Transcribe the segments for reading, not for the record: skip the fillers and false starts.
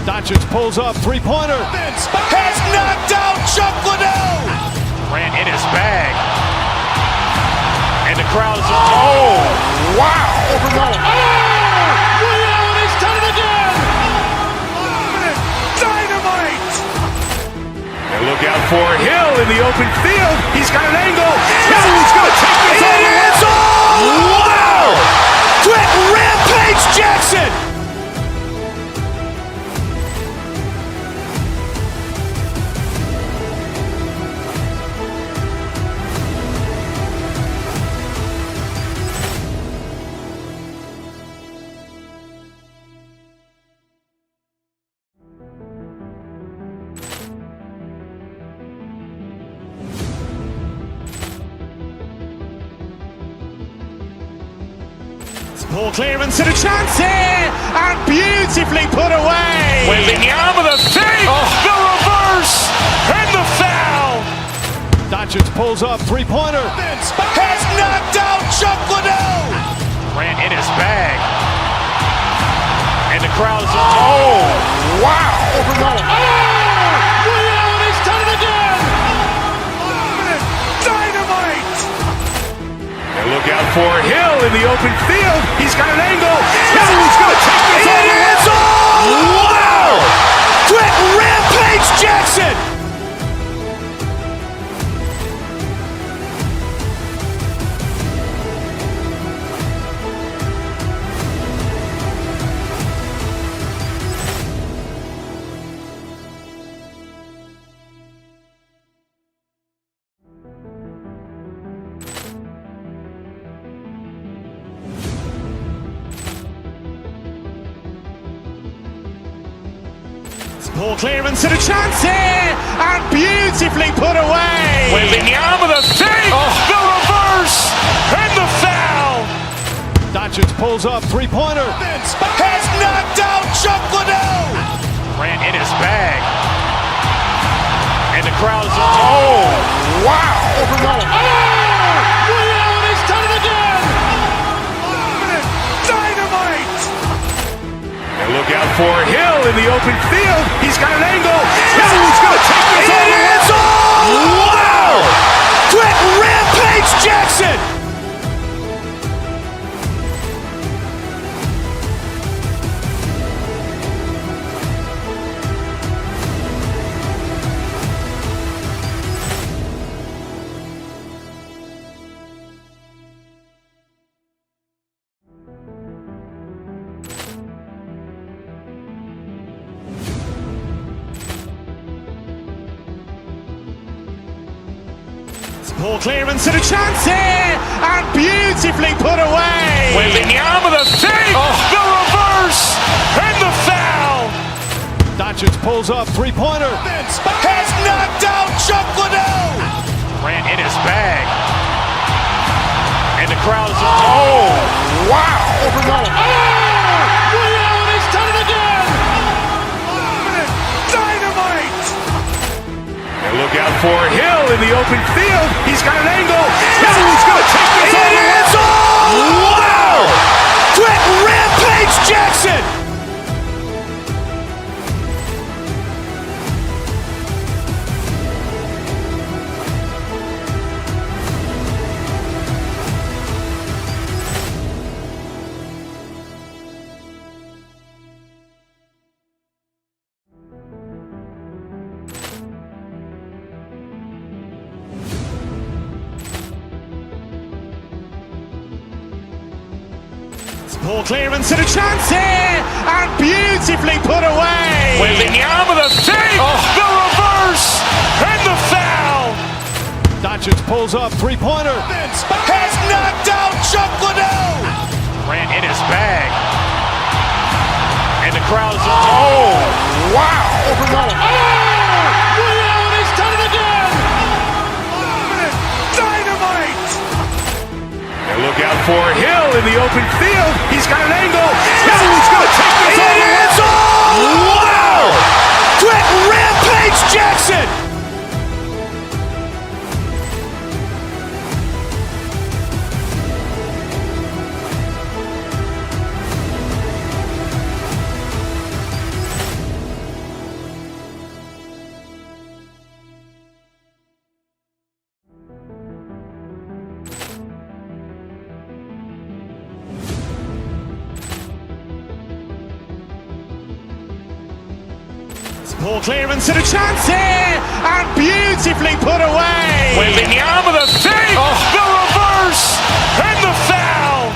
Doncic pulls up, three-pointer. Vince has knocked out Chuck Liddell. Ran in his bag. And the crowd is, oh, wow. Ray Allen has done it again. Dynamite. And look out for Hill in the open field. He's got an angle. Hill's going to take this all the way. Wow. Quick Rampage Jackson. Ball clearance and a chance here, and beautifully put away. Wembanyama the fake, the reverse, and the foul. Doncic pulls up, three-pointer. Vince has knocked out Chuck Liddell. Ran in his bag. And the crowd is, oh, wow. Ray Allen has done it again. Dynamite. And look out for Hill in the open field. He's got an angle. Hill's going to take this all the way. Wow. Quick Rampage Jackson. Ball clearance and a chance here, and beautifully put away. Wembanyama the fake, the reverse, and the foul. Doncic pulls up, three-pointer. Vince has knocked out Chuck Liddell. Ran in his bag. And the crowd is, oh, wow. Ray Allen has done it again. Dynamite. And look out for Hill in the open field. He's got an angle. Hill's going to take this all the way. Wow. Quick Rampage Jackson. Ball clearance and a chance here, and beautifully put away. Wembanyama the fake, the reverse, and the foul. Doncic pulls up, three-pointer. Vince has knocked out Chuck Liddell. Ran in his bag. And the crowd is, oh, wow. Ray Allen has done it again. Dynamite. And look out for Hill in the open field. He's got an angle. Hill's going to take this all the way. Wow. Quick Rampage Jackson. Ball clearance and a chance here, and beautifully put away. Wembanyama the fake, the reverse, and the foul. Doncic pulls up, three-pointer. Vince has knocked out Chuck Liddell. Ran in his bag. And the crowd is, oh, wow. Ray Allen has done it again. Dynamite. And look out for Hill in the open field. He's got an angle. Hill's going to take this all the way. Wow. Quick Rampage Jackson. Poor clearance and a chance here, and beautifully put away. Wembanyama the save, the reverse, and the foul.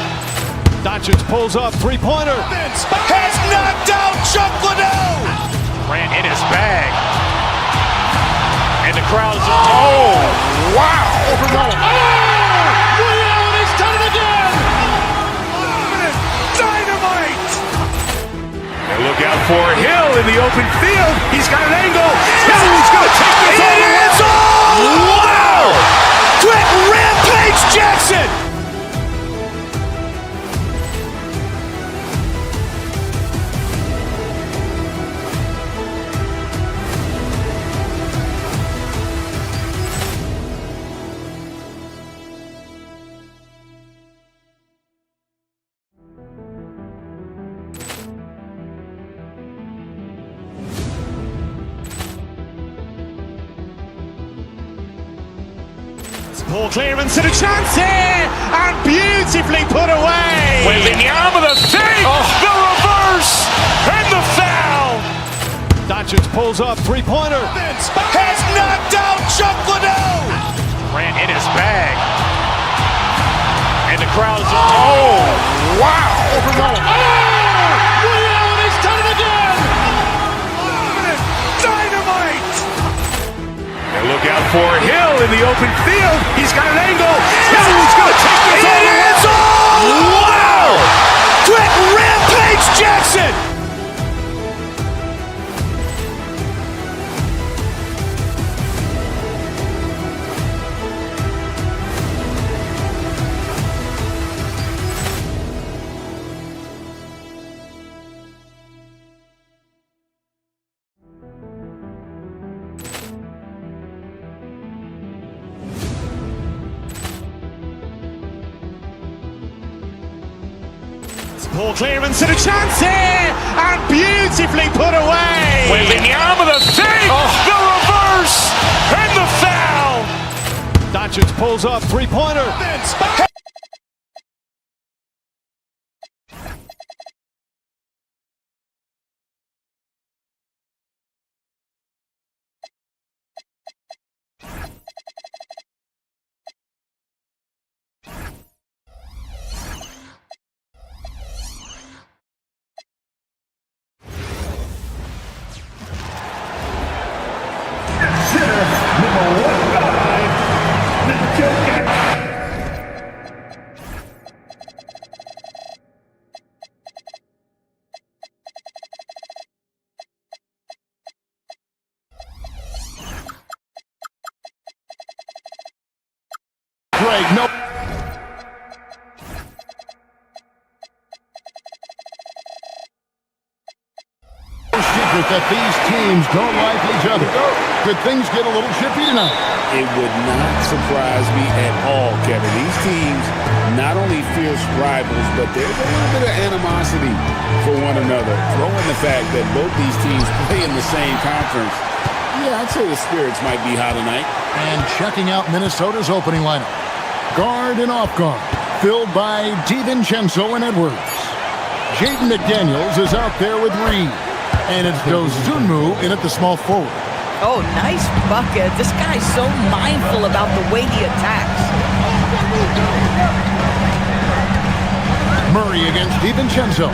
Doncic pulls up, three-pointer. Has knocked out Chuck Liddell. Grant in his bag. And the crowd is, oh, wow. Ray Allen has done it again. Dynamite. And look out for Hill in the open field. He's got an angle. Hill's going to take this all the way. Wow! Quick Rampage Jackson. Poor clearance and a chance here, and beautifully put away. Wembanyama the save, the reverse, and the foul. Doncic pulls up, three-pointer. Has knocked out Chuck Liddell. Grant in his bag. And the crowd is, oh, wow. Ray Allen has done it again. Dynamite. And look out for Hill in the open field. He's got an angle. Hill's going to take this all the way. Wow! Quick Rampage Jackson. Poor clearance and a chance here, and beautifully put away. Wembanyama the save, the reverse, and the foul. Doncic pulls up, three-pointer. Greg, no. Secret that these teams don't like each other. Could things get a little chippy tonight? It would not surprise me at all, Kevin. These teams not only fierce rivals, but there's a little bit of animosity for one another. Throw in the fact that both these teams play in the same conference. Yeah, I'd say the spirits might be high tonight. And checking out Minnesota's opening lineup. Guard and off guard, filled by DiVincenzo and Edwards. Jaden McDaniels is out there with Reed. And it's Dozunmu in at the small forward. Oh, nice bucket. This guy's so mindful about the way he attacks. Murray against DiVincenzo.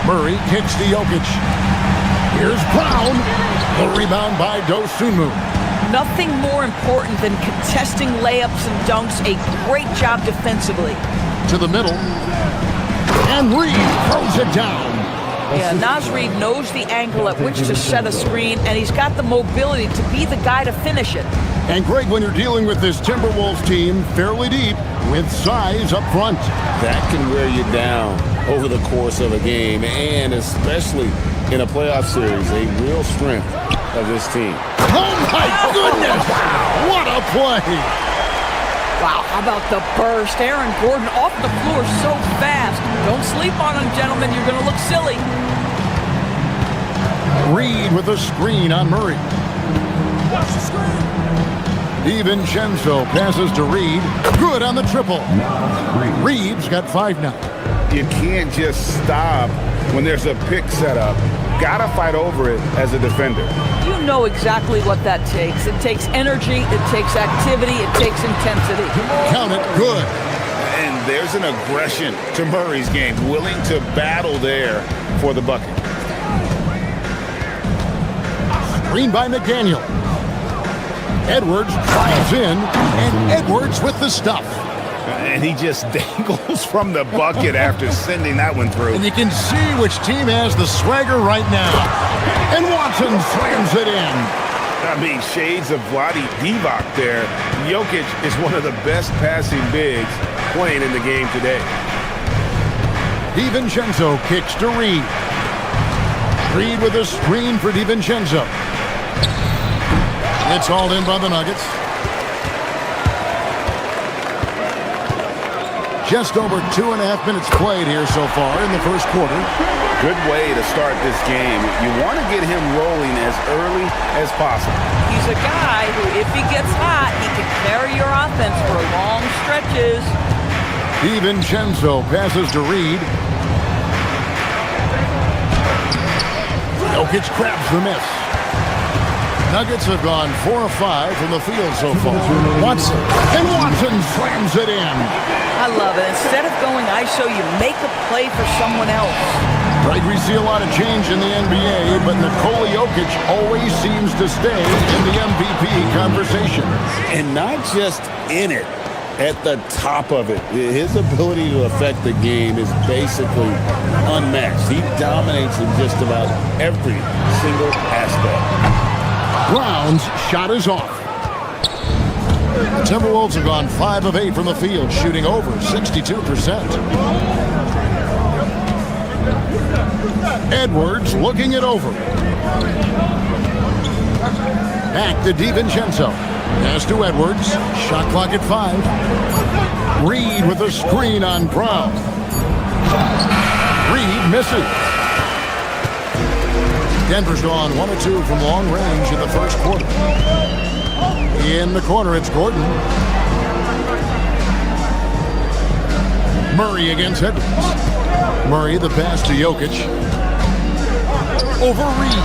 Murray kicks to Jokic. Here's Brown. The rebound by Dozunmu. Nothing more important than contesting layups and dunks. A great job defensively. To the middle. And Reed throws it down. Yeah, Naz Reid knows the angle at which to set a screen, and he's got the mobility to be the guy to finish it. And Greg, when you're dealing with this Timberwolves team fairly deep, with size up front. That can wear you down over the course of a game, and especially in a playoff series, a real strength of this team. Oh my goodness! What a play! Wow, how about the burst? Aaron Gordon off the floor so fast. Don't sleep on him, gentlemen. You're going to look silly. Reed with a screen on Murray. Watch the screen. DiVincenzo passes to Reed. Good on the triple. Reed's got 5 now. You can't just stop when there's a pick set up. got to fight over it as a defender. You know exactly what that takes. It takes energy, it takes activity, it takes intensity. Count it, good. And there's an aggression to Murray's game, willing to battle there for the bucket. Screen by McDaniel. Edwards drives in, and Edwards with the stuff. And he just dangles from the bucket after sending that one through. And you can see which team has the swagger right now. And Watson slams it in. I mean, shades of Vlade Divac there. Jokic is one of the best passing bigs playing in the game today. DiVincenzo kicks to Reed. Reed with a screen for DiVincenzo. It's hauled in by the Nuggets. Just over 2.5 minutes played here so far in the first quarter. Good way to start this game. You want to get him rolling as early as possible. He's a guy who, if he gets hot, he can carry your offense for long stretches. DiVincenzo passes to Reed. Jokic grabs the miss. Nuggets have gone 4 of 5 from the field so far. Watson, and Watson slams it in. I love it. Instead of going ISO, you make a play for someone else. Right, we see a lot of change in the NBA, but Nikola Jokic always seems to stay in the MVP conversation. And not just in it, at the top of it. His ability to affect the game is basically unmatched. He dominates in just about every single aspect. Brown's shot is off. The Timberwolves have gone 5 of 8 from the field, shooting over 62%. Edwards looking it over. Back to DiVincenzo. Pass to Edwards. Shot clock at 5. Reed with a screen on Brown. Reed misses. Denver's gone 1 of 2 from long range in the first quarter. In the corner, it's Gordon. Murray against Edwards. Murray, the pass to Jokic. Over Reed.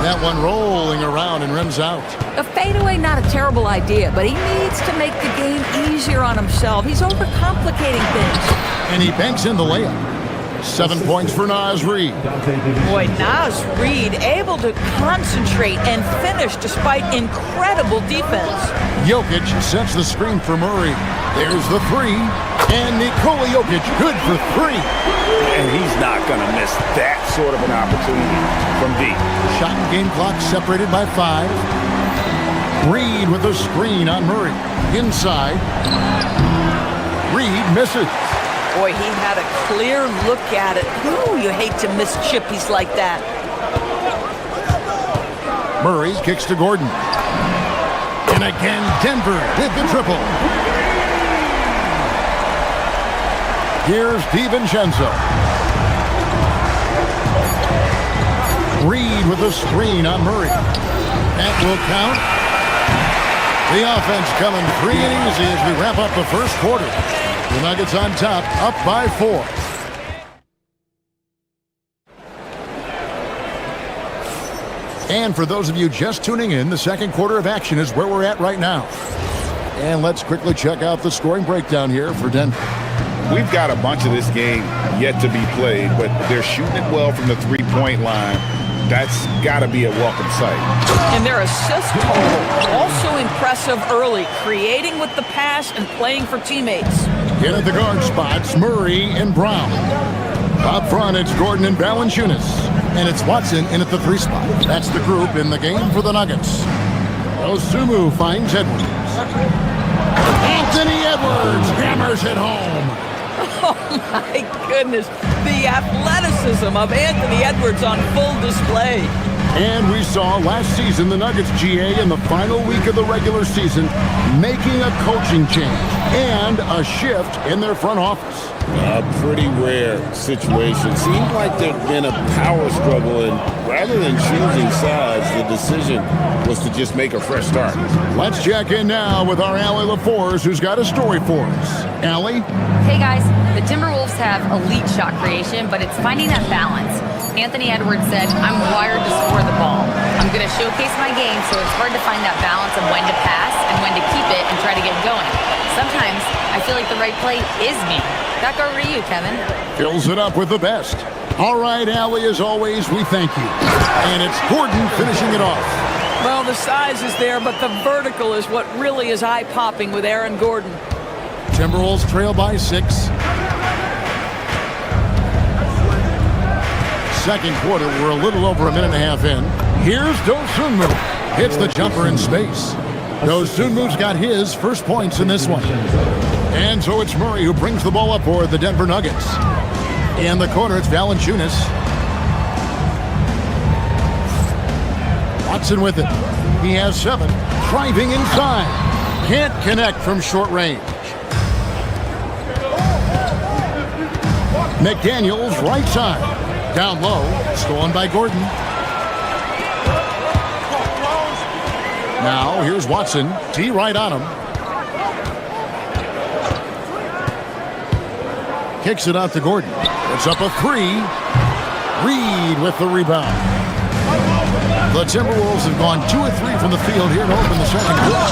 That one rolling around and rims out. A fadeaway, not a terrible idea, but he needs to make the game easier on himself. He's overcomplicating things. And he banks in the layup. 7 points for Naz Reid. Boy, Naz Reid able to concentrate and finish despite incredible defense. Jokic sets the screen for Murray. There's the 3. And Nikola Jokic good for 3. And he's not going to miss that sort of an opportunity from deep. Shot and game clock separated by 5. Reed with a screen on Murray. Inside. Reed misses. Boy, he had a clear look at it. Ooh, you hate to miss chippies like that. Murray kicks to Gordon. And again, Denver with the triple. Here's DiVincenzo. Reed with a screen on Murray. That will count. The offense coming free and easy as we wrap up the first quarter. The Nuggets on top, up by 4. And for those of you just tuning in, the second quarter of action is where we're at right now. And let's quickly check out the scoring breakdown here for Denver. We've got a bunch of this game yet to be played, but they're shooting it well from the three-point line. That's got to be a welcome sight. And their assist total, also impressive early, creating with the pass and playing for teammates. In at the guard spots, Murray and Brown. Up front, it's Gordon and Valanciunas. And it's Watson in at the 3 spot. That's the group in the game for the Nuggets. Osumu finds Edwards. Anthony Edwards hammers it home. Oh, my goodness. The athleticism of Anthony Edwards on full display. And we saw last season the Nuggets GA in the final week of the regular season making a coaching change and a shift in their front office. A pretty rare situation. Seemed like there'd been a power struggle, and rather than choosing sides, the decision was to just make a fresh start. Let's check in now with our Allie LaForce, who's got a story for us. Allie? Hey guys, the Timberwolves have elite shot creation, but it's finding that balance. Anthony Edwards said, "I'm wired to score the ball. I'm going to showcase my game, so it's hard to find that balance of when to pass and when to keep it and try to get going. Sometimes I feel like the right play is me." Back over to you, Kevin. Fills it up with the best. All right, Allie, as always, we thank you. And it's Gordon finishing it off. Well, the size is there, but the vertical is what really is eye-popping with Aaron Gordon. Timberwolves trail by 6. Second quarter, we're a little over a minute and a half in. Here's Dosunmu. Hits the jumper in space. Dosunmu's got his first points in this one. And so it's Murray who brings the ball up for the Denver Nuggets. In the corner, it's Valanciunas. Watson with it. He has 7. Driving inside. Can't connect from short range. McDaniels right side. Down low. Stolen by Gordon. Now here's Watson. T right on him. Kicks it out to Gordon. It's up a 3. Reed with the rebound. The Timberwolves have gone 2 of 3 from the field here to open the second quarter.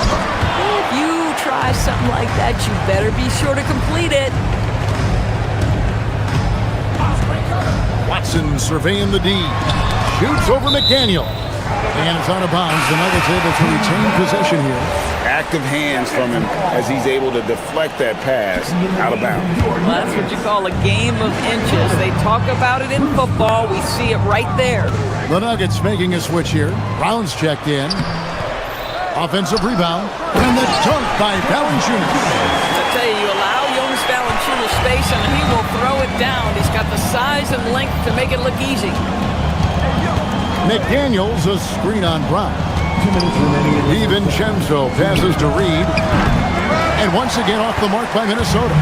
If you try something like that, you better be sure to complete it. Watson surveying the D. Shoots over McDaniel. And it's out of bounds. The Nuggets able to retain possession here. Active hands from him as he's able to deflect that pass out of bounds. Well, that's what you call a game of inches. They talk about it in football. We see it right there. The Nuggets making a switch here. Brown's checked in. Offensive rebound. And the dunk by Valanciunas. I tell you, you allow Jonas Valanciunas space and he will throw it down. He's got the size and length to make it look easy. McDaniels a screen on Brown. DiVincenzo passes to Reed. And once again off the mark by Minnesota.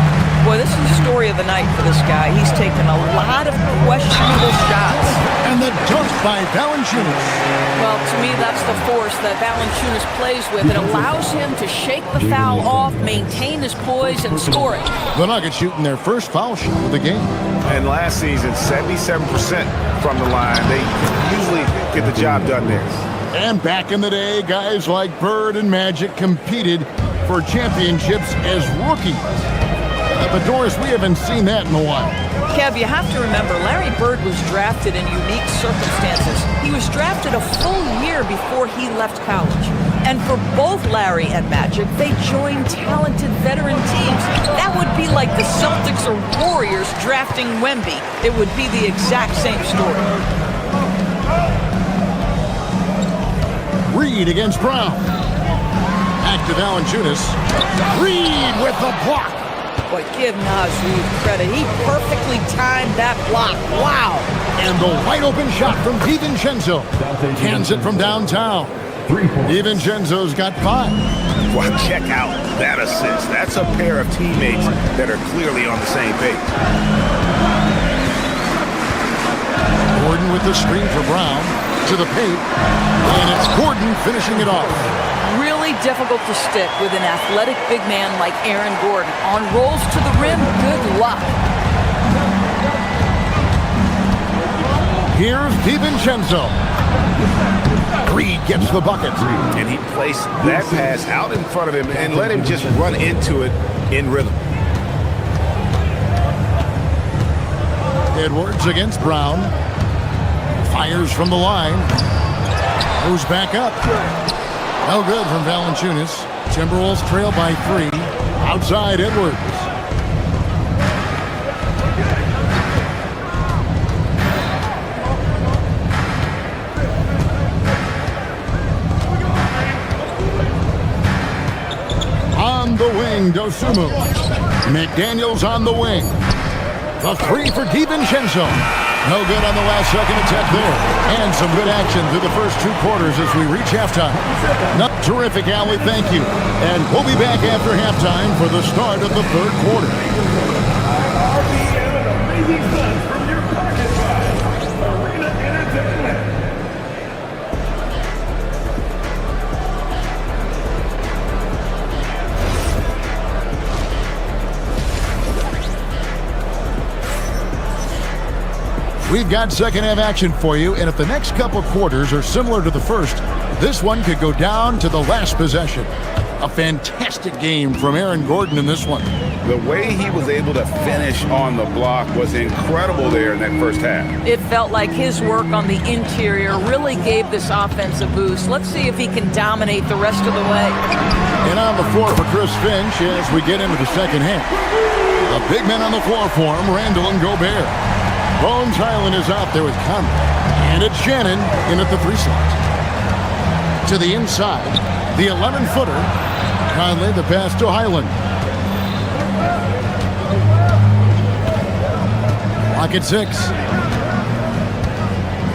Boy, this is the story of the night for this guy. He's taken a lot of questionable shots. And the dunk by Valanciunas. Well, to me, that's the force that Valanciunas plays with. It allows him to shake the foul off, maintain his poise, and score it. The Nuggets shooting their first foul shot of the game. And last season, 77% from the line. They usually get the job done there. And back in the day, guys like Bird and Magic competed for championships as rookies. But Doris, we haven't seen that in a while. Kev, you have to remember, Larry Bird was drafted in unique circumstances. He was drafted a full year before he left college. And for both Larry and Magic, they joined talented veteran teams. That would be like the Celtics or Warriors drafting Wemby. It would be the exact same story. Reed against Brown. Back to Valanciunas. Reed with the block. Boy, give Naz Reid credit. He perfectly timed that block. Wow. And the wide open shot from DiVincenzo. Hands it from downtown. DiVincenzo's got 5. Well, check out that assist. That's a pair of teammates that are clearly on the same page. Gordon with the screen for Brown. To the paint. And it's Gordon finishing it off. Really difficult to stick with an athletic big man like Aaron Gordon. On rolls to the rim, good luck. Here's DiVincenzo. Reed gets the bucket. And he placed that pass out in front of him and let him just run into it in rhythm. Edwards against Brown. Fires from the line. Moves back up. No good from Valanciunas. Timberwolves trail by 3. Outside Edwards. On the wing, Dosunmu. McDaniels on the wing. The 3 for DiVincenzo. No good on the last second attempt there. And some good action through the first 2 quarters as we reach halftime. Not terrific, Allie. Thank you. And we'll be back after halftime for the start of the 3rd quarter. We've got second half action for you, and if the next couple quarters are similar to the first, this one could go down to the last possession. A fantastic game from Aaron Gordon in this one. The way he was able to finish on the block was incredible there in that first half. It felt like his work on the interior really gave this offense a boost. Let's see if he can dominate the rest of the way. And on the floor for Chris Finch as we get into the second half. The big men on the floor for him, Randall and Gobert. Bones Highland is out there with Conley. And it's Shannon in at the 3 slot. To the inside, the 11-footer. Conley, the pass to Highland. Clock at 6.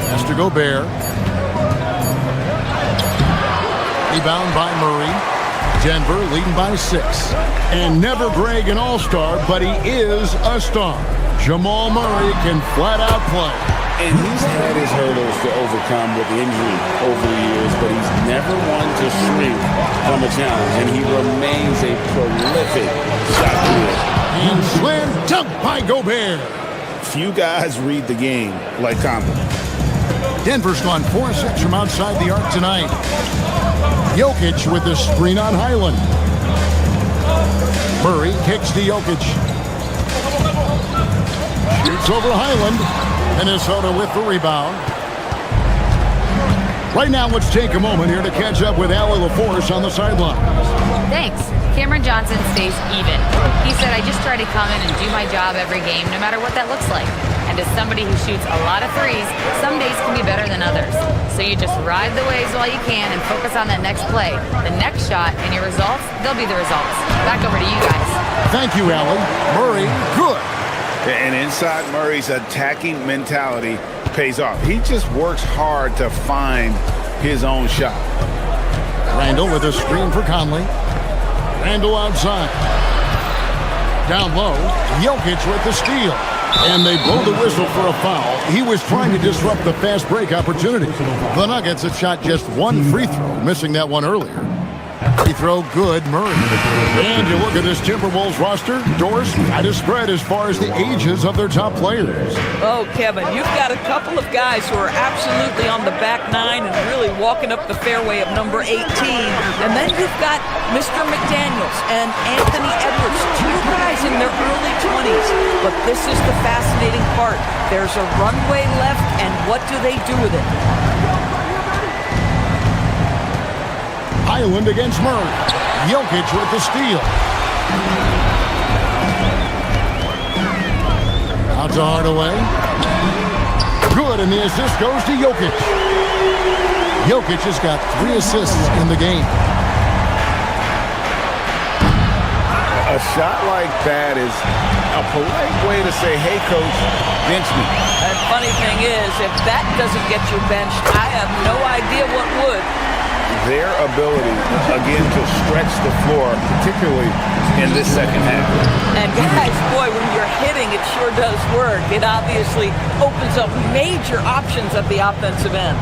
Pass to Gobert. Rebound by Murray. Denver leading by 6. And never Greg an all-star, but he is a star. Jamal Murray can flat out play. And he's had his hurdles to overcome with injury over the years, but he's never one to shrink from a challenge, and he remains a prolific shot creator. And slam dunk by Gobert. Few guys read the game like Conley. Denver's gone 4-6 from outside the arc tonight. Jokic with the screen on Highland. Murray kicks to Jokic. Shoots over Highland. Minnesota with the rebound. Right now, let's take a moment here to catch up with Allie LaForce on the sideline. Thanks. Cameron Johnson stays even. He said, I just try to come in and do my job every game, no matter what that looks like. And as somebody who shoots a lot of threes, some days can be better than others. So you just ride the waves while you can and focus on that next play. The next shot and your results, they'll be the results. Back over to you guys. Thank you, Allie. Murray, good. And inside Murray's attacking mentality pays off. He just works hard to find his own shot. Randall with a screen for Conley. Randall outside. Down low, Jokic with the steal. And they blow the whistle for a foul. He was trying to disrupt the fast break opportunity. The Nuggets had shot just one free throw, missing that one earlier. Free throw good, Murray. And you look at this Timberwolves roster, doors try to spread as far as the ages of their top players. Oh, Kevin, you've got a couple of guys who are absolutely on the back nine and really walking up the fairway of number 18. And then you've got Mr. McDaniels and Anthony Edwards, 2 guys in their early 20s. But this is the fascinating part. There's a runway left, and what do they do with it? Highland against Murray. Jokic with the steal. Out to Hardaway. Good, and the assist goes to Jokic. Jokic has got 3 assists in the game. A shot like that is a polite way to say, hey, coach, bench me. And funny thing is, if that doesn't get you benched, I have no idea what would. Their ability, again, to stretch the floor, particularly in this second half. And guys, boy, when you're hitting, it sure does work. It obviously opens up major options at the offensive end.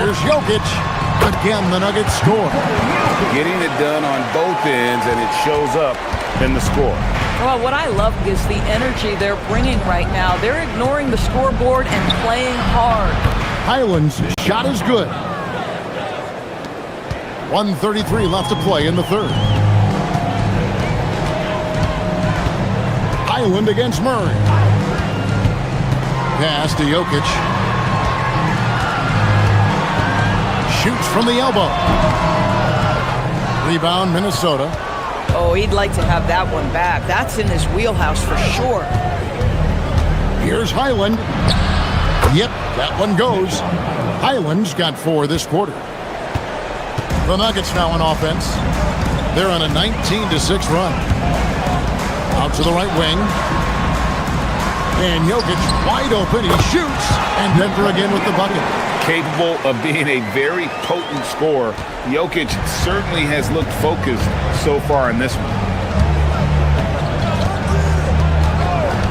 Here's Jokic. Again, the Nuggets score. Getting it done on both ends, and it shows up in the score. Well, what I love is the energy they're bringing right now. They're ignoring the scoreboard and playing hard. Highland's shot is good. 1:33 left to play in the third. Highland against Murray. Pass to Jokic. Shoots from the elbow. Rebound, Minnesota. Oh, he'd like to have that one back. That's in his wheelhouse for sure. Here's Highland. Yep, that one goes. Highland's got 4 this quarter. The Nuggets now on offense. They're on a 19-6 run. Out to the right wing. And Jokic wide open. He shoots. And Denver again with the bucket. Capable of being a very potent scorer, Jokic certainly has looked focused so far in this one.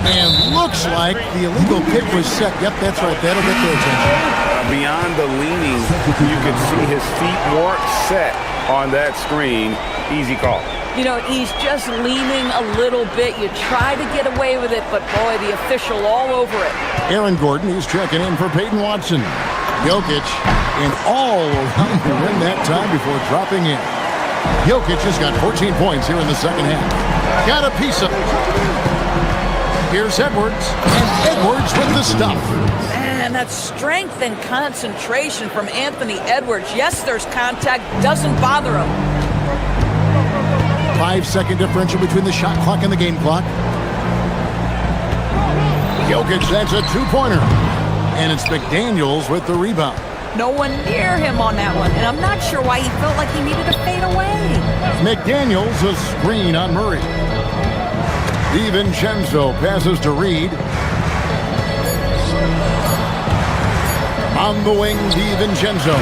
And looks like the illegal kick was set. Yep, that's right. That'll get their attention. Beyond the leaning, you can see his feet more set on that screen. Easy call. You know, he's just leaning a little bit. You try to get away with it, but boy, the official all over it. Aaron Gordon, he's checking in for Peyton Watson. Jokic in all around the rim that time before dropping in. Jokic has got 14 points here in the second half. Got a piece of it. Here's Edwards, and Edwards with the stuff. Man, that strength and concentration from Anthony Edwards. Yes, there's contact, doesn't bother him. 5-second differential between the shot clock and the game clock. Jokic, that's a two-pointer. And it's McDaniels with the rebound. No one near him on that one, and I'm not sure why he felt like he needed to fade away. McDaniels, a screen on Murray. DiVincenzo passes to Reed. On the wing, DiVincenzo.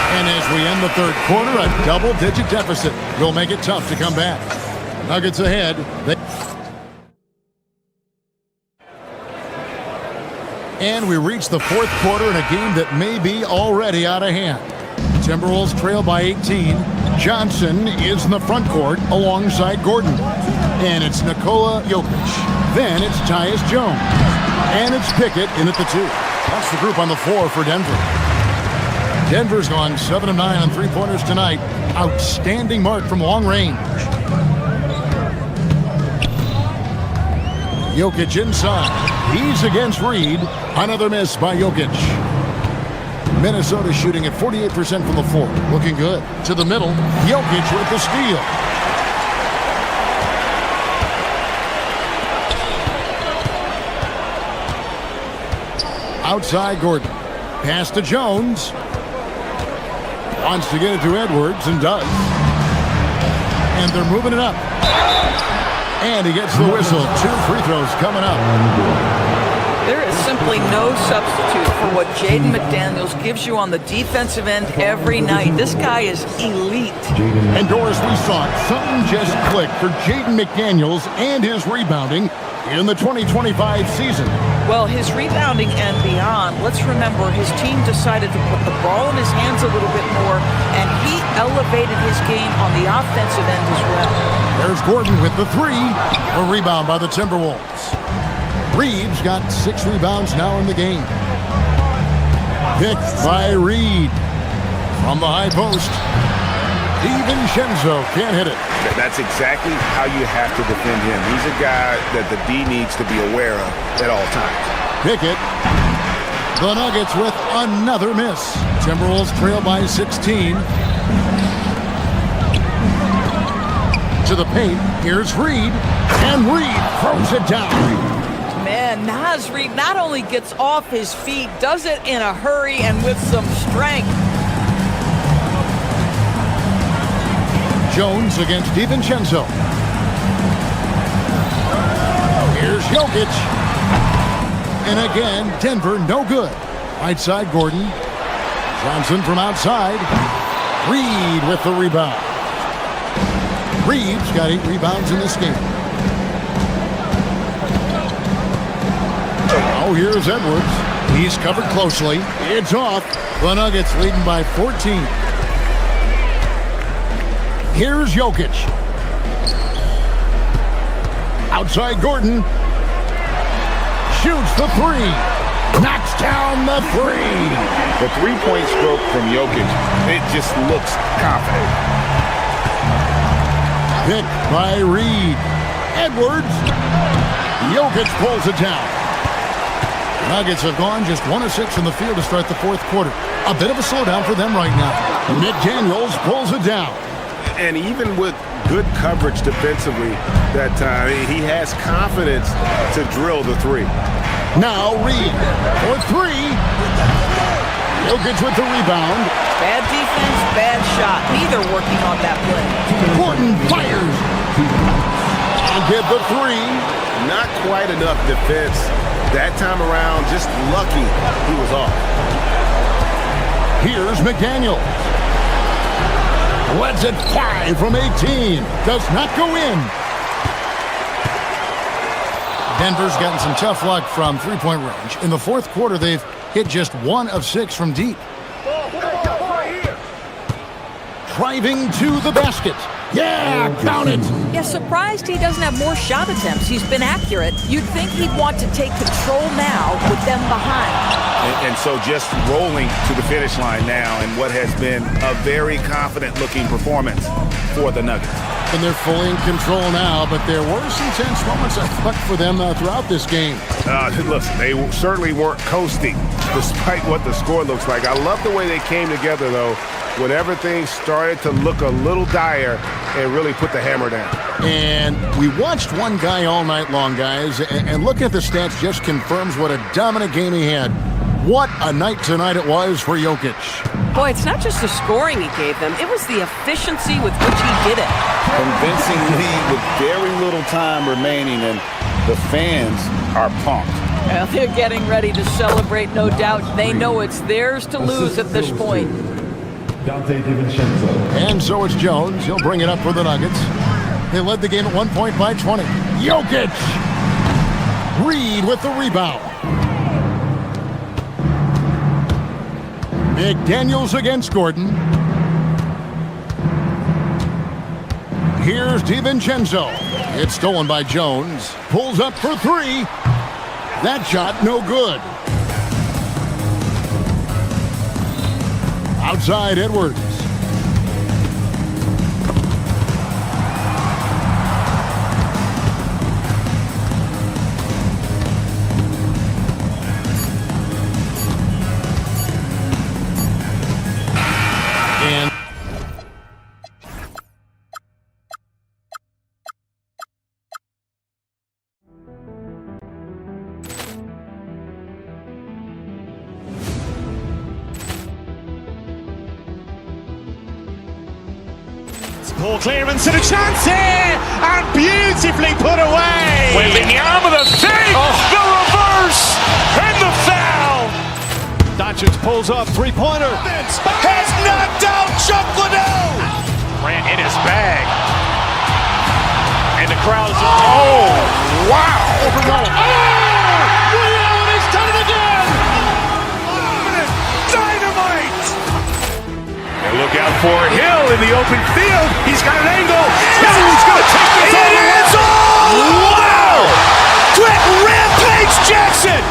And as we end the third quarter, a double-digit deficit will make it tough to come back. Nuggets ahead. And we reach the fourth quarter in a game that may be already out of hand. Timberwolves trail by 18. Johnson is in the front court alongside Gordon. And it's Nikola Jokic. Then it's Tyus Jones. And it's Pickett in at the 2. That's the group on the floor for Denver. Denver's gone 7 of 9 on three-pointers tonight. Outstanding mark from long range. Jokic inside. He's against Reed. Another miss by Jokic. Minnesota shooting at 48% from the floor. Looking good. To the middle. Jokic with the steal. Outside Gordon. Pass to Jones. Wants to get it to Edwards and does. And they're moving it up. And he gets the whistle. 2 free throws coming up. There is simply no substitute for what Jaden McDaniels gives you on the defensive end every night. This guy is elite. And Doris, we saw it. Something just clicked for Jaden McDaniels and his rebounding in the 2025 season. Well, his rebounding and beyond, let's remember his team decided to put the ball in his hands a little bit more, and he elevated his game on the offensive end as well. There's Gordon with the 3. A rebound by the Timberwolves. Reed's got 6 rebounds now in the game. Picked by Reed. From the high post. DiVincenzo can't hit it. That's exactly how you have to defend him. He's a guy that the D needs to be aware of at all times. Pickett. The Nuggets with another miss. Timberwolves trail by 16. To the paint. Here's Reed. And Reed throws it down. Man, Naz Reed not only gets off his feet, does it in a hurry and with some strength. Jones against DiVincenzo. Here's Jokic. And again, Denver no good. Right side, Gordon. Johnson from outside. Reed with the rebound. Reed's got 8 rebounds in this game. Oh, here's Edwards. He's covered closely. It's off. The Nuggets leading by 14. Here's Jokic. Outside Gordon. Shoots the 3. Knocks down the 3. The three-point stroke from Jokic, it just looks confident. Picked by Reed. Edwards. Jokic pulls it down. Nuggets have gone just 1 of 6 from the field to start the fourth quarter. A bit of a slowdown for them right now. McDaniels pulls it down. And even with good coverage defensively that time, he has confidence to drill the 3. Now Reed for 3. Jokic with the rebound. Bad defense, bad shot. Neither working on that play. Gordon fires. And get the 3. Not quite enough defense that time around. Just lucky he was off. Here's McDaniel. Lets it fly from 18. Does not go in. Denver's gotten some tough luck from three-point range. In the fourth quarter, they've hit just 1 of 6 from deep. Driving to the basket. Yeah, count it. Yeah, surprised he doesn't have more shot attempts. He's been accurate. You'd think he'd want to take control now with them behind. And so just rolling to the finish line now in what has been a very confident-looking performance for the Nuggets. And they're fully in control now, but there were some tense moments, I thought, for them throughout this game. Listen, they certainly weren't coasting, despite what the score looks like. I love the way they came together, though, when everything started to look a little dire and really put the hammer down. And we watched one guy all night long, guys, and looking at the stats just confirms what a dominant game he had. What a night tonight it was for Jokic. Boy, it's not just the scoring he gave them. It was the efficiency with which he did it. Convincing lead with very little time remaining, and the fans are pumped. Well, they're getting ready to celebrate, no doubt. They know it's theirs to lose at this point. And so it's Jones. He'll bring it up for the Nuggets. They led the game at 1 point by 20. Jokic! Reed with the rebound. McDaniels against Gordon. Here's DiVincenzo. It's stolen by Jones. Pulls up for three. That shot no good. Outside Edwards. And Ball clearance and a chance here, and beautifully put away. Wembanyama the fake, the reverse, and the foul. Doncic pulls up, three-pointer. Has knocked out Chuck Liddell. Ran in his bag. And the crowd is, oh, wow. Leon has done it again. Dynamite. And look out for Hill in the open field. He's got an angle. He's going to take this all the way. Wow. Quick Rampage Jackson.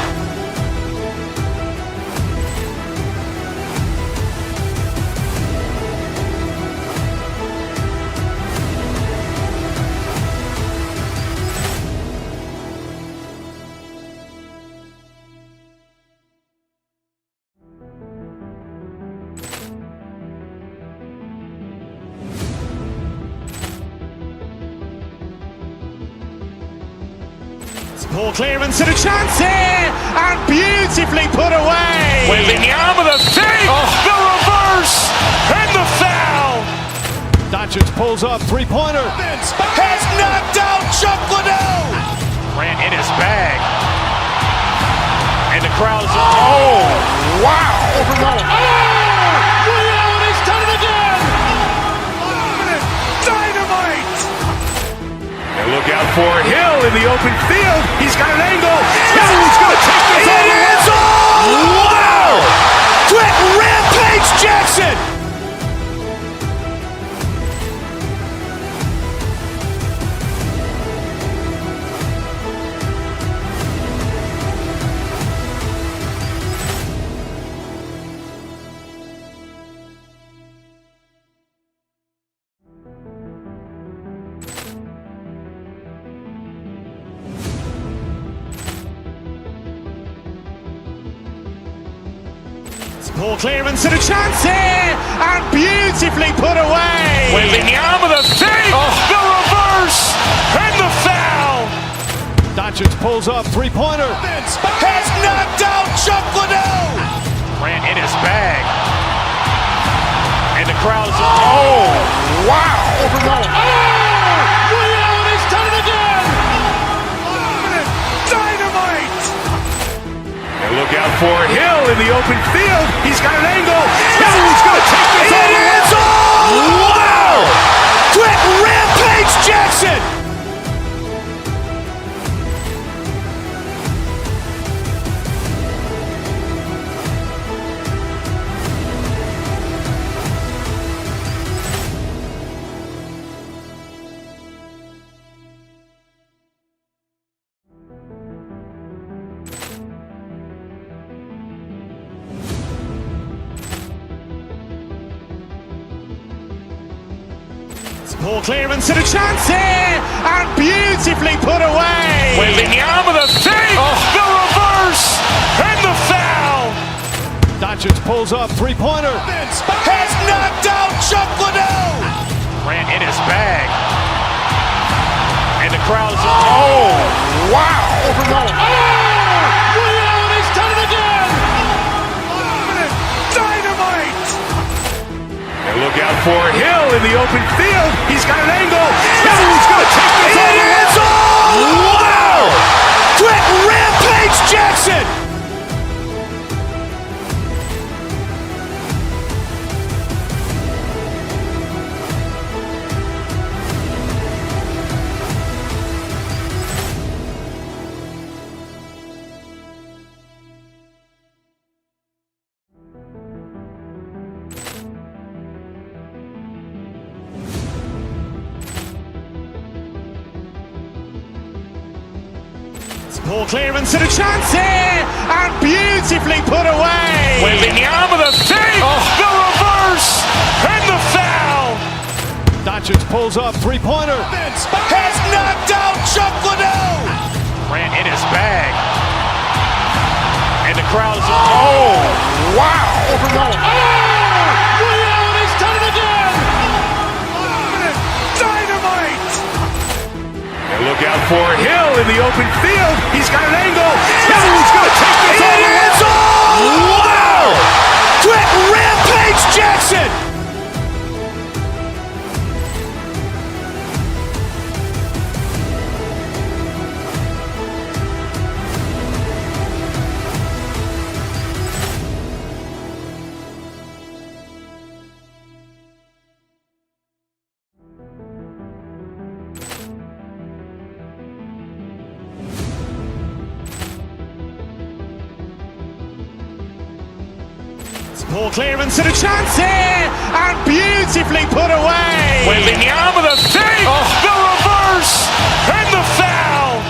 Ball clearance and a chance here, and beautifully put away. Wembanyama the fake, the reverse, and the foul. Doncic pulls up, three-pointer. Has knocked out Chuck Liddell. Ran in his bag. And the crowd is, oh, wow. Leon has done it again. Dynamite. And look out for Hill in the open field. He's got an angle. He's going to take this all the way. Wow. Quick Rampage Jackson. Ball clearance and a chance here, and beautifully put away. Wembanyama the fake, the reverse, and the foul. Doncic pulls up, three-pointer. Has knocked out Chuck Liddell. Ran in his bag. And the crowd is, oh, wow. Leon has done it again. Dynamite. And look out for Hill in the open field. He's got an angle. He's going to take this all the way. Wow. Quick Rampage Jackson. Poor clearance and a chance here, and beautifully put away. Wembanyama the save, the reverse, and the foul. Doncic pulls up, three-pointer. Has knocked out Chuck Liddell. Grant in his bag. And the crowd is... Oh, wow. Leon has done it again. Dynamite. And look out for Hill in the open field. He's got an angle. Hill's going to take this all the way. Wow. Brett Rampage Jackson. Poor clearance and a chance here, and beautifully put away. Wembanyama the save, the reverse, and the foul. Doncic pulls up, three-pointer. Has knocked out Chuck Liddell. Grant in his bag. And the crowd is... Oh, wow. Leon has done it again. Dynamite. And look out for Hill in the open field. He's got an angle. Hill's going to take this all the way. Wow. Brett Rampage Jackson. Poor clearance and a chance here, and beautifully put away. Wembanyama the save, the reverse, and the foul.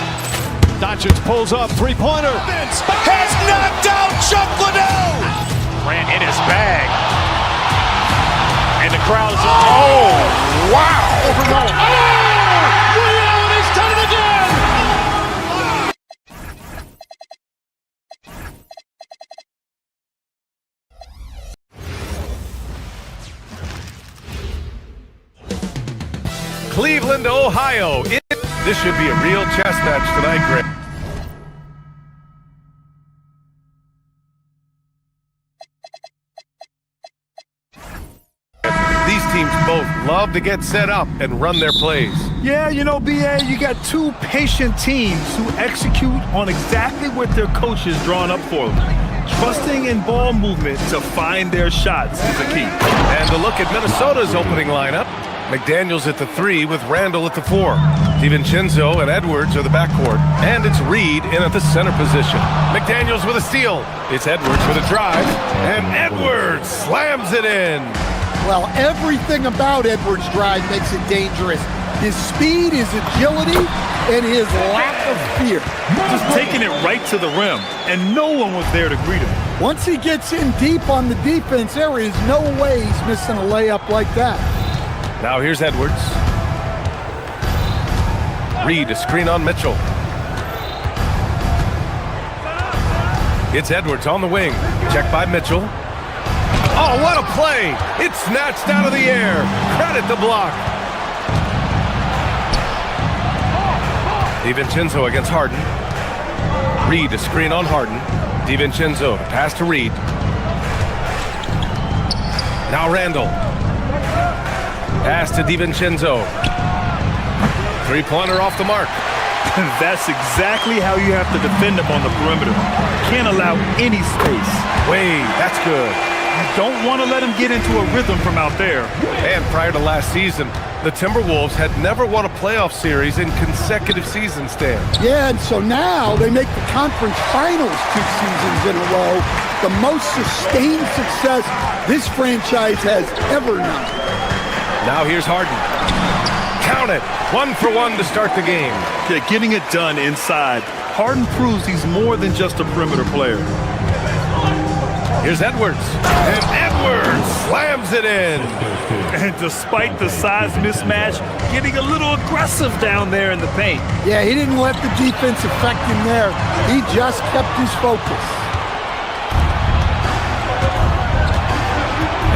Doncic pulls up, three-pointer. Has knocked out Chuck Liddell. Grant in his bag. And the crowd is... Oh, wow. Leon has done it again. Cleveland, Ohio. This should be a real chess match tonight, Greg. These teams both love to get set up and run their plays. Yeah, you know, BA, you got two patient teams who execute on exactly what their coach is drawing up for them. Trusting in ball movement to find their shots is the key. And a look at Minnesota's opening lineup. McDaniels at the 3 with Randall at the 4. DiVincenzo and Edwards are the backcourt. And it's Reed in at the center position. McDaniels with a steal. It's Edwards with a drive. And Edwards slams it in. Well, everything about Edwards' drive makes it dangerous. His speed, his agility, and his lack of fear. Just taking it right to the rim, and no one was there to greet him. Once he gets in deep on the defense, there is no way he's missing a layup like that. Now here's Edwards. Reed, a screen on Mitchell. It's Edwards on the wing. Check by Mitchell. Oh, what a play! It's snatched out of the air. Credit the block. DiVincenzo against Harden. Reed, a screen on Harden. DiVincenzo, pass to Reed. Now Randall. Pass to DiVincenzo. Three-pointer off the mark. That's exactly how you have to defend him on the perimeter. Can't allow any space. Wade, that's good. You don't want to let him get into a rhythm from out there. And prior to last season, the Timberwolves had never won a playoff series in consecutive seasons, Dan. Yeah, and so now they make the conference finals 2 seasons in a row. The most sustained success this franchise has ever known. Now here's Harden. Count it. 1 for 1 to start the game. Yeah, getting it done inside. Harden proves he's more than just a perimeter player. Here's Edwards. And Edwards slams it in. And despite the size mismatch, getting a little aggressive down there in the paint. Yeah, he didn't let the defense affect him there. He just kept his focus.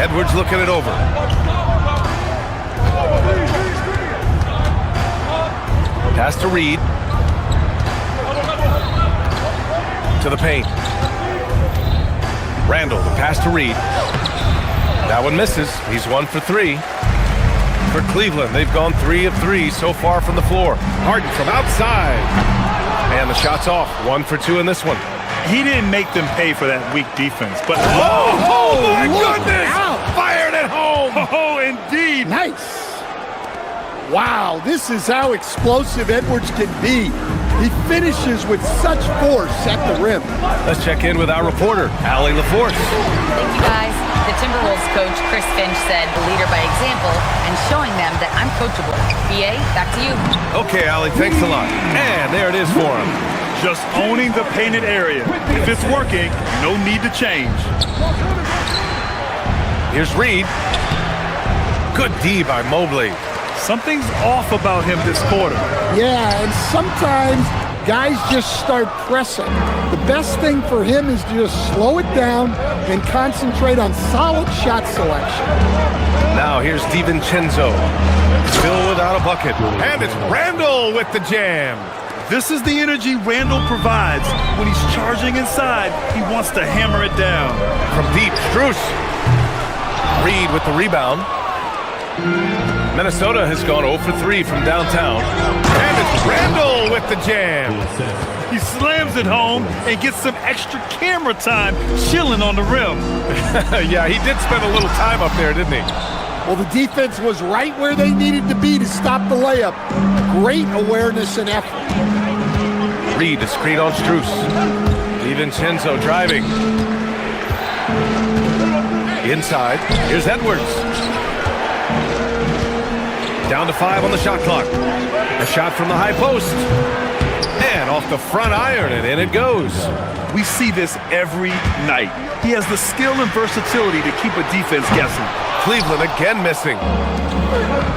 Edwards looking it over. Pass to Reed. To the paint. Randall, the pass to Reed. That one misses. He's 1 for 3. For Cleveland, they've gone 3 of 3 so far from the floor. Harden from outside. And the shot's off. 1 for 2 in this one. He didn't make them pay for that weak defense, but oh my look goodness! out. Fired at home! oh, indeed. Nice. Wow, this is how explosive Edwards can be. He finishes with such force at the rim. Let's check in with our reporter, Allie LaForce. Thank you, guys. The Timberwolves coach, Chris Finch, said leader by example and showing them that I'm coachable. BA, back to you. Okay, Allie, thanks a lot. And there it is for him. Just owning the painted area. If it's working, no need to change. Here's Reed. Good D by Mobley. Something's off about him this quarter. Yeah, and sometimes guys just start pressing. The best thing for him is to just slow it down and concentrate on solid shot selection. Now here's DiVincenzo. Still without a bucket. And it's Randall with the jam. This is the energy Randall provides. When he's charging inside, he wants to hammer it down. From deep, Strus. Reed with the rebound. Minnesota has gone 0 for 3 from downtown. And it's Randall with the jam. He slams it home and gets some extra camera time chilling on the rim. Yeah, he did spend a little time up there, didn't he? Well, the defense was right where they needed to be to stop the layup. Great awareness and effort. Reed, a screen on Strus. DiVincenzo driving. Inside, here's Edwards. Down to 5 on the shot clock. A shot from the high post. And off the front iron, and in it goes. We see this every night. He has the skill and versatility to keep a defense guessing. Cleveland again missing.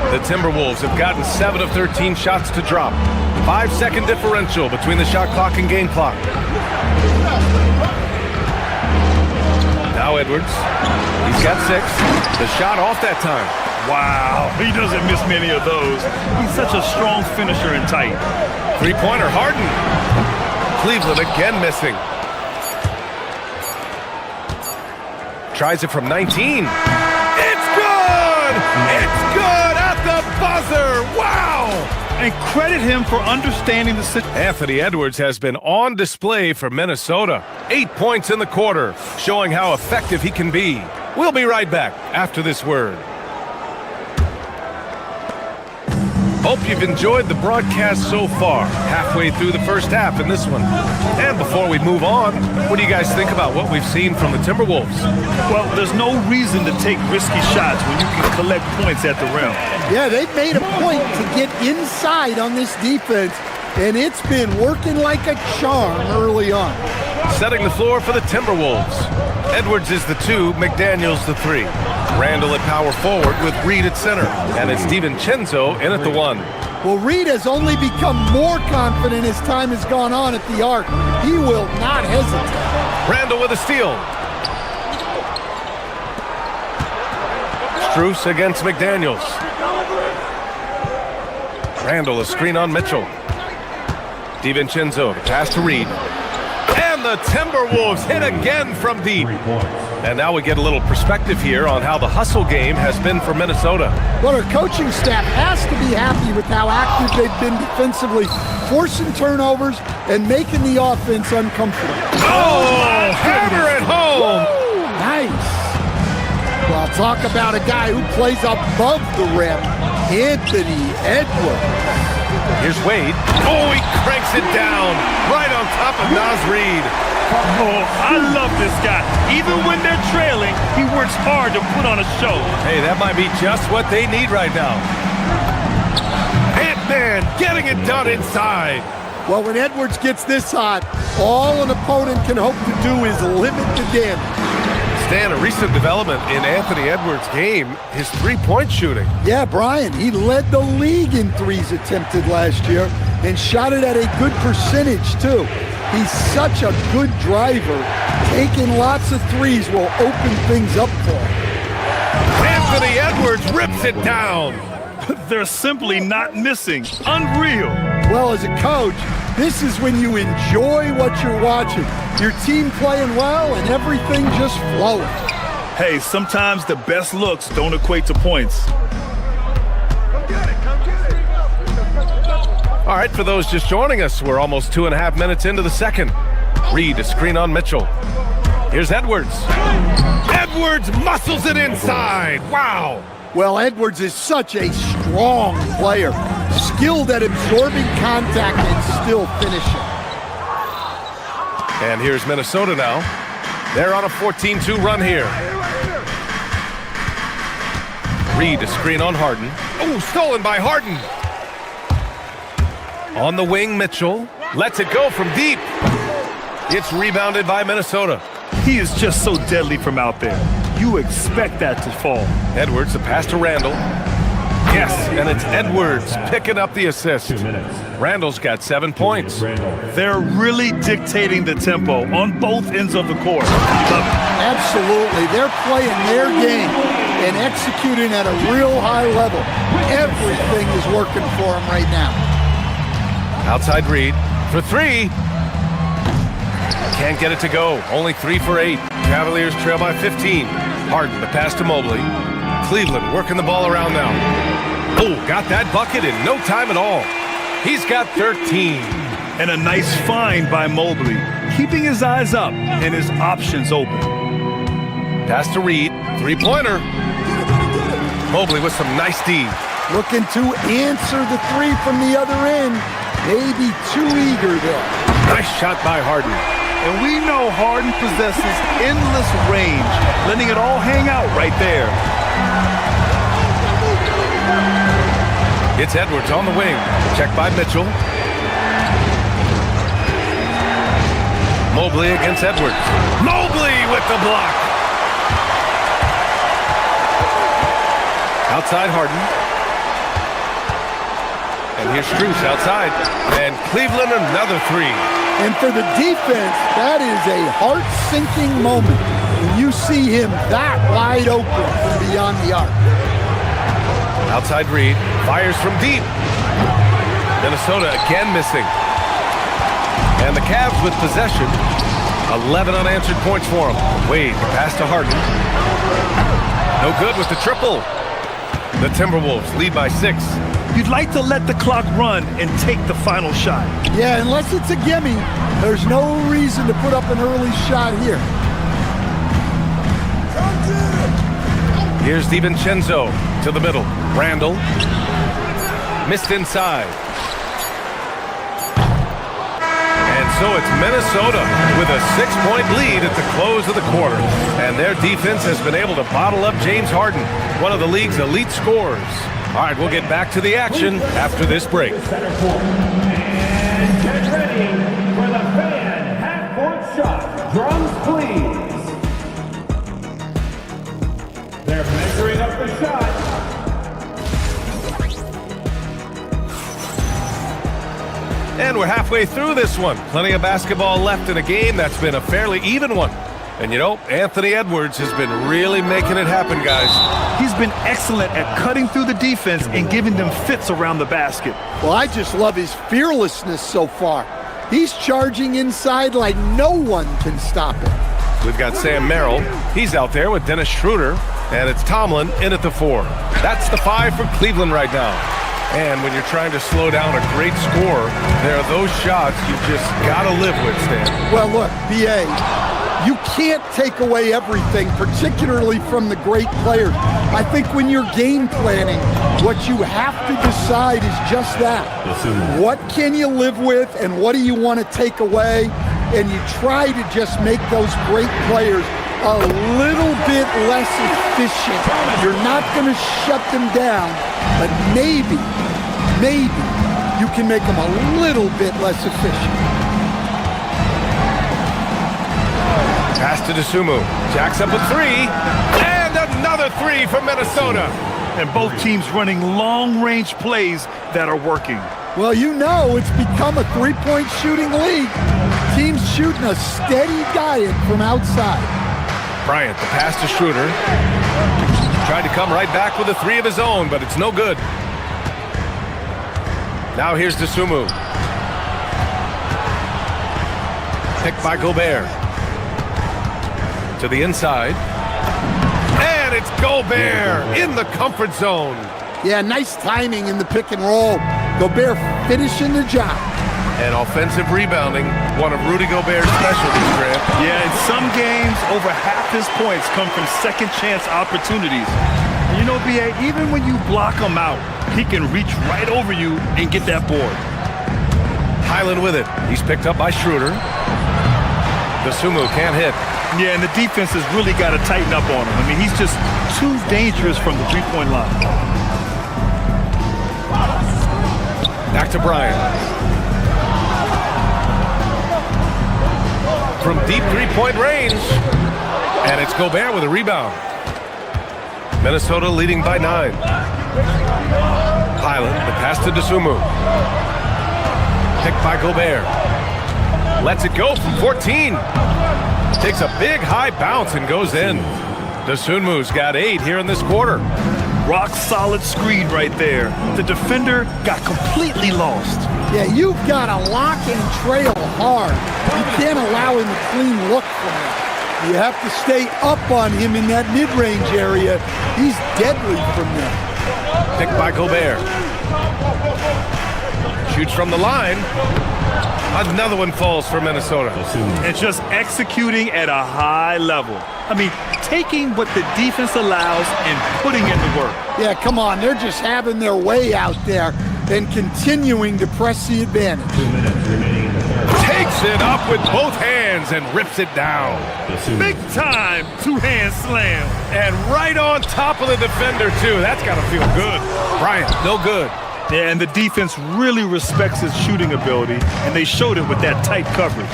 The Timberwolves have gotten 7 of 13 shots to drop. 5-second differential between the shot clock and game clock. Now Edwards. He's got 6. The shot off that time. Wow, he doesn't miss many of those. He's such a strong finisher and tight. Three-pointer, Harden. Cleveland again missing. Tries it from 19. It's good! It's good at the buzzer! Wow! And credit him for understanding the situation. Anthony Edwards has been on display for Minnesota. 8 points in the quarter, showing how effective he can be. We'll be right back after this word. Hope you've enjoyed the broadcast so far, halfway through the first half in this one. And before we move on, what do you guys think about what we've seen from the Timberwolves? Well, there's no reason to take risky shots when you can collect points at the rim. Yeah, they've made a point to get inside on this defense, and it's been working like a charm early on. Setting the floor for the Timberwolves. Edwards is the 2, McDaniels the 3. Randall at power forward with Reed at center. And it's DiVincenzo in at the 1. Well, Reed has only become more confident as time has gone on at the arc. He will not hesitate. Randall with a steal. Strus against McDaniels. Randall a screen on Mitchell. DiVincenzo, the pass to Reed. And the Timberwolves hit again from deep. And now we get a little perspective here on how the hustle game has been for Minnesota. Well, our coaching staff has to be happy with how active they've been defensively, forcing turnovers and making the offense uncomfortable. Oh, hammer it home! Woo, nice. Well, talk about a guy who plays above the rim, Anthony Edwards. Here's Wade. Oh, he cranks it down right on top of Naz Reid. Oh, I love this guy. Even when they're trailing, he works hard to put on a show. Hey, that might be just what they need right now. Ant-Man getting it done inside. Well, when Edwards gets this hot, all an opponent can hope to do is limit the damage. Stan, a recent development in Anthony Edwards' game, his three-point shooting. Yeah, Brian, he led the league in threes attempted last year and shot it at a good percentage, too. He's such a good driver. Taking lots of threes will open things up for him. Anthony Edwards rips it down. They're simply not missing. Unreal. Well, as a coach, this is when you enjoy what you're watching. Your team playing well and everything just flowing. Hey, sometimes the best looks don't equate to points. All right, for those just joining us, we're almost 2.5 minutes into the second. Reed, a screen on Mitchell. Here's Edwards. Edwards muscles it inside. Wow. Well, Edwards is such a strong player, skilled at absorbing contact and still finishing. And here's Minnesota now. They're on a 14-2 run here. Reed, a screen on Harden. Oh, stolen by Harden. On the wing, Mitchell lets it go from deep. It's rebounded by Minnesota. He is just so deadly from out there. You expect that to fall. Edwards, the pass to Randall. Yes, and it's Edwards picking up the assist. Randall's got 7 points. They're really dictating the tempo on both ends of the court. Absolutely. They're playing their game and executing at a real high level. Everything is working for them right now. Outside Reed for three. Can't get it to go. Only 3 for 8. Cavaliers trail by 15. Harden, the pass to Mobley. Cleveland working the ball around now. Oh, got that bucket in no time at all. He's got 13. And a nice find by Mobley, keeping his eyes up and his options open. Pass to Reed. Three-pointer. Mobley with some nice D. Looking to answer the three from the other end. Maybe too eager there. Nice shot by Harden. And we know Harden possesses endless range, letting it all hang out right there. It's Edwards on the wing. Checked by Mitchell. Mobley against Edwards. Mobley with the block. Outside Harden. And here's Strus outside. And Cleveland another three. And for the defense, that is a heart-sinking moment when you see him that wide open from beyond the arc. Outside Reed, fires from deep. Minnesota again missing. And the Cavs with possession. 11 unanswered points for them. Wade, pass to Harden. No good with the triple. The Timberwolves lead by 6. You'd like to let the clock run and take the final shot. Yeah, unless it's a gimme, there's no reason to put up an early shot here. Here's DiVincenzo to the middle. Randall missed inside. And so it's Minnesota with a 6-point lead at the close of the quarter. And their defense has been able to bottle up James Harden, one of the league's elite scorers. All right, we'll get back to the action after this break. And get ready for the fan half-court shot. Drums, please. They're measuring up the shot. And we're halfway through this one. Plenty of basketball left in a game that's been a fairly even one. And you know, Anthony Edwards has been really making it happen, guys. He's been excellent at cutting through the defense and giving them fits around the basket. Well, I just love his fearlessness so far. He's charging inside like no one can stop him. We've got Sam Merrill. He's out there with Dennis Schroeder. And it's Tomlin in at the 4. That's the 5 for Cleveland right now. And when you're trying to slow down a great scorer, there are those shots you just got to live with, Stan. Well, look, B.A., you can't take away everything, particularly from the great players. I think when you're game planning, what you have to decide is just that. What can you live with and what do you want to take away? And you try to just make those great players a little bit less efficient. You're not going to shut them down, but maybe you can make them a little bit less efficient. Pass to Dosunmu. Jacks up a three. And another three for Minnesota. And both teams running long-range plays that are working. Well, you know it's become a three-point shooting league. Teams shooting a steady diet from outside. Bryant, the pass to Schroeder. Tried to come right back with a three of his own, but it's no good. Now here's Dosunmu. Picked by Gobert. To the inside. And it's Gobert in the comfort zone. Yeah, nice timing in the pick and roll. Gobert finishing the job. And offensive rebounding, one of Rudy Gobert's specialties, Grant. Yeah, in some games, over half his points come from second-chance opportunities. And you know, B.A., even when you block him out, he can reach right over you and get that board. Highland with it. He's picked up by Schroeder. Dosunmu can't hit. Yeah, and the defense has really got to tighten up on him. I mean, he's just too dangerous from the three-point line. Back to Bryant. From deep three-point range. And it's Gobert with a rebound. Minnesota leading by 9. Highland, the pass to Dosunmu. Picked by Gobert. Lets it go from 14. Takes a big high bounce and goes in. Dosunmu's got 8 here in this quarter. Rock solid screen right there. The defender got completely lost. Yeah, you've got to lock and trail hard. You can't allow him a clean look from that. You have to stay up on him in that mid-range area. He's deadly from there. Picked by Gobert. Shoots from the line. Another one falls for Minnesota. And just executing at a high level. I mean, taking what the defense allows and putting in the work. Yeah, come on. They're just having their way out there and continuing to press the advantage. Takes it up with both hands and rips it down. Big time two-hand slam. And right on top of the defender, too. That's got to feel good. Bryant, no good. Yeah, and the defense really respects his shooting ability, and they showed it with that tight coverage.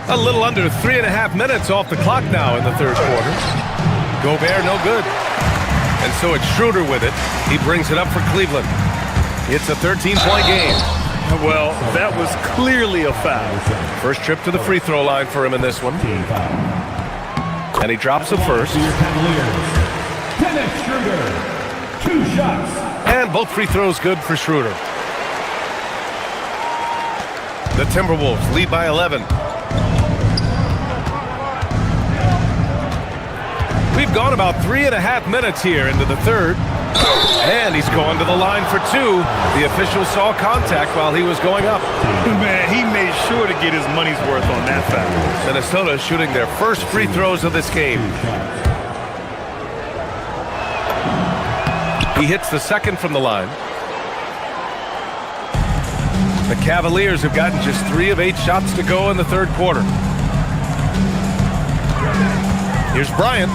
A little under 3.5 minutes off the clock now in the third quarter. Gobert, no good. And so it's Schroeder with it. He brings it up for Cleveland. It's a 13-point game. Well, that was clearly a foul. First trip to the free throw line for him in this one. And he drops the first. Dennis Schroeder, 2 shots. And both free throws good for Schroeder. The Timberwolves lead by 11. We've gone about 3.5 minutes here into the third. And he's going to the line for 2. The official saw contact while he was going up. Man, he made sure to get his money's worth on that foul. Minnesota shooting their first free throws of this game. He hits the second from the line. The Cavaliers have gotten just 3 of 8 shots to go in the third quarter. Here's Bryant.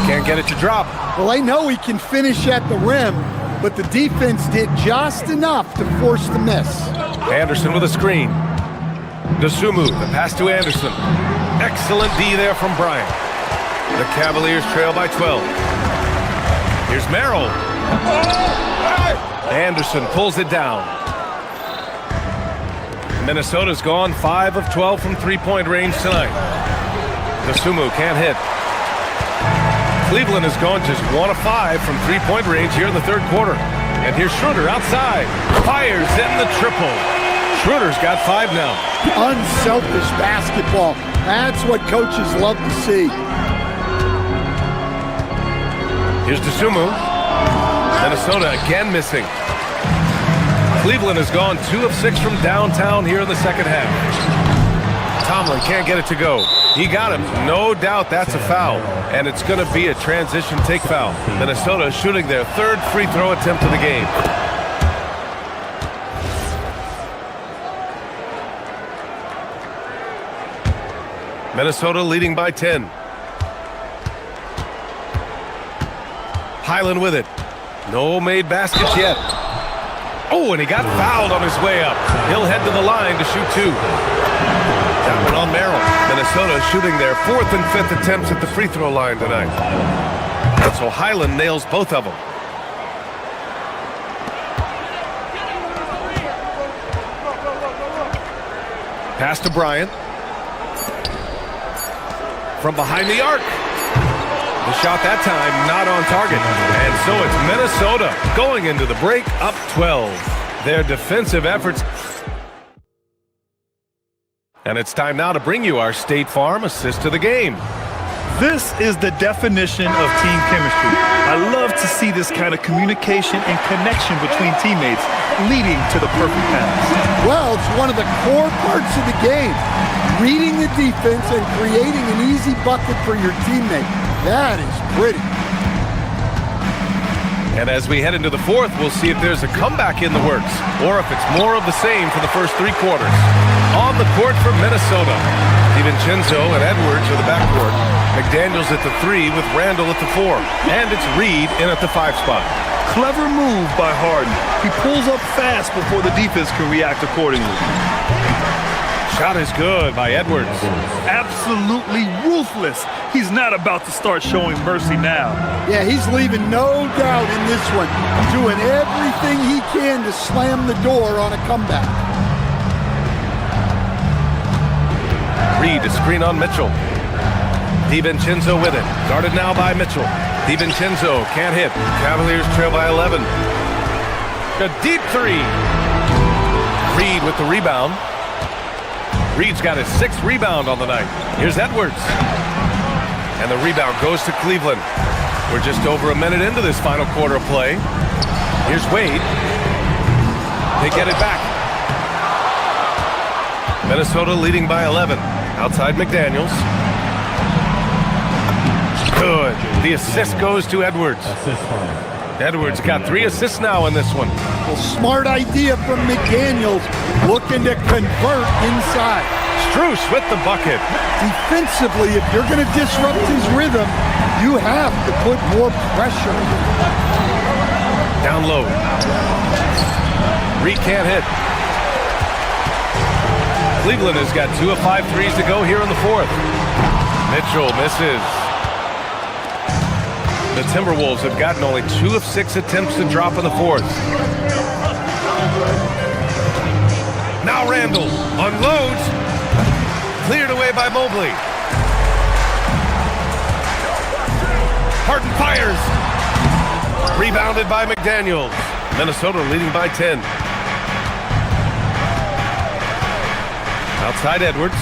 Can't get it to drop. Well, they know he can finish at the rim, but the defense did just enough to force the miss. Anderson with a screen. Dosunmu, the pass to Anderson. Excellent D there from Bryant. The Cavaliers trail by 12. Here's Merrill. Anderson pulls it down. Minnesota's gone 5 of 12 from three-point range tonight. Dosunmu can't hit. Cleveland has gone just 1 of 5 from three-point range here in the third quarter. And here's Schroeder outside. Fires in the triple. Schroeder's got 5 now. Unselfish basketball. That's what coaches love to see. Here's Dosunmu. Minnesota again missing. Cleveland has gone 2 of 6 from downtown here in the second half. Tomlin can't get it to go. He got him. No doubt that's a foul. And it's going to be a transition take foul. Minnesota shooting their 3rd free throw attempt of the game. Minnesota leading by 10. Highland with it. No made baskets yet. Oh, and he got fouled on his way up. He'll head to the line to shoot 2. That one on Merrill. Minnesota shooting their 4th and 5th attempts at the free throw line tonight. And so Highland nails both of them. Pass to Bryant. From behind the arc. The shot that time not on target. And so it's Minnesota going into the break up 12. Their defensive efforts. And it's time now to bring you our State Farm assist of the game. This is the definition of team chemistry. I love to see this kind of communication and connection between teammates leading to the perfect pass. Well, it's one of the core parts of the game. Reading the defense and creating an easy bucket for your teammate. That is pretty. And as we head into the 4th, we'll see if there's a comeback in the works or if it's more of the same for the first 3 quarters. On the court for Minnesota, DiVincenzo and Edwards are the backcourt. McDaniels at the 3 with Randall at the 4. And it's Reed in at the 5 spot. Clever move by Harden. He pulls up fast before the defense can react accordingly. Shot is good by Edwards. Absolutely ruthless. He's not about to start showing mercy now. Yeah, he's leaving no doubt in this one. Doing everything he can to slam the door on a comeback. Reed to screen on Mitchell. DiVincenzo with it. Guarded now by Mitchell. DiVincenzo can't hit. Cavaliers trail by 11. A deep 3. Reed with the rebound. Reed's got his 6th rebound on the night. Here's Edwards. And the rebound goes to Cleveland. We're just over a minute into this final quarter of play. Here's Wade. They get it back. Minnesota leading by 11. Outside McDaniels. Good. The assist goes to Edwards. Edwards got 3 assists now in this one. Well, smart idea from McDaniels, looking to convert inside. Strus with the bucket. Defensively, if you're going to disrupt his rhythm, you have to put more pressure. Down low. Reed can't hit. Cleveland has got 2 of 5 threes to go here in the 4th. Mitchell misses. The Timberwolves have gotten only 2 of 6 attempts to drop in the 4th. Now Randall unloads. Cleared away by Mobley. Harden fires. Rebounded by McDaniels. Minnesota leading by 10. Outside Edwards.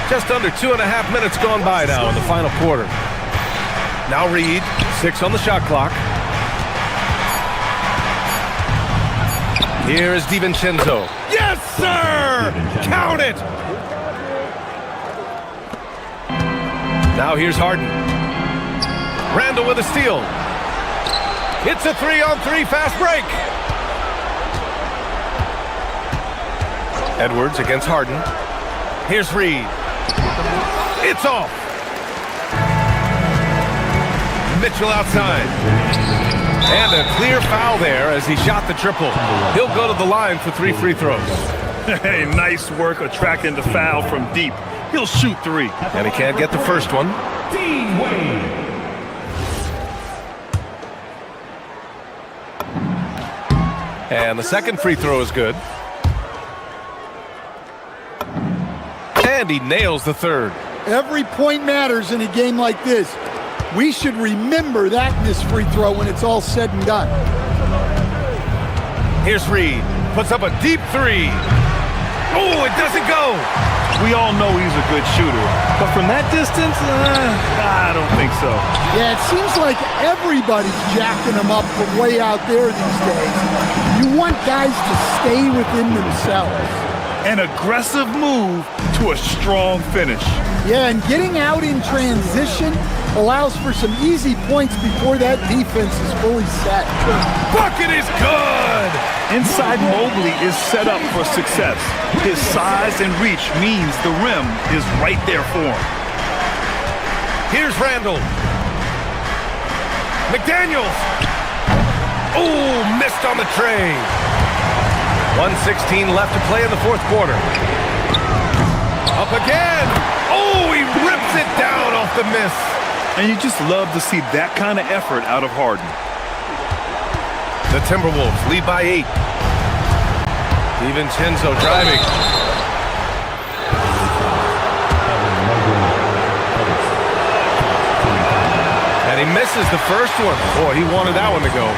Just under 2.5 minutes gone by now in the final quarter. Now Reed, 6 on the shot clock. Here is DiVincenzo. Yes, sir! Count it! Now here's Harden. Randall with a steal. It's a 3-on-3 fast break. Edwards against Harden. Here's Reed. It's off. Mitchell outside. And a clear foul there as he shot the triple. He'll go to the line for 3 free throws. Hey, nice work attracting the foul from deep. He'll shoot 3. And he can't get the first one. Dean Wade. And the second free throw is good. And he nails the 3rd. Every point matters in a game like this. We should remember that in this free throw when it's all said and done. Here's Reed. Puts up a deep 3. Oh, it doesn't go. We all know he's a good shooter, but from that distance, I don't think so. Yeah, it seems like everybody's jacking him up from way out there these days. You want guys to stay within themselves. An aggressive move to a strong finish. Yeah, and getting out in transition allows for some easy points before that defense is fully set. Bucket is good! Inside Mobley is set up for success. His size and reach means the rim is right there for him. Here's Randall. McDaniels. Oh, missed on the tray. 1:16 left to play in the fourth quarter. Up again. Oh, he rips it down off the miss. And you just love to see that kind of effort out of Harden. The Timberwolves lead by 8. DiVincenzo driving. And he misses the first one. Boy, he wanted that one to go.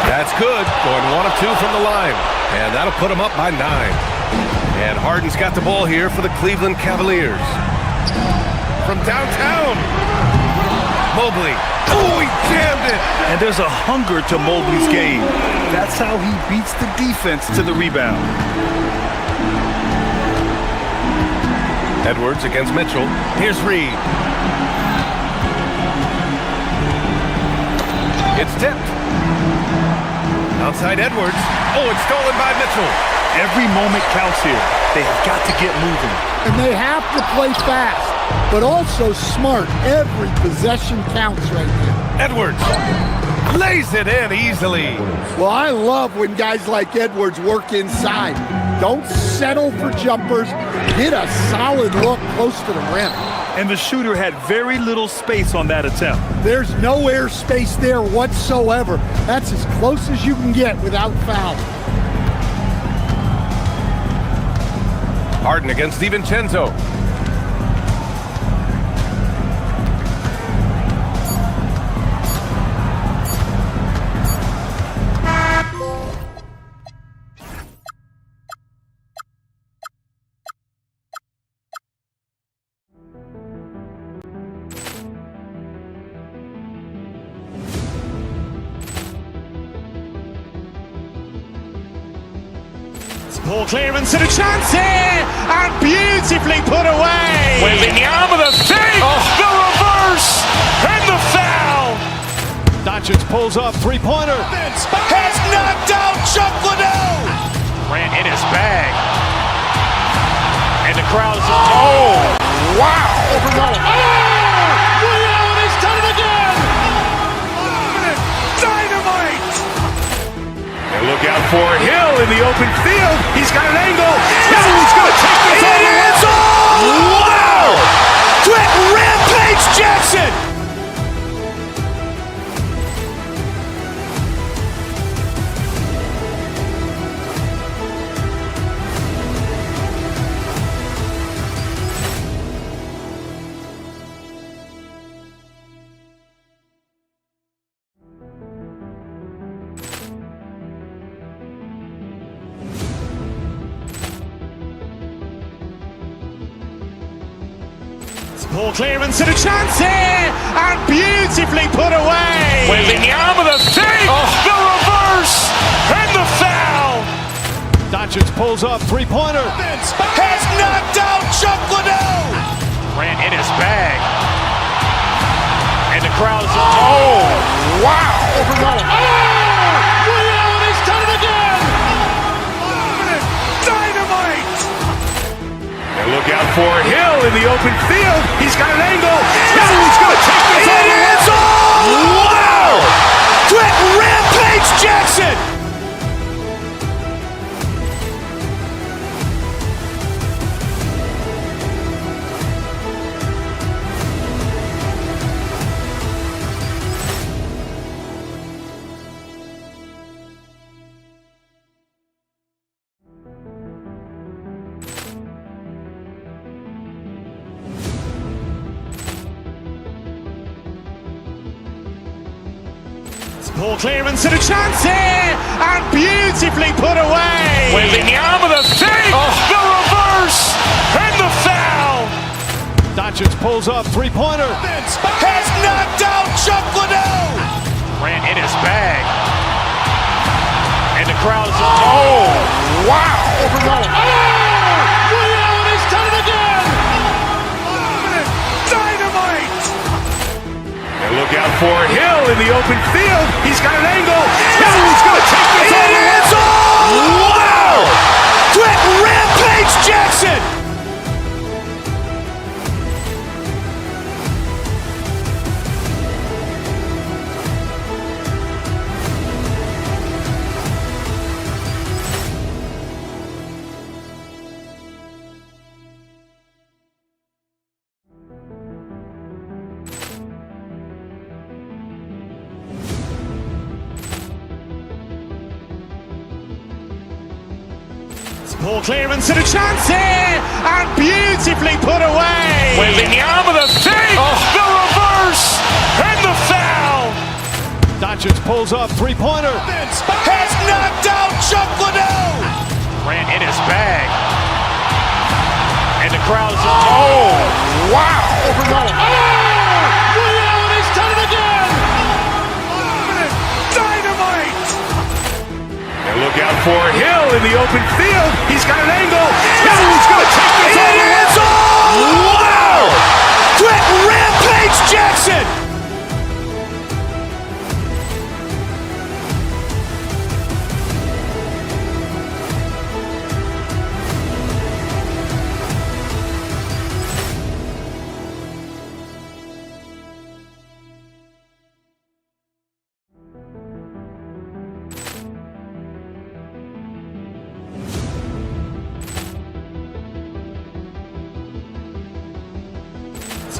That's good. Going 1 of 2 from the line. And that'll put him up by 9. And Harden's got the ball here for the Cleveland Cavaliers. From downtown. Mobley. Oh, he jammed it. And there's a hunger to Mobley's game. That's how he beats the defense to the rebound. Edwards against Mitchell. Here's Reed. It's tipped. Outside Edwards. Oh, it's stolen by Mitchell. Every moment counts here. They have got to get moving. And they have to play fast, but also smart. Every possession counts right now. Edwards lays it in easily. Well, I love when guys like Edwards work inside. Don't settle for jumpers. Get a solid look close to the rim. And the shooter had very little space on that attempt. There's no air space there whatsoever. That's as close as you can get without foul. Harden against DiVincenzo. Ball clearance and a chance here, and beautifully put away. Wembanyama the save, the reverse, and the foul. Doncic pulls up, three-pointer. Has knocked out Chuck Liddell. Ran in his bag. And the crowd is, oh, wow. Liddell, he's done it again. Dynamite. And look out for Hill in the open field. He's got an angle. Hill's going to take this all the way. Wow! Quick Rampage Jackson. Ball clearance and a chance here, and beautifully put away. Wembanyama the save, the reverse, and the foul. Doncic pulls up, three-pointer. Has knocked out Chuck Liddell. Ran in his bag. And the crowd is, oh, wow. Liddell, he's done it again. Dynamite. And look out for Hill in the open field. He's got an angle. Hill's going to take this all the way. Wow! Quick Rampage Jackson. Ball clearance and a chance here, and beautifully put away. Wembanyama the save, the reverse, and the foul. Doncic pulls up, three-pointer. Has knocked out Chuck Liddell. Ran in his bag. And the crowd is, oh, wow. Liddell, he's done it again. Dynamite. And look out for Hill in the open field. He's got an angle. Hill's going to take this all the way. Wow! Quick Rampage Jackson. Ball clearance and a chance here, and beautifully put away. Wembanyama the fake, the reverse, and the foul. Doncic pulls up, three-pointer. Has knocked out Chuck Liddell. Grant in his bag. And the crowd is... Oh, wow. Ray Allen has done it again! Dynamite. And look out for Hill in the open field. He's got an angle. Hill's going to take this all the way. Wow. Quick Rampage Jackson.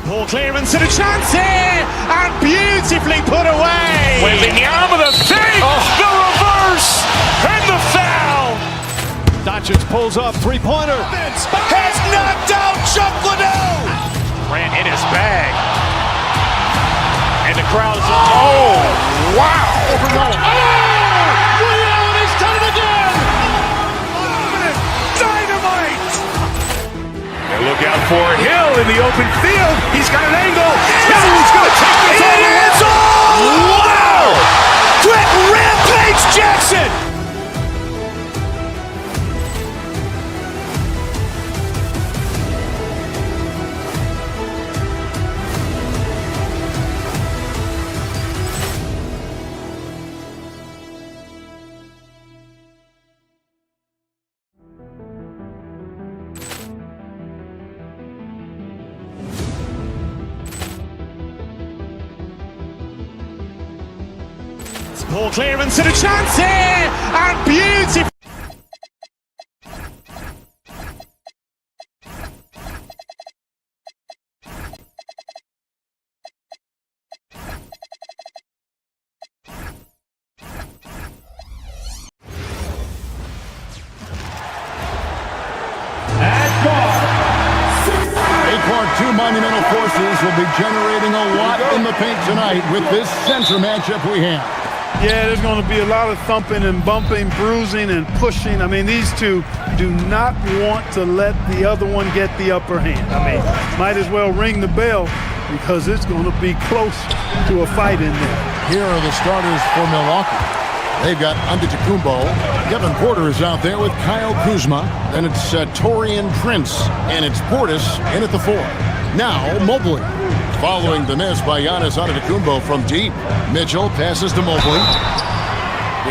Ball clearance and a chance here, and beautifully put away. Wembanyama the fake, the reverse, and the foul. Doncic pulls up, three-pointer. Has knocked out Chuck Liddell. Grant in his bag. And the crowd is... Oh, wow. Ray Allen has done it again! Dynamite. And look out for Hill in the open field. He's got an angle. Hill's going to take this all the way. Wow. Quick Rampage Jackson. Ball clearance and a chance here, and beautiful. Two monumental forces will be generating a lot in the paint tonight with this center matchup we have. Yeah, there's going to be a lot of thumping and bumping, bruising and pushing. I mean, these two do not want to let the other one get the upper hand. I mean, might as well ring the bell because it's going to be close to a fight in there. Here are the starters for Milwaukee. They've got Antetokounmpo. Kevin Porter is out there with Kyle Kuzma. Then it's Taurean Prince. And it's Portis in at the 4. Now Mobley. Following the miss by Giannis Antetokounmpo from deep. Mitchell passes to Mobley.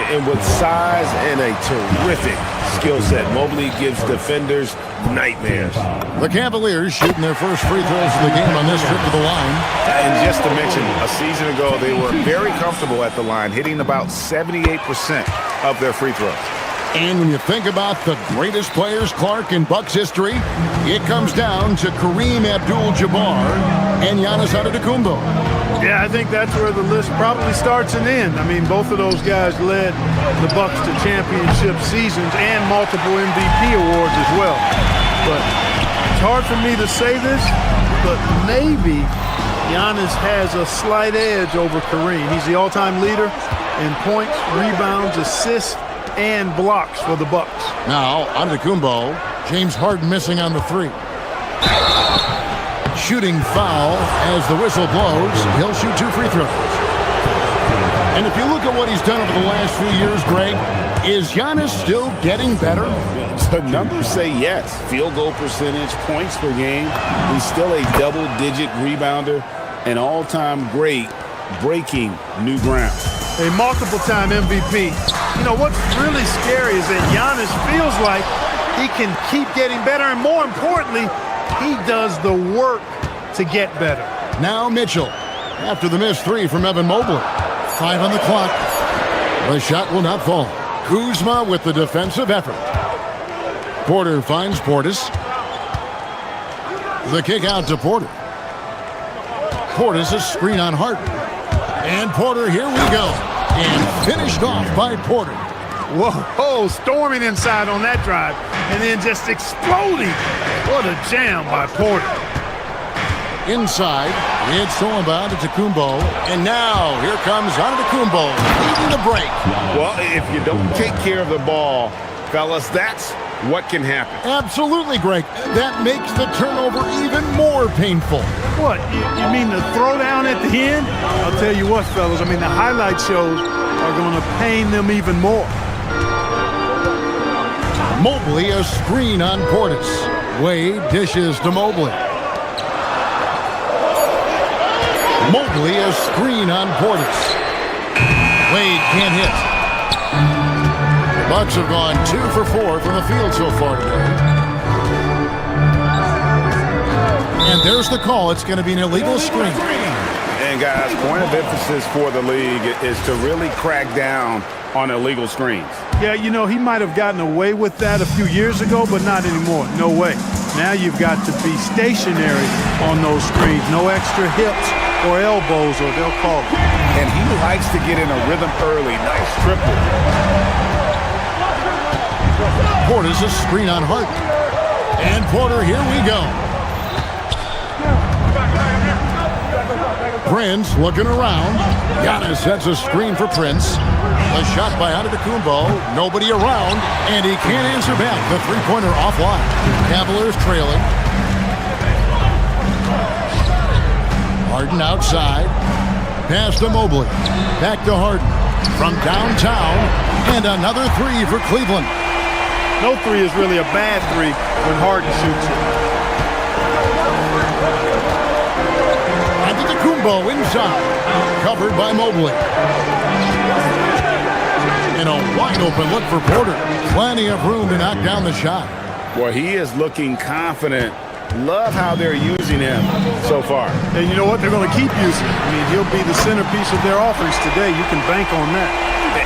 And with size and a terrific skill set, Mobley gives defenders nightmares. The Cavaliers shooting their first free throws of the game on this trip to the line. And just to mention, a season ago, they were very comfortable at the line, hitting about 78% of their free throws. And when you think about the greatest players, Clark, in Bucks history, it comes down to Kareem Abdul-Jabbar and Giannis Antetokounmpo. Yeah, I think that's where the list probably starts and ends. I mean, both of those guys led the Bucks to championship seasons and multiple MVP awards as well. But it's hard for me to say this, but maybe Giannis has a slight edge over Kareem. He's the all-time leader in points, rebounds, assists, and blocks for the Bucks. Now, Antetokounmpo, James Harden missing on the 3. Shooting foul as the whistle blows. He'll shoot 2 free throws. And if you look at what he's done over the last few years, Greg, is Giannis still getting better? The numbers say yes. Field goal percentage, points per game. He's still a double-digit rebounder, an all-time great, breaking new ground. A multiple-time MVP. You know, what's really scary is that Giannis feels like he can keep getting better, and more importantly, he does the work to get better. Now Mitchell, after the missed 3 from Evan Mobley. 5 on the clock. The shot will not fall. Kuzma with the defensive effort. Porter finds Portis. The kick out to Porter. Portis a screen on Harden. And Porter, here we go. And finished off by Porter. Whoa, storming inside on that drive. and then just exploding. What a jam by Porter. Inside, it's Solomon to Tacumbo, and now here comes Antetokounmpo leading the break. Well, if you don't take care of the ball, fellas, that's what can happen. Absolutely, Greg. That makes the turnover even more painful. What, you mean the throwdown at the end? I'll tell you what, fellas, I mean, the highlight shows are going to pain them even more. Mobley, a screen on Portis. Wade dishes to Mobley. Mobley, a screen on Portis. Wade can't hit. The Bucks have gone 2 for 4 from the field so far today. And there's the call. It's going to be an illegal screen. And guys, point of emphasis for the league is to really crack down on illegal screens. Yeah, you know, he might have gotten away with that a few years ago, but not anymore. No way. Now you've got to be stationary on those screens. No extra hips or elbows, or they'll call it. And he likes to get in a rhythm early. Nice triple. Porter's a screen on Hart. And Porter, here we go. Prince looking around. Giannis sets a screen for Prince. A shot by Antetokounmpo. Nobody around, and he can't answer back. The three-pointer offline. Cavaliers trailing. Harden outside. Pass to Mobley. Back to Harden. From downtown, and another three for Cleveland. No three is really a bad three when Harden shoots it. Antetokounmpo inside. Covered by Mobley. And a wide-open look for Porter. Plenty of room to knock down the shot. Well, he is looking confident. Love how they're using him so far. And you know what? They're going to keep using him. I mean, he'll be the centerpiece of their offense today. You can bank on that.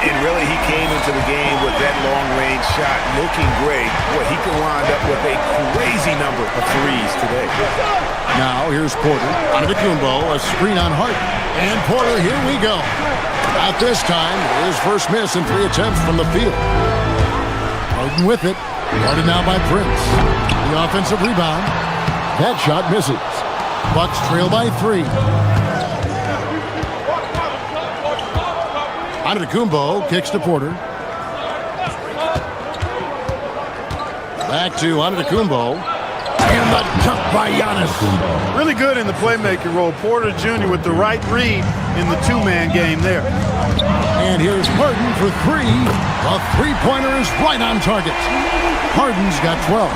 And really, he came into the game with that long-range shot looking great. Well, he can wind up with a crazy number of threes today. Now, here's Porter. Antetokounmpo, a screen on Hart. And Porter, here we go. At this time, his first miss in 3 attempts from the field. Harden with it. Guarded now by Prince. The offensive rebound. That shot misses. Bucks trail by 3. Antetokounmpo kicks to Porter. Back to Antetokounmpo. And the dunk by Giannis. Really good in the playmaking role. Porter Jr. with the right read in the two-man game there. And here's Harden for 3. A three-pointer is right on target. Harden's got 12.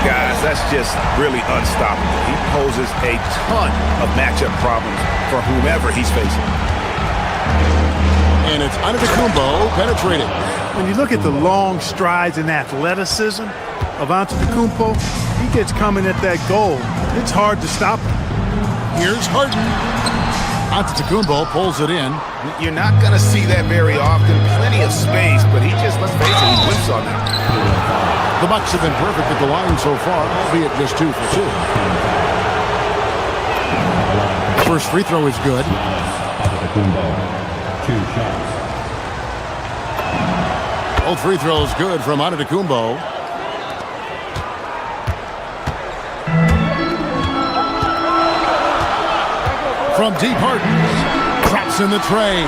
Guys, that's just really unstoppable. He poses a ton of matchup problems for whomever he's facing. And it's Antetokounmpo penetrating. When you look at the long strides and athleticism of Antetokounmpo, he gets coming at that goal. It's hard to stop him. Here's Harden. Antetokounmpo pulls it in. You're not going to see that very often. Plenty of space, but he just, let's face it, he whips on that. The Bucks have been perfect at the line so far, albeit just 2 for 2. First free throw is good. 2 shots. Both free throws good from Antetokounmpo. From deep, Harden traps in the tray.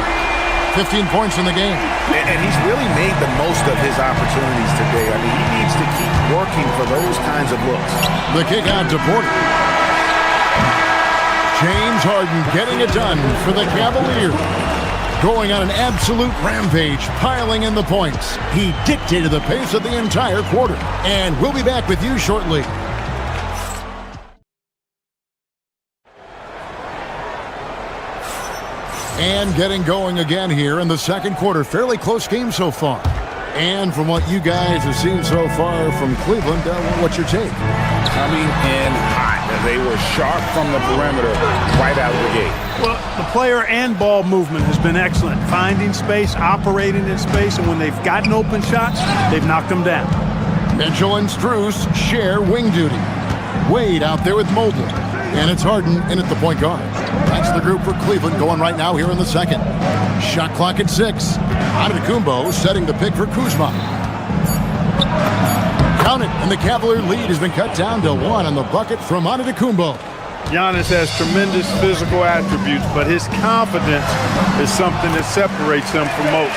15 points in the game. And he's really made the most of his opportunities today. I mean, he needs to keep working for those kinds of looks. The kick out to Porter. James Harden getting it done for the Cavaliers. Going on an absolute rampage, piling in the points. He dictated the pace of the entire quarter. And we'll be back with you shortly. And getting going again here in the second quarter. Fairly close game so far. And from what you guys have seen so far from Cleveland, what's your take? Coming in hot. They were sharp from the perimeter right out of the gate. Well, the player and ball movement has been excellent. Finding space, operating in space, and when they've gotten open shots, they've knocked them down. Mitchell and Strus share wing duty. Wade out there with Mobley. And it's Harden in at the point guard. That's the group for Cleveland going right now here in the second. Shot clock at 6. Antetokounmpo setting the pick for Kuzma. Count it, and the Cavalier lead has been cut down to 1 on the bucket from Antetokounmpo. Giannis has tremendous physical attributes, but his confidence is something that separates him from most.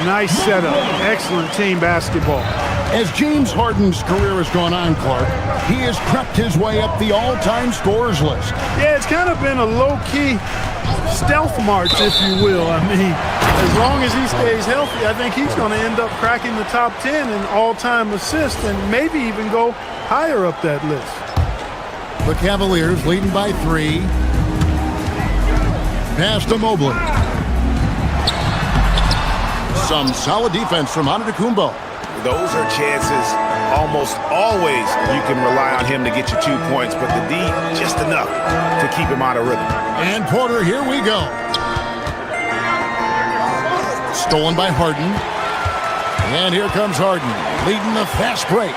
Nice setup, excellent team basketball. As James Harden's career has gone on, Clark, he has crept his way up the all-time scorers list. Yeah, it's kind of been a low-key stealth march, if you will. I mean, as long as he stays healthy, I think he's going to end up cracking the top 10 in all-time assists and maybe even go higher up that list. The Cavaliers leading by 3. Pass to Mobley. Some solid defense from Antetokounmpo. Those are chances almost always you can rely on him to get you 2 points, but the D just enough to keep him out of rhythm. And Porter, here we go. Stolen by Harden. And here comes Harden, leading the fast break.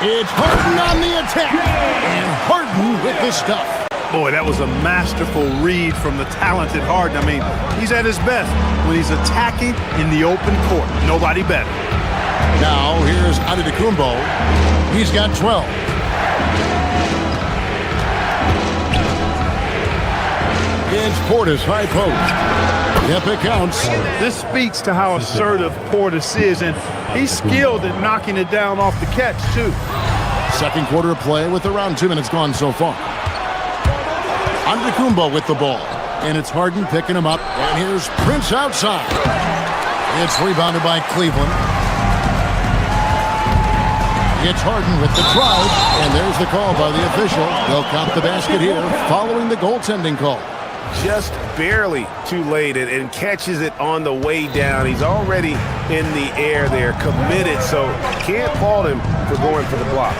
It's Harden on the attack. And Harden with the stuff. Boy, that was a masterful read from the talented Harden. I mean, he's at his best when he's attacking in the open court. Nobody better. Now, here's Antetokounmpo. He's got 12. It's Portis, high post. Yep, it counts. This speaks to how assertive Portis is, and he's skilled at knocking it down off the catch, too. Second quarter of play with around 2 minutes gone so far. Antetokounmpo with the ball. And it's Harden picking him up. And here's Prince outside. It's rebounded by Cleveland. It's Harden with the drive, and there's the call by the official. They'll count the basket here following the goaltending call. Just barely too late and catches it on the way down. He's already in the air there, committed, so can't fault him for going for the block.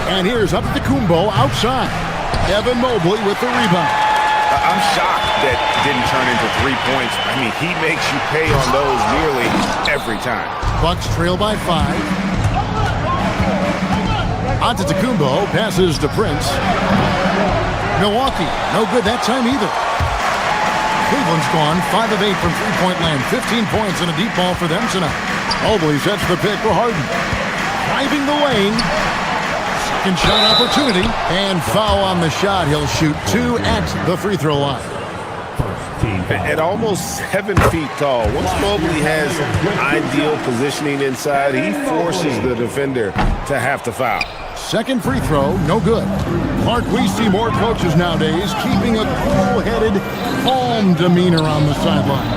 And here's Antetokounmpo outside. Evan Mobley with the rebound. I'm shocked that didn't turn into 3 points. I mean, he makes you pay on those nearly every time. Bucks trail by 5. Antetokounmpo passes to Prince. Milwaukee, no good that time either. Cleveland's gone 5 of 8 from three-point land. 15 points and a deep ball for them tonight. Mobley sets the pick for Harden. Driving the lane. Second shot opportunity. And foul on the shot. He'll shoot 2 at the free throw line. At almost 7 feet tall, once Mobley has ideal positioning inside, he forces the defender to have to foul. Second free throw, no good. Clark, we see more coaches nowadays keeping a cool-headed, calm demeanor on the sideline.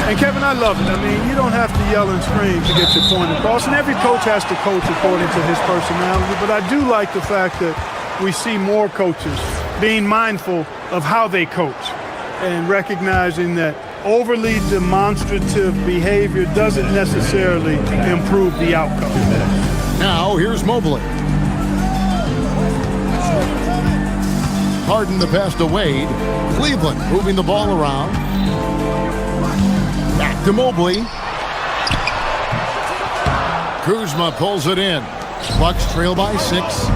And Kevin, I love it. I mean, you don't have to yell and scream to get your point across, and every coach has to coach according to his personality. But I do like the fact that we see more coaches being mindful of how they coach and recognizing that overly demonstrative behavior doesn't necessarily improve the outcome. Now, here's Mobley. Harden the pass to Wade. Cleveland moving the ball around. Back to Mobley. Kuzma pulls it in. Bucks trail by 6.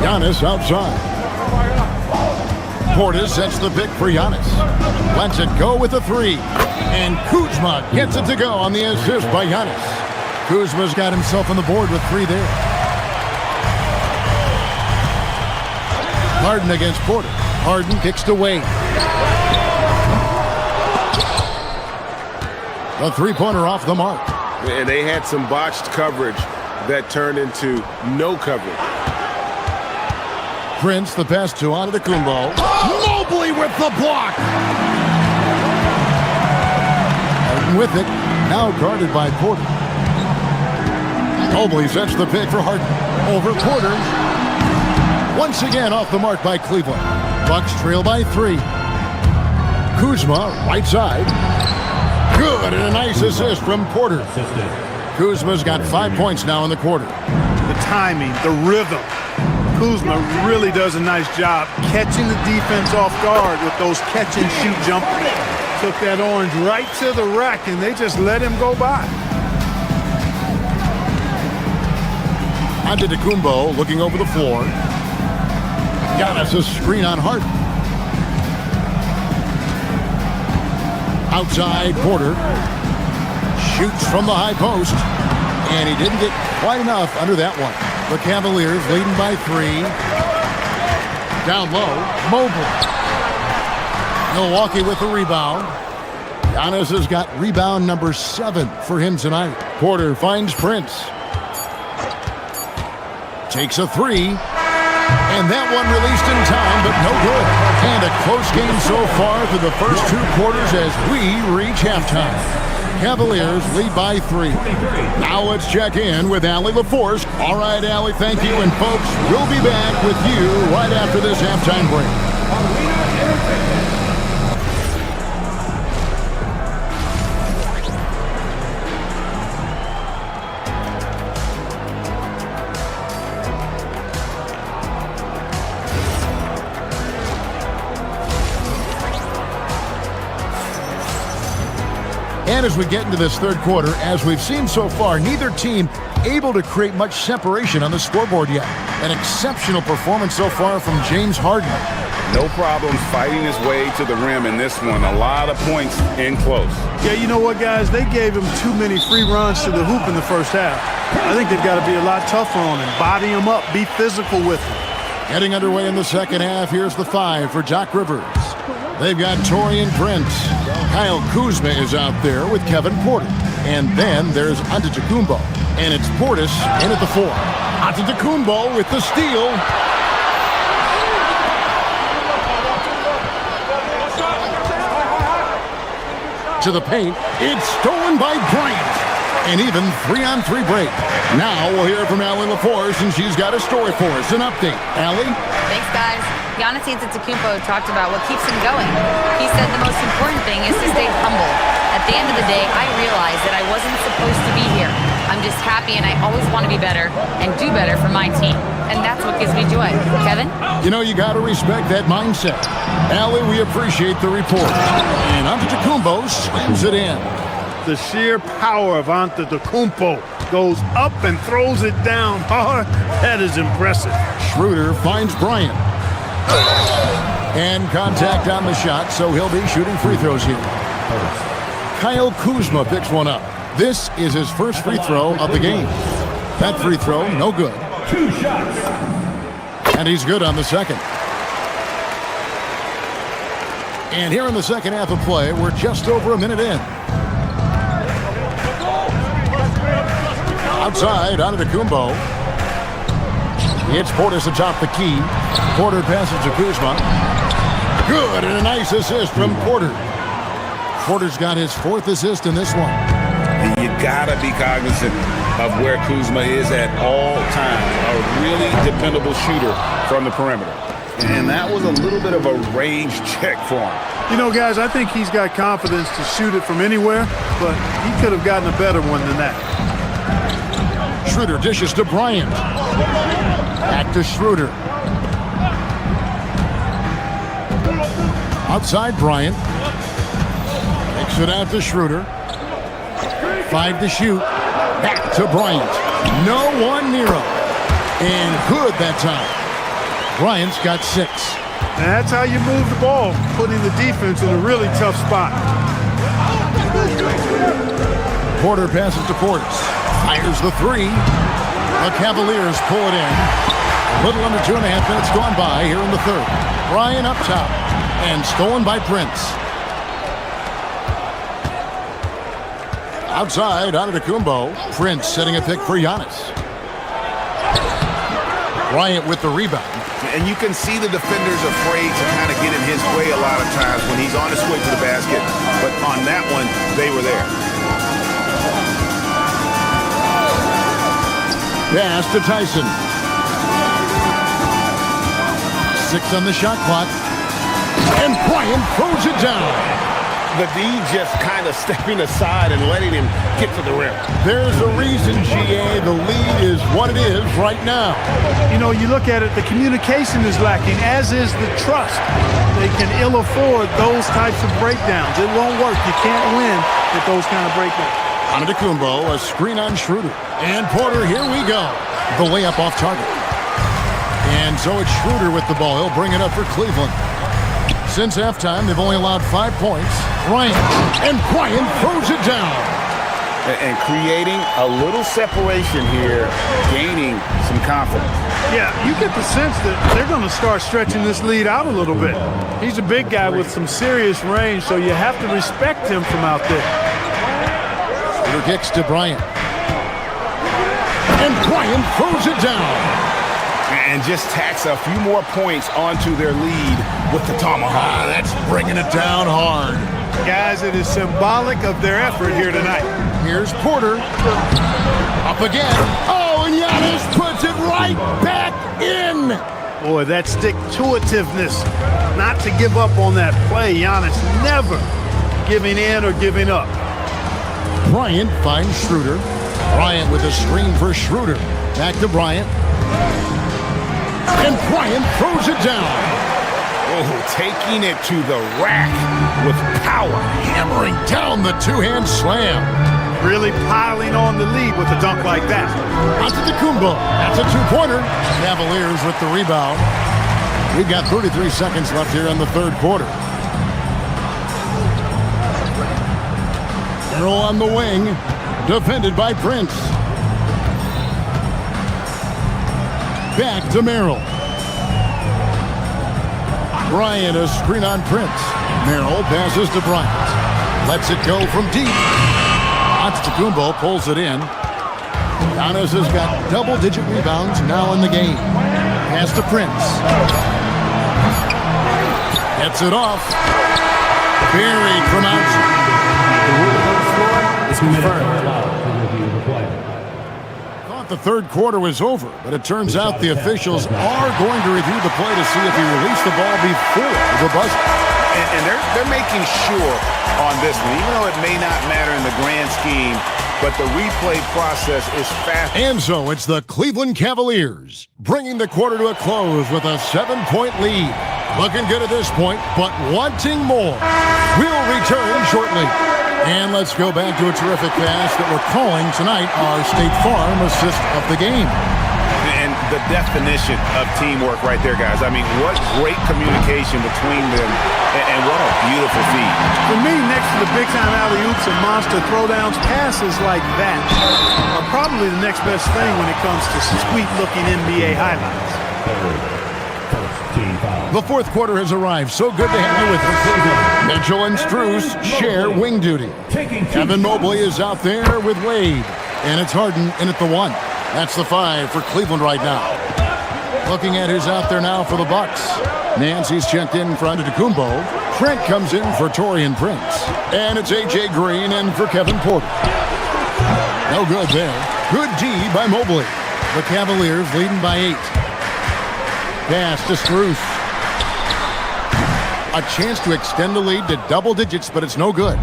Giannis outside. Portis sets the pick for Giannis. Lets it go with a 3. And Kuzma gets it to go on the assist by Giannis. Kuzma's got himself on the board with 3 there. Harden against Porter. Harden kicks to Wade. The three-pointer off the mark. And they had some botched coverage that turned into no coverage. Prince, the pass to Antetokounmpo. Mobley with the block. Harden with it. Now guarded by Porter. Mobley sets the pick for Harden. Over Porter. Once again off the mark by Cleveland. Bucks trail by 3. Kuzma, right side. Good, and a nice assist from Porter. Kuzma's got 5 points now in the quarter. The timing, the rhythm. Kuzma really does a nice job catching the defense off guard with those catch-and-shoot jumpers. Took that orange right to the rack, and they just let him go by. Antetokounmpo looking over the floor. Giannis a screen on Harden. Outside Porter. Shoots from the high post. And he didn't get quite enough under that one. The Cavaliers leading by 3. Down low, Mobley. Milwaukee with the rebound. Giannis has got rebound number 7 for him tonight. Porter finds Prince. Takes a 3. And that one released in time, but no good. And a close game so far through the first 2 quarters as we reach halftime. Cavaliers lead by 3. Now let's check in with Allie LaForce. All right, Allie, thank you. And folks, we'll be back with you right after this halftime break. And as we get into this third quarter, as we've seen so far, neither team able to create much separation on the scoreboard yet. An exceptional performance so far from James Harden. No problems fighting his way to the rim in this one. A lot of points in close. Yeah, you know what, guys? They gave him too many free runs to the hoop in the first half. I think they've got to be a lot tougher on him. Body him up. Be physical with him. Getting underway in the second half, here's the 5 for Doc Rivers. They've got Taurean Prince. Kyle Kuzma is out there with Kevin Porter. And then there's Antetokounmpo. And it's Portis in at the 4. Antetokounmpo with the steal. To the paint. It's stolen by Bryant. And even 3-on-3 break. Now we'll hear from Allie LaForce, and she's got a story for us. An update. Allie? Thanks, guys. Giannis Antetokounmpo talked about what keeps him going. He said the most important thing is to stay humble. At the end of the day, I realized that I wasn't supposed to be here. I'm just happy, and I always want to be better and do better for my team. And that's what gives me joy. Kevin? You know, you got to respect that mindset. Allie, we appreciate the report. And Antetokounmpo slams it in. The sheer power of Antetokounmpo goes up and throws it down hard. That is impressive. Schroeder finds Bryant. And contact on the shot, so he'll be shooting free throws here. Kyle Kuzma picks one up. This is his first free throw of the game. That free throw, no good. 2 shots. And he's good on the second. And here in the second half of play, we're just over a minute in. Outside, Antetokounmpo. It's Portis atop the key. Porter passes to Kuzma. Good, and a nice assist from Porter. Porter's got his 4th assist in this one. And you gotta be cognizant of where Kuzma is at all times. A really dependable shooter from the perimeter. And that was a little bit of a range check for him. You know, guys, I think he's got confidence to shoot it from anywhere, but he could have gotten a better one than that. Schroeder dishes to Bryant. Back to Schroeder. Outside Bryant. Takes it out to Schroeder. 5 to shoot. Back to Bryant. No one near him. And good that time. Bryant's got 6. And that's how you move the ball, putting the defense in a really tough spot. Porter passes to Portis. Fires the 3. The Cavaliers pull it in. A little under 2.5 minutes gone by here in the third. Bryant up top. And stolen by Prince. Outside, Antetokounmpo. Prince setting a pick for Giannis. Bryant with the rebound. And you can see the defenders afraid to kind of get in his way a lot of times when he's on his way to the basket. But on that one, they were there. Pass to Tyson. 6 on the shot clock. And Bryant throws it down. The D just kind of stepping aside and letting him get to the rim. There's a reason, GA, the lead is what it is right now. You know, you look at it, the communication is lacking, as is the trust. They can ill afford those types of breakdowns. It won't work. You can't win with those kind of breakdowns. Antetokounmpo, a screen on Schroeder. And Porter, here we go. The layup off target. And so it's Schroeder with the ball. He'll bring it up for Cleveland. Since halftime, they've only allowed 5 points. Bryant, and Bryant throws it down. and creating a little separation here, gaining some confidence. Yeah, you get the sense that they're going to start stretching this lead out a little bit. He's a big guy with some serious range, so you have to respect him from out there. Shooter kicks to Bryant. And Bryant throws it down. And just tacks a few more points onto their lead with the tomahawk. That's bringing it down hard. Guys, it is symbolic of their effort here tonight. Here's Porter. Up again. Oh, and Giannis puts it right back in. Boy, that stick-to-itiveness, not to give up on that play. Giannis never giving in or giving up. Bryant finds Schroeder. Bryant with a screen for Schroeder. Back to Bryant. And Bryant throws it down. Oh, taking it to the rack with power. Hammering down the two-hand slam. Really piling on the lead with a dunk like that. Antetokounmpo. That's a two-pointer. Cavaliers with the rebound. We've got 33 seconds left here in the third quarter. Merrill on the wing. Defended by Prince. Back to Merrill. Bryant, a screen on Prince. Merrill passes to Bryant. Lets it go from deep. Antetokounmpo pulls it in. Giannis has got double-digit rebounds now in the game. Pass to Prince. Gets it off. Buried from outside. The rule on the floor is confirmed. The third quarter was over, but it turns out the officials are going to review the play to see if he released the ball before the buzzer. And they're making sure on this one, even though it may not matter in the grand scheme, but the replay process is fast. And so it's the Cleveland Cavaliers bringing the quarter to a close with a 7-point lead. Looking good at this point, but wanting more. We'll return shortly. And let's go back to a terrific pass that we're calling tonight our State Farm assist of the game. And the definition of teamwork right there, guys. I mean, what great communication between them, and what a beautiful feed. For me, next to the big-time alley-oops and monster throwdowns, passes like that are probably the next best thing when it comes to sweet-looking NBA highlights. The fourth quarter has arrived. So good to have you with us. Mitchell and Strus share wing duty. Evan Mobley is out there with Wade. And it's Harden in at the 1. That's the 5 for Cleveland right now. Looking at who's out there now for the Bucks. Nancy's checked in for Antetokounmpo. Trent comes in for Taurean Prince. And it's A.J. Green in for Kevin Porter. No good there. Good D by Mobley. The Cavaliers leading by 8. Pass to Strus. A chance to extend the lead to double digits, but it's no good.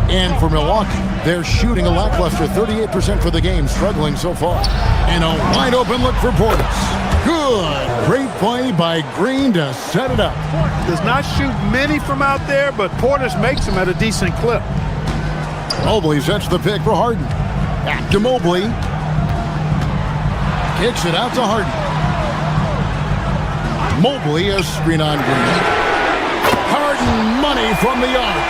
And for Milwaukee, they're shooting a lackluster 38% for the game, struggling so far. And a wide open look for Portis. Good. Great play by Green to set it up. Does not shoot many from out there, but Portis makes them at a decent clip. Mobley sets the pick for Harden. Back to Mobley. Kicks it out to Harden. Mobley, a screen on Green. Harden, money from the arc.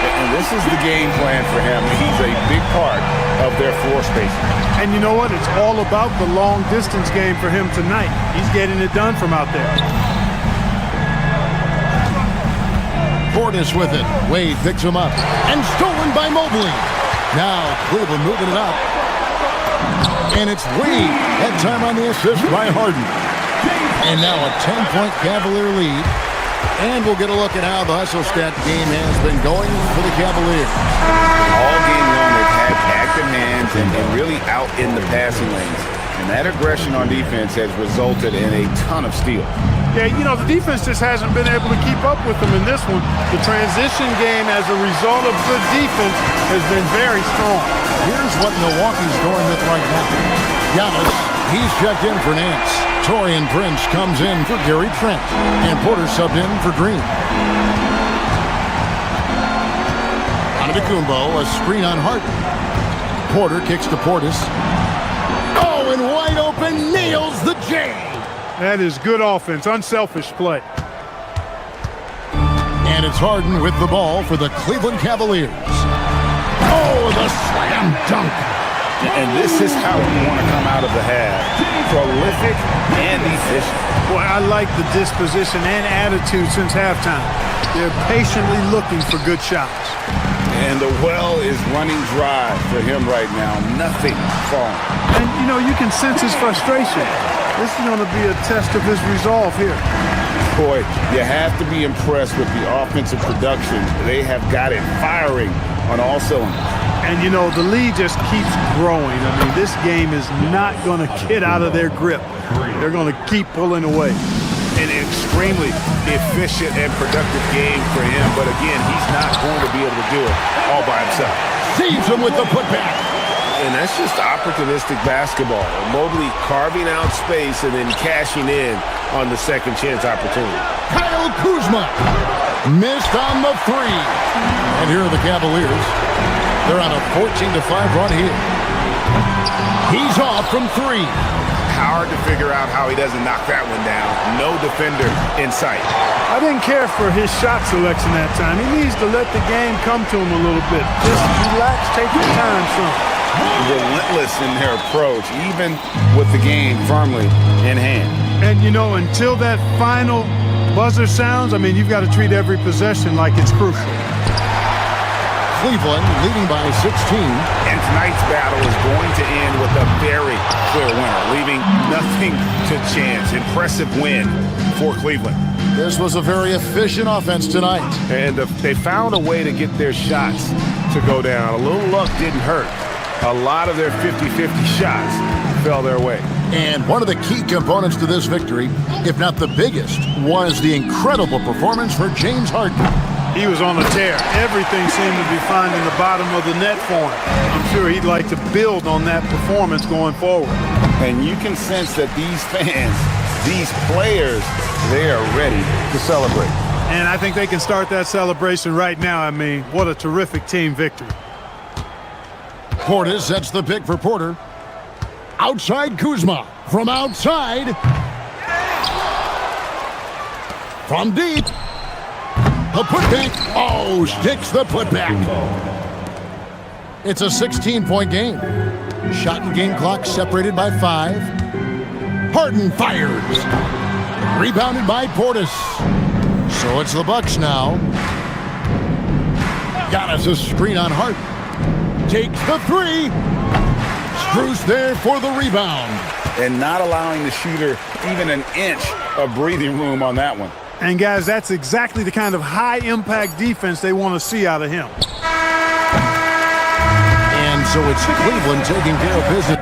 And this is the game plan for him. He's a big part of their floor spacing. And you know what? It's all about the long-distance game for him tonight. He's getting it done from out there. Portis with it. Wade picks him up. And stolen by Mobley. Now Cleveland moving it up. And it's Wade. That time on the assist by Harden. And now a 10-point Cavalier lead. And we'll get a look at how the hustle stat game has been going for the Cavaliers. All game long, they've had active hands and really out in the passing lanes. And that aggression on defense has resulted in a ton of steals. Yeah, you know, the defense just hasn't been able to keep up with them in this one. The transition game as a result of good defense has been very strong. Here's what Milwaukee's going with right now. Giannis, he's checked in for Nance. Taurean Prince comes in for Gary Trent. And Porter subbed in for Green. Antetokounmpo, a screen on Harden. Porter kicks to Portis. Oh, and wide open, nails the J. That is good offense, unselfish play. And it's Harden with the ball for the Cleveland Cavaliers. Oh, the slam dunk. And this is how we want to come out of the half. Prolific and efficient. Boy, I like the disposition and attitude since halftime. They're patiently looking for good shots. And the well is running dry for him right now. Nothing falling. And, you know, you can sense his frustration. This is going to be a test of his resolve here. Boy, you have to be impressed with the offensive production. They have got it firing on all cylinders. And, you know, the lead just keeps growing. I mean, this game is not going to get out of their grip. They're going to keep pulling away. An extremely efficient and productive game for him, but again, he's not going to be able to do it all by himself. Sees him with the putback. And that's just opportunistic basketball. Mobley carving out space and then cashing in on the second chance opportunity. Kyle Kuzma missed on the three. And here are the Cavaliers. They're on a 14-5 run here. He's off from three. Hard to figure out how he doesn't knock that one down. No defender in sight. I didn't care for his shot selection that time. He needs to let the game come to him a little bit. Just relax, take your time, son. Relentless in their approach, even with the game firmly in hand. And, you know, until that final buzzer sounds, I mean, you've got to treat every possession like it's crucial. Cleveland leading by 16. And tonight's battle is going to end with a very clear winner, leaving nothing to chance. Impressive win for Cleveland. This was a very efficient offense tonight. And they found a way to get their shots to go down. A little luck didn't hurt. A lot of their 50-50 shots fell their way. And one of the key components to this victory, if not the biggest, was the incredible performance for James Harden. He was on a tear. Everything seemed to be finding the bottom of the net for him. I'm sure he'd like to build on that performance going forward. And you can sense that these fans, these players, they are ready to celebrate. And I think they can start that celebration right now. I mean, what a terrific team victory. Portis sets the pick for Porter. Outside Kuzma. From outside. From deep. A putback. Oh, sticks the putback. It's a 16-point game. Shot and game clock separated by 5. Harden fires. Rebounded by Portis. So it's the Bucks now. Got us a screen on Harden. Takes the three. Strus there for the rebound. And not allowing the shooter even an inch of breathing room on that one. And, guys, that's exactly the kind of high-impact defense they want to see out of him. And so it's Cleveland taking care of business.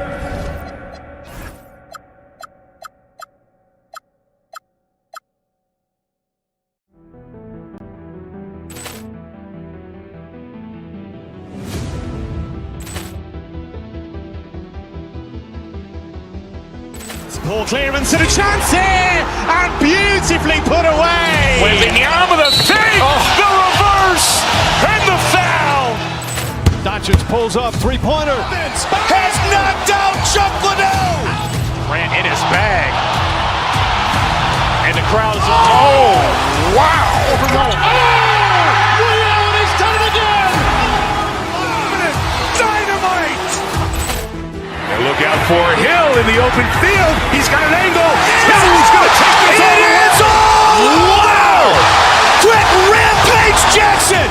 Ball clearance and a chance here, and beautifully put away. Wembanyama the fake, the reverse, and the foul. Doncic pulls up, three-pointer. Has knocked out Chuck Liddell. Ran in his bag. And the crowd is... Oh, wow. He's done it again. Dynamite. And look out for Hill in the open field. He's got an angle. Hill's going to take this all the way. Wow! Quick rampage Jackson.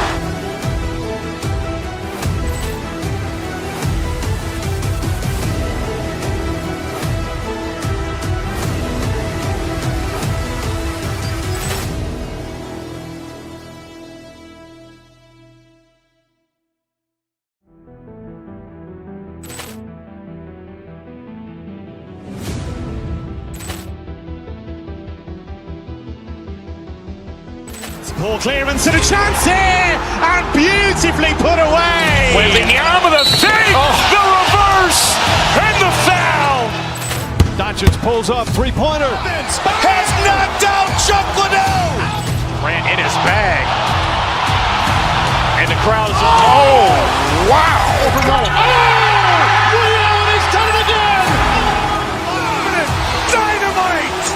Ball clearance and a chance here, and beautifully put away. Wembanyama the fake, the reverse, and the foul. Doncic pulls up, three-pointer. Has knocked out Chuck Liddell. Ran in his bag. And the crowd is... Oh, wow. He's done it again. Dynamite.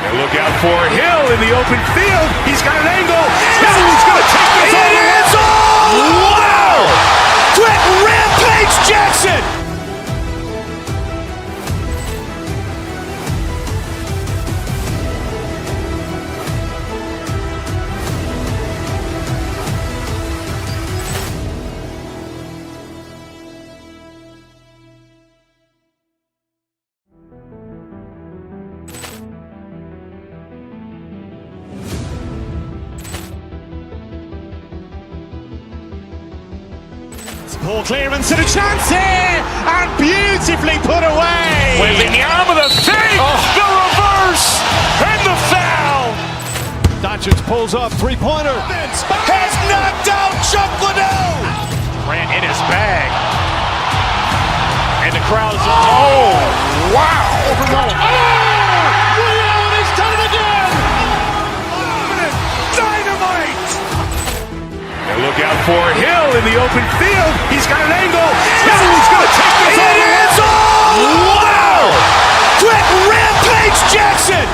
And look out for Hill in the open field. He's got an angle. Hill's going to take this all the way. Wow. Poor clearance and a chance here, and beautifully put away. Wembanyama the fake, the reverse, and the foul. Doncic pulls up, three-pointer. Has knocked out Chuck Liddell. Grant in his bag. And the crowd is, oh, wow. He's done it again. Dynamite. And look out for Hill in the open field. He's got an angle. Hill's going to take this all the way. It is all. Wow. Quick rampage Jackson.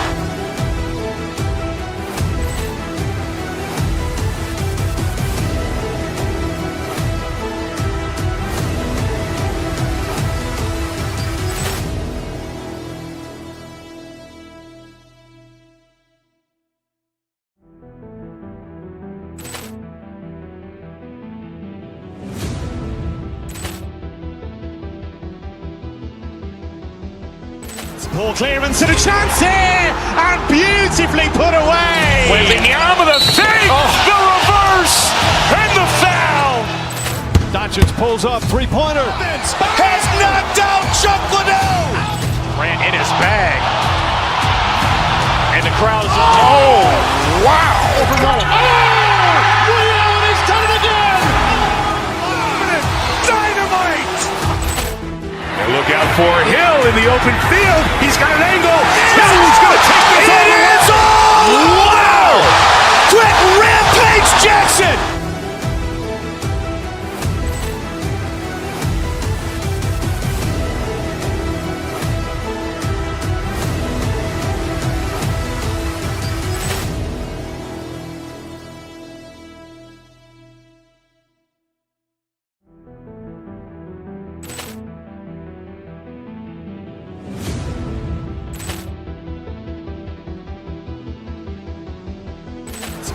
Poor clearance and a chance here, and beautifully put away. Wembanyama the fake, the reverse, and the foul. Doncic pulls up, three-pointer. Has knocked out Chuck Liddell. Grant in his bag. And the crowd is, oh, wow. He's done it again. Dynamite. And look out for Hill in the open field. He's got an angle. Hill's going to take this all the way. It is all. Wow. Quick rampage Jackson.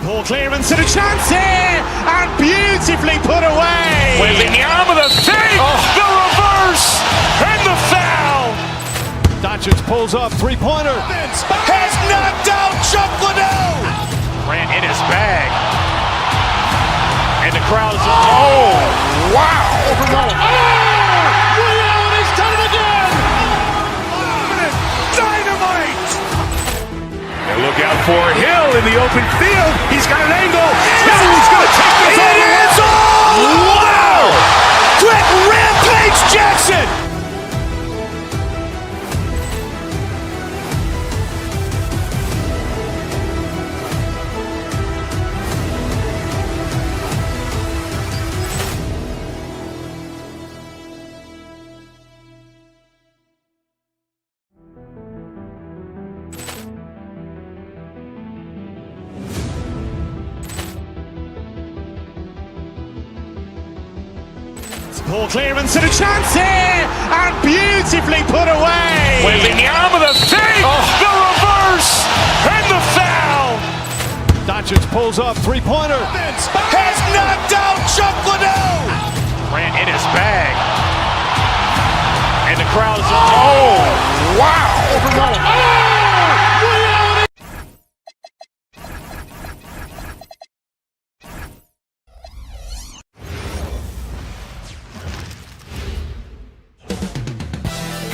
Poor clearance and a chance here, and beautifully put away. Wembanyama the fake, the reverse, and the foul. Doncic pulls up, three-pointer. Has knocked out Chuck Liddell. Grant in his bag. And the crowd is, oh, wow. He's done it again. Dynamite. And look out for Hill in the open field. He's got an angle. Hill's going to take this all the way. It is all. Wow. Quick rampage Jackson. Poor clearance and a chance here, and beautifully put away. Wembanyama the fake, the reverse, and the foul. Doncic pulls up, three-pointer. Has knocked out Chuck Liddell. Grant in his bag. And the crowd is, oh, wow.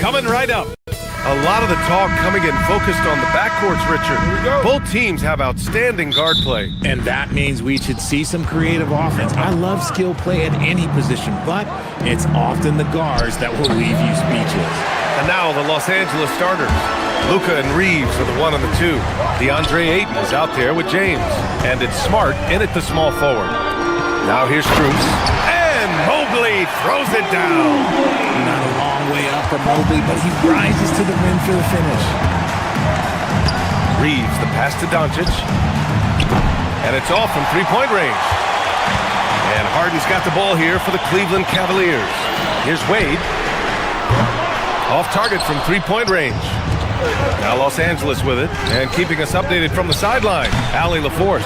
Coming right up. A lot of the talk coming in focused on the backcourts, Richard. Both teams have outstanding guard play. And that means we should see some creative offense. I love skill play at any position, but it's often the guards that will leave you speechless. And now the Los Angeles starters. Luka and Reeves are the 1 and the 2. DeAndre Ayton is out there with James. And it's Smart in at the small forward. Now here's Strus. And Mobley throws it down. Not a long way up for Mobley, but he rises to the rim for the finish. Reeves, the pass to Doncic. And it's off from three-point range. And Harden's got the ball here for the Cleveland Cavaliers. Here's Wade. Off target from three-point range. Now Los Angeles with it, and keeping us updated from the sideline, Allie LaForce.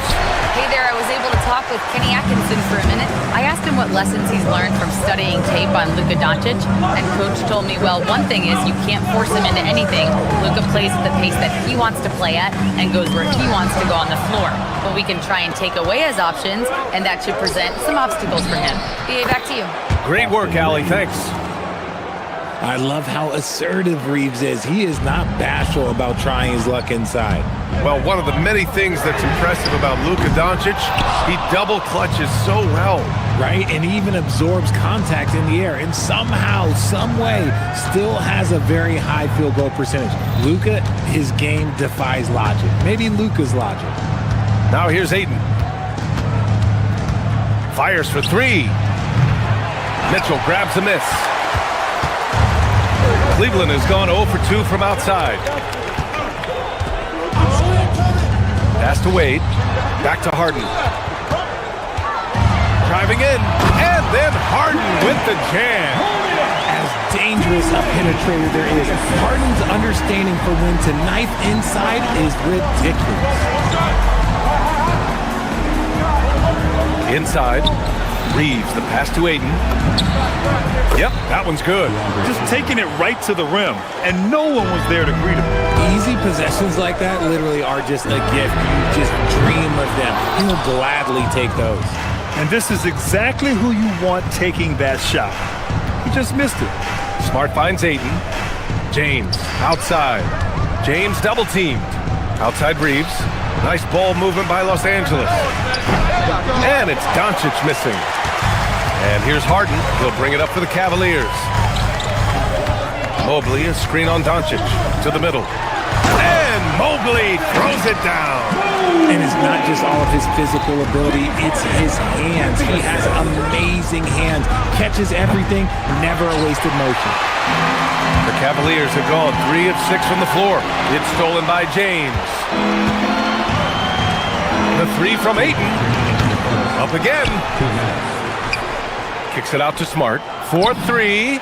Hey there, I was able to talk with Kenny Atkinson for a minute. I asked him what lessons he's learned from studying tape on Luka Doncic, and Coach told me, well, one thing is you can't force him into anything. Luka plays at the pace that he wants to play at and goes where he wants to go on the floor. But we can try and take away his options, and that should present some obstacles for him. BA, back to you. Great work, Allie. Thanks. I love how assertive Reeves is. He is not bashful about trying his luck inside. Well, one of the many things that's impressive about Luka Doncic, he double clutches so well. Right, and he even absorbs contact in the air and somehow, some way, still has a very high field goal percentage. Luka, his game defies logic. Maybe Luka's logic. Now here's Ayton. Fires for three. Mitchell grabs a miss. Cleveland has gone 0 for 2 from outside. Pass to Wade. Back to Harden. Driving in. And then Harden with the jam. As dangerous a penetrator there is, Harden's understanding for when to knife inside is ridiculous. Inside. Reeves, the pass to Ayton. Yep, that one's good. Just taking it right to the rim, and no one was there to greet him. Easy possessions like that literally are just a gift. You just dream of them. He'll gladly take those. And this is exactly who you want taking that shot. He just missed it. Smart finds Ayton. James, outside. James double teamed. Outside Reeves. Nice ball movement by Los Angeles. And it's Doncic missing. And here's Harden. He'll bring it up for the Cavaliers. Mobley, a screen on Doncic. To the middle. And Mobley throws it down. And it's not just all of his physical ability, it's his hands. He has amazing hands. Catches everything, never a wasted motion. The Cavaliers have gone 3 of 6 from the floor. It's stolen by James. The three from Ayton. Up again. Kicks it out to Smart. 4-3.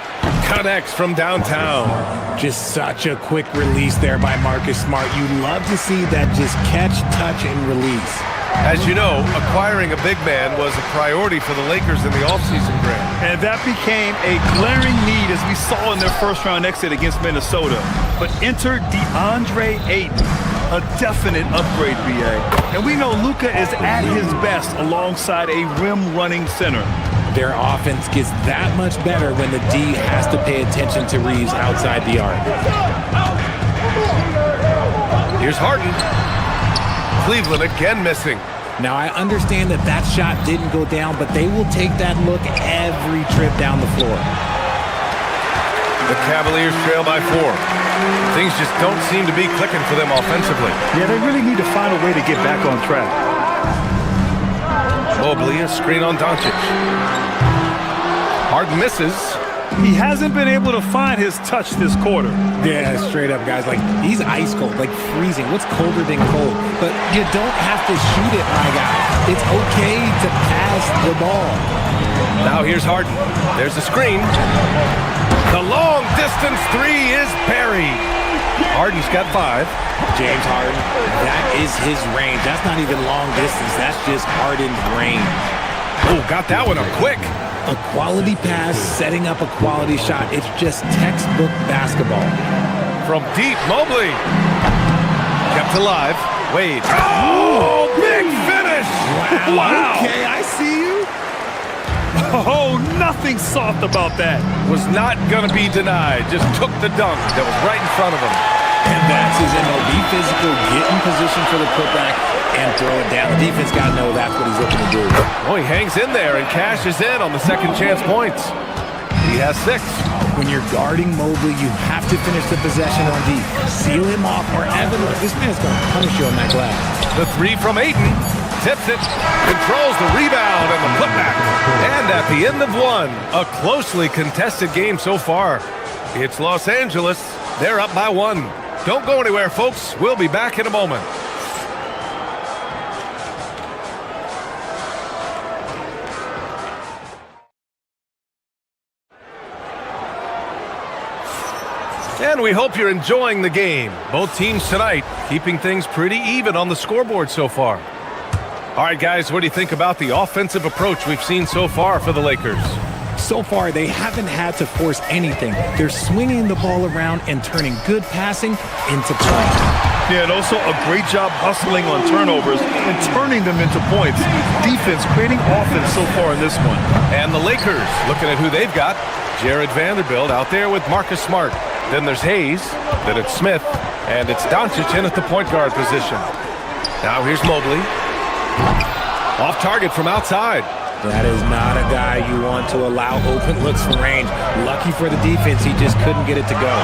Connects from downtown. Just such a quick release there by Marcus Smart. You love to see that just catch, touch, and release. As you know, acquiring a big man was a priority for the Lakers in the offseason, Grant. And that became a glaring need as we saw in their first-round exit against Minnesota. But enter DeAndre Ayton, a definite upgrade, BA. And we know Luka is at his best alongside a rim-running center. Their offense gets that much better when the D has to pay attention to Reeves outside the arc. Here's Harden. Cleveland again missing. Now, I understand that that shot didn't go down, but they will take that look every trip down the floor. The Cavaliers trail by 4. Things just don't seem to be clicking for them offensively. Yeah, they really need to find a way to get back on track. Mobley, a screen on Doncic. Harden misses. He hasn't been able to find his touch this quarter. Yeah, straight up, guys. Like, he's ice cold, like freezing. What's colder than cold? But you don't have to shoot it, my guy. It's okay to pass the ball. Now here's Harden. There's the screen. The long distance three is buried. Harden's got 5. James Harden, that is his range. That's not even long distance. That's just Harden's range. Oh, got that one up quick. A quality pass, setting up a quality shot. It's just textbook basketball. From deep, Mobley. Kept alive. Wade. Oh, big finish. Wow. Okay, I see you. Oh, nothing soft about that. Was not going to be denied. Just took the dunk that was right in front of him. And that's his MO. Be physical, get in position for the putback, and throw it down. The defense got to know that's what he's looking to do. Oh, he hangs in there and cashes in on the second chance points. He has 6. When you're guarding Mobley, you have to finish the possession on deep. Seal him off, or Evan, this man's going to punish you on that glass. The three from Ayton. Tips it, controls the rebound and the putback. And at the end of 1, a closely contested game so far. It's Los Angeles. They're up by 1. Don't go anywhere, folks. We'll be back in a moment. And we hope you're enjoying the game. Both teams tonight keeping things pretty even on the scoreboard so far. All right, guys, what do you think about the offensive approach we've seen so far for the Lakers? So far, they haven't had to force anything. They're swinging the ball around and turning good passing into play. Yeah, and also a great job hustling on turnovers and turning them into points. Defense creating offense so far in this one. And the Lakers looking at who they've got. Jared Vanderbilt out there with Marcus Smart. Then there's Hayes. Then it's Smith. And it's Doncic in at the point guard position. Now here's Mobley. Off target from outside. That is not a guy you want to allow open looks from range. Lucky for the defense, he just couldn't get it to go.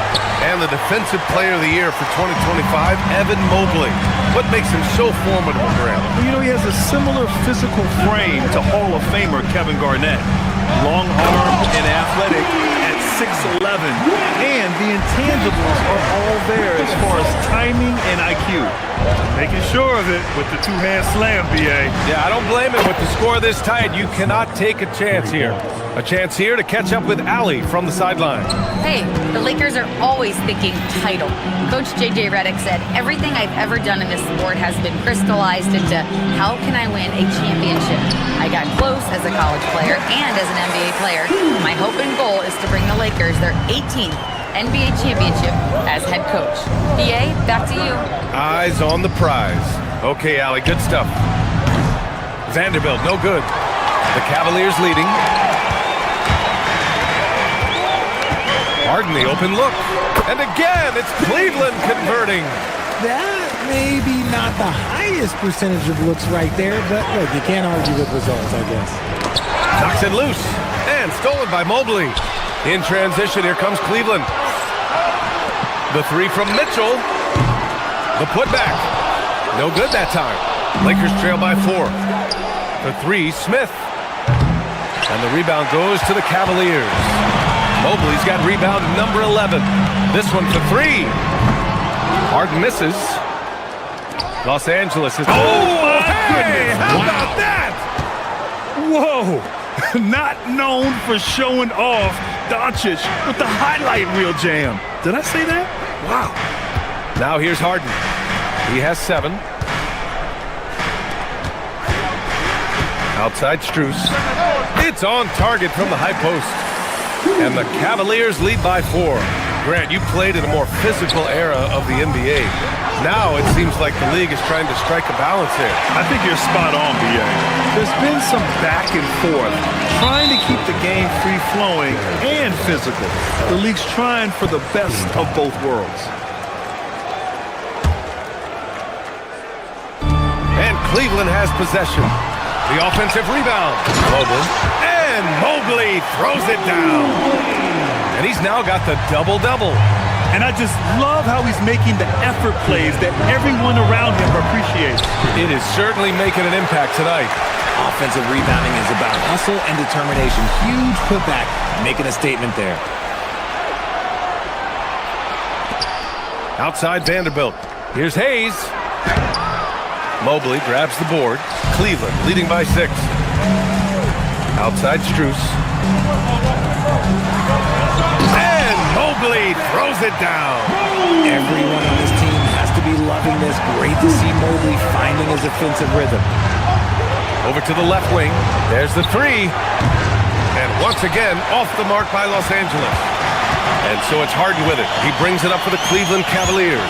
And the Defensive Player of the Year for 2025, Evan Mobley. What makes him so formidable, Graham? Well, you know, he has a similar physical frame to Hall of Famer Kevin Garnett. Long-armed and athletic at 6'11". And the intangibles are all there as far as timing and IQ. Making sure of it with the two-hand slam, B.A. Yeah, I don't blame him. With the score this tight, you cannot take a chance here. A chance here to catch up with Allie from the sideline. Hey, the Lakers are always thinking title. Coach J.J. Redick said, everything I've ever done in this sport has been crystallized into how can I win a championship? I got close as a college player and as an NBA player. My hope and goal is to bring the Lakers their 18th NBA championship as head coach. B.A., back to you. Eyes on the prize. Okay, Allie, good stuff. Vanderbilt, no good. The Cavaliers leading. Harden, the open look. And again, it's Cleveland converting. That may be not the highest percentage of looks right there, but look, you can't argue with results, I guess. Knocks it loose. And stolen by Mobley. In transition, here comes Cleveland. The three from Mitchell. The putback. No good that time. Lakers trail by 4. The three, Smith. And the rebound goes to the Cavaliers. Mobley's got rebound number 11. This one for 3. Harden misses. Los Angeles is... Oh, my goodness. How about that? Whoa. Not known for showing off, Doncic with the highlight reel jam. Did I say that? Wow. Now here's Harden. He has 7. Outside Strus. It's on target from the high post. And the Cavaliers lead by 4. Grant, you played in a more physical era of the NBA. Now it seems like the league is trying to strike a balance here. I think you're spot on, B.A. There's been some back and forth, trying to keep the game free-flowing and physical. The league's trying for the best of both worlds. And Cleveland has possession. The offensive rebound. Mobley. And Mobley throws it down. And he's now got the double-double. And I just love how he's making the effort plays that everyone around him appreciates. It is certainly making an impact tonight. Offensive rebounding is about hustle and determination. Huge putback, making a statement there. Outside Vanderbilt. Here's Hayes. Mobley grabs the board. Cleveland leading by 6. Outside Strus. And Mobley throws it down. Everyone on this team has to be loving this. Great to see Mobley finding his offensive rhythm. Over to the left wing. There's the 3. And once again, off the mark by Los Angeles. And so it's Harden with it. He brings it up for the Cleveland Cavaliers.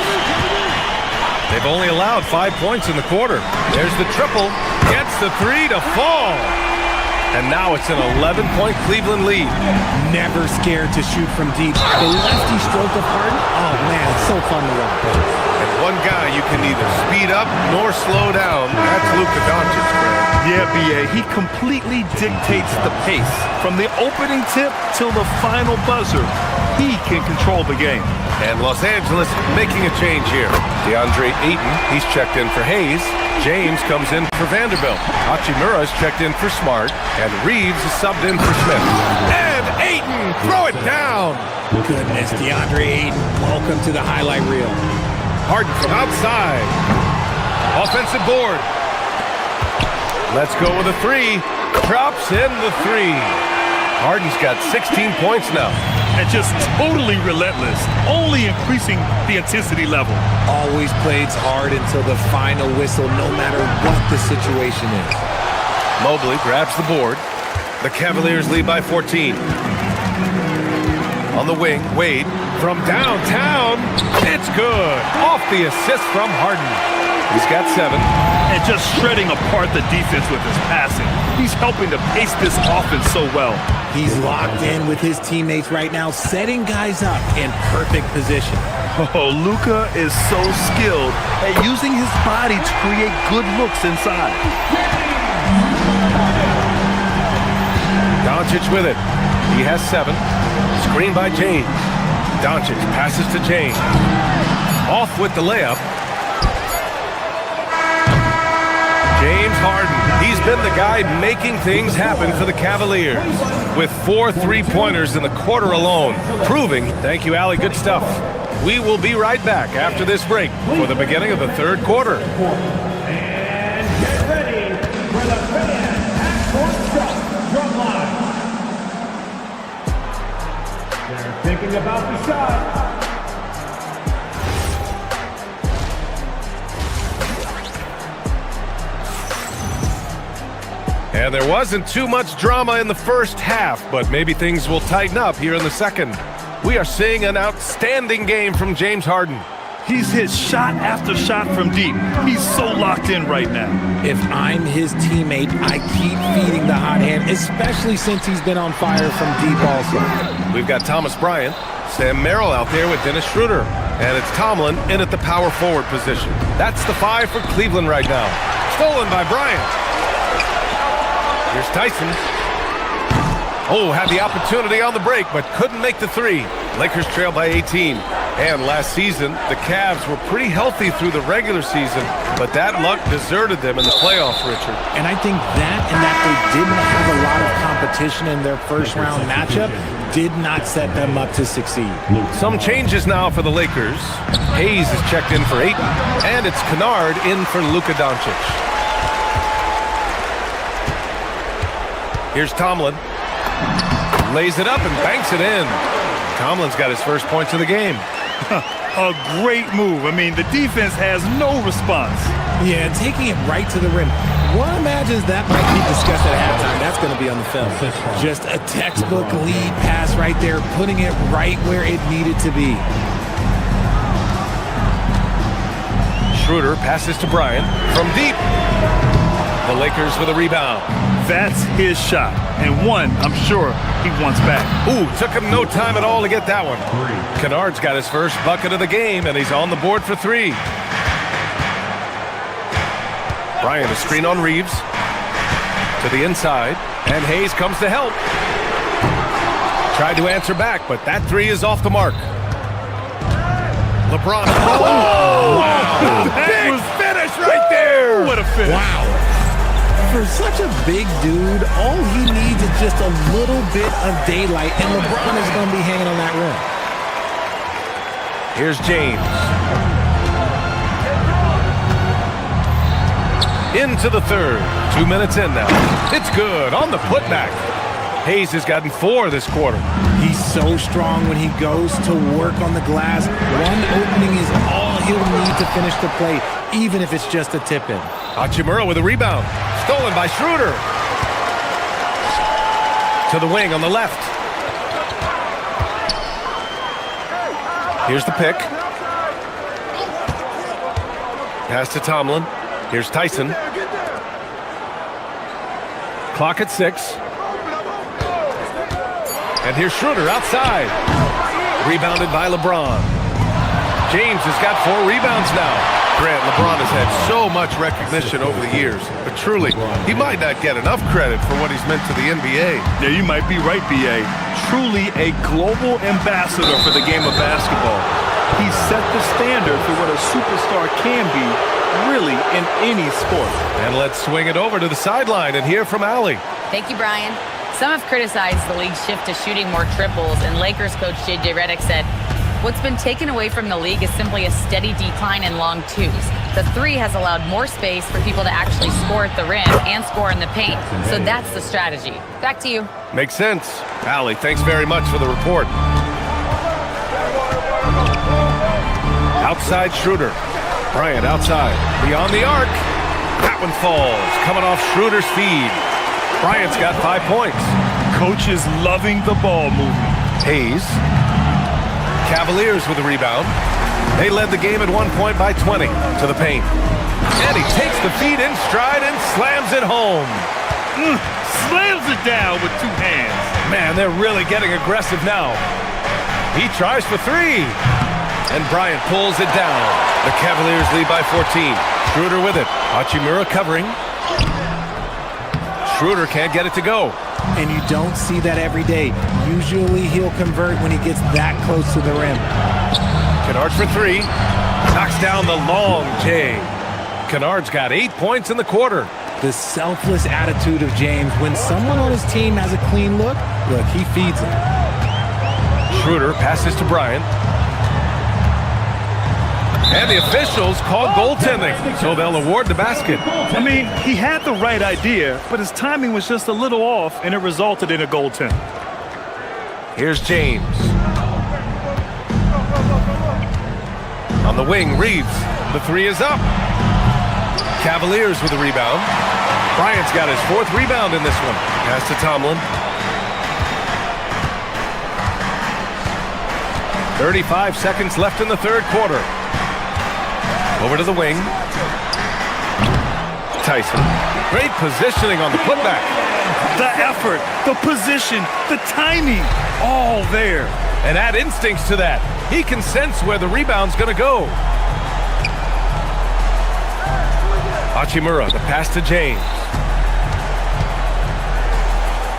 They've only allowed 5 points in the quarter. There's the triple. Gets the 3 to fall. And now it's an 11-point Cleveland lead. Never scared to shoot from deep. The lefty stroke of Harden, oh man, it's so fun to watch. And one guy you can neither speed up nor slow down. That's Luka Doncic. Yeah, B.A., he completely dictates the pace. From the opening tip till the final buzzer, he can control the game. And Los Angeles making a change here. DeAndre Ayton, he's checked in for Hayes. James comes in for Vanderbilt. Hachimura's checked in for Smart. And Reeves is subbed in for Smith. And Ayton, throw it down. Goodness, DeAndre Ayton, welcome to the highlight reel. Harden from outside. Offensive board. Let's go with a 3. Drops in the 3. Harden's got 16 points now. And just totally relentless, only increasing the intensity level. Always plays hard until the final whistle, no matter what the situation is. Mobley grabs the board. The Cavaliers lead by 14. On the wing, Wade From downtown, it's good. Off the assist from Harden. He's got 7. And just shredding apart the defense with his passing. He's helping to pace this offense so well. He's locked in with his teammates right now, setting guys up in perfect position. Oh, Luka is so skilled at using his body to create good looks inside. Doncic with it. He has 7. Screen by James. Doncic passes to James. Off with the layup. James Harden. He's been the guy making things happen for the Cavaliers with 4 3-pointers in the quarter alone, proving, thank you, Allie, good stuff. We will be right back after this break for the beginning of the third quarter. And get ready for the fan half-court shot drum line. They're thinking about the shot. And there wasn't too much drama in the first half, but maybe things will tighten up here in the second. We are seeing an outstanding game from James Harden. He's hit shot after shot from deep. He's so locked in right now. If I'm his teammate, I keep feeding the hot hand, especially since he's been on fire from deep also. We've got Thomas Bryant, Sam Merrill out there with Dennis Schroeder, and it's Tomlin in at the power forward position. That's the 5 for Cleveland right now. Stolen by Bryant. Here's Tyson. Oh, had the opportunity on the break, but couldn't make the 3. Lakers trail by 18. And last season, the Cavs were pretty healthy through the regular season, but that luck deserted them in the playoffs, Richard. And I think that and that they didn't have a lot of competition in their first-round matchup did not set them up to succeed. Some changes now for the Lakers. Hayes is checked in for Ayton, and it's Kennard in for Luka Doncic. Here's Tomlin. Lays it up and banks it in. Tomlin's got his first points of the game. A great move. I mean, the defense has no response. Yeah, and taking it right to the rim. One imagines that might be discussed at halftime. That's going to be on the film. Just a textbook lead pass right there, putting it right where it needed to be. Schroeder passes to Bryant from deep. The Lakers with a rebound. That's his shot, and one I'm sure he wants back. Ooh, took him no time at all to get that one. Kennard's got his first bucket of the game, and he's on the board for 3. Bryant, a screen on Reeves. To the inside, and Hayes comes to help. Tried to answer back, but that 3 is off the mark. LeBron. Oh! Wow! Big finish right there! What a finish. Wow. For such a big dude, all he needs is just a little bit of daylight, and LeBron is going to be hanging on that rim. Here's James. Into the third. 2 minutes in now. It's good on the putback. Hayes has gotten 4 this quarter. He's so strong when he goes to work on the glass. One opening is all he'll need to finish the play, even if it's just a tip-in. Hachimura with a rebound. Stolen by Schroeder. To the wing on the left. Here's the pick. Pass to Tomlin. Here's Tyson. Clock at 6. And here's Schroeder outside. Rebounded by LeBron. James has got 4 rebounds now. Grant, LeBron has had so much recognition over the years, but truly, he might not get enough credit for what he's meant to the NBA. Yeah, you might be right, B.A. Truly a global ambassador for the game of basketball. He set the standard for what a superstar can be, really, in any sport. And let's swing it over to the sideline and hear from Allie. Thank you, Brian. Some have criticized the league's shift to shooting more triples, and Lakers coach J.J. Redick said, "What's been taken away from the league is simply a steady decline in long twos. The 3 has allowed more space for people to actually score at the rim and score in the paint. So that's the strategy." Back to you. Makes sense. Allie, thanks very much for the report. Outside Schroeder. Bryant outside. Beyond the arc. That one falls. Coming off Schroeder's feed. Bryant's got 5 points. Coach is loving the ball movement. Hayes. Cavaliers with the rebound. They led the game at one point by 20 to the paint. And he takes the feed in stride and slams it home. Slams it down with two hands. Man, they're really getting aggressive now. He tries for three. And Bryant pulls it down. The Cavaliers lead by 14. Schroeder with it. Hachimura covering. Schroeder can't get it to go. And you don't see that every day. Usually he'll convert when he gets that close to the rim. Kennard for three. Knocks down the long J. Kennard's got 8 points in the quarter. The selfless attitude of James. When someone on his team has a clean look, he feeds him. Schroeder passes to Bryant. And the officials called goaltending, so they'll award the basket. I mean, he had the right idea, but his timing was just a little off, and it resulted in a goaltend. Here's James. On the wing, Reeves. The three is up. Cavaliers with the rebound. Bryant's got his fourth rebound in this one. Pass to Tomlin. 35 seconds left in the third quarter. Over to the wing. Tyson. Great positioning on the putback. The effort, the position, the timing, all there. And add instincts to that. He can sense where the rebound's going to go. Hachimura, the pass to James.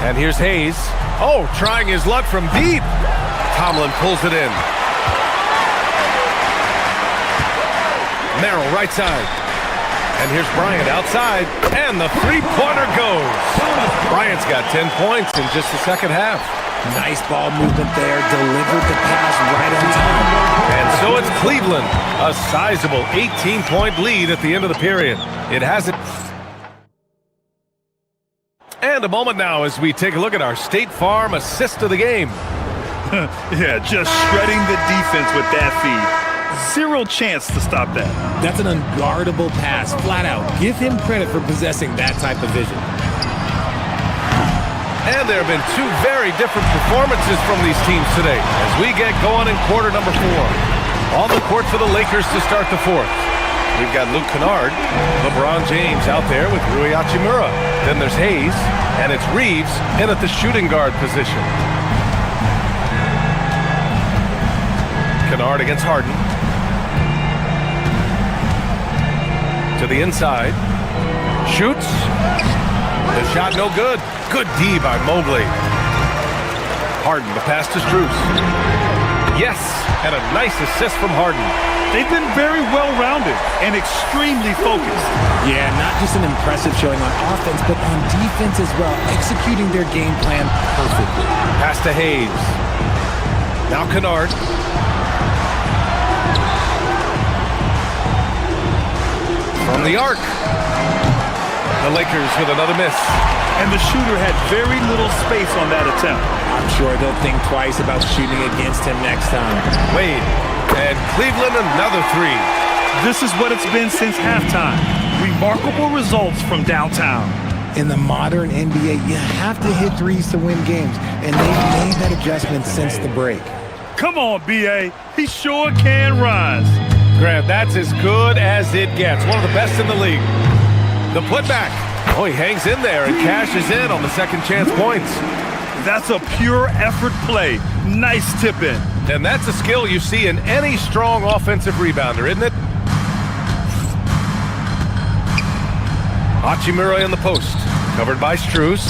And here's Hayes. Oh, trying his luck from deep. Tomlin pulls it in. Merrill, right side. And here's Bryant outside. And the three-pointer goes. Bryant's got 10 points in just the second half. Nice ball movement there. Delivered the pass right on time. And so it's Cleveland. A sizable 18-point lead at the end of the period. It hasn't. And a moment now as we take a look at our State Farm assist of the game. Yeah, just shredding the defense with that feed. Zero chance to stop that. That's an unguardable pass, flat out. Give him credit for possessing that type of vision. And there have been two very different performances from these teams today as we get going in quarter number 4. On the court for the Lakers to start the fourth. We've got Luke Kennard, LeBron James out there with Rui Hachimura. Then there's Hayes, and it's Reeves in at the shooting guard position. Kennard against Harden. To the inside. Shoots. The shot no good. Good D by Mobley. Harden, the pass to Strus. Yes, and a nice assist from Harden. They've been very well-rounded and extremely focused. Yeah, not just an impressive showing on offense, but on defense as well, executing their game plan perfectly. Pass to Hayes. Now Kennard. From the arc. The Lakers with another miss. And the shooter had very little space on that attempt. I'm sure they'll think twice about shooting against him next time. Wade. And Cleveland another three. This is what it's been since halftime. Remarkable results from downtown. In the modern NBA, you have to hit threes to win games, and they've made that adjustment since the break. Come on, B.A. He sure can rise. Grant, that's as good as it gets. One of the best in the league. The putback. Oh, he hangs in there and cashes in on the second chance points. That's a pure effort play. Nice tip in. And that's a skill you see in any strong offensive rebounder, isn't it? Hachimura in the post. Covered by Strus.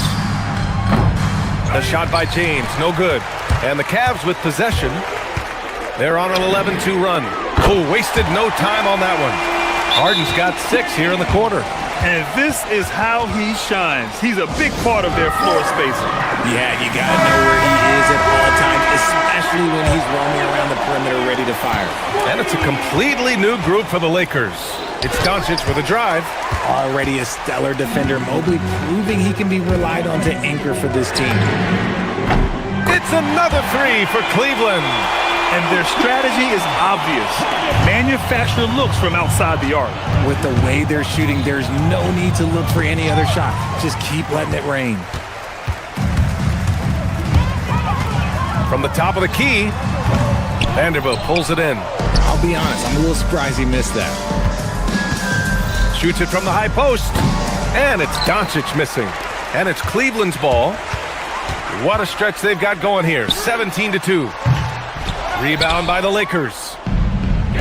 The shot by James, no good. And the Cavs with possession. They're on an 11-2 run. Oh, wasted no time on that one. Harden's got 6 here in the quarter. And this is how he shines. He's a big part of their floor spacing. Yeah, you got to know where he is at all times, especially when he's roaming around the perimeter ready to fire. And it's a completely new group for the Lakers. It's Doncic with a drive. Already a stellar defender, Mobley proving he can be relied on to anchor for this team. It's another three for Cleveland. And their strategy is obvious. Manufacture looks from outside the arc. With the way they're shooting, there's no need to look for any other shot. Just keep letting it rain. From the top of the key, Vanderbilt pulls it in. I'll be honest, I'm a little surprised he missed that. Shoots it from the high post. And it's Doncic missing. And it's Cleveland's ball. What a stretch they've got going here. 17-2. Rebound by the Lakers.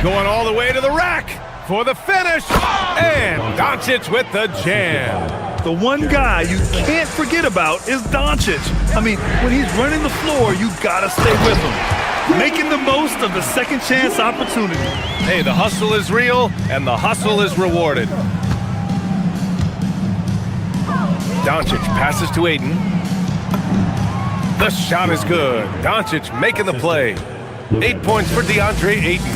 Going all the way to the rack for the finish. And Doncic with the jam. The one guy you can't forget about is Doncic. I mean, when he's running the floor, you gotta stay with him. Making the most of the second chance opportunity. Hey, the hustle is real, and the hustle is rewarded. Doncic passes to Ayton. The shot is good. Doncic making the play. 8 points for DeAndre Ayton.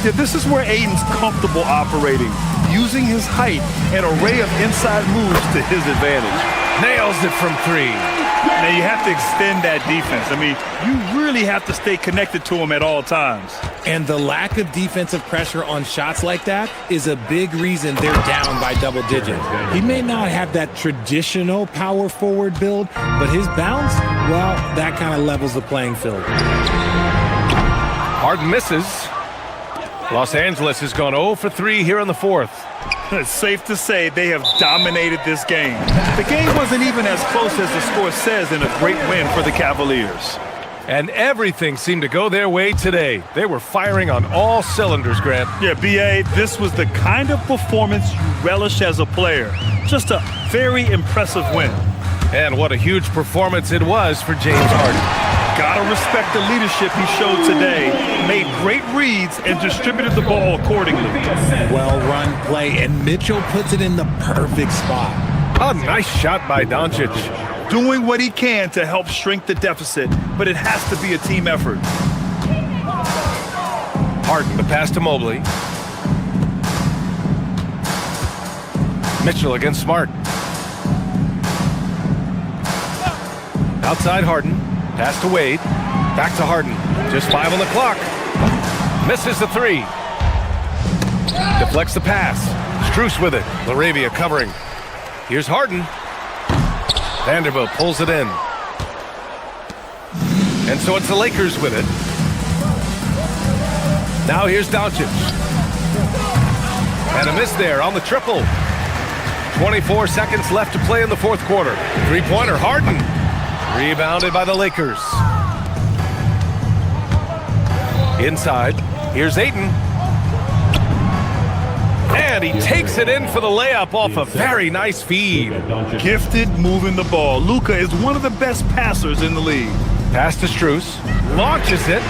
Yeah, this is where Ayton's comfortable operating, using his height and array of inside moves to his advantage. Nails it from three. Now you have to extend that defense. I mean, you really have to stay connected to him at all times. And the lack of defensive pressure on shots like that is a big reason they're down by double digits. He may not have that traditional power forward build, but his bounce, well, that kind of levels the playing field. Harden misses. Los Angeles has gone 0 for 3 here in the fourth. It's safe to say they have dominated this game. The game wasn't even as close as the score says in a great win for the Cavaliers. And everything seemed to go their way today. They were firing on all cylinders, Grant. Yeah, B.A., this was the kind of performance you relish as a player. Just a very impressive win. And what a huge performance it was for James Harden. Gotta respect the leadership he showed today. Made great reads and distributed the ball accordingly. Well-run play, and Mitchell puts it in the perfect spot. A nice shot by Doncic. Doing what he can to help shrink the deficit, but it has to be a team effort. Harden, the pass to Mobley. Mitchell against Smart. Outside Harden. Pass to Wade. Back to Harden. Just 5 on the clock. Misses the three. Deflects the pass. Strus with it. LaRavia covering. Here's Harden. Vanderbilt pulls it in. And so it's the Lakers with it. Now here's Doncic. And a miss there on the triple. 24 seconds left to play in the fourth quarter. Three-pointer, Harden. Rebounded by the Lakers. Inside, here's Ayton. And he takes it in for the layup off a very nice feed. Gifted moving the ball. Luka is one of the best passers in the league. Pass to Strus. Launches it.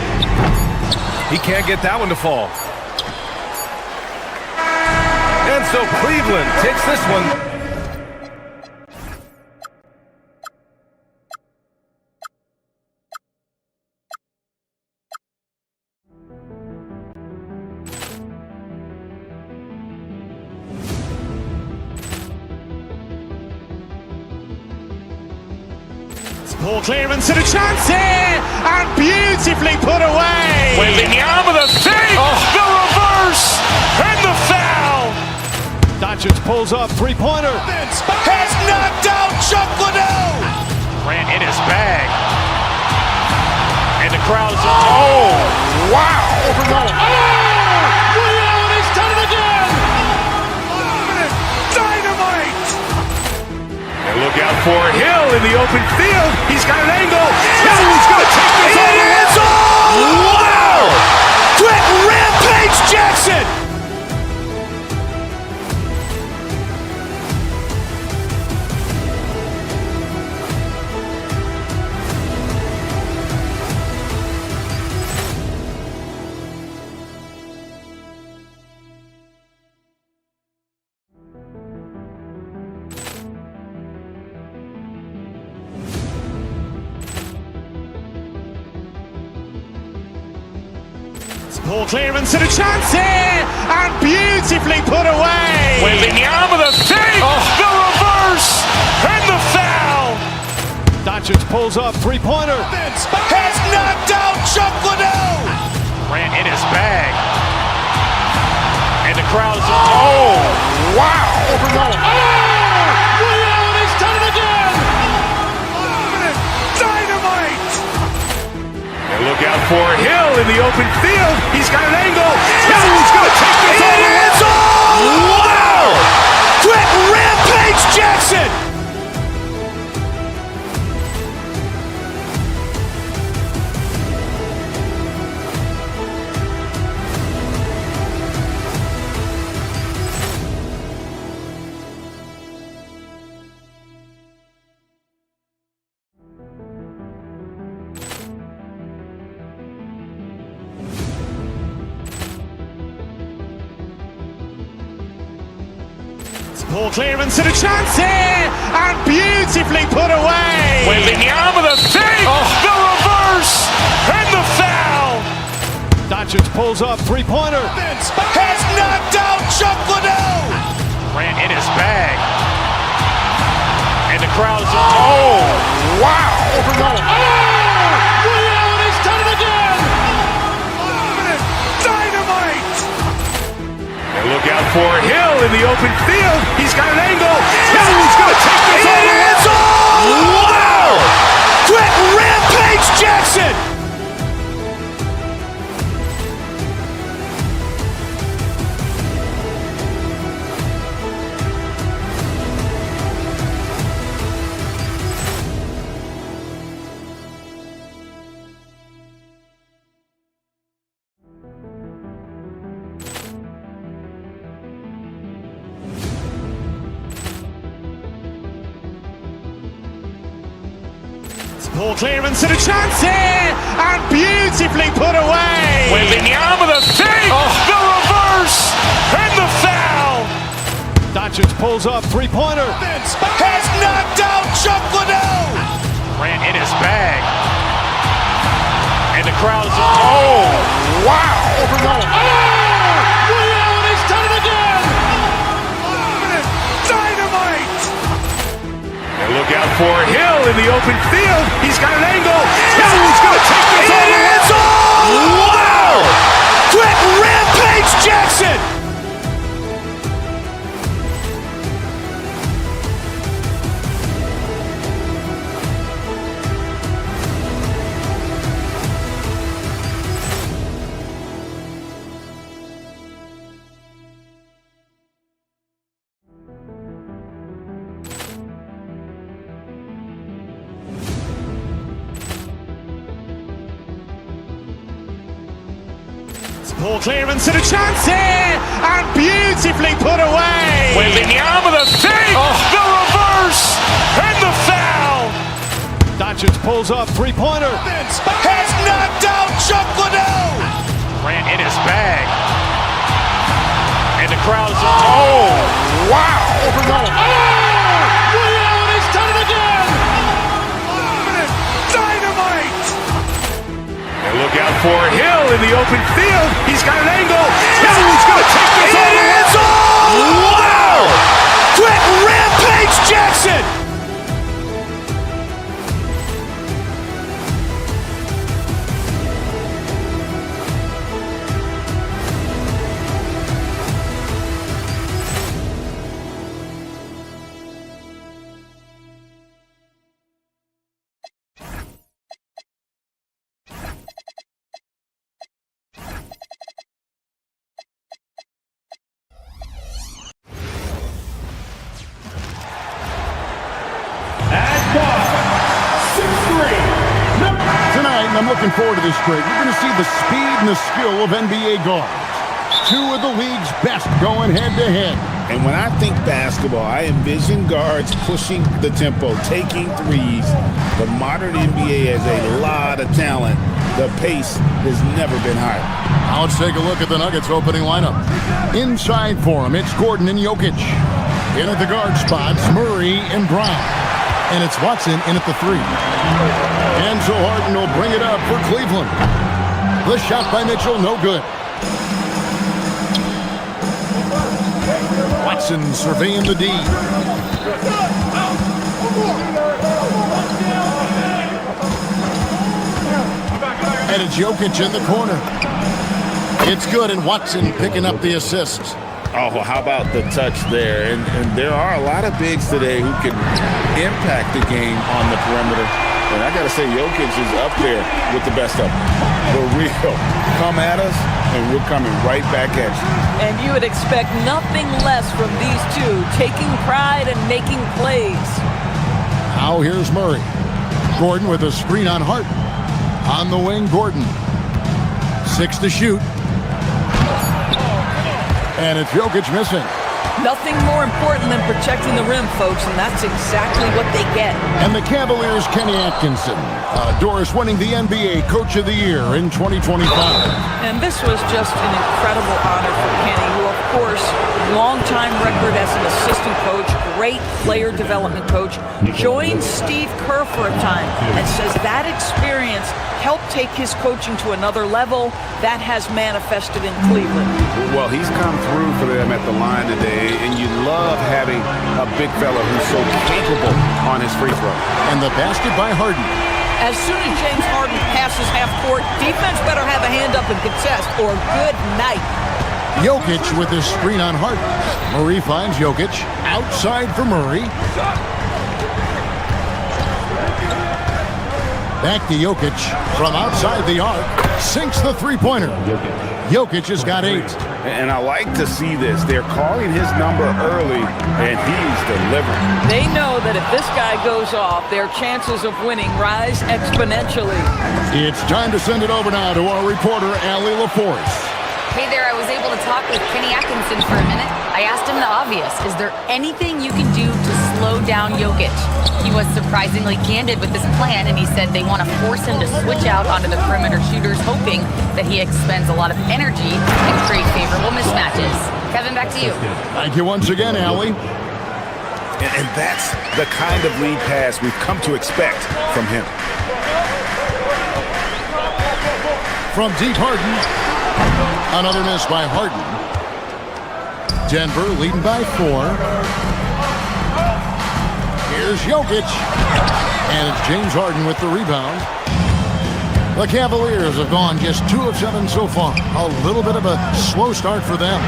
He can't get that one to fall. And so Cleveland takes this one. Ball clearance and a chance here, and beautifully put away. Wembanyama the save, the reverse, and the foul. Doncic pulls up, three-pointer. Has knocked out Chuck Liddell. Ran in his bag. And the crowd is, oh, wow. Ray Allen has done it again. Dynamite. And look out for Hill in the open field. He's got an angle. Hill's going to take this all the way. Wow. Quick rampage Jackson. Ball clearance and a chance here, and beautifully put away. Wembanyama the save, the reverse, and the foul. Doncic pulls up, three-pointer. Has knocked out Chuck Liddell. Ran in his bag. And the crowd is, oh, wow. Ray Allen has done it again. Dynamite. And look out for Hill in the open field. He's got an angle. Hill's going to take this all the way. Wow! Quick rampage Jackson! Ball clearance and a chance here, and beautifully put away. Wembanyama the save, the reverse, and the foul. Doncic pulls up, three-pointer. Has knocked out Chuck Liddell. Ran in his bag. And the crowd is, oh, wow. Ray Allen has done it again. Dynamite. And look out for Hill in the open field. He's got an angle. Hill's going to take this all the way. Wow. Quick rampage Jackson. Ball clearance and a chance here, and beautifully put away. Wembanyama the save, the reverse, and the foul. Doncic pulls up, three-pointer. Has knocked out Chuck Liddell. Ran in his bag. And the crowd is, oh, wow. Ray Allen has done it again. Dynamite. And look out for Hill in the open field. He's got an angle. Hill's going to take this all the way. Wow. Quick rampage Jackson. Ball clearance and a chance here, and beautifully put away. Wembanyama the save, the reverse, and the foul. Doncic pulls up, three-pointer. Has knocked out Chuck Liddell. Ran in his bag. And the crowd is, oh, wow. Ray Allen has done it again. Dynamite. And look out for Hill in the open field. He's got an angle. Hill's going to take this all the way. Wow. Quick rampage Jackson. Tonight, and I'm looking forward to this break, you're going to see the speed and the skill of NBA guards. Two of the league's best going head-to-head. And when I think basketball, I envision guards pushing the tempo, taking threes. The modern NBA has a lot of talent. The pace has never been higher. Now let's take a look at the Nuggets opening lineup. Inside for them, it's Gordon and Jokic. In at the guard spots, Murray and Brown. And it's Watson in at the three. Denzel Harden will bring it up for Cleveland. The shot by Mitchell, no good. Watson surveying the D. And it's Jokic in the corner. It's good, and Watson picking up the assist. Oh, how about the touch there? And there are a lot of bigs today who can impact the game on the perimeter. And I got to say, Jokic is up there with the best of them. For real. Come at us, and we're coming right back at you. And you would expect nothing less from these two, taking pride and making plays. Now here's Murray. Gordon with a screen on Harden. On the wing, Gordon. 6 to shoot. And it's Jokic missing. Nothing more important than protecting the rim, folks, and that's exactly what they get. And the Cavaliers' Kenny Atkinson. Doris winning the NBA Coach of the Year in 2025. And this was just an incredible honor for Kenny, who, of course, long-time record as an assistant coach, great player development coach, joined Steve Kerr for a time and says that experience helped take his coaching to another level. That has manifested in Cleveland. Well, he's come through for them at the line today, and you love having a big fella who's so capable on his free throw. And the basket by Harden. As soon as James Harden passes half court, defense better have a hand up and contest, or good night. Jokic with his screen on Harden. Murray finds Jokic. Outside for Murray. Back to Jokic from outside the arc. Sinks the three-pointer. Jokic has got 8. And I like to see this. They're calling his number early, and he's delivering. They know that if this guy goes off, their chances of winning rise exponentially. It's time to send it over now to our reporter, Allie LaForce. Hey there, I was able to talk with Kenny Atkinson for a minute. I asked him the obvious. Is there anything you can do to slow down Jokic? He was surprisingly candid with this plan, and he said they want to force him to switch out onto the perimeter shooters, hoping that he expends a lot of energy and create favorable mismatches. Kevin, back to you. Thank you once again, Allie. And that's the kind of lead pass we've come to expect from him. From deep, Harden. Another miss by Harden. Denver leading by 4. Here's Jokic. And it's James Harden with the rebound. The Cavaliers have gone just 2 of 7 so far. A little bit of a slow start for them.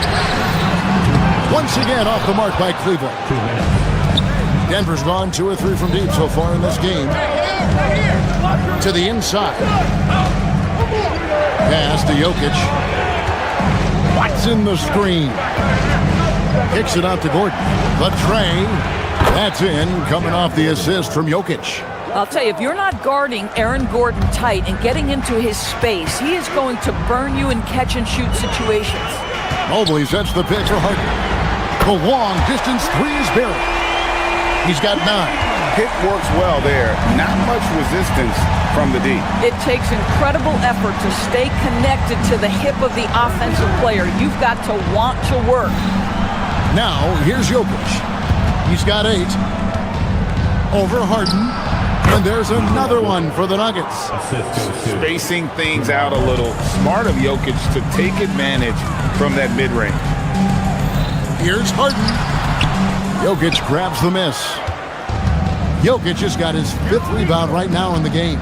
Once again off the mark by Cleveland. Denver's gone 2 or 3 from deep so far in this game. To the inside. Pass to Jokic. Watson the screen. Kicks it out to Gordon. The tray. That's in, coming off the assist from Jokic. I'll tell you, if you're not guarding Aaron Gordon tight and getting into his space, he is going to burn you in catch-and-shoot situations. Mobley sets the pitch for Harden. The long distance 3 is buried. He's got 9. Hit works well there. Not much resistance from the D. It takes incredible effort to stay connected to the hip of the offensive player. You've got to want to work. Now, here's Jokic. He's got 8. Over Harden. And there's another one for the Nuggets. Spacing things out a little. Smart of Jokic to take advantage from that mid-range. Here's Harden. Jokic grabs the miss. Jokic has got his 5th rebound right now in the game.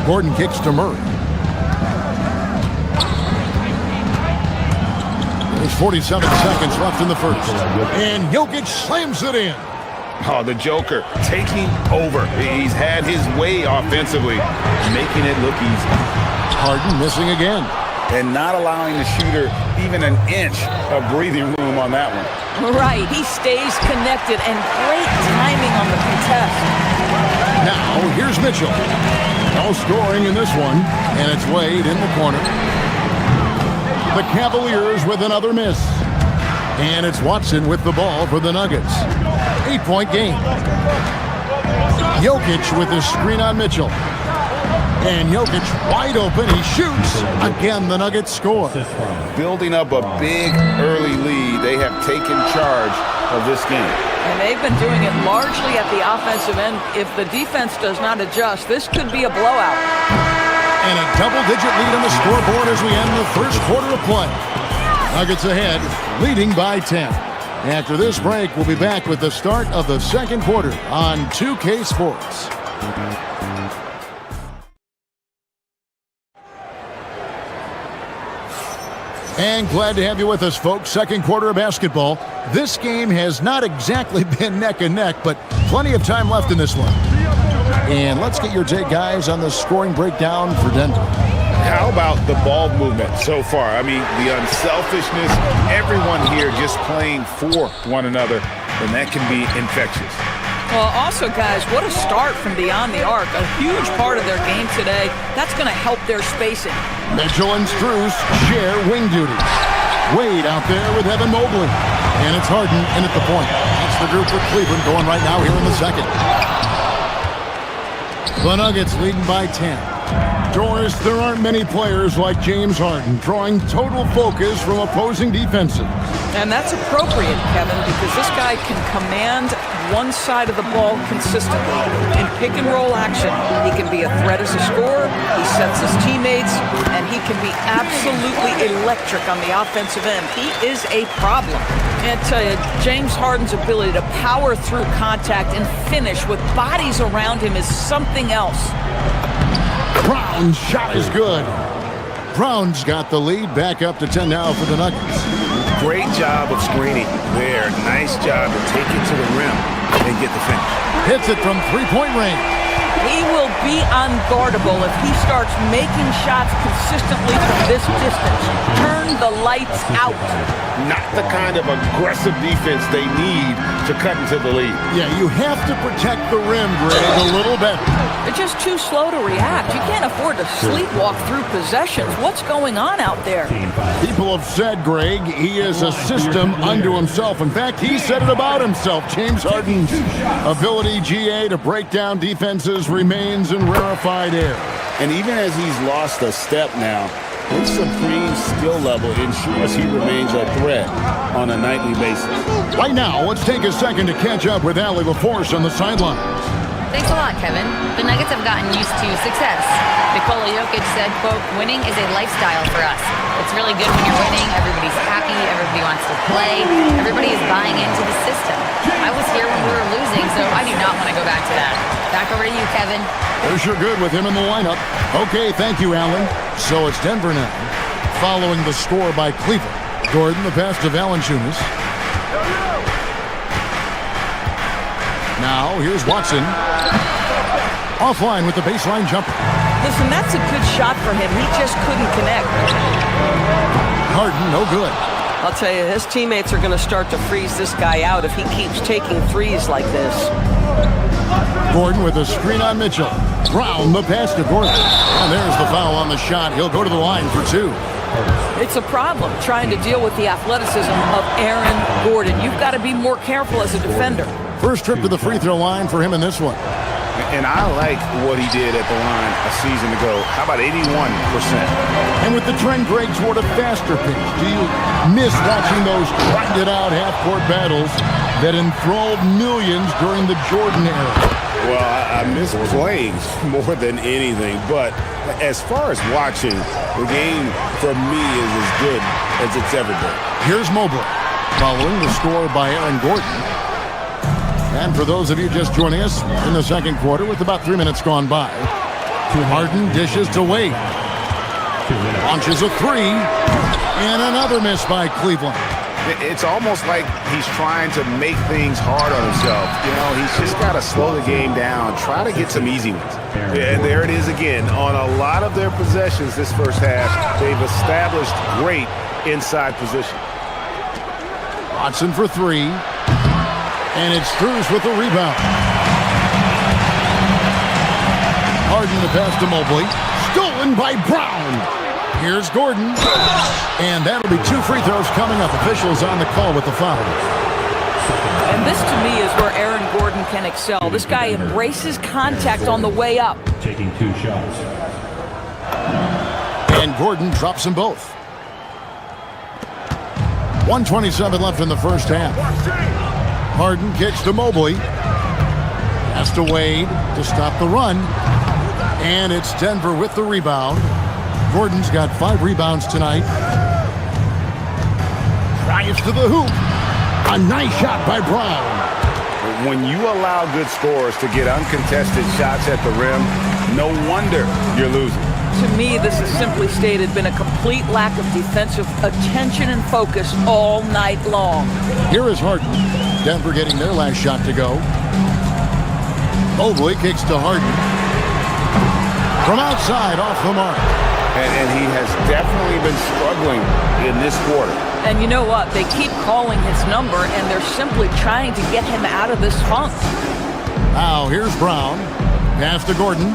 Gordon kicks to Murray. There's 47 seconds left in the first. And Jokic slams it in. Oh, the Joker taking over. He's had his way offensively, making it look easy. Harden missing again. And not allowing the shooter even an inch of breathing room on that one. Right, he stays connected, and great timing on the contest. Now, here's Mitchell. No scoring in this one, and it's Wade in the corner. The Cavaliers with another miss. And it's Watson with the ball for the Nuggets. 8-point game. Jokic with his screen on Mitchell. And Jokic wide open. He shoots. Again, the Nuggets score. Building up a big early lead. They have taken charge of this game. And they've been doing it largely at the offensive end. If the defense does not adjust, this could be a blowout. And a double-digit lead on the scoreboard as we end the first quarter of play. Nuggets ahead, leading by 10. After this break, we'll be back with the start of the second quarter on 2K Sports. And glad to have you with us, folks. Second quarter of basketball. This game has not exactly been neck and neck, but plenty of time left in this one. And let's get your take, guys, on the scoring breakdown for Denver. How about the ball movement so far? I mean, the unselfishness, everyone here just playing for one another, and that can be infectious. Well, also, guys, what a start from beyond the arc. A huge part of their game today. That's going to help their spacing. Mitchell and Strus share wing duty. Wade out there with Evan Mobley. And it's Harden in at the point. That's the group for Cleveland going right now here in the second. The Nuggets leading by 10. Doris, there aren't many players like James Harden drawing total focus from opposing defenses. And that's appropriate, Kevin, because this guy can command one side of the ball consistently. In pick-and-roll action, he can be a threat as a scorer, he sets his teammates, and he can be absolutely electric on the offensive end. He is a problem. And I tell you, James Harden's ability to power through contact and finish with bodies around him is something else. Brown's shot is good. Brown's got the lead, back up to 10 now for the Nuggets. Great job of screening there. Nice job to take it to the rim and get the finish. Hits it from three-point range. He will be unguardable if he starts making shots consistently from this distance. Turn the lights out. Not the kind of aggressive defense they need to cut into the lead. Yeah, you have to protect the rim, Greg, a little better. They're just too slow to react. You can't afford to sleepwalk through possessions. What's going on out there? People have said, Greg, he is a system unto himself. In fact, he said it about himself. James Harden's ability, GA, to break down defenses remains in rarefied air. And even as he's lost a step now, his supreme skill level ensures he remains a threat on a nightly basis. Right now, let's take a second to catch up with Allie LaForce on the sidelines. Thanks a lot, Kevin. The Nuggets have gotten used to success. Nikola Jokic said, quote, winning is a lifestyle for us. It's really good when you're winning. Everybody's happy. Everybody wants to play. Everybody is buying into the system. I was here when we were losing, so I do not want to go back to that. Back over to you, Kevin. They're sure good with him in the lineup. Okay, thank you, Allen. So it's Denver now, following the score by Cleveland. Gordon, the pass to Valanciunas. Now, here's Watson. Offline with the baseline jumper. Listen, that's a good shot for him. He just couldn't connect. Harden, no good. I'll tell you, his teammates are going to start to freeze this guy out if he keeps taking threes like this. Gordon with a screen on Mitchell. Brown, the pass to Gordon. And there's the foul on the shot. He'll go to the line for two. It's a problem trying to deal with the athleticism of Aaron Gordon. You've got to be more careful as a defender. First trip to the free throw line for him in this one. And I like what he did at the line a season ago. How about 81%? And with the trend, Greg, toward a faster pace, do you miss watching those grinded-out half-court battles that enthralled millions during the Jordan era? Well, I miss playing more than anything, but as far as watching, the game for me is as good as it's ever been. Here's Mobley, following the score by Aaron Gordon. And for those of you just joining us in the second quarter with about 3 minutes gone by, Harden dishes to Wade. Launches a three, and another miss by Cleveland. It's almost like he's trying to make things hard on himself. You know, he's just got to slow the game down, try to get some easy ones. And there it is again. On a lot of their possessions this first half, they've established great inside position. Watson for three. And it's Strus with the rebound. Harden the pass to Mobley. Stolen by Brown. Here's Gordon. And that'll be 2 free throws coming up. Officials on the call with the foul. And this, to me, is where Aaron Gordon can excel. This guy embraces contact on the way up. Taking 2 shots. And Gordon drops them both. 1:27 left in the first half. Harden kicks to Mobley. Pass to Wade to stop the run. And it's Denver with the rebound. Gordon's got 5 rebounds tonight. Drives to the hoop. A nice shot by Brown. When you allow good scorers to get uncontested shots at the rim, no wonder you're losing. To me, this is simply stated been a complete lack of defensive attention and focus all night long. Here is Harden. Denver getting their last shot to go. Mobley kicks to Harden. From outside, off the mark. And he has definitely been struggling in this quarter. And you know what? They keep calling his number, and they're simply trying to get him out of this funk. Now, here's Brown. Pass to Gordon.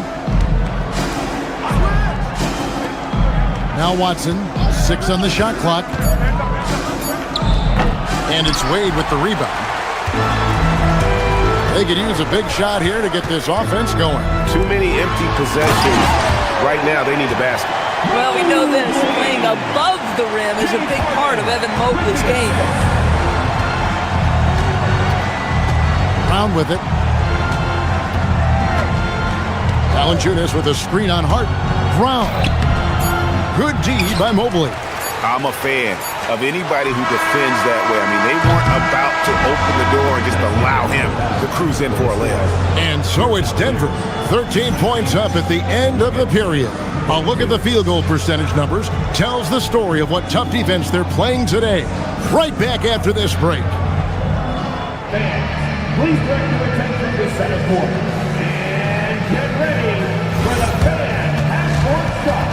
Now Watson. 6 on the shot clock. And it's Wade with the rebound. They could use a big shot here to get this offense going. Too many empty possessions. Right now, they need a basket. Well, we know this. Playing above the rim is a big part of Evan Mobley's game. Brown with it. Valanciunas with a screen on Hart. Brown. Good D by Mobley. I'm a fan of anybody who defends that way. I mean, they weren't about to open the door and just allow him to cruise in for a layup. And so it's Denver. 13 points up at the end of the period. A look at the field goal percentage numbers tells the story of what tough defense they're playing today. Right back after this break. Fans, please direct your attention to center court. And get ready for the fan half-court shot.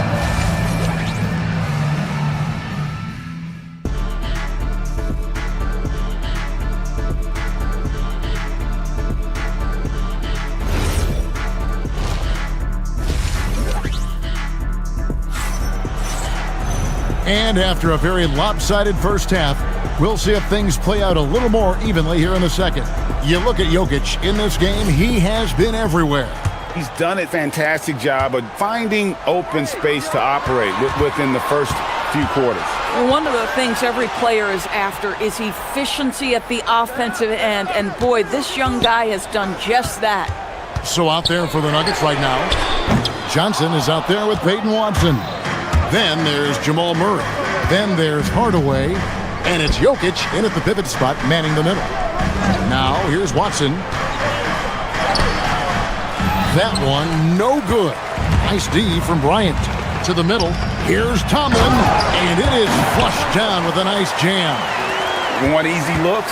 And after a very lopsided first half, we'll see if things play out a little more evenly here in the second. You look at Jokic in this game, he has been everywhere. He's done a fantastic job of finding open space to operate within the first few quarters. One of the things every player is after is efficiency at the offensive end. And boy, this young guy has done just that. So out there for the Nuggets right now, Johnson is out there with Peyton Watson. Then there's Jamal Murray. Then there's Hardaway. And it's Jokic in at the pivot spot, manning the middle. Now, here's Watson. That one, no good. Nice D from Bryant. To the middle, here's Tomlin. And it is flushed down with a nice jam. You want easy looks?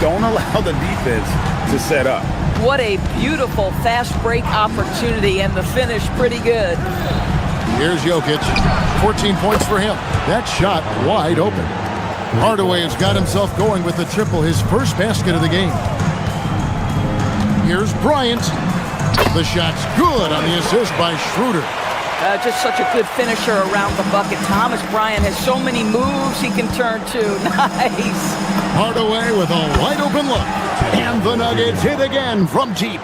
Don't allow the defense to set up. What a beautiful fast break opportunity, and the finish pretty good. Here's Jokic. 14 points for him. That shot wide open. Hardaway has got himself going with the triple, his first basket of the game. Here's Bryant. The shot's good on the assist by Schroeder. Just such a good finisher around the bucket. Thomas Bryant has so many moves he can turn to. Nice. Hardaway with a wide open look. And the Nuggets hit again from deep.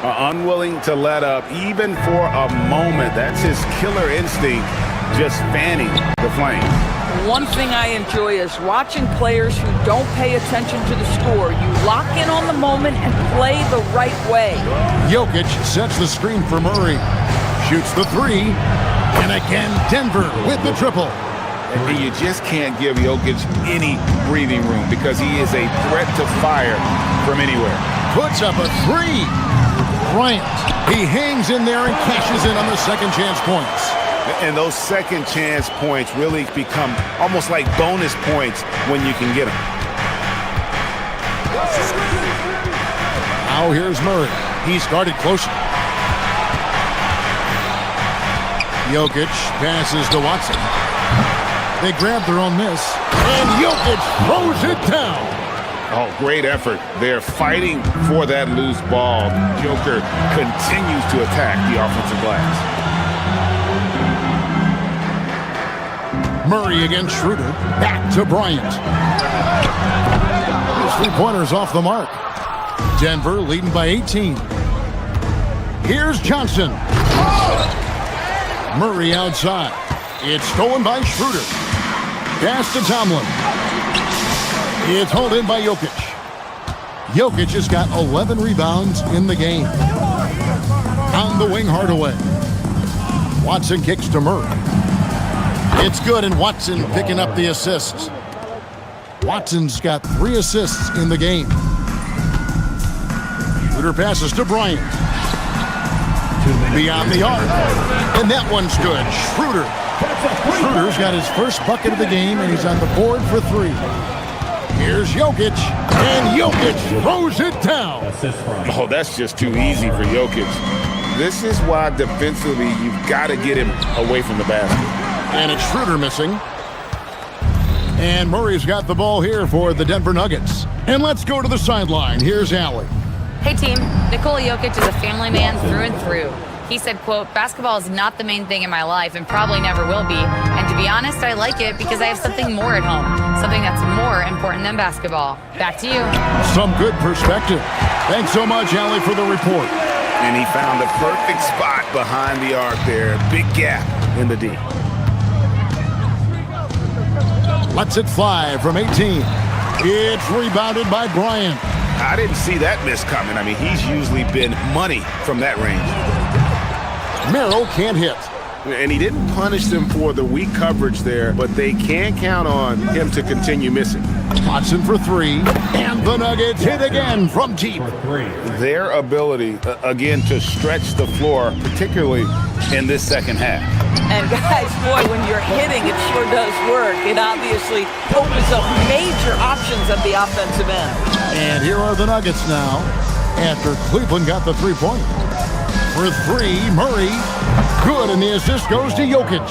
Unwilling to let up even for a moment. That's his killer instinct, just fanning the flames. One thing I enjoy is watching players who don't pay attention to the score. You lock in on the moment and play the right way. Jokic sets the screen for Murray. Shoots the three. And again, Denver with the triple. And you just can't give Jokic any breathing room because he is a threat to fire from anywhere. Puts up a three. Bryant, he hangs in there and cashes in on the second chance points. And those second chance points really become almost like bonus points when you can get them. Now here's Murray. He started closer. Jokic passes to Watson. They grab their own miss. And Jokic throws it down. Oh, great effort. They're fighting for that loose ball. Joker continues to attack the offensive glass. Murray against Schroeder. Back to Bryant. His three-pointers off the mark. Denver leading by 18. Here's Johnson. Murray outside. It's stolen by Schroeder. Pass to Tomlin. It's hauled in by Jokic. Jokic has got 11 rebounds in the game. On the wing, Hardaway. Watson kicks to Murray. It's good, and Watson picking up the assists. Watson's got 3 assists in the game. Schroeder passes to Bryant. Beyond the arc. And that one's good. Schroeder's got his first bucket of the game, and he's on the board for 3. Here's Jokic, and Jokic throws it down. Oh, that's just too easy for Jokic. This is why defensively you've got to get him away from the basket. And it's Schroeder missing. And Murray's got the ball here for the Denver Nuggets. And let's go to the sideline. Here's Allie. Hey, team. Nikola Jokic is a family man through and through. He said, quote, "Basketball is not the main thing in my life and probably never will be. And to be honest, I like it because I have something more at home, something that's more important than basketball." Back to you. Some good perspective. Thanks so much, Allie, for the report. And he found the perfect spot behind the arc there. Big gap in the D. Lets it fly from 18. It's rebounded by Bryant. I didn't see that miss coming. I mean, he's usually been money from that range. Merrill can't hit. And he didn't punish them for the weak coverage there, but they can count on him to continue missing. Watson for three, and the Nuggets hit again from deep. Their ability, again, to stretch the floor, particularly in this second half. And guys, boy, when you're hitting, it sure does work. It obviously opens up major options at the offensive end. And here are the Nuggets now, after Cleveland got the three-point. For three, Murray. Good, and the assist goes to Jokic.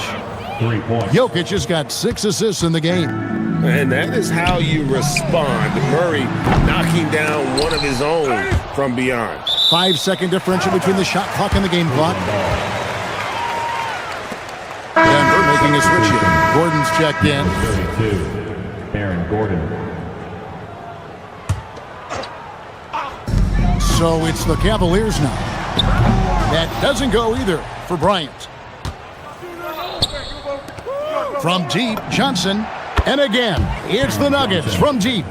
3 points. Jokic has got 6 assists in the game. And that is how you respond. Murray knocking down one of his own from beyond. 5-second differential between the shot clock and the game clock. Denver making a switch here. Gordon's checked in. 32, Aaron Gordon. So it's the Cavaliers now. That doesn't go either for Bryant. From deep, Johnson. And again, it's the Nuggets from deep.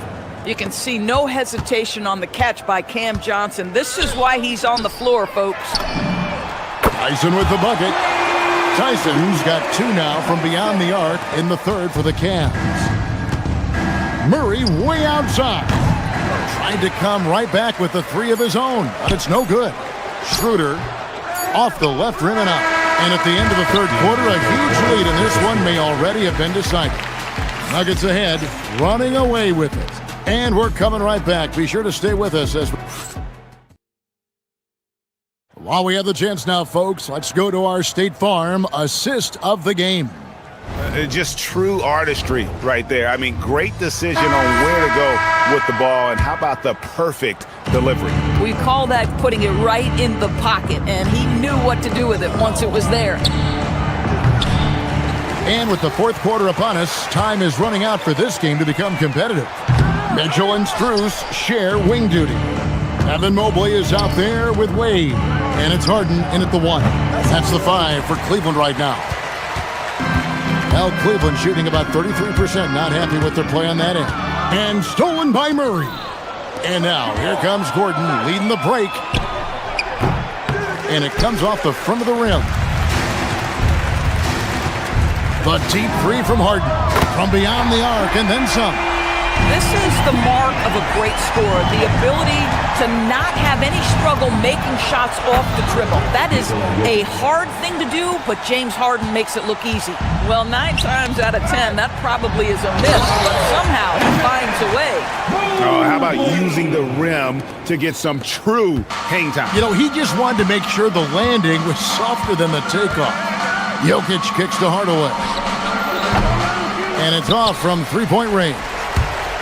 You can see no hesitation on the catch by Cam Johnson. This is why he's on the floor, folks. Tyson with the bucket. Tyson's got 2 now from beyond the arc in the third for the Cavs. Murray way outside. Tried to come right back with the 3 of his own, but it's no good. Schroeder off the left rim and out. And at the end of the third quarter, a huge lead, and this one may already have been decided. Nuggets ahead, running away with it. And we're coming right back. Be sure to stay with us as while we have the chance now, folks, let's go to our State Farm assist of the game. Just true artistry right there. I mean, great decision on where to go with the ball, and how about the perfect delivery? We call that putting it right in the pocket, and he knew what to do with it once it was there. And with the fourth quarter upon us, time is running out for this game to become competitive. Mitchell and Strus share wing duty. Evan Mobley is out there with Wade, and it's Harden in at the 1. That's the 5 for Cleveland right now. Well, Cleveland shooting about 33%, not happy with their play on that end. And stolen by Murray. And now, here comes Gordon leading the break. And it comes off the front of the rim. The deep 3 from Harden. From beyond the arc, and then some. This is the mark of a great scorer, the ability to not have any struggle making shots off the dribble. That is a hard thing to do, but James Harden makes it look easy. Well, 9 times out of 10, that probably is a miss, but somehow he finds a way. Oh, how about using the rim to get some true hang time? You know, he just wanted to make sure the landing was softer than the takeoff. Jokic kicks to Hardaway. And it's off from three-point range.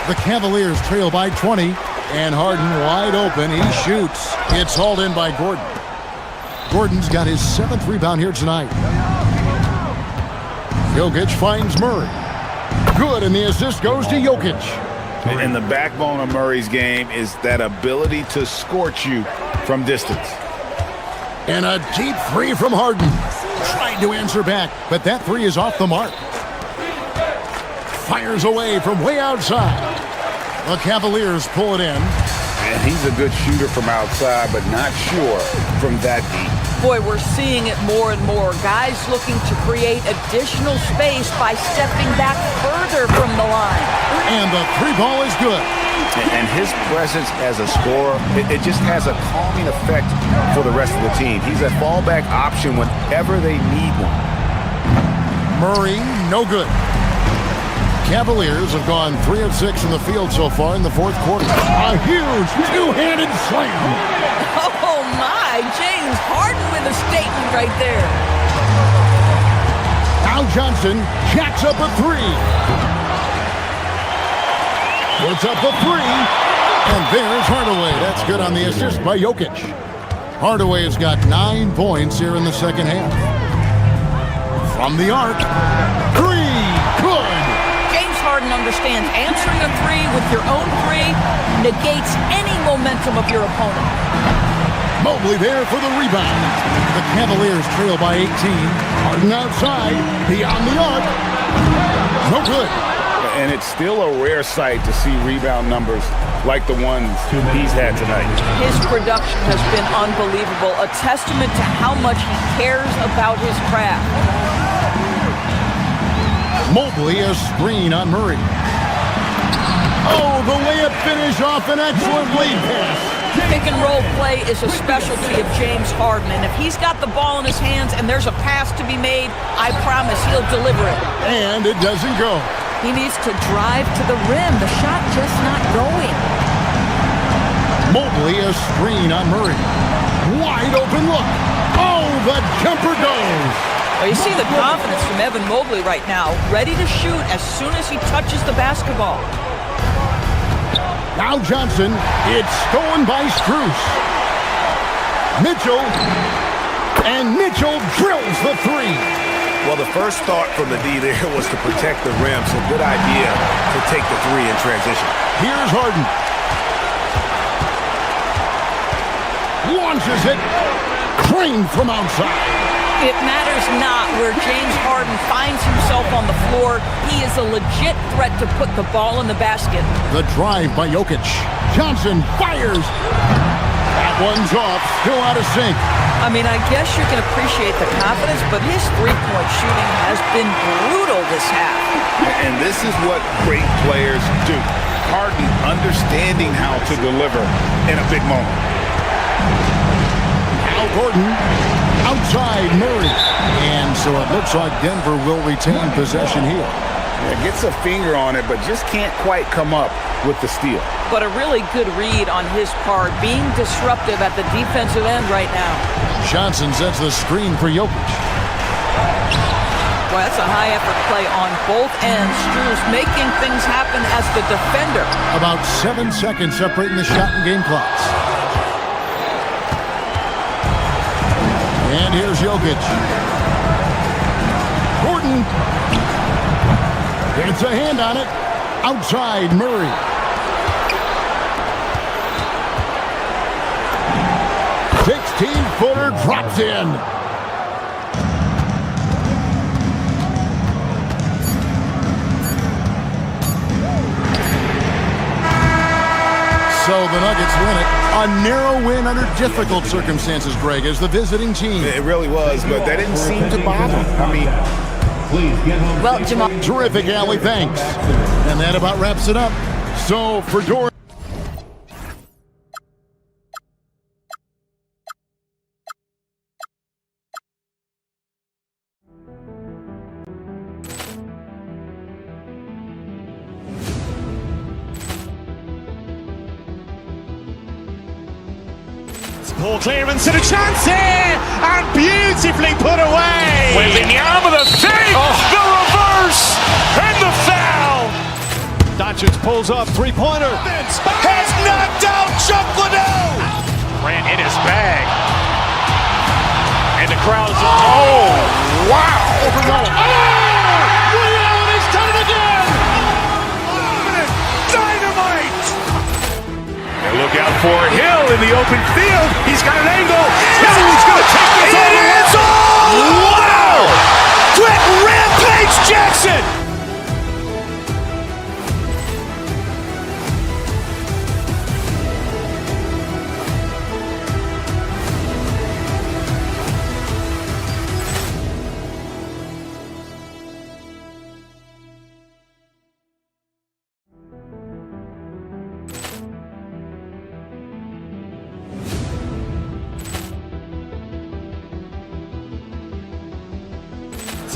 The Cavaliers trail by 20, and Harden wide open. He shoots. It's hauled in by Gordon. Gordon's got his 7th rebound here tonight. Jokic finds Murray. Good, and the assist goes to Jokic. And the backbone of Murray's game is that ability to scorch you from distance. And a deep 3 from Harden. Tried to answer back, but that 3 is off the mark. Fires away from way outside. The Cavaliers pull it in. And he's a good shooter from outside, but not sure from that deep. Boy, we're seeing it more and more. Guys looking to create additional space by stepping back further from the line. And the 3 ball is good. And his presence as a scorer, it just has a calming effect for the rest of the team. He's a fallback option whenever they need one. Murray, no good. Cavaliers have gone 3 of 6 in the field so far in the fourth quarter. A huge two-handed slam. Oh, my. James Harden with a statement right there. Now Johnson jacks up a three. Puts up a three. And there's Hardaway. That's good on the assist by Jokic. Hardaway has got 9 points here in the second half. From the arc. Three. Good. James Harden understands answering a three with your own three negates any momentum of your opponent. Mobley there for the rebound. The Cavaliers trail by 18. Harden outside. Beyond the arc. No good. And it's still a rare sight to see rebound numbers like the ones he's had tonight. His production has been unbelievable, a testament to how much he cares about his craft. Mobley a screen on Murray. Oh, the layup finish off an excellent lead pass. Pick and roll play is a specialty of James Harden, and if he's got the ball in his hands and there's a pass to be made, I promise he'll deliver it. And it doesn't go. He needs to drive to the rim. The shot just not going. Mobley a screen on Murray. Wide open look. Oh, the jumper goes. Well, you see the confidence from Evan Mobley right now, ready to shoot as soon as he touches the basketball. Now Johnson, it's stolen by Strus. Mitchell, and Mitchell drills the three. Well, the first thought from the D there was to protect the rim, so good idea to take the three in transition. Here's Harden. Launches it. Crane from outside. It matters not where James Harden finds himself on the floor. He is a legit threat to put the ball in the basket. The drive by Jokic. Johnson fires. That one's off. Still out of sync. I mean, I guess you can appreciate the confidence, but his three-point shooting has been brutal this half. And this is what great players do. Harden understanding how to deliver in a big moment. Al Gordon outside Murray. And so it looks like Denver will retain possession here. Yeah, gets a finger on it, but just can't quite come up with the steal. But a really good read on his part, being disruptive at the defensive end right now. Johnson sets the screen for Jokic. Well, that's a high-effort play on both ends. Strus making things happen as the defender. About 7 seconds separating the shot and game clocks. And here's Jokic. Gordon. Gets a hand on it. Outside Murray. The 16-footer drops in. So the Nuggets win it. A narrow win under difficult circumstances, Greg, as the visiting team. It really was, but that didn't seem to bother him. I mean, well, Jamal. Terrific, Allie. Thanks. And that about wraps it up. So for Dor. Ball clearance and a chance here, and beautifully put away. Wembanyama the fake, the reverse, and the foul. Doncic pulls up, three-pointer. Has knocked out Chuck Liddell. Ran in his bag. And the crowd is... Oh, wow. He's done it again. Dynamite. And look out for Hill in the open field. He's got an angle. Hill's going to take this all the way. Wow! Quick rampage Jackson.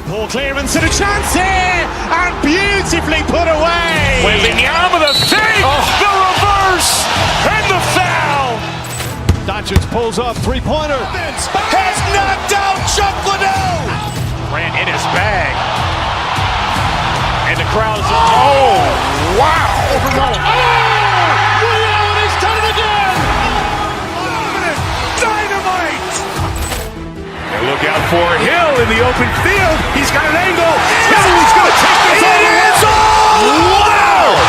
Poor clearance and a chance here, and beautifully put away. Wembanyama the fake, the reverse, and the foul. Doncic pulls up, three-pointer. Has knocked out Chuck Liddell. Ran in his bag. And the crowd is, oh, wow. He's done it again. Dynamite. And look out for Hill in the open field. He's got an angle. He's going to take this all the way. Wow.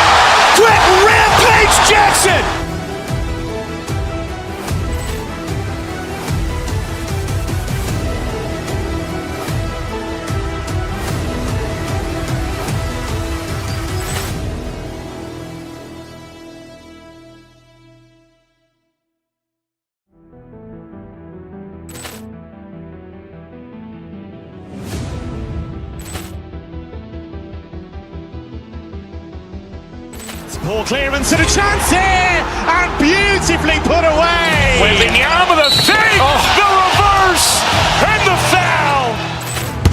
Quick Rampage Jackson. Poor clearance and a chance here, and beautifully put away. Wembanyama the fake, the reverse, and the foul.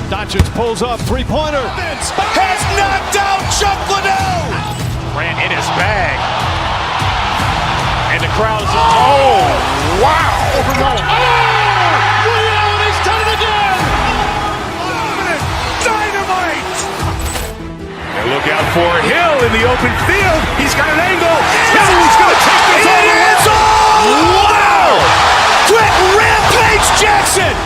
Doncic pulls up, three-pointer. Has knocked out Chuck Liddell. Ran in his bag. And the crowd is, oh, wow. He's done it again. Dynamite. And look out for Hill in the open field. He's got an angle. He's going to take this all the way. Wow. Quick Rampage Jackson.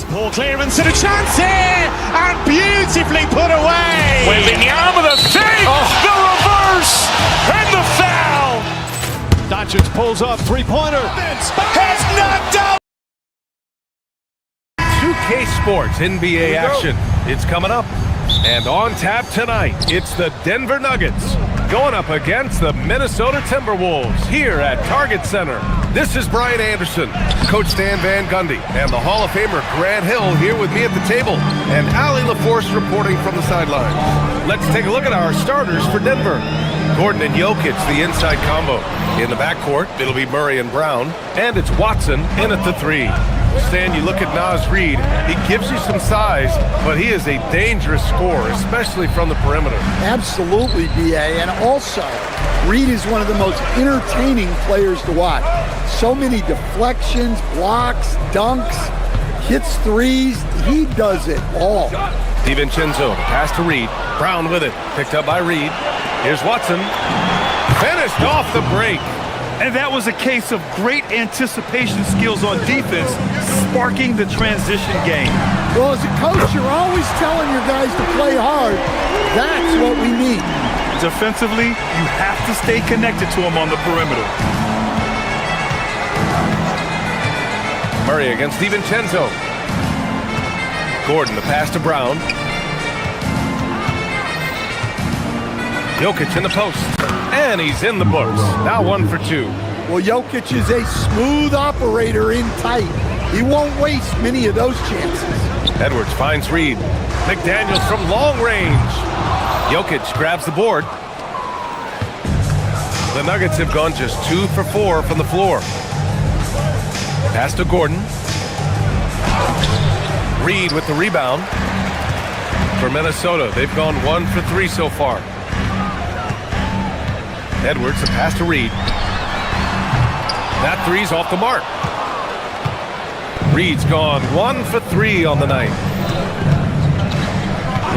Poor clearance and a chance here, and beautifully put away. Wembanyama the fake, the reverse, and the foul. Doncic pulls up, three-pointer. Has knocked out. 2K Sports NBA action. It's coming up. And on tap tonight, it's the Denver Nuggets going up against the Minnesota Timberwolves here at Target Center. This is Brian Anderson, Coach Stan Van Gundy, and the Hall of Famer Grant Hill here with me at the table, and Allie LaForce reporting from the sidelines. Let's take a look at our starters for Denver. Gordon and Jokic, the inside combo. In the backcourt, it'll be Murray and Brown, and it's Watson in at the three. Stan, you look at Naz Reid, he gives you some size, but he is a dangerous scorer, especially from the perimeter. Absolutely, B.A. And also, Reid is one of the most entertaining players to watch. So many deflections, blocks, dunks, hits threes. He does it all. DiVincenzo, pass to Reid. Brown with it, picked up by Reid. Here's Watson. Finished off the break. And that was a case of great anticipation skills on defense, sparking the transition game. Well, as a coach, you're always telling your guys to play hard. That's what we need. Defensively, you have to stay connected to him on the perimeter. Murray against DiVincenzo. Gordon, the pass to Brown. Jokic in the post. And he's in the books. Now 1 for 2. Well, Jokic is a smooth operator in tight. He won't waste many of those chances. Edwards finds Reid. McDaniels from long range. Jokic grabs the board. The Nuggets have gone just 2 for 4 from the floor. Pass to Gordon. Reid with the rebound. For Minnesota, they've gone 1 for 3 so far. Edwards, the pass to Reid. That three's off the mark. Reid's gone 1 for 3 on the night.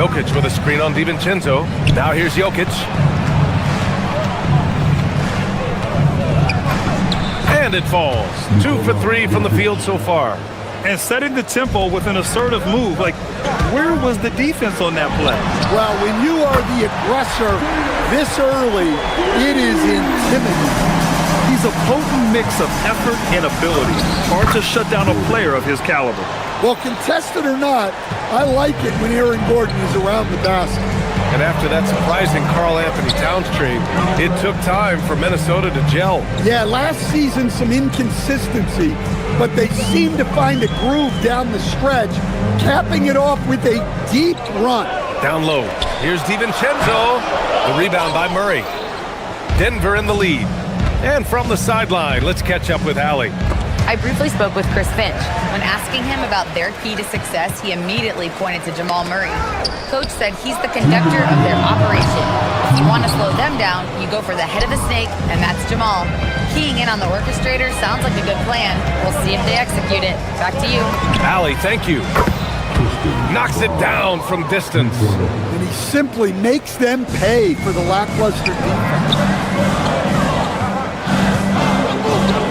Jokic with a screen on DiVincenzo. Now here's Jokic. And it falls. 2 for 3 from the field so far. And setting the tempo with an assertive move. Like, where was the defense on that play? Well, when you are the aggressor this early, it is intimidating. He's a potent mix of effort and ability. Hard to shut down a player of his caliber. Well, contested or not, I like it when Aaron Gordon is around the basket. And after that surprising Karl Anthony Towns trade, it took time for Minnesota to gel. Yeah, last season some inconsistency, but they seem to find a groove down the stretch, capping it off with a deep run. Down low, here's DiVincenzo. The rebound by Murray. Denver in the lead. And from the sideline, let's catch up with Allie. I briefly spoke with Chris Finch. When asking him about their key to success, he immediately pointed to Jamal Murray. Coach said he's the conductor of their operation. If you want to slow them down, you go for the head of the snake, and that's Jamal. Keying in on the orchestrator sounds like a good plan. We'll see if they execute it. Back to you. Allie, thank you. Knocks it down from distance. And he simply makes them pay for the lackluster defense.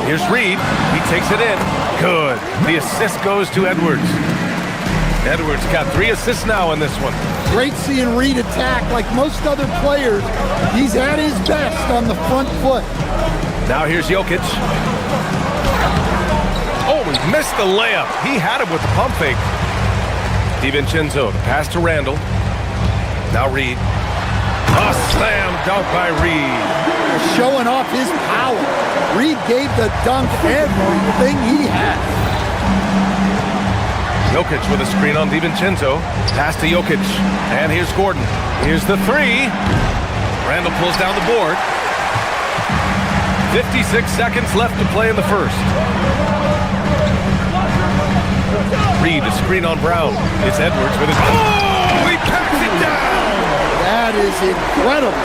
Here's Reed. He takes it in. Good. The assist goes to Edwards. Edwards got 3 assists now in this one. Great seeing Reed attack. Like most other players, he's at his best on the front foot. Now here's Jokic. Oh, he missed the layup. He had him with the pump fake. DiVincenzo, the pass to Randall. Now Reed. A slam dunk by Reed. Showing off his power. Reed gave the dunk everything he had. Jokic with a screen on DiVincenzo. Pass to Jokic. And here's Gordon. Here's the 3. Randall pulls down the board. 56 seconds left to play in the first. Reed, a screen on Brown. It's Edwards with his... Oh! He packs it down! That is incredible.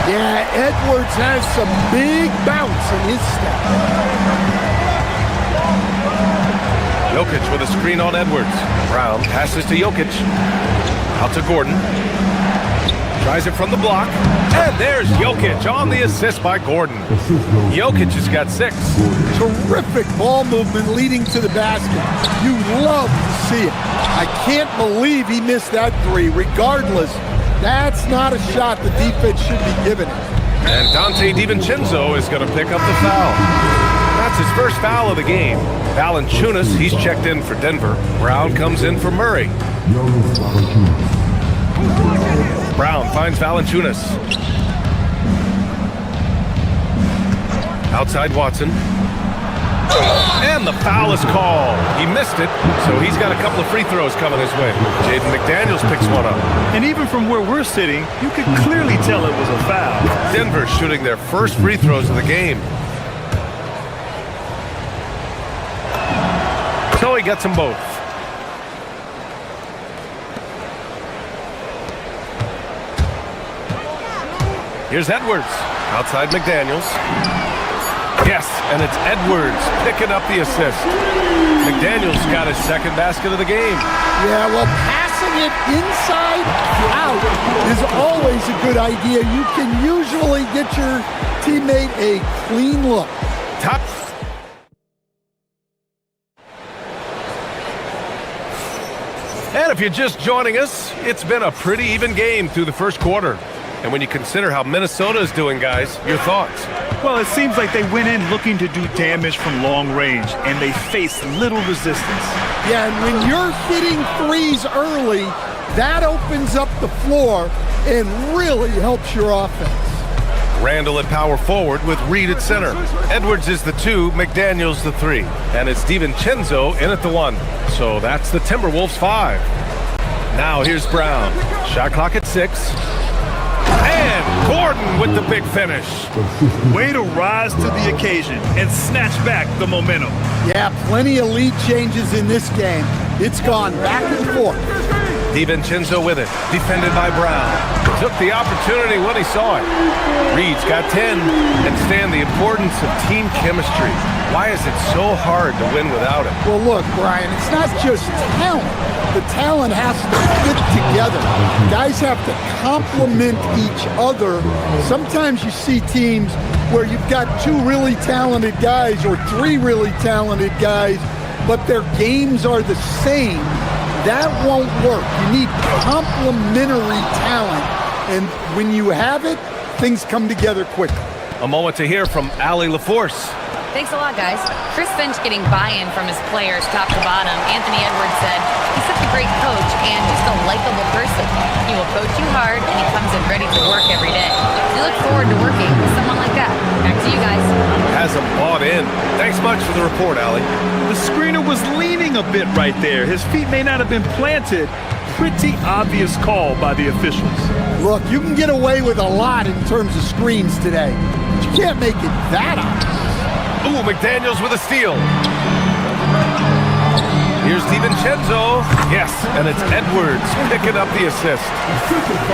Yeah, Edwards has some big bounce in his step. Jokic with a screen on Edwards. Brown passes to Jokic. Out to Gordon. Tries it from the block. And there's Jokic on the assist by Gordon. Jokic has got 6. Terrific ball movement leading to the basket. You love to see it. I can't believe he missed that 3. Regardless, that's not a shot the defense should be giving him. And Dante DiVincenzo is going to pick up the foul. That's his first foul of the game. Valanciunas, he's checked in for Denver. Brown comes in for Murray. Brown finds Valanciunas. Outside Watson. And the foul is called. He missed it, so he's got a couple of free throws coming his way. Jaden McDaniels picks one up. And even from where we're sitting, you could clearly tell it was a foul. Denver shooting their first free throws of the game. So he gets them both. Here's Edwards. Outside McDaniels. Yes, and it's Edwards picking up the assist. McDaniels got his second basket of the game. Yeah, well, passing it inside out is always a good idea. You can usually get your teammate a clean look. Top. And if you're just joining us, it's been a pretty even game through the first quarter. And when you consider how Minnesota is doing, guys, your thoughts? Well, it seems like they went in looking to do damage from long range, and they faced little resistance. Yeah, and when you're hitting threes early, that opens up the floor and really helps your offense. Randall at power forward with Reed at center. Edwards is the 2, McDaniels the 3. And it's DiVincenzo in at the 1. So that's the Timberwolves 5. Now here's Brown. Shot clock at 6. And Gordon with the big finish. Way to rise to the occasion and snatch back the momentum. Yeah, plenty of lead changes in this game. It's gone back and forth. DiVincenzo with it, defended by Brown. Took the opportunity when he saw it. Reed's got 10. And Stan, the importance of team chemistry. Why is it so hard to win without it? Well, look, Brian, it's not just talent. The talent has to fit together. Guys have to complement each other. Sometimes you see teams where you've got 2 really talented guys or 3 really talented guys, but their games are the same. That won't work. You need complementary talent. And when you have it, things come together quickly. A moment to hear from Allie LaForce. Thanks a lot, guys. Chris Finch getting buy-in from his players top to bottom. Anthony Edwards said, He's such a great coach and just a likable person. He will coach you hard, and he comes in ready to work every day. We look forward to working with someone like that. Back to you guys. Has him bought in. Thanks much for the report, Allie. The screener was leaning a bit right there. His feet may not have been planted. Pretty obvious call by the officials. Look, you can get away with a lot in terms of screens today, but you can't make it that obvious. Ooh, McDaniels with a steal. Here's DiVincenzo. Yes, and it's Edwards picking up the assist.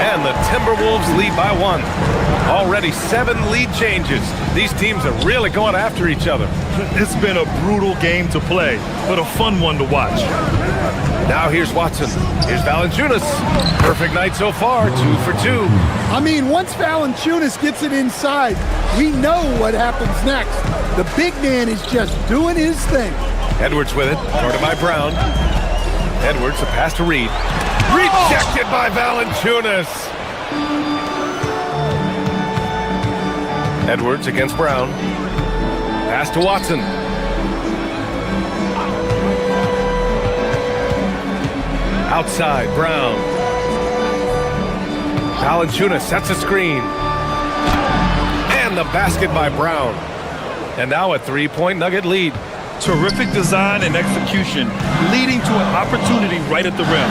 And the Timberwolves lead by 1. Already 7 lead changes. These teams are really going after each other. It's been a brutal game to play, but a fun one to watch. Now here's Watson. Here's Valanciunas. Perfect night so far, 2 for 2. I mean, once Valanciunas gets it inside, we know what happens next. The big man is just doing his thing. Edwards with it, guarded by Brown. Edwards, a pass to Reed. Rejected by Valanciunas. Edwards against Brown. Pass to Watson. Outside, Brown. Valanciunas sets a screen. And the basket by Brown. And now a 3-point Nugget lead. Terrific design and execution, leading to an opportunity right at the rim.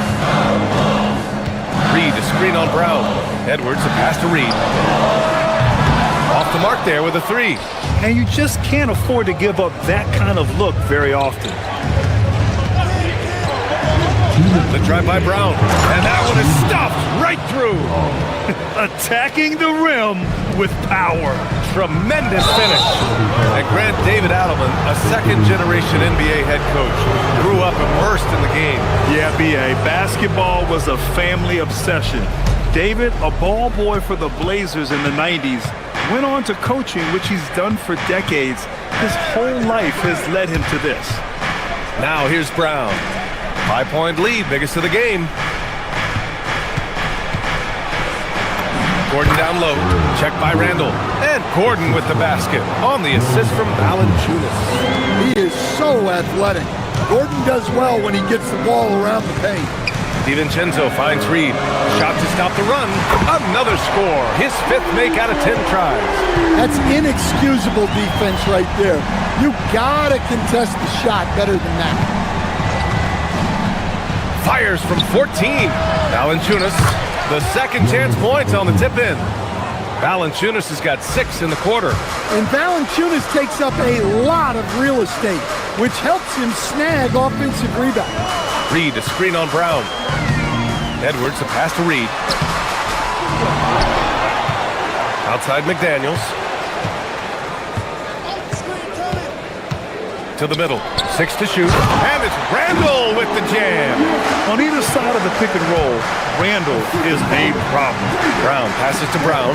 Reed, a screen on Brown. Edwards, a pass to Reed. Off the mark there with a 3. And you just can't afford to give up that kind of look very often. The drive by Brown. And that one is stuffed right through. Attacking the rim with power. Tremendous finish. And Grant David Adelman, a second-generation NBA head coach, grew up immersed in the game. Yeah, B.A., basketball was a family obsession. David, a ball boy for the Blazers in the 90s, went on to coaching, which he's done for decades. His whole life has led him to this. Now here's Brown. 5-point lead, biggest of the game. Gordon down low, checked by Randall. And Gordon with the basket on the assist from Valanciunas. He is so athletic. Gordon does well when he gets the ball around the paint. DiVincenzo finds Reed. Shot to stop the run. Another score. His 5th make out of 10 tries. That's inexcusable defense right there. You gotta contest the shot better than that. Fires from 14. Valanciunas. The second chance points on the tip-in. Valanciunas has got 6 in the quarter. And Valanciunas takes up a lot of real estate, which helps him snag offensive rebounds. Reed, a screen on Brown. Edwards, a pass to Reed. Outside McDaniels. To the middle. 6 to shoot. And it's Randall with the jam. On either side of the pick and roll, Randall is a problem. Brown passes to Brown.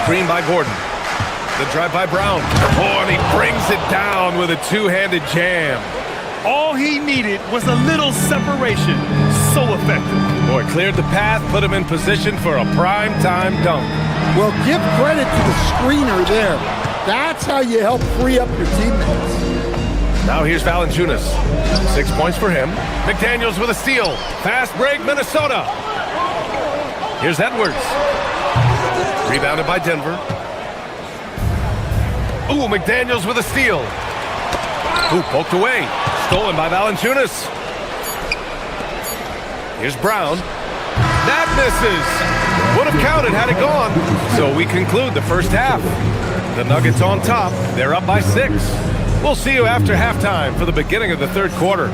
Screen by Gordon. The drive by Brown. Oh, and he brings it down with a 2-handed jam. All he needed was a little separation. So effective. Boy, cleared the path, put him in position for a prime-time dunk. Well, give credit to the screener there. That's how you help free up your teammates. Now here's Valanciunas. 6 points for him. McDaniels with a steal. Fast break, Minnesota. Here's Edwards. Rebounded by Denver. Ooh, McDaniels with a steal. Ooh, poked away. Stolen by Valanciunas. Here's Brown. That misses. Would have counted had it gone. So we conclude the first half. The Nuggets on top. They're up by 6. We'll see you after halftime for the beginning of the third quarter.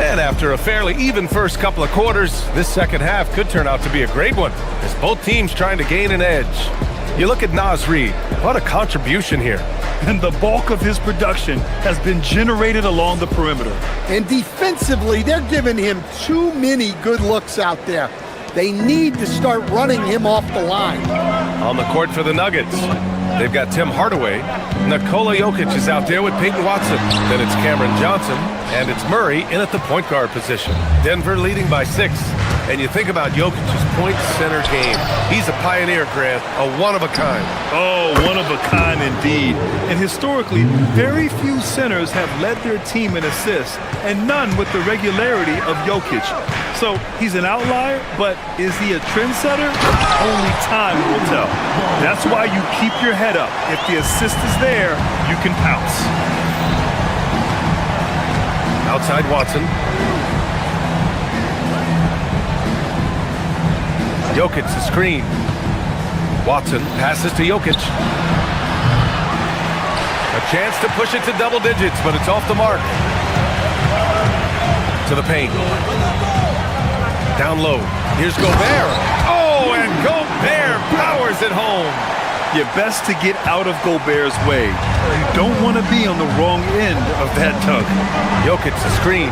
And after a fairly even first couple of quarters, this second half could turn out to be a great one, as both teams trying to gain an edge. You look at Naz Reid, what a contribution here. and the bulk of his production has been generated along the perimeter. And defensively, they're giving him too many good looks out there. They need to start running him off the line. On the court for the Nuggets, they've got Tim Hardaway. Nikola Jokic is out there with Peyton Watson. Then it's Cameron Johnson, and it's Murray in at the point guard position. Denver leading by 6. And you think about Jokic's point center game. He's a pioneer, Grant, a one-of-a-kind. Oh, one of a kind indeed. And historically, very few centers have led their team in assists, and none with the regularity of Jokic. So he's an outlier, but is he a trendsetter? Only time will tell. That's why you keep your head up. If the assist is there, you can pounce. Outside Watson. Jokic the screen. Watson passes to Jokic. A chance to push it to double digits, but it's off the mark. To the paint. Down low. Here's Gobert. Oh, and Gobert powers it home. You're best to get out of Gobert's way. You don't want to be on the wrong end of that tug. Jokic the screen.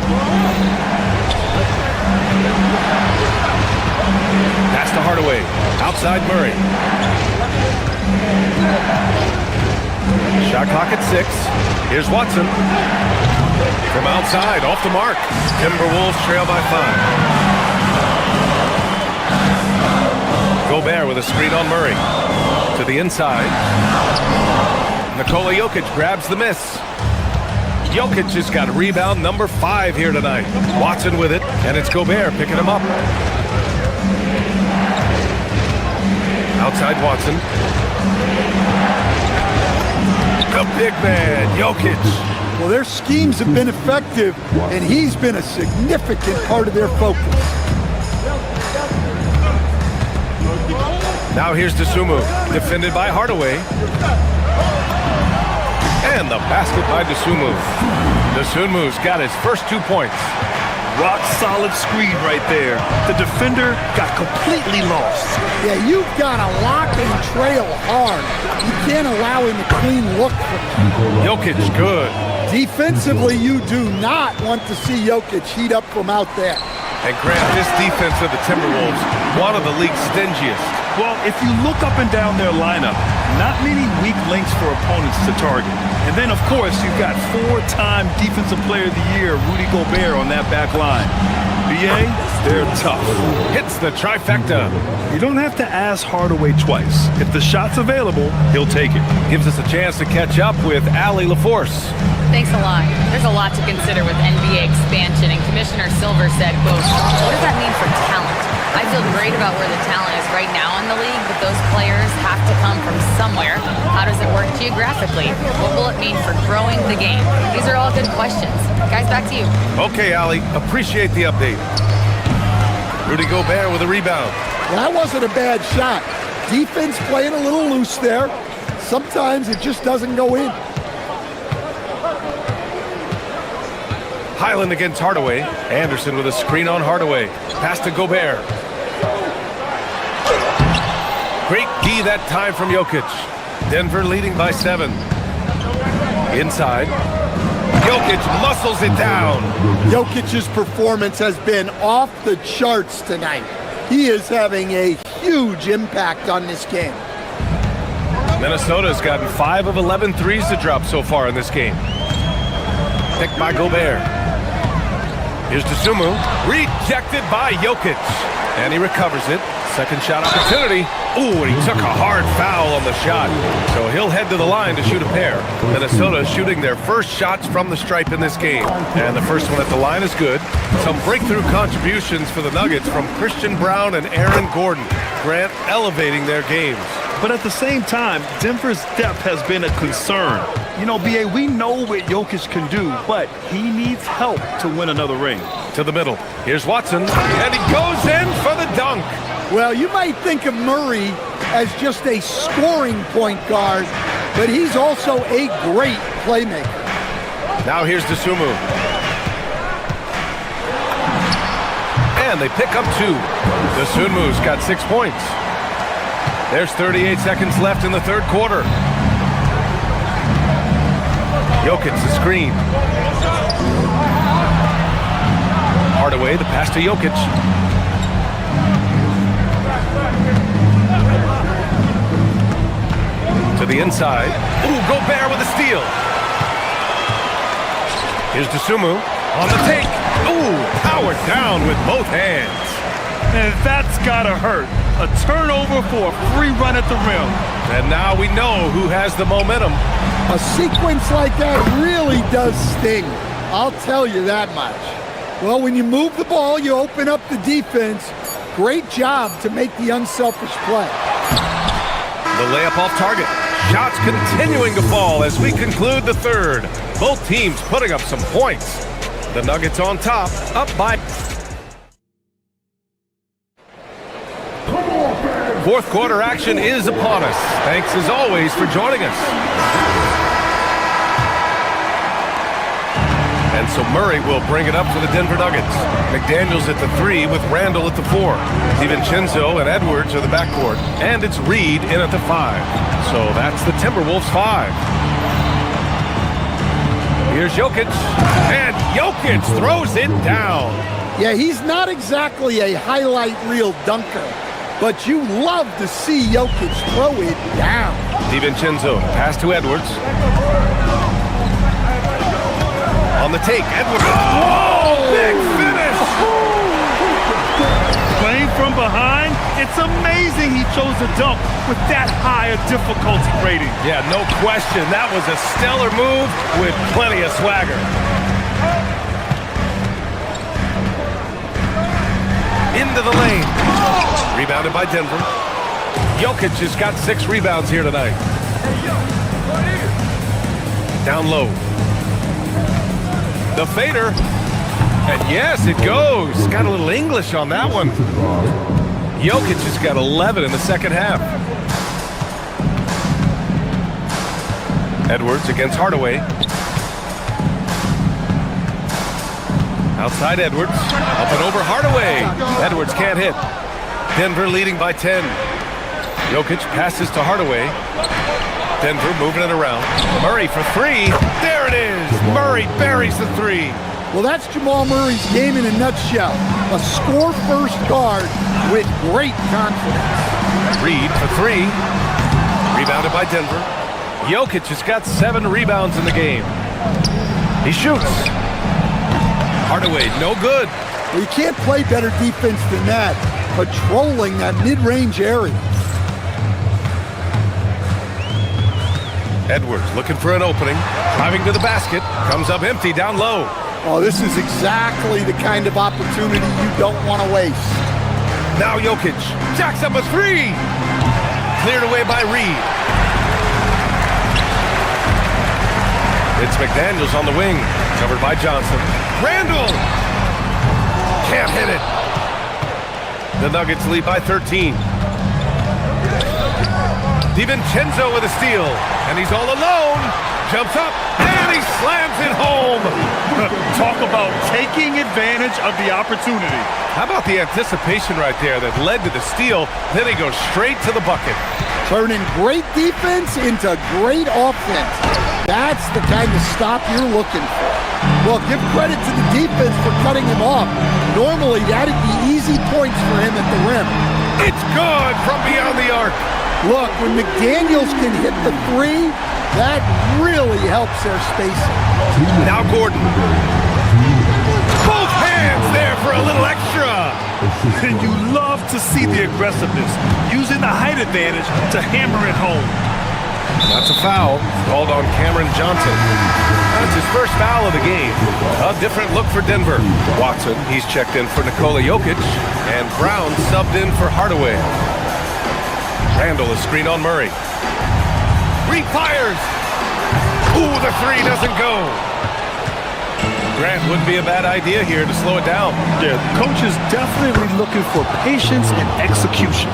Pass to Hardaway. Outside Murray. Shot clock at 6. Here's Watson. From outside, off the mark. Timberwolves trail by 5. Gobert with a screen on Murray. To the inside. Nikola Jokic grabs the miss. Jokic has got rebound number 5 here tonight. Watson with it, and it's Gobert picking him up. Outside Watson. The big man, Jokic. Well, their schemes have been effective, and he's been a significant part of their focus. Now here's Dosunmu, defended by Hardaway. And the basket by Dosunmu. Dosunmu's got his first 2 points. Rock solid screen right there. The defender got completely lost. Yeah, you've got to lock and trail hard. You can't allow him a clean look from him. Jokic good. Defensively, you do not want to see Jokic heat up from out there. And Grant, this defense of the Timberwolves, one of the league's stingiest. Well, if you look up and down their lineup, not many weak links for opponents to target. And then, of course, you've got 4-time Defensive Player of the Year, Rudy Gobert, on that back line. BA, they're tough. Hits the trifecta. You don't have to ask Hardaway twice. If the shot's available, he'll take it. Gives us a chance to catch up with Allie LaForce. Thanks a lot. There's a lot to consider with NBA expansion, and Commissioner Silver said, quote, what does that mean for talent? I feel great about where the talent is right now in the league, but those players have to come from somewhere. How does it work geographically? What will it mean for growing the game? These are all good questions. Guys, back to you. Okay, Allie. Appreciate the update. Rudy Gobert with a rebound. Well, that wasn't a bad shot. Defense playing a little loose there. Sometimes it just doesn't go in. Highland against Hardaway. Anderson with a screen on Hardaway. Pass to Gobert. Great D that time from Jokic. Denver leading by 7. Inside. Jokic muscles it down. Jokic's performance has been off the charts tonight. He is having a huge impact on this game. Minnesota's gotten 5 of 11 threes to drop so far in this game. Picked by Gobert. Here's Dosunmu. Rejected by Jokic. And he recovers it. Second shot opportunity. Ooh, and he took a hard foul on the shot. So he'll head to the line to shoot a pair. Minnesota shooting their first shots from the stripe in this game. And the first one at the line is good. Some breakthrough contributions for the Nuggets from Christian Brown and Aaron Gordon. Grant elevating their games. But at the same time, Denver's depth has been a concern. You know, B.A., we know what Jokic can do, but he needs help to win another ring. To the middle. Here's Watson. And he goes in for the dunk. Well, you might think of Murray as just a scoring point guard, but he's also a great playmaker. Now here's Dosunmu. And they pick up 2. Dosunmu's got 6 points. There's 38 seconds left in the third quarter. Jokic the screen. Hardaway, the pass to Jokic. To the inside. Ooh, Gobert with a steal. Here's Dosunmu on the take. Ooh, powered down with both hands. And that's gotta hurt. A turnover for a free run at the rim. And now we know who has the momentum. A sequence like that really does sting. I'll tell you that much. Well, when you move the ball, you open up the defense. Great job to make the unselfish play. The layup off target. Shots continuing to fall as we conclude the third. Both teams putting up some points. The Nuggets on top, up by... Fourth quarter action is upon us. Thanks as always for joining us. And so Murray will bring it up for the Denver Nuggets. McDaniels at the 3 with Randall at the 4. DiVincenzo and Edwards are the backcourt. And it's Reed in at the 5. So that's the Timberwolves 5. Here's Jokic. And Jokic throws it down. Yeah, he's not exactly a highlight reel dunker, but you love to see Jokic throw it down. DiVincenzo, pass to Edwards. On the take, Edwards. Oh, big finish! Playing from behind, it's amazing he chose to dunk with that high a difficulty rating. Yeah, no question. That was a stellar move with plenty of swagger. Into the lane. Rebounded by Denver. Jokic has got 6 rebounds here tonight. Down low. The fader. And yes, it goes. Got a little English on that one. Jokic has got 11 in the second half. Edwards against Hardaway. Outside Edwards. Up and over Hardaway. Edwards can't hit. Denver leading by 10. Jokic passes to Hardaway. Denver moving it around. Murray for 3. There it is. Murray buries the 3. Well, that's Jamal Murray's game in a nutshell. A score-first guard with great confidence. Reed for 3. Rebounded by Denver. Jokic has got 7 rebounds in the game. He shoots. Hardaway, no good. Well, you can't play better defense than that, patrolling that mid-range area. Edwards looking for an opening. Driving to the basket. Comes up empty down low. Oh, this is exactly the kind of opportunity you don't want to waste. Now Jokic jacks up a 3. Cleared away by Reed. It's McDaniels on the wing. Covered by Johnson. Randall! Can't hit it. The Nuggets lead by 13. DiVincenzo with a steal. And he's all alone. Jumps up. And he slams it home. Talk about taking advantage of the opportunity. How about the anticipation right there that led to the steal? Then he goes straight to the bucket. Turning great defense into great offense. That's the kind of stop you're looking for. Well, give credit to the defense for cutting him off. Normally, that'd be easy points for him at the rim. It's good from beyond the arc. Look, when McDaniels can hit the 3, that really helps their spacing. Now Gordon. Both hands there for a little extra. And you love to see the aggressiveness, using the height advantage to hammer it home. That's a foul called on Cameron Johnson. That's his first foul of the game. A different look for Denver. Watson, he's checked in for Nikola Jokic. And Brown subbed in for Hardaway. Randall is screen on Murray. Reed fires. Ooh, the 3 doesn't go. Grant wouldn't be a bad idea here to slow it down. Yeah, the coach is definitely looking for patience and execution.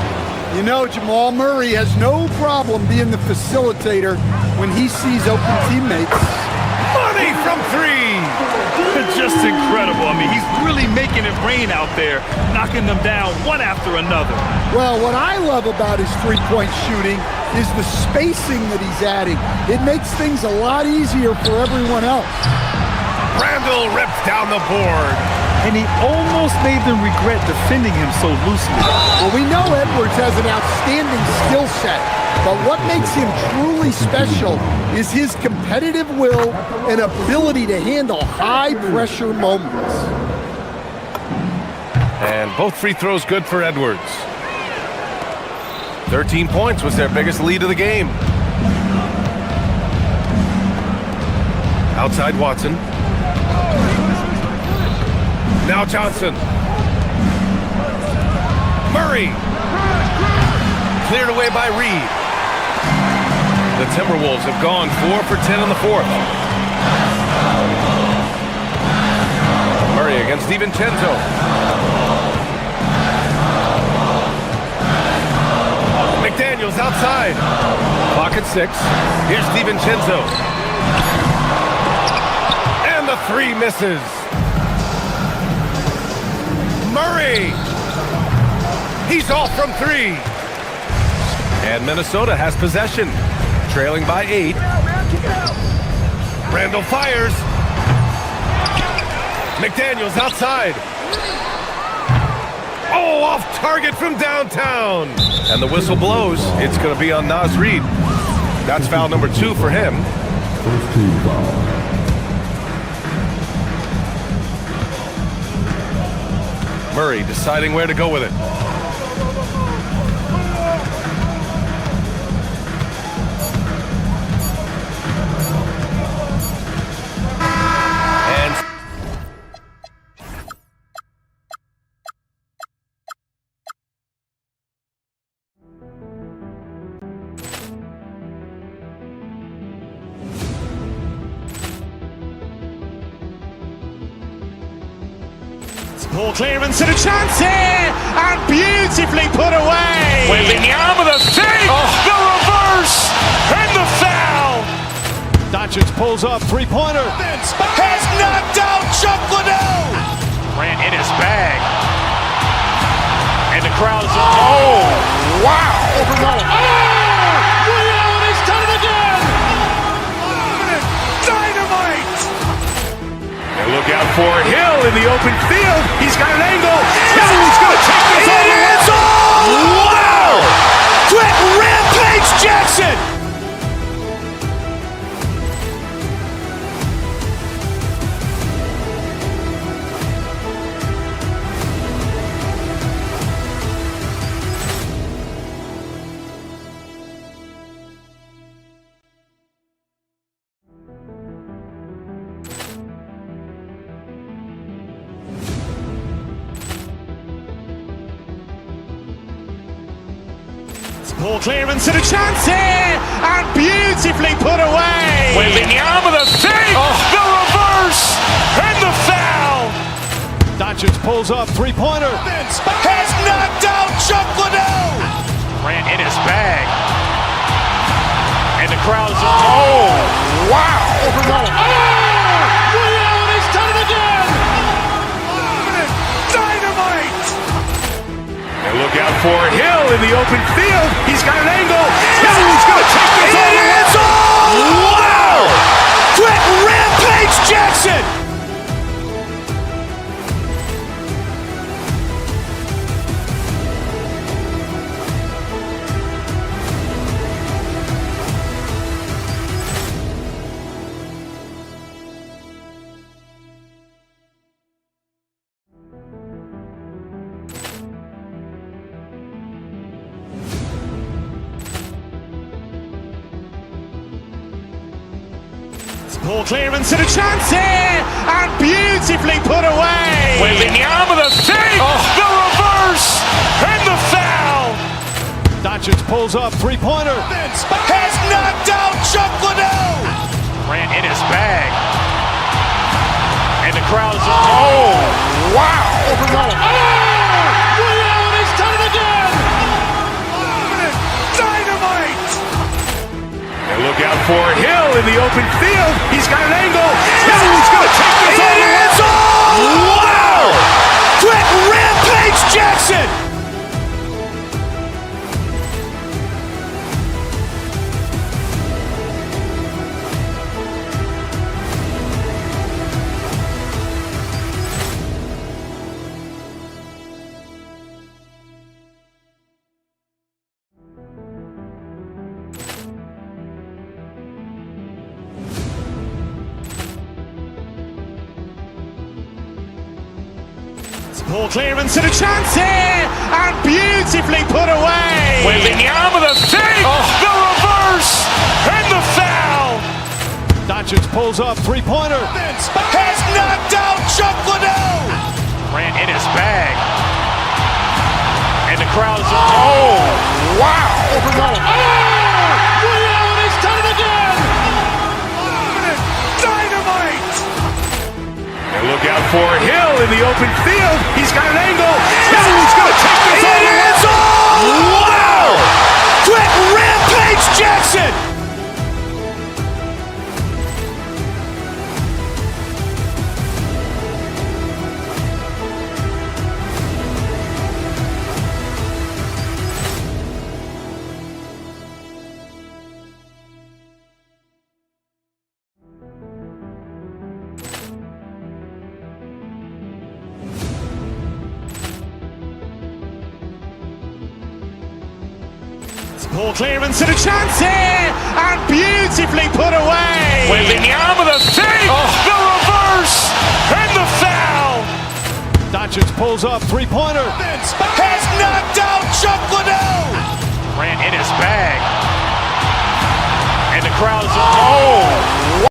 You know, Jamal Murray has no problem being the facilitator when he sees open teammates. Money from 3. Just incredible. I mean, he's really making it rain out there, knocking them down one after another. Well, what I love about his three-point shooting is the spacing that he's adding. It makes things a lot easier for everyone else. Randall ripped down the board. And he almost made them regret defending him so loosely. Well, we know Edwards has an outstanding skill set, but what makes him truly special is his competitive will and ability to handle high-pressure moments. And both free throws good for Edwards. 13 points was their biggest lead of the game. Outside Watson. Now Johnson. Murray. Cleared away by Reed. The Timberwolves have gone 4 for 10 in the fourth. Murray against DiVincenzo. McDaniels outside. Clock at 6. Here's DiVincenzo. And the three misses. Murray. He's off from 3. And Minnesota has possession. Trailing by 8. Randall fires. McDaniels outside. Oh, off target from downtown. And the whistle blows. It's going to be on Naz Reid. That's foul number 2 for him. First team foul. Murray deciding where to go with it. Ball clearance and a chance here, and beautifully put away. Wembanyama the save, the reverse, and the foul. Doncic pulls up, three-pointer. Has knocked out Chuck Liddell. Ran in his bag. And the crowd is oh, wow. He's done it again. Dynamite. And look out for Hill in the open field. He's got an angle. Hill's going to take this all the way. Wow! Quick rampage Jackson. Ball clearance and a chance here, and beautifully put away. Wembanyama the save, the reverse, and the foul. Doncic pulls up, three-pointer. Has knocked out Chuck Liddell. Ran in his bag. And the crowd is oh, wow. He's done it again. Dynamite. And look out for Hill in the open field. He's got an angle. Hill's going to take this all the way. Wow! Quick rampage Jackson. Ball clearance and a chance here, and beautifully put away. Wembanyama the save, the reverse, and the foul. Doncic pulls up, three-pointer. Has knocked out Chuck Liddell. Ran in his bag. And the crowd is oh, wow. He's done it again. Dynamite. And look out for Hill in the open field. He's got an angle. Hill's going to take this all the way. Wow! Quick rampage Jackson. Ball clearance and a chance here, and beautifully put away. Wembanyama with a save, the reverse, and the foul. Doncic pulls up, three-pointer. Has knocked out Chuck Liddell. Grant in his bag. And the crowd is, oh, wow. Reality's done it again. Dynamite. And look out for Hill in the open field. He's got an angle. Hill's going to take this all the way. Wow. Quick Rampage Jackson. Ball clearance and a chance here, and beautifully put away. Wembanyama with a save, the reverse, and the foul. Doncic pulls up, three-pointer. Has knocked out Chuck Liddell. Grant in his bag. And the crowd is, oh.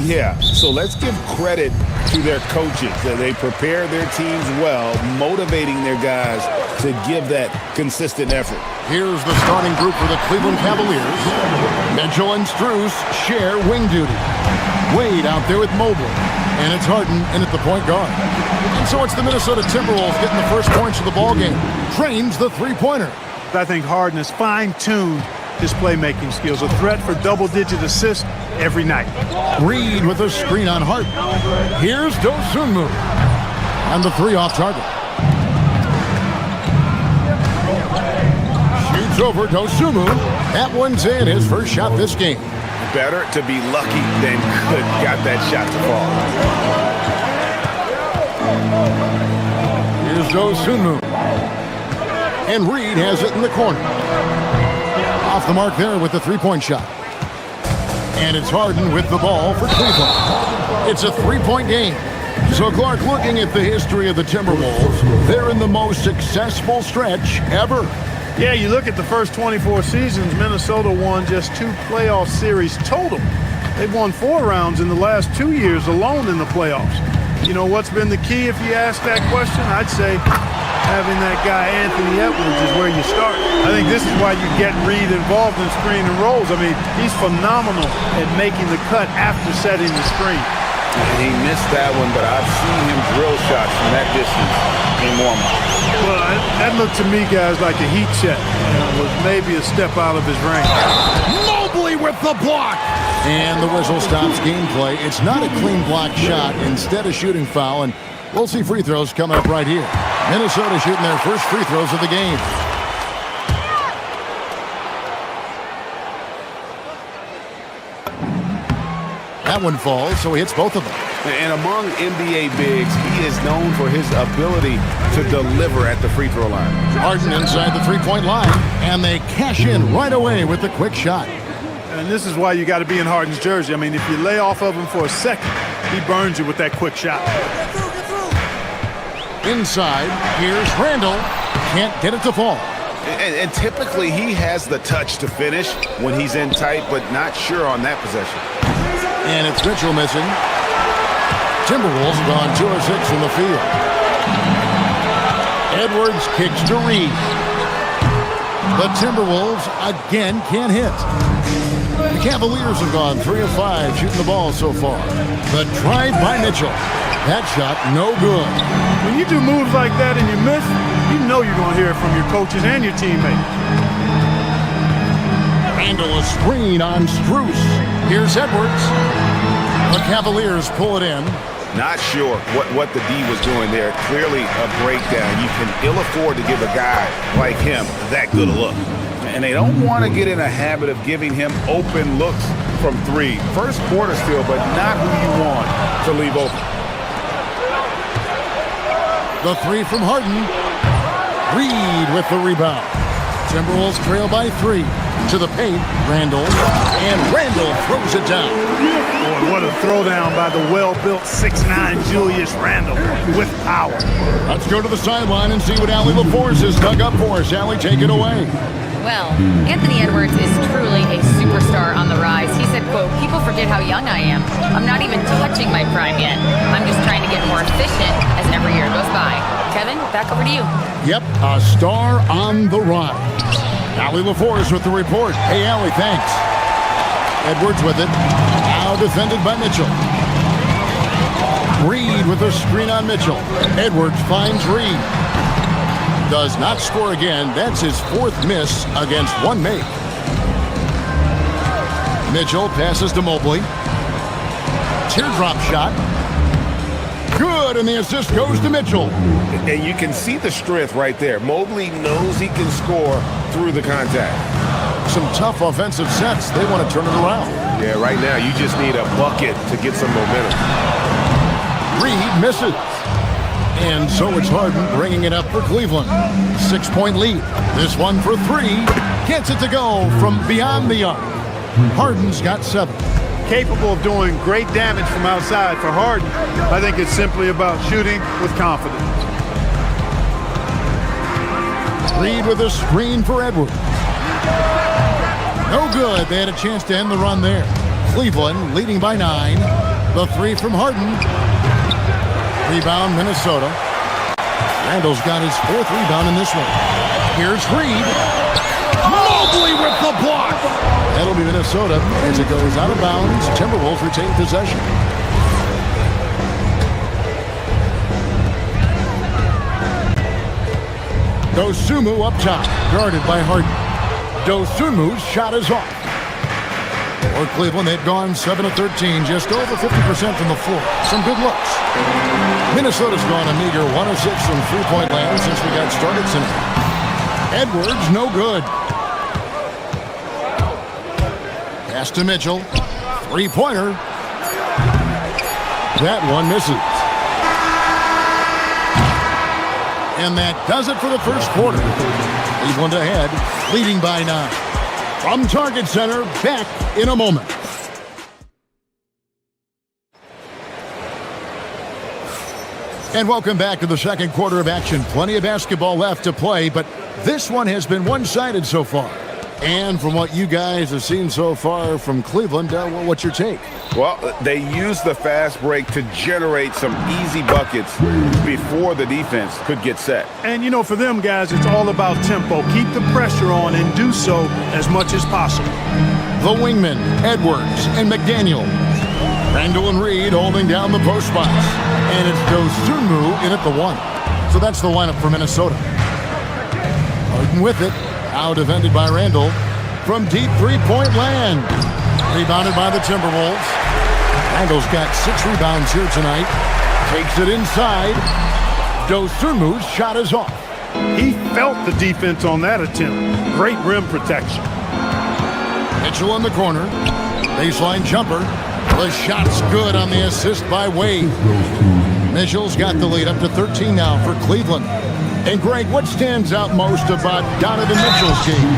Yeah, so let's give credit to their coaches that they prepare their teams well, motivating their guys to give that consistent effort. Here's the starting group for the Cleveland Cavaliers. Mitchell and Strus share wing duty. Wade out there with Mobley, and it's Harden in at the point guard. And so it's the Minnesota Timberwolves getting the first points of the ballgame. Trains the three-pointer. I think Harden has fine-tuned his playmaking skills, a threat for double-digit assists every night. Reed with a screen on Harden. Here's Dosunmu. And the three off target. Shoots over Dosunmu. That one's in, his first shot this game. Better to be lucky than good. Got that shot to fall. Here's Dosunmu. And Reed has it in the corner. Off the mark there with the three-point shot. And it's Harden with the ball for Cleveland. It's a three-point game. So, Clark, looking at the history of the Timberwolves, they're in the most successful stretch ever. Yeah, you look at the first 24 seasons, Minnesota won just 2 playoff series total. They've won 4 rounds in the last 2 years alone in the playoffs. You know, what's been the key if you ask that question? I'd say having that guy Anthony Edwards is where you start. I think this is why you get Reed involved in screen and rolls. I mean, he's phenomenal at making the cut after setting the screen. And he missed that one, but I've seen him drill shots from that distance in warm-up. Well, that looked to me, guys, like a heat check. Was maybe a step out of his range. Mobley with the block. And the whistle stops gameplay. It's not a clean block shot. Instead, a shooting foul, and we'll see free throws coming up right here. Minnesota shooting their first free throws of the game. That one falls, so he hits both of them. And among NBA bigs, he is known for his ability to deliver at the free throw line. Harden inside the three-point line, and they cash in right away with the quick shot. And this is why you got to be in Harden's jersey. I mean, if you lay off of him for a second, he burns you with that quick shot. Inside, here's Randall. Can't get it to fall. And typically he has the touch to finish when he's in tight, but not sure on that possession. And it's Mitchell missing. Timberwolves gone 2 of 6 from the field. Edwards kicks to Reed. The Timberwolves again can't hit. The Cavaliers have gone 3 of 5 shooting the ball so far. The drive by Mitchell. That shot no good. When you do moves like that and you miss, you know you're going to hear it from your coaches and your teammates. Randall a screen on Strus. Here's Edwards. The Cavaliers pull it in. Not sure what the D was doing there. Clearly a breakdown. You can ill afford to give a guy like him that good a look. And they don't want to get in a habit of giving him open looks from three. First quarter still, but not who you want to leave open. The three from Harden. Reed with the rebound. Timberwolves trail by 3. To the paint, Randall. And Randall throws it down. Boy, what a throwdown by the well-built 6'9" Julius Randle with power. Let's go to the sideline and see what Allie LaForce has dug up for us. Allie, take it away. Well, Anthony Edwards is truly a superstar on the rise. He said, quote, "People forget how young I am. I'm not even touching my prime yet. I'm just trying to get more efficient as every year goes by." Kevin, back over to you. Yep, a star on the rise. Allie LaForce with the report. Hey, Allie, thanks. Edwards with it. Now defended by Mitchell. Reed with a screen on Mitchell. Edwards finds Reed. Does not score again. That's his 4th miss against 1 make. Mitchell passes to Mobley. Teardrop shot. Good, and the assist goes to Mitchell. And you can see the strength right there. Mobley knows he can score through the contact. Some tough offensive sets. They want to turn it around. Yeah, right now you just need a bucket to get some momentum. Reed misses. And so it's Harden bringing it up for Cleveland. 6-point lead. This one for 3. Gets it to go from beyond the arc. Harden's got 7. Capable of doing great damage from outside for Harden. I think it's simply about shooting with confidence. Reed with a screen for Edwards. No good. They had a chance to end the run there. Cleveland leading by 9. The 3 from Harden. Rebound, Minnesota. Randall's got his 4th rebound in this one. Here's Reed. Mobley with the block. That'll be Minnesota as it goes out of bounds. Timberwolves retain possession. Dosunmu up top, guarded by Harden. Dosunmu's shot is off. For Cleveland, they've gone 7 of 13, just over 50% from the floor. Some good looks. Minnesota's gone a meager 1 of 6 from three-point land since we got started tonight. Edwards, no good. Pass to Mitchell. 3-pointer. That one misses. And that does it for the first quarter. Cleveland ahead, leading by 9. From Target Center, back in a moment. And welcome back to the second quarter of action. Plenty of basketball left to play, but this one has been one-sided so far. And from what you guys have seen so far from Cleveland, what's your take? Well, they used the fast break to generate some easy buckets before the defense could get set. And, you know, for them guys, it's all about tempo. Keep the pressure on and do so as much as possible. The wingmen, Edwards and McDaniel. Randall and Reed holding down the post spots. And it's Dosunmu in at the 1. So that's the lineup for Minnesota. Harden with it. Now defended by Randall from deep three-point land. Rebounded by the Timberwolves. Randall's got 6 rebounds here tonight. Takes it inside. Dosunmu's shot is off. He felt the defense on that attempt. Great rim protection. Mitchell in the corner. Baseline jumper. The shot's good on the assist by Wade. Mitchell's got the lead up to 13 now for Cleveland. And Greg, what stands out most about Donovan Mitchell's game?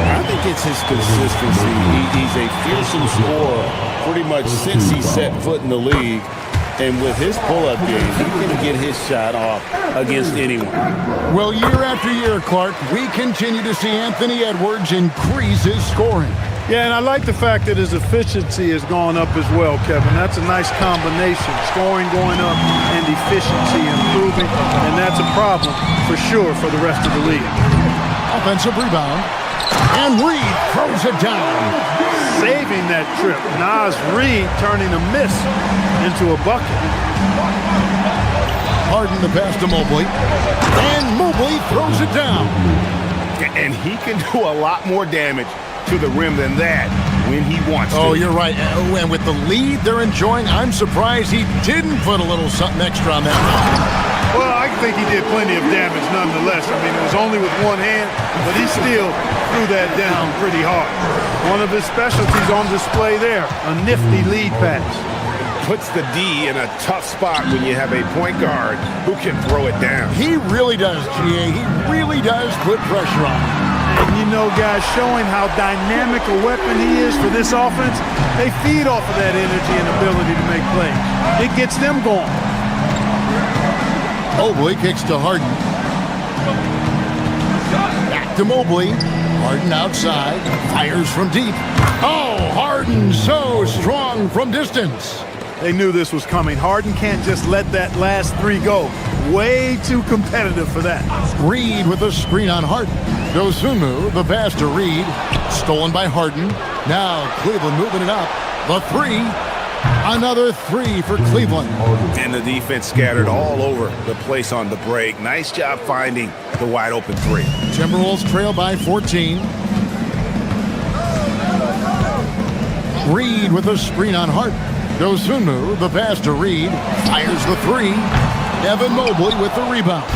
I think it's his consistency. He's a fearsome scorer pretty much since he set foot in the league. And with his pull-up game, he can get his shot off against anyone. Well, year after year, Clark, we continue to see Anthony Edwards increase his scoring. Yeah, and I like the fact that his efficiency has gone up as well, Kevin. That's a nice combination. Scoring going up and efficiency improving, and that's a problem for sure for the rest of the league. Offensive rebound, and Reed throws it down. Saving that trip. Nas Reed turning a miss into a bucket. Harden the pass to Mobley, and Mobley throws it down. And he can do a lot more damage to the rim than that when he wants to. Oh, you're right. And with the lead they're enjoying, I'm surprised he didn't put a little something extra on that. Well, I think he did plenty of damage nonetheless. I mean, it was only with one hand, but he still threw that down pretty hard. One of his specialties on display there, a nifty lead pass. Puts the D in a tough spot when you have a point guard who can throw it down. He really does, GA. He really does put pressure on. And you know, guys, showing how dynamic a weapon he is for this offense, they feed off of that energy and ability to make plays. It gets them going. Mobley kicks to Harden. Back to Mobley. Harden outside. Fires from deep. Oh, Harden so strong from distance. They knew this was coming. Harden can't just let that last three go. Way too competitive for that. Reed with a screen on Harden. Dosunmu, the pass to Reed. Stolen by Harden. Now Cleveland moving it up. The three. Another three for Cleveland. And the defense scattered all over the place on the break. Nice job finding the wide open three. Timberwolves trail by 14. Reed with a screen on Harden. Dosunmu, the pass to Reed. Fires the three. Evan Mobley with the rebound.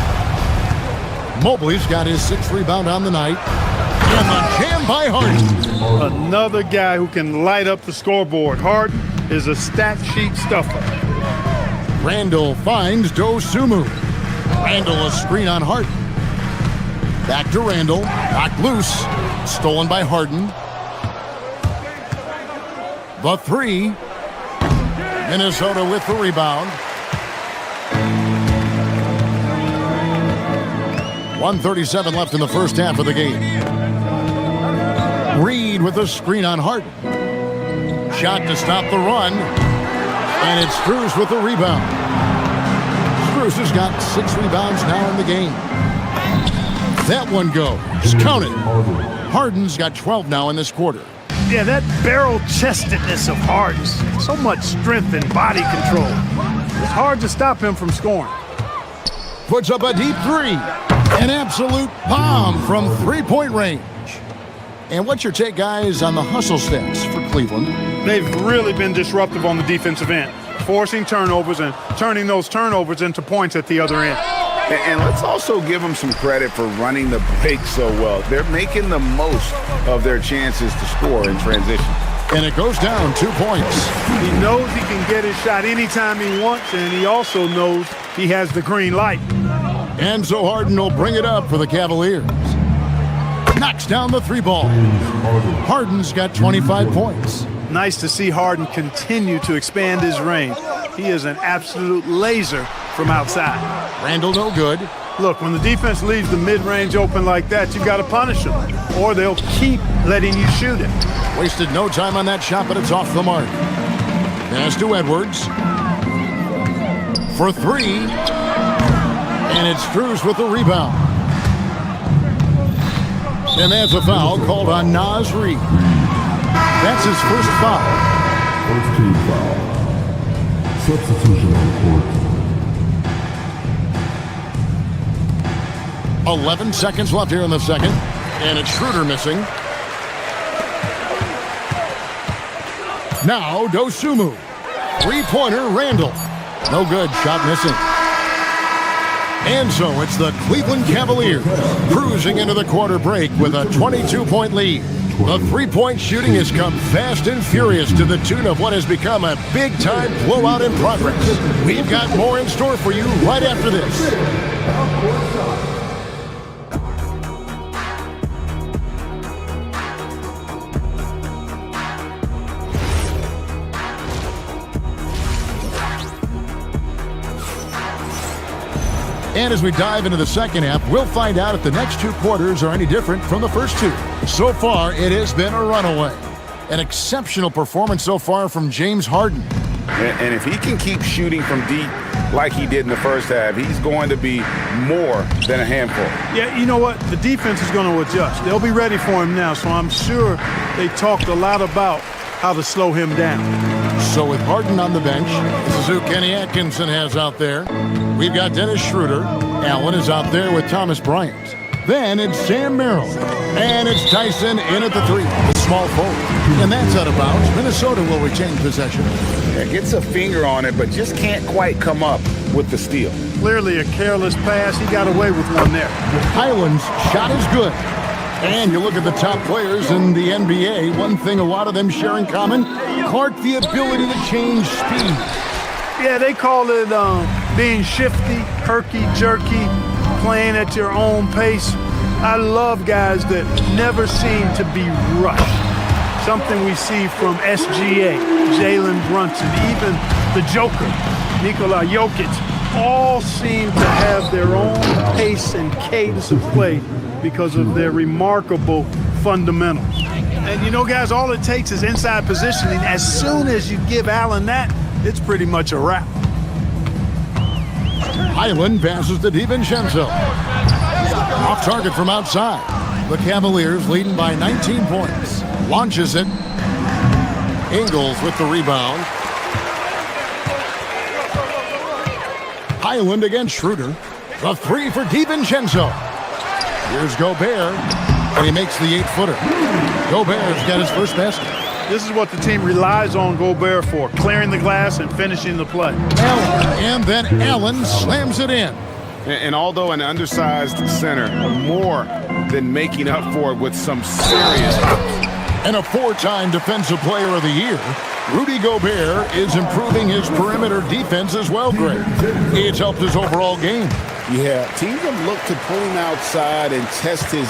Mobley's got his 6th rebound on the night. And the jam by Harden. Another guy who can light up the scoreboard. Harden is a stat sheet stuffer. Randall finds Dosunmu. Randall a screen on Harden. Back to Randall. Knocked loose. Stolen by Harden. The three. Minnesota with the rebound. 1:37 left in the first half of the game. Reed with a screen on Harden. Shot to stop the run. And it's Strus with the rebound. Strus has got 6 rebounds now in the game. That one goes. Count it. Harden's got 12 now in this quarter. Yeah, that barrel-chestedness of Harden. So much strength and body control. It's hard to stop him from scoring. Puts up a deep three. An absolute bomb from three-point range. And what's your take, guys, on the hustle stats for Cleveland? They've really been disruptive on the defensive end, forcing turnovers and turning those turnovers into points at the other end. And let's also give them some credit for running the break so well. They're making the most of their chances to score in transition. And it goes down 2 points. He knows he can get his shot anytime he wants, and he also knows he has the green light. And so Harden will bring it up for the Cavaliers. Knocks down the three ball. Harden's got 25 points. Nice to see Harden continue to expand his range. He is an absolute laser from outside. Randall no good. Look, when the defense leaves the mid-range open like that, you've got to punish them, or they'll keep letting you shoot it. Wasted no time on that shot, but it's off the mark. Pass to Edwards. For three. And it's Strus with the rebound. And that's a foul called on Naz Reid. That's his first foul. First team foul. Substitution on the court. 11 seconds left here in the second. And it's Schroeder missing. Now Dosunmu. Three-pointer Randall. No good. Shot missing. And so it's the Cleveland Cavaliers cruising into the quarter break with a 22-point lead. The three-point shooting has come fast and furious to the tune of what has become a big-time blowout in progress. We've got more in store for you right after this. And as we dive into the second half, we'll find out if the next 2 quarters are any different from the first 2. So far, it has been a runaway. An exceptional performance so far from James Harden. And if he can keep shooting from deep like he did in the first half, he's going to be more than a handful. Yeah, you know what? The defense is going to adjust. They'll be ready for him now, so I'm sure they talked a lot about how to slow him down. So with Harden on the bench, this is who Kenny Atkinson has out there. We've got Dennis Schroeder. Allen is out there with Thomas Bryant. Then it's Sam Merrill. And it's Tyson in at the three. small forward. And that's out of bounds. Minnesota will retain possession. Yeah, gets a finger on it, but just can't quite come up with the steal. Clearly a careless pass. He got away with one there. Highland's shot is good. And you look at the top players in the NBA, one thing a lot of them share in common, Clark, the ability to change speed. Yeah, they call it being shifty, herky-jerky, playing at your own pace. I love guys that never seem to be rushed. Something we see from SGA, Jalen Brunson, even the Joker, Nikola Jokic, all seem to have their own pace and cadence of play because of their remarkable fundamentals. And you know, guys, all it takes is inside positioning. As soon as you give Allen that, it's pretty much a wrap. Highland passes to DiVincenzo. Off target from outside. The Cavaliers leading by 19 points. Launches it. Ingles with the rebound. Highland against Schroeder. The three for DiVincenzo. Here's Gobert, and he makes the 8-footer. Gobert's got his first basket. This is what the team relies on Gobert for, clearing the glass and finishing the play. Allen, and then Allen slams it in. And although an undersized center, more than making up for it with some serious hops. And a 4-time Defensive Player of the Year, Rudy Gobert is improving his perimeter defense as well, Greg. It's helped his overall game. Yeah, teams have looked to pull him outside and test his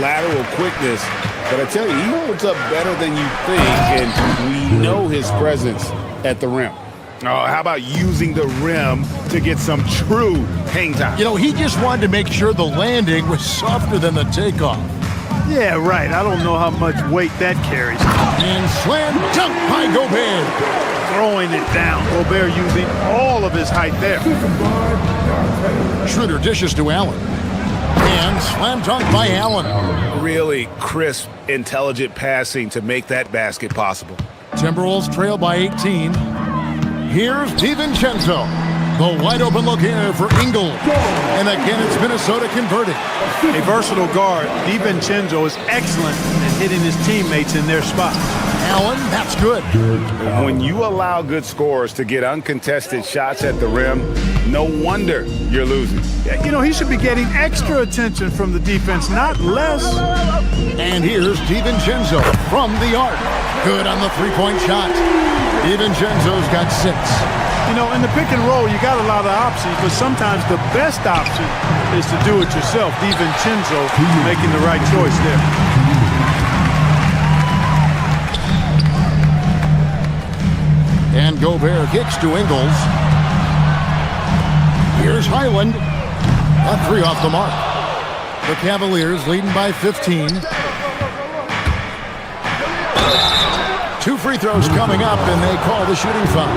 lateral quickness. But I tell you, he holds up better than you think, and we know his presence at the rim. Oh, how about using the rim to get some true hang time? You know, he just wanted to make sure the landing was softer than the takeoff. Yeah, right. I don't know how much weight that carries. And slam dunk by Gobert. Throwing it down. Gobert using all of his height there. Schroeder dishes to Allen. And slam dunk by Allen. Really crisp, intelligent passing to make that basket possible. Timberwolves trail by 18. Here's DiVincenzo. The wide open look here for Ingles. And again, it's Minnesota converting. A versatile guard, DiVincenzo is excellent at hitting his teammates in their spots. Allen, that's good. When you allow good scorers to get uncontested shots at the rim, no wonder you're losing. You know, he should be getting extra attention from the defense, not less. And here's DiVincenzo from the arc. Good on the three-point shot. DiVincenzo's got 6. You know, in the pick and roll, you got a lot of options, but sometimes the best option is to do it yourself. DiVincenzo making the right choice there. And Gobert kicks to Ingles. Here's Highland. A 3 off the mark. The Cavaliers leading by 15. 2 free throws coming up, and they call the shooting foul.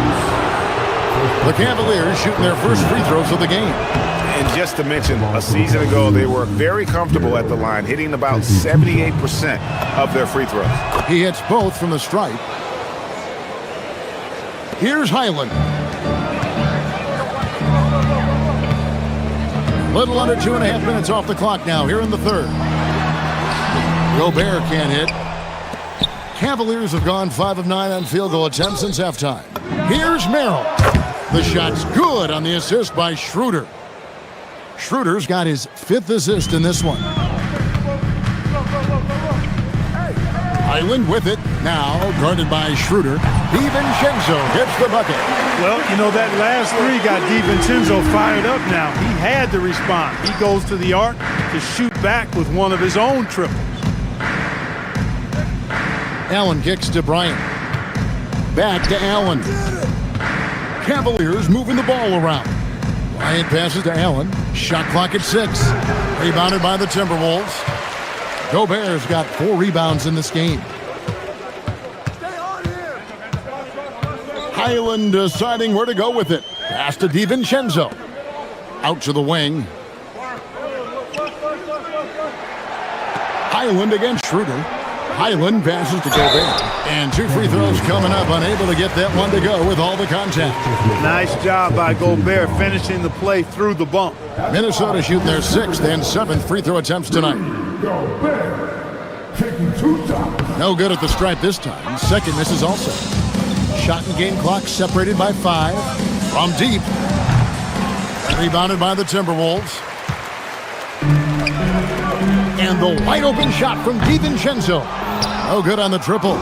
The Cavaliers shooting their first free throws of the game. And just to mention, a season ago, they were very comfortable at the line, hitting about 78% of their free throws. He hits both from the stripe. Here's Highland. Little under 2.5 minutes off the clock now here in the third. Gobert can't hit. Cavaliers have gone 5 of 9 on field goal attempts since halftime. Here's Merrill. The shot's good on the assist by Schroeder. Schroeder's got his 5th assist in this one. Highland with it. Now guarded by Schroeder. DiVincenzo hits the bucket. Well, you know, that last 3 got DiVincenzo fired up now. He had to respond. He goes to the arc to shoot back with one of his own triples. Allen kicks to Bryant. Back to Allen. Cavaliers moving the ball around. Bryant passes to Allen. Shot clock at 6. Rebounded by the Timberwolves. Gobert's got 4 rebounds in this game. Highland deciding where to go with it. Pass to DiVincenzo. Out to the wing. Highland against Schroeder. Highland passes to Gobert. And 2 free throws coming up. Unable to get that one to go with all the contact. Nice job by Gobert finishing the play through the bump. Minnesota shooting their 6th and 7th free throw attempts tonight. No good at the stripe this time. Second misses also. Shot and game clock separated by 5. From deep. Rebounded by the Timberwolves. And the wide open shot from DiVincenzo. No good on the triple.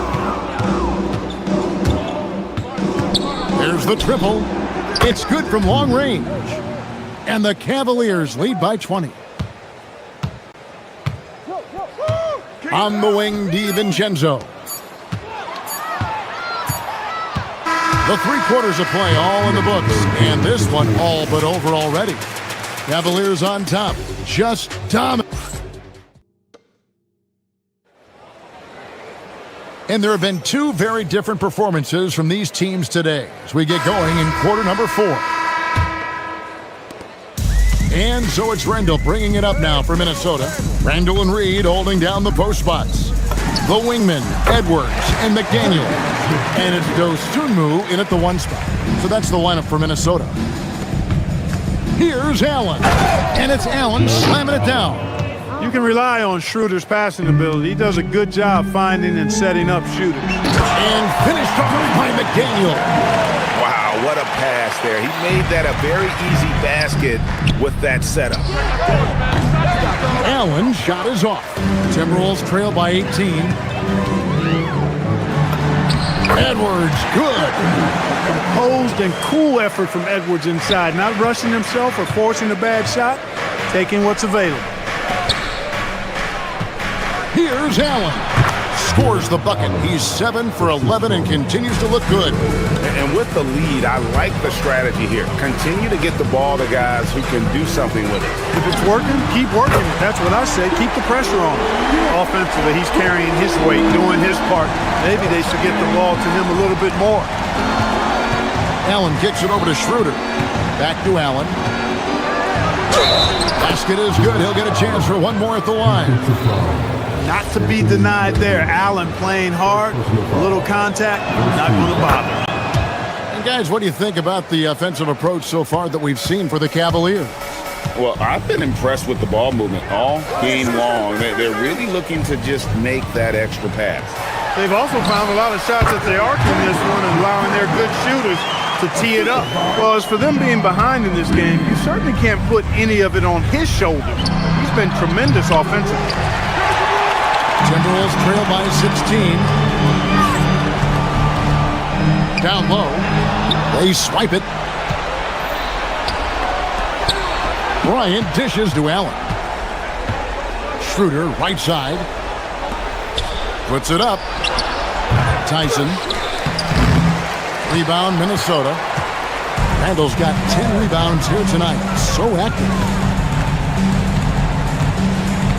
There's the triple. It's good from long range. And the Cavaliers lead by 20. On the wing, DiVincenzo. The 3 quarters of play all in the books. And this one all but over already. Cavaliers on top. Just dominant. And there have been 2 very different performances from these teams today as we get going in quarter number 4. And so it's Randall bringing it up now for Minnesota. Randall and Reed holding down the post spots. The wingmen, Edwards and McDaniel. And it's Dosunmu in at the 1 spot. So that's the lineup for Minnesota. Here's Allen. And it's Allen slamming it down. You can rely on Schroeder's passing ability. He does a good job finding and setting up shooters. And finished off by McDaniel. Wow, what a pass there. He made that a very easy basket with that setup. Allen's shot is off. Timberwolves trail by 18. Edwards, good. Composed and cool effort from Edwards inside. Not rushing himself or forcing a bad shot. Taking what's available. Here's Allen. Scores the bucket. He's 7 for 11 and continues to look good. And with the lead, I like the strategy here. Continue to get the ball to guys who can do something with it. If it's working, keep working. That's what I say. Keep the pressure on him. Offensively, he's carrying his weight, doing his part. Maybe they should get the ball to him a little bit more. Allen kicks it over to Schroeder. Back to Allen. Basket is good. He'll get a chance for 1 more at the line. Not to be denied there. Allen playing hard, a little contact, not going to bother. And guys, what do you think about the offensive approach so far that we've seen for the Cavaliers? Well, I've been impressed with the ball movement all game long. They're really looking to just make that extra pass. They've also found a lot of shots that they arc in this one and allowing their good shooters to tee it up. Well, as for them being behind in this game, you certainly can't put any of it on his shoulders. He's been tremendous offensively. Timberwolves trail by 16. Down low. They swipe it. Bryant dishes to Allen. Schroeder, right side. Puts it up. Tyson. Rebound, Minnesota. Randall's got 10 rebounds here tonight. So active.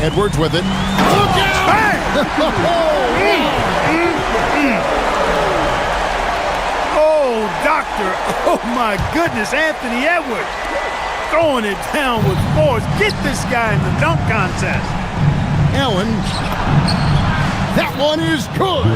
Edwards with it. Look out! Hey! Oh, doctor. Oh, my goodness. Anthony Edwards throwing it down with force. Get this guy in the dunk contest. Allen. That one is good.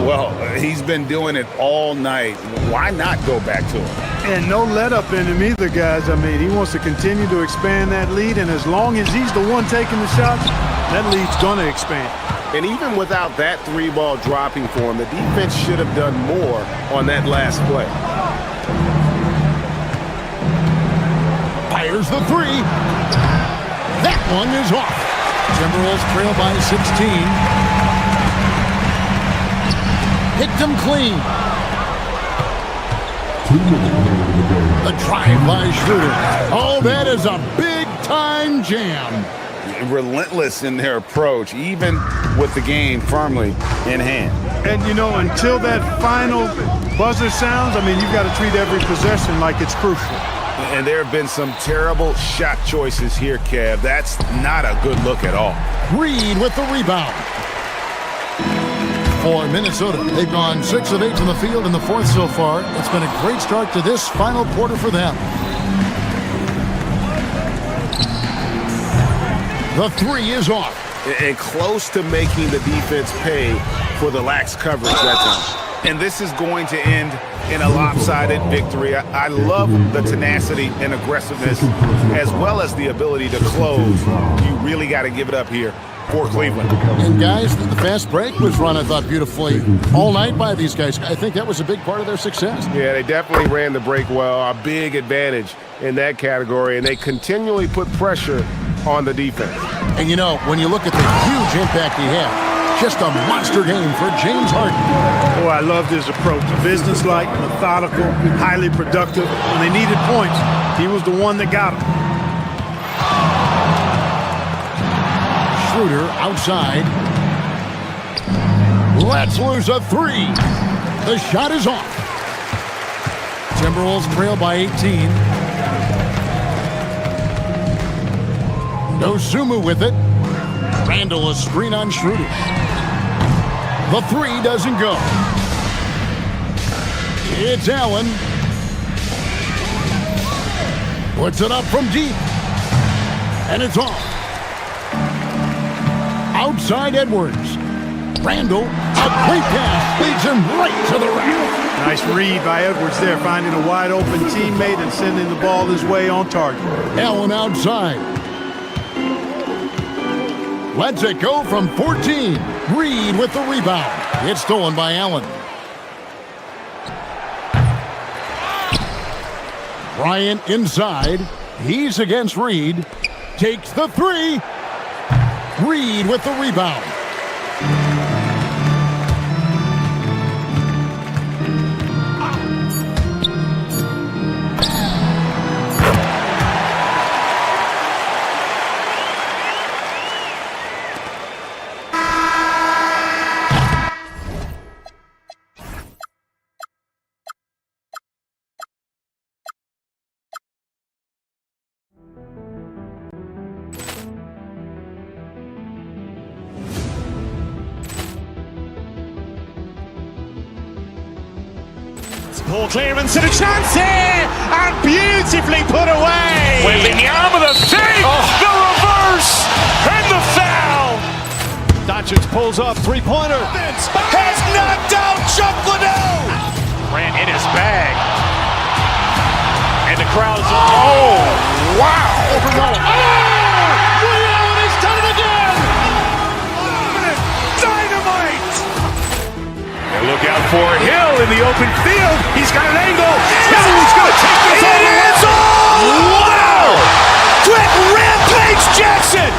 Well, he's been doing it all night. Why not go back to him? And no let up in him either, guys. I mean, he wants to continue to expand that lead, and as long as he's the one taking the shots, that lead's going to expand. And even without that 3-ball dropping for him, the defense should have done more on that last play. Fires the 3. That one is off. Timberwolves trail by 16. Picked him clean. The drive by Schroeder. Oh, that is a big-time jam. Relentless in their approach, even with the game firmly in hand. And, you know, until that final buzzer sounds, I mean, you've got to treat every possession like it's crucial. And there have been some terrible shot choices here, Kev. That's not a good look at all. Reed with the rebound. For Minnesota, they've gone 6 of 8 from the field in the 4th so far. It's been a great start to this final quarter for them. The 3 is off. And close to making the defense pay for the lax coverage that time. And this is going to end in a lopsided victory. I love the tenacity and aggressiveness as well as the ability to close. You really got to give it up here for Cleveland. And guys, the fast break was run, I thought, beautifully all night by these guys. I think that was a big part of their success. Yeah, they definitely ran the break well. A big advantage in that category, and they continually put pressure on the defense. And you know, when you look at the huge impact he had, just a monster game for James Harden. Boy, I loved his approach. Business-like, methodical, highly productive. When they needed points, he was the one that got them. Schroeder outside. Let's lose a three. The shot is off. Timberwolves trail by 18. Dosunmu with it. Randall a screen on Schroeder. The three doesn't go. It's Allen. Puts it up from deep. And it's off. Outside Edwards. Randall, a great pass, leads him right to the rack. Nice read by Edwards there, finding a wide open teammate and sending the ball his way on target. Allen outside. Lets it go from 14. Reed with the rebound. It's stolen by Allen. Bryant inside. He's against Reed. Takes the three. Reed with the rebound. Poor clearance and a chance here, and beautifully put away. Wembanyama the fake, the reverse, and the foul. Doncic pulls up, three-pointer. Has knocked out Chuck Liddell. Ran in his bag. And the crowd is, oh, wow. Overrun. Liddell, and he's done it again. Dynamite. And look out for Hill in the open field. He's got an angle. Hill's going to take this all the way. Wow! Quick rampage Jackson.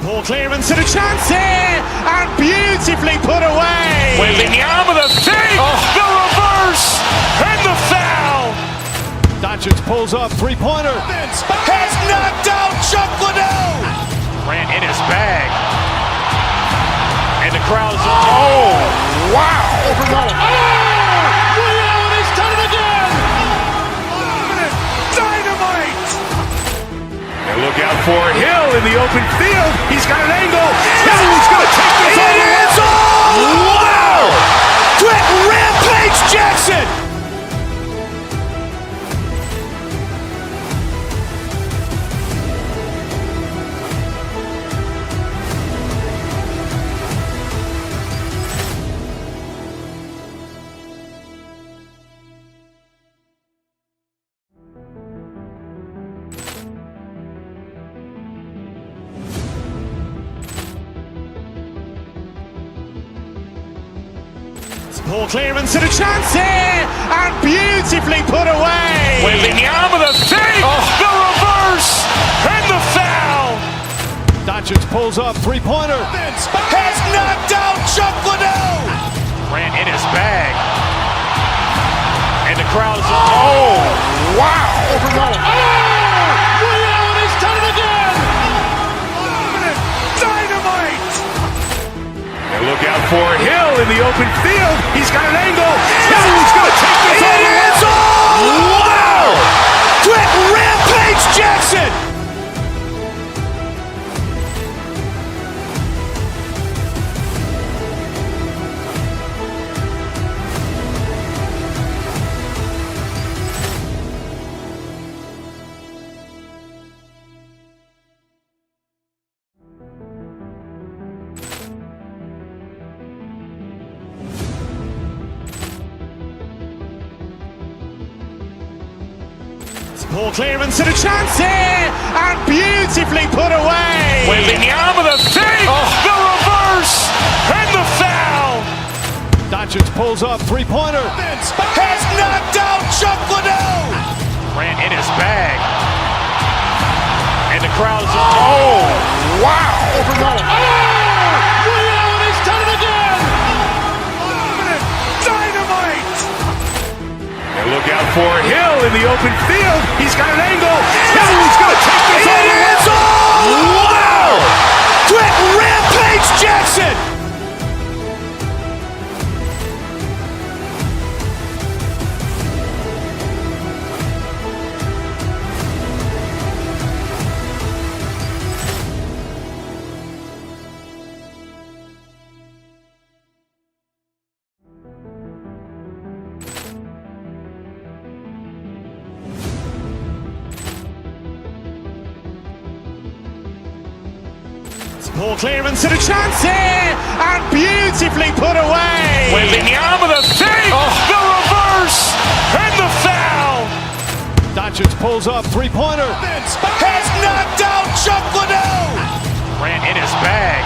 Poor clearance and a chance here, and beautifully put away. Wembanyama the fake, the reverse, and the foul. Doncic pulls up, three-pointer. Has knocked out Chuck Liddell. Ran in his bag. And the crowd is, oh, wow. Overrun. Liddell, and he's done it again. Dynamite. And look out for Hill in the open field. He's got an angle. Hill's going to take this all the way. Wow! Quick rampage Jackson. Poor clearance and a chance here, and beautifully put away. Wembanyama the fake, the reverse, and the foul. Doncic pulls up, three-pointer. Has knocked out Chuck Liddell. Ran in his bag. And the crowd is, oh, wow. Overrun. Liddell, and he's done it again. Dynamite. And look out for Hill in the open field. He's got an angle. Hill's going to take this all the way. Wow! Quick rampage Jackson. Poor clearance and a chance here, and beautifully put away. Wembanyama the fake, the reverse, and the foul. Doncic pulls up, three-pointer. Has knocked out Chuck Liddell. Grant in his bag. And the crowd is, oh, wow. Ray Allen has done it again. Dynamite. And look out for Hill in the open field. He's got an angle. Hill's going to take this all the way. Wow. Quick Rampage Jackson. Poor clearance and a chance here, and beautifully put away. Wembanyama the fake, the reverse, and the foul. Doncic pulls up, three-pointer. Has knocked out Chuck Liddell. Grant in his bag.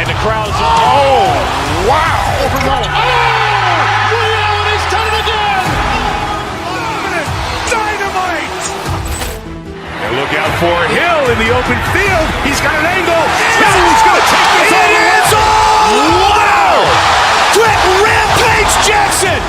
And the crowd is, oh, wow. Ray Allen has done it again. Dynamite. And look out for Hill in the open field. He's got an angle. Hill's going to take this all the way. Wow. Quick Rampage Jackson.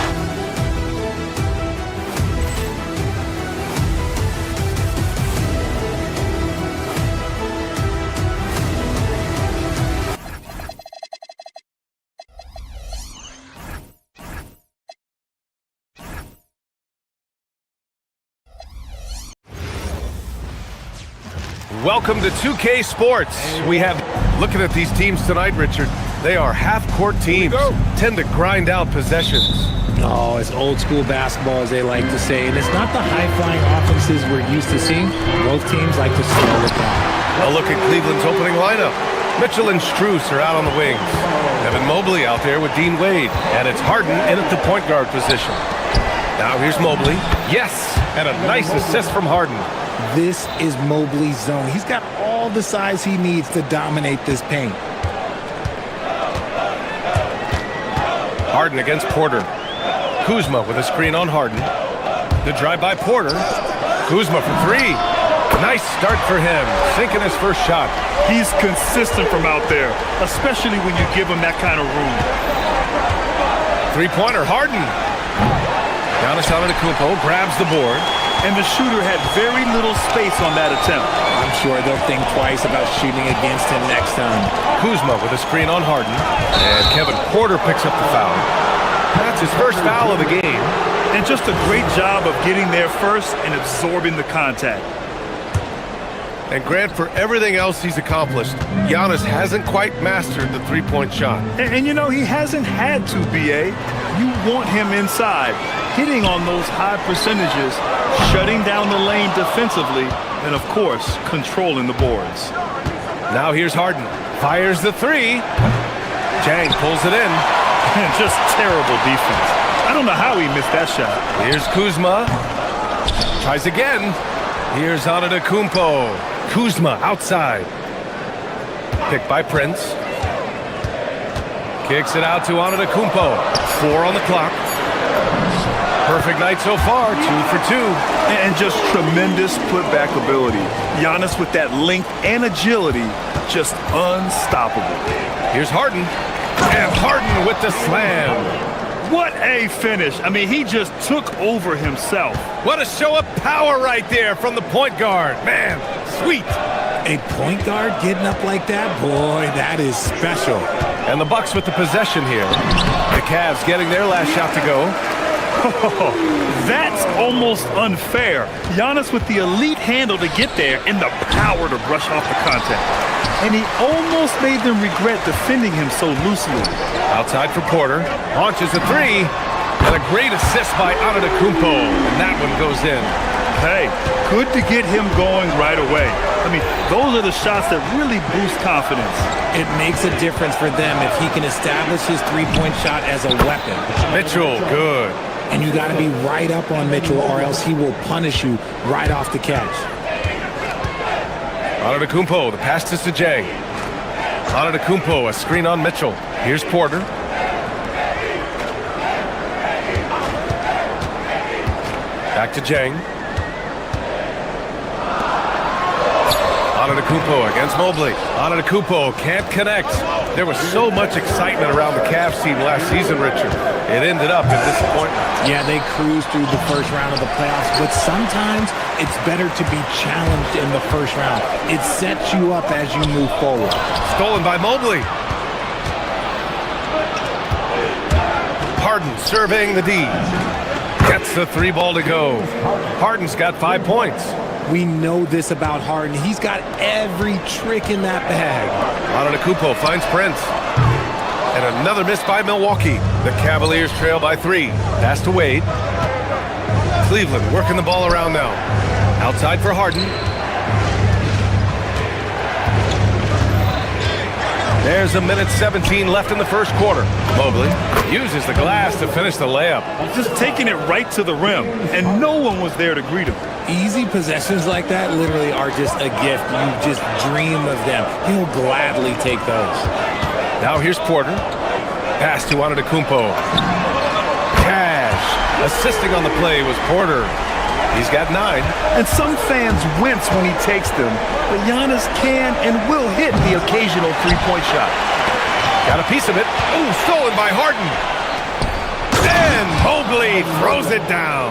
Welcome to 2K Sports. We have, looking at these teams tonight, Richard, they are half-court teams, tend to grind out possessions. Oh, it's old school basketball, as they like to say. And it's not the high-flying offenses we're used to seeing. Both teams like to slow it down. A look at Cleveland's opening lineup. Mitchell and Strus are out on the wings. Evan Mobley out there with Dean Wade. And it's Harden in at the point guard position. Now here's Mobley. Yes! And a nice assist from Harden. This is Mobley's zone. He's got all the size he needs to dominate this paint. Harden against Porter. Kuzma with a screen on Harden. The drive by Porter. Kuzma for three. Nice start for him. Sinking his first shot. He's consistent from out there, especially when you give him that kind of room. Three-pointer, Harden. Giannis Antetokounmpo grabs the board. And the shooter had very little space on that attempt. I'm sure they'll think twice about shooting against him next time. Kuzma with a screen on Harden. And Kevin Porter picks up the foul. That's his first foul of the game. And just a great job of getting there first and absorbing the contact. And Grant, for everything else he's accomplished, Giannis hasn't quite mastered the three-point shot. And you know, he hasn't had to, B.A. You want him inside, hitting on those high percentages, shutting down the lane defensively, and, of course, controlling the boards. Now here's Harden. Fires the three. Jang pulls it in. Just terrible defense. I don't know how he missed that shot. Here's Kuzma. Tries again. Here's Antetokounmpo. Kuzma outside. Picked by Prince. Kicks it out to Antetokounmpo. 4 on the clock. Perfect night so far, 2 for 2. And just tremendous putback ability. Giannis with that length and agility, just unstoppable. Here's Harden. And Harden with the slam. What a finish. I mean, he just took over himself. What a show of power right there from the point guard. Man, sweet. A point guard getting up like that? Boy, that is special. And the Bucks with the possession here. The Cavs getting their last shot to go. Oh, that's almost unfair. Giannis with the elite handle to get there and the power to brush off the contact. And he almost made them regret defending him so loosely. Outside for Porter. Launches a three. And a great assist by Antetokounmpo. And that one goes in. Hey, good to get him going right away. I mean, those are the shots that really boost confidence. It makes a difference for them if he can establish his three-point shot as a weapon. Mitchell, good. and you got to be right up on Mitchell or else he will punish you right off the catch. Antetokounmpo, the pass to Jang. Antetokounmpo, a screen on Mitchell. Here's Porter. Back to Jang. Antetokounmpo against Mobley. Antetokounmpo can't connect. There was so much excitement around the Cavs team last season, Richard. It ended up in disappointment. Yeah, they cruised through the first round of the playoffs, but sometimes it's better to be challenged in the first round. It sets you up as you move forward. Stolen by Mobley. Harden surveying the D. Gets the 3 ball to go. Harden's got 5 points. We know this about Harden. He's got every trick in that bag. Antetokounmpo finds Prince. And another miss by Milwaukee. The Cavaliers trail by 3. Pass to Wade. Cleveland working the ball around now. Outside for Harden. There's a minute 17 left in the first quarter. Mobley uses the glass to finish the layup. Just taking it right to the rim, and no one was there to greet him. Easy possessions like that literally are just a gift. You just dream of them. He'll gladly take those. Now here's Porter. Pass to Antetokounmpo. Cash. Assisting on the play was Porter. He's got 9. And some fans wince when he takes them, but Giannis can and will hit the occasional three-point shot. Got a piece of it. Ooh, stolen by Harden. And Mobley throws it down.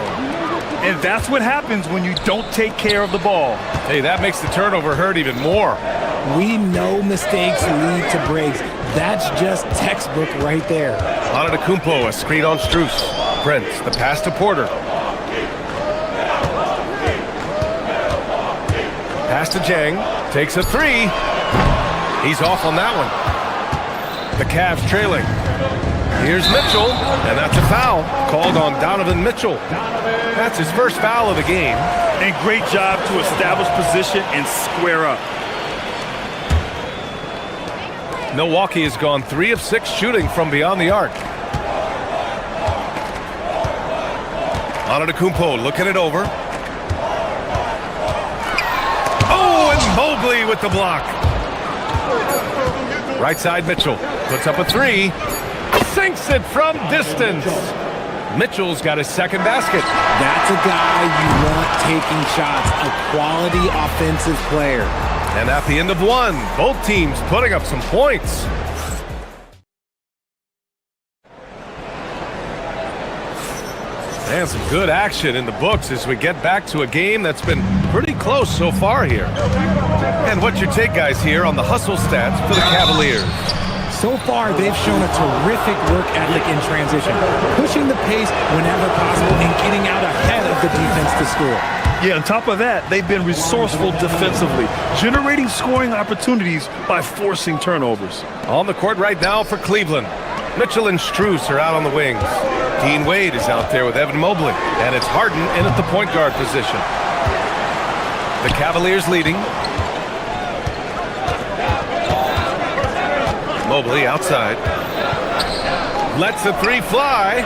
And that's what happens when you don't take care of the ball. Hey, that makes the turnover hurt even more. We know mistakes lead to breaks. That's just textbook right there. Antetokounmpo, a screen on Strus. Prince, the pass to Porter. Pass to Jang. Takes a 3. He's off on that one. The Cavs trailing. Here's Mitchell, and that's a foul called on Donovan Mitchell. That's his first foul of the game. And great job to establish position and square up. Milwaukee has gone 3 of 6 shooting from beyond the arc. Antetokounmpo looking it over. Oh, and Mobley with the block. Right side Mitchell puts up a 3. Sinks it from distance. Mitchell's got his second basket. That's a guy you want taking shots, a quality offensive player. And at the end of 1, both teams putting up some points. And some good action in the books as we get back to a game that's been pretty close so far here. And what's your take, guys, here on the hustle stats for the Cavaliers? So far, they've shown a terrific work ethic in transition, pushing the pace whenever possible and getting out ahead of the defense to score. Yeah, on top of that, they've been resourceful defensively, generating scoring opportunities by forcing turnovers. On the court right now for Cleveland. Mitchell and Strus are out on the wings. Dean Wade is out there with Evan Mobley, and it's Harden in at the point guard position. The Cavaliers leading. Mobley outside. Lets the 3 fly.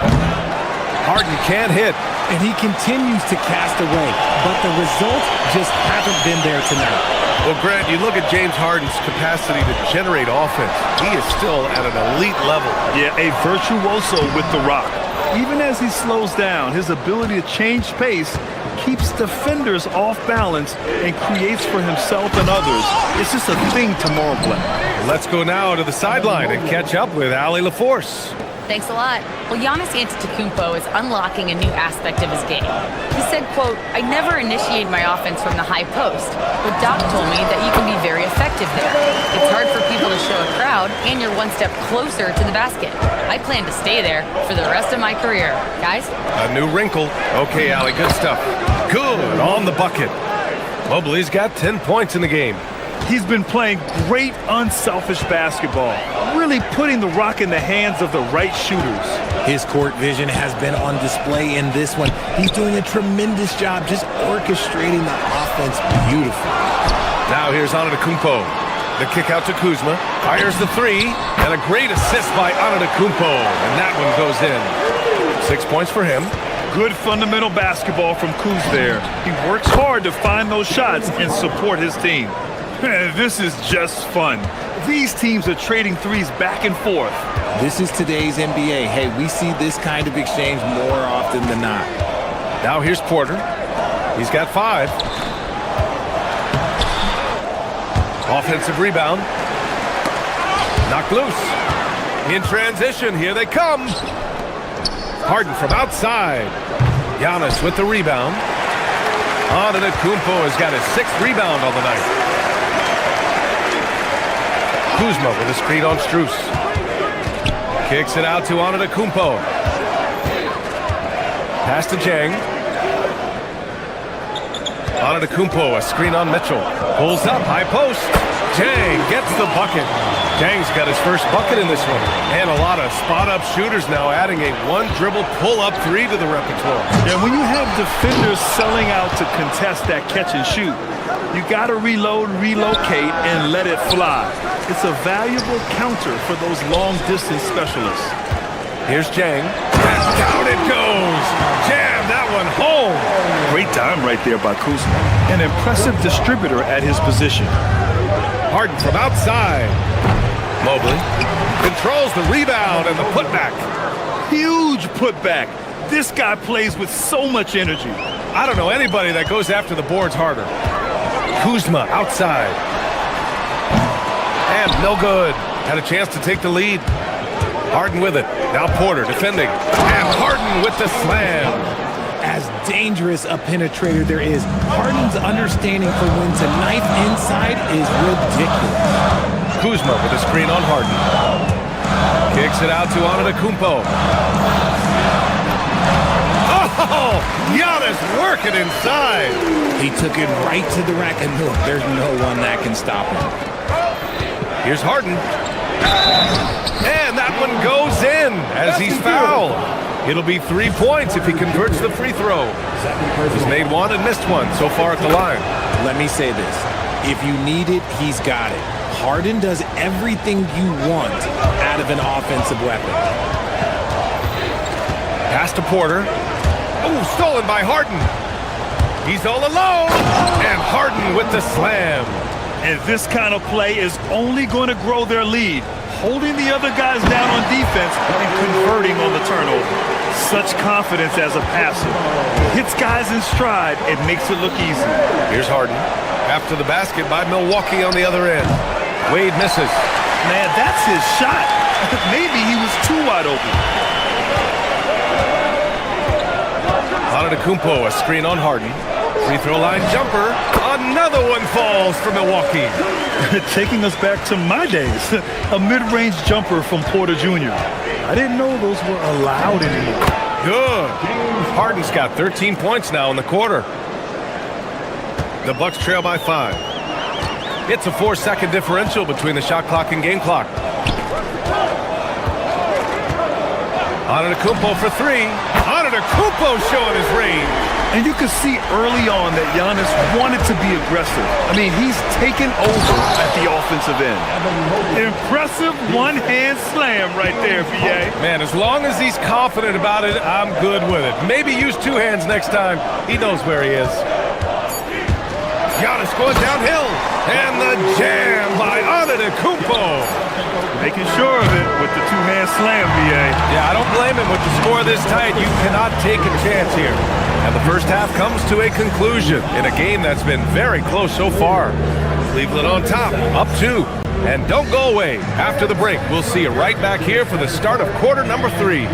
Harden can't hit. And he continues to cast away, but the results just haven't been there tonight. Well, Grant, you look at James Harden's capacity to generate offense. He is still at an elite level. Yeah, a virtuoso with the rock. Even as he slows down, his ability to change pace keeps defenders off balance and creates for himself and others. It's just a thing tomorrow, Glenn. Let's go now to the sideline and catch up with Allie LaForce. Thanks a lot. Well, Giannis Antetokounmpo is unlocking a new aspect of his game. He said, quote, "I never initiate my offense from the high post, but Doc told me that you can be very effective there. It's hard for people to show a crowd, and you're one step closer to the basket. I plan to stay there for the rest of my career." Guys? A new wrinkle. Okay, Allie, good stuff. Good on the bucket. Mobley's got 10 points in the game. He's been playing great, unselfish basketball, really putting the rock in the hands of the right shooters. His court vision has been on display in this one. He's doing a tremendous job just orchestrating the offense beautifully. Now here's Antetokounmpo. The kick out to Kuzma. Fires the 3, and a great assist by Antetokounmpo, and that one goes in. 6 points for him. Good fundamental basketball from Kuz there. He works hard to find those shots and support his team. This is just fun. These teams are trading threes back and forth. This is today's NBA. Hey, we see this kind of exchange more often than not. Now here's Porter. He's got 5. Offensive rebound. Knocked loose. In transition, here they come. Harden from outside. Giannis with the rebound. Antetokounmpo has got his 6th rebound on the night. Kuzma with a screen on Strus. Kicks it out to Antetokounmpo. Pass to Jang. Antetokounmpo, a screen on Mitchell. Pulls up, high post. Jang gets the bucket. Jang's got his first bucket in this one. And a lot of spot-up shooters now, adding a one-dribble pull-up 3 to the repertoire. And when you have defenders selling out to contest that catch and shoot, you got to reload, relocate, and let it fly. It's a valuable counter for those long-distance specialists. Here's Jang. And down it goes. Jam that one home. Great time right there by Kuzma. An impressive distributor at his position. Harden from outside. Mobley controls the rebound and the putback. Huge putback. This guy plays with so much energy. I don't know anybody that goes after the boards harder. Kuzma outside. And no good. Had a chance to take the lead. Harden with it. Now Porter defending. And Harden with the slam. As dangerous a penetrator there is, Harden's understanding for when to knife inside is ridiculous. Kuzma with a screen on Harden. Kicks it out to Antetokounmpo. Oh, Giannis working inside. He took it right to the rack, and look, there's no one that can stop him. Here's Harden. And that one goes in as he's fouled. It'll be 3 points if he converts the free throw. He's made 1 and missed 1 so far at the line. Let me say this. If you need it, he's got it. Harden does everything you want out of an offensive weapon. Pass to Porter. Oh, stolen by Harden. He's all alone. And Harden with the slam. And this kind of play is only going to grow their lead. Holding the other guys down on defense and converting on the turnover. Such confidence as a passer. Hits guys in stride and makes it look easy. Here's Harden. After the basket by Milwaukee on the other end. Wade misses. Man, that's his shot. Maybe he was too wide open. Antetokounmpo, a screen on Harden. Free throw line jumper. Another one falls for Milwaukee. Taking us back to my days. A mid-range jumper from Porter Jr. I didn't know those were allowed anymore. Good. Harden's got 13 points now in the quarter. The Bucks trail by 5. It's a 4-second differential between the shot clock and game clock. Antetokounmpo for 3. Antetokounmpo showing his range. And you can see early on that Giannis wanted to be aggressive. I mean, he's taken over at the offensive end. Impressive one-hand slam right there, VA. Man, as long as he's confident about it, I'm good with it. Maybe use 2 hands next time. He knows where he is. Giannis going downhill. And the jam by Antetokounmpo. Making sure of it with the 2-hand slam, VA. Yeah, I don't blame him with the score this tight. You cannot take a chance here. And the first half comes to a conclusion in a game that's been very close so far. Cleveland on top, up 2. And don't go away. After the break, we'll see you right back here for the start of quarter number 3.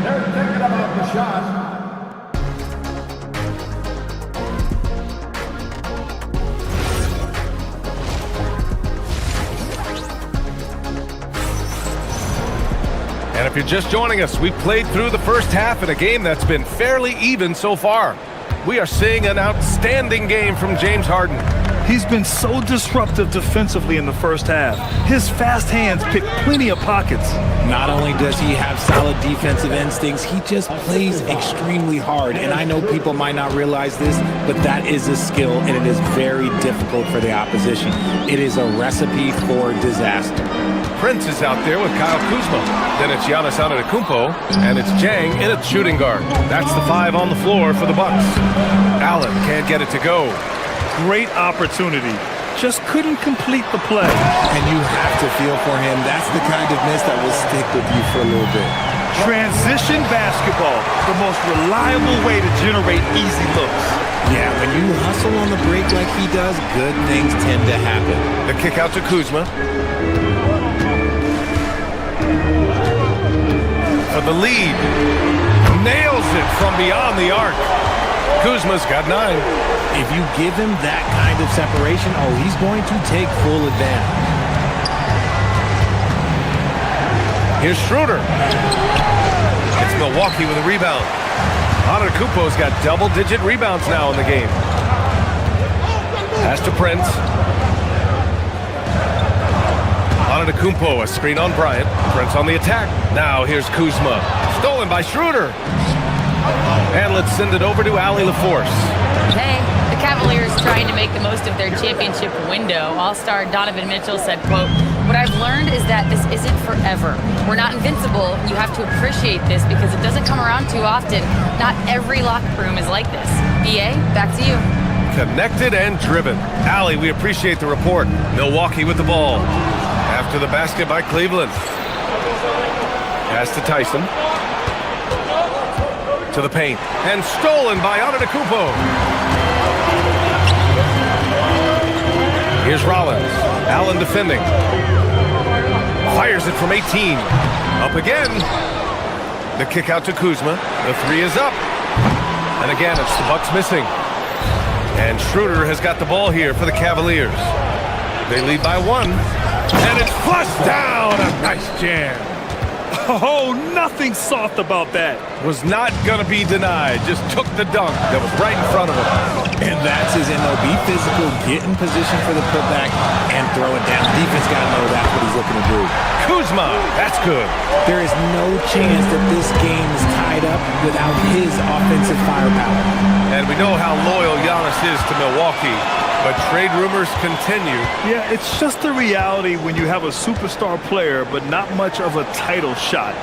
They're thinking about the shot. And if you're just joining us, we've played through the first half in a game that's been fairly even so far. We are seeing an outstanding game from James Harden. He's been so disruptive defensively in the first half. His fast hands pick plenty of pockets. Not only does he have solid defensive instincts, he just plays extremely hard. And I know people might not realize this, but that is a skill, and it is very difficult for the opposition. It is a recipe for disaster. Prince is out there with Kyle Kuzma. Then it's Giannis Antetokounmpo, and it's Jang in at shooting guard. That's the 5 on the floor for the Bucks. Allen can't get it to go. Great opportunity. Just couldn't complete the play. And you have to feel for him. That's the kind of miss that will stick with you for a little bit. Transition basketball, the most reliable way to generate easy looks. Yeah, when you hustle on the break like he does, good things tend to happen. The kick out to Kuzma. For the lead. Nails it from beyond the arc. Kuzma's got 9. If you give him that kind of separation, he's going to take full advantage. Here's Schroeder. It's Milwaukee with a rebound. Antetokounmpo's got double-digit rebounds now in the game. Pass to Prince. Antetokounmpo, a screen on Bryant. Prince on the attack. Now here's Kuzma. Stolen by Schroeder. And let's send it over to Allie LaForce. Hey, the Cavaliers trying to make the most of their championship window. All-star Donovan Mitchell said, quote, "What I've learned is that this isn't forever. We're not invincible. You have to appreciate this because it doesn't come around too often. Not every locker room is like this." BA, back to you. Connected and driven. Allie, we appreciate the report. Milwaukee with the ball. After the basket by Cleveland. Pass to Tyson. To the paint. And stolen by Antetokounmpo. Here's Rollins. Allen defending. Fires it from 18. Up again. The kick out to Kuzma. The 3 is up. And again, it's the Bucks missing. And Schroeder has got the ball here for the Cavaliers. They lead by 1. And it's flushed down. A nice jam. Oh, nothing soft about that. Was not going to be denied. Just took the dunk that was right in front of him. And that's his MO. Be physical, get in position for the putback, and throw it down. Defense got to know that's what he's looking to do. Kuzma, that's good. There is no chance that this game is tied up without his offensive firepower. And we know how loyal Giannis is to Milwaukee. But trade rumors continue. Yeah, it's just the reality when you have a superstar player, but not much of a title shot.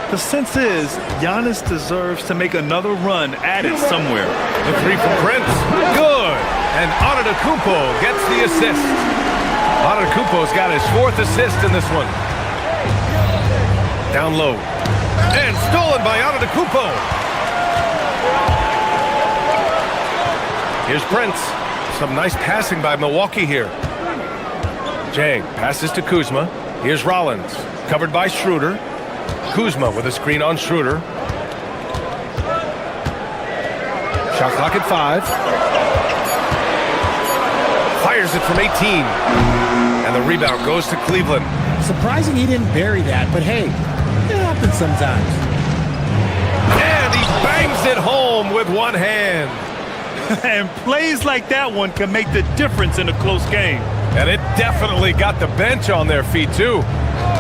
The sense is, Giannis deserves to make another run at it somewhere. The 3 from Prince. Good. And Antetokounmpo gets the assist. Antetokounmpo's got his 4th assist in this one. Down low. And stolen by Antetokounmpo. Here's Prince. Some nice passing by Milwaukee here. Jang passes to Kuzma. Here's Rollins. Covered by Schroeder. Kuzma with a screen on Schroeder. Shot clock at 5. Fires it from 18. And the rebound goes to Cleveland. Surprising he didn't bury that, but hey, it happens sometimes. And he bangs it home with one hand. And plays like that one can make the difference in a close game. And it definitely got the bench on their feet, too.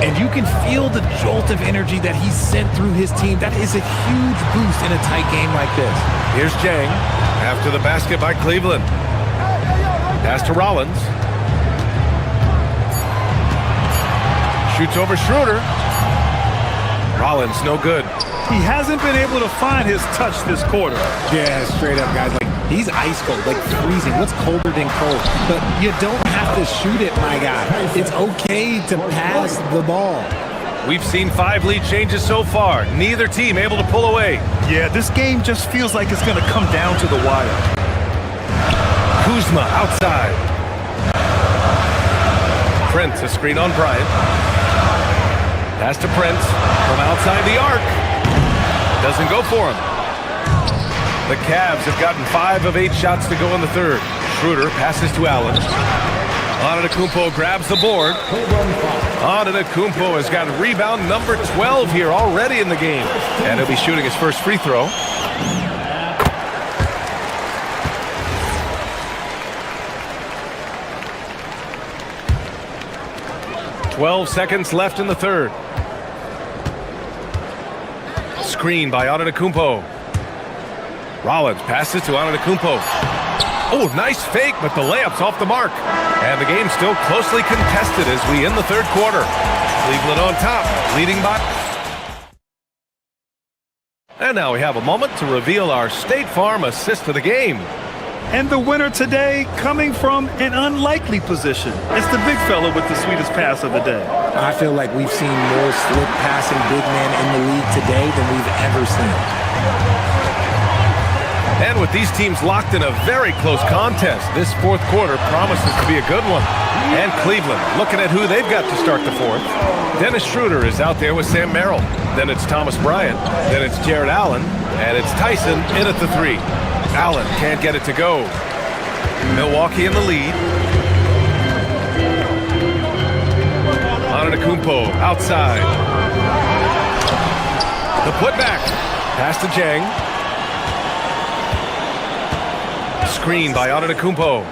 And you can feel the jolt of energy that he sent through his team. That is a huge boost in a tight game like this. Here's Jang after the basket by Cleveland. Pass to Rollins. Shoots over Schroeder. Rollins, no good. He hasn't been able to find his touch this quarter. Yeah, straight up, guys. He's ice cold, like freezing. What's colder than cold? But you don't have to shoot it, my guy. It's okay to pass the ball. We've seen 5 lead changes so far. Neither team able to pull away. Yeah, this game just feels like it's going to come down to the wire. Kuzma outside. Prince, a screen on Bryant. Pass to Prince from outside the arc. Doesn't go for him. The Cavs have gotten 5 of 8 shots to go in the third. Schroeder passes to Allen. Antetokounmpo grabs the board. Antetokounmpo has got rebound number 12 here already in the game. And he'll be shooting his first free throw. 12 seconds left in the third. Screen by Antetokounmpo. Rollins passes to Antetokounmpo. Oh, nice fake, but the layup's off the mark. And the game's still closely contested as we end the third quarter. Cleveland on top, leading by... And now we have a moment to reveal our State Farm assist of the game. And the winner today coming from an unlikely position. It's the big fella with the sweetest pass of the day. I feel like we've seen more slick passing big men in the league today than we've ever seen. And with these teams locked in a very close contest, this fourth quarter promises to be a good one. And Cleveland looking at who they've got to start the fourth. Dennis Schroeder is out there with Sam Merrill. Then it's Thomas Bryant. Then it's Jared Allen. And it's Tyson in at the three. Allen can't get it to go. Milwaukee in the lead. Antetokounmpo outside. The putback. Pass to Jang. Screen by Antetokounmpo.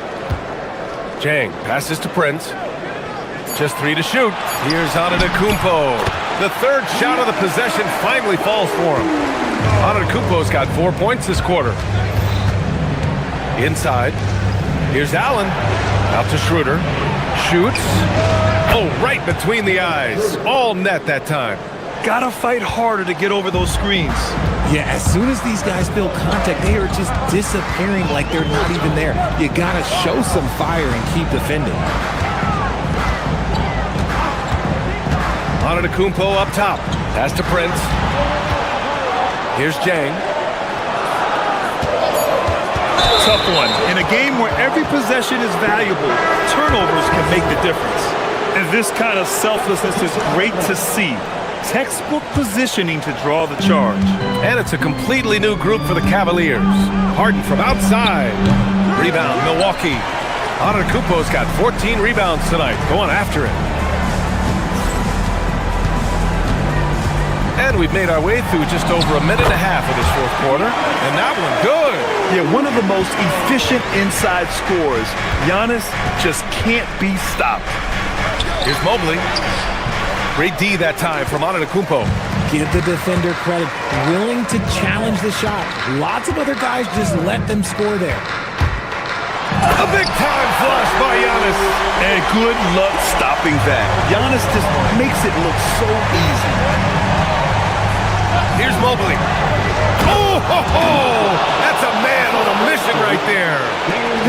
Jang passes to Prince. Just 3 to shoot. Here's Antetokounmpo. The third shot of the possession finally falls for him. Antetokounmpo's got 4 points this quarter. Inside. Here's Allen. Out to Schroeder. Shoots. Oh, right between the eyes. All net that time. Gotta fight harder to get over those screens. Yeah, as soon as these guys feel contact, they are just disappearing like they're not even there. You gotta show some fire and keep defending. Antetokounmpo up top. Pass to Prince. Here's Jang. Tough one. In a game where every possession is valuable, turnovers can make the difference. And this kind of selflessness is great to see. Textbook positioning to draw the charge. And it's a completely new group for the Cavaliers. Harden from outside. Rebound, Milwaukee. Antetokounmpo's got 14 rebounds tonight. Going after it. And we've made our way through just over a minute and a half of this fourth quarter. And that one good. Yeah, one of the most efficient inside scorers. Giannis just can't be stopped. Here's Mobley. Great D that time from Antetokounmpo. Give the defender credit. Willing to challenge the shot. Lots of other guys just let them score there. A big-time flush by Giannis. And good luck stopping that. Giannis just makes it look so easy. Here's Mobley. Oh, ho, ho! That's a man on a mission right there.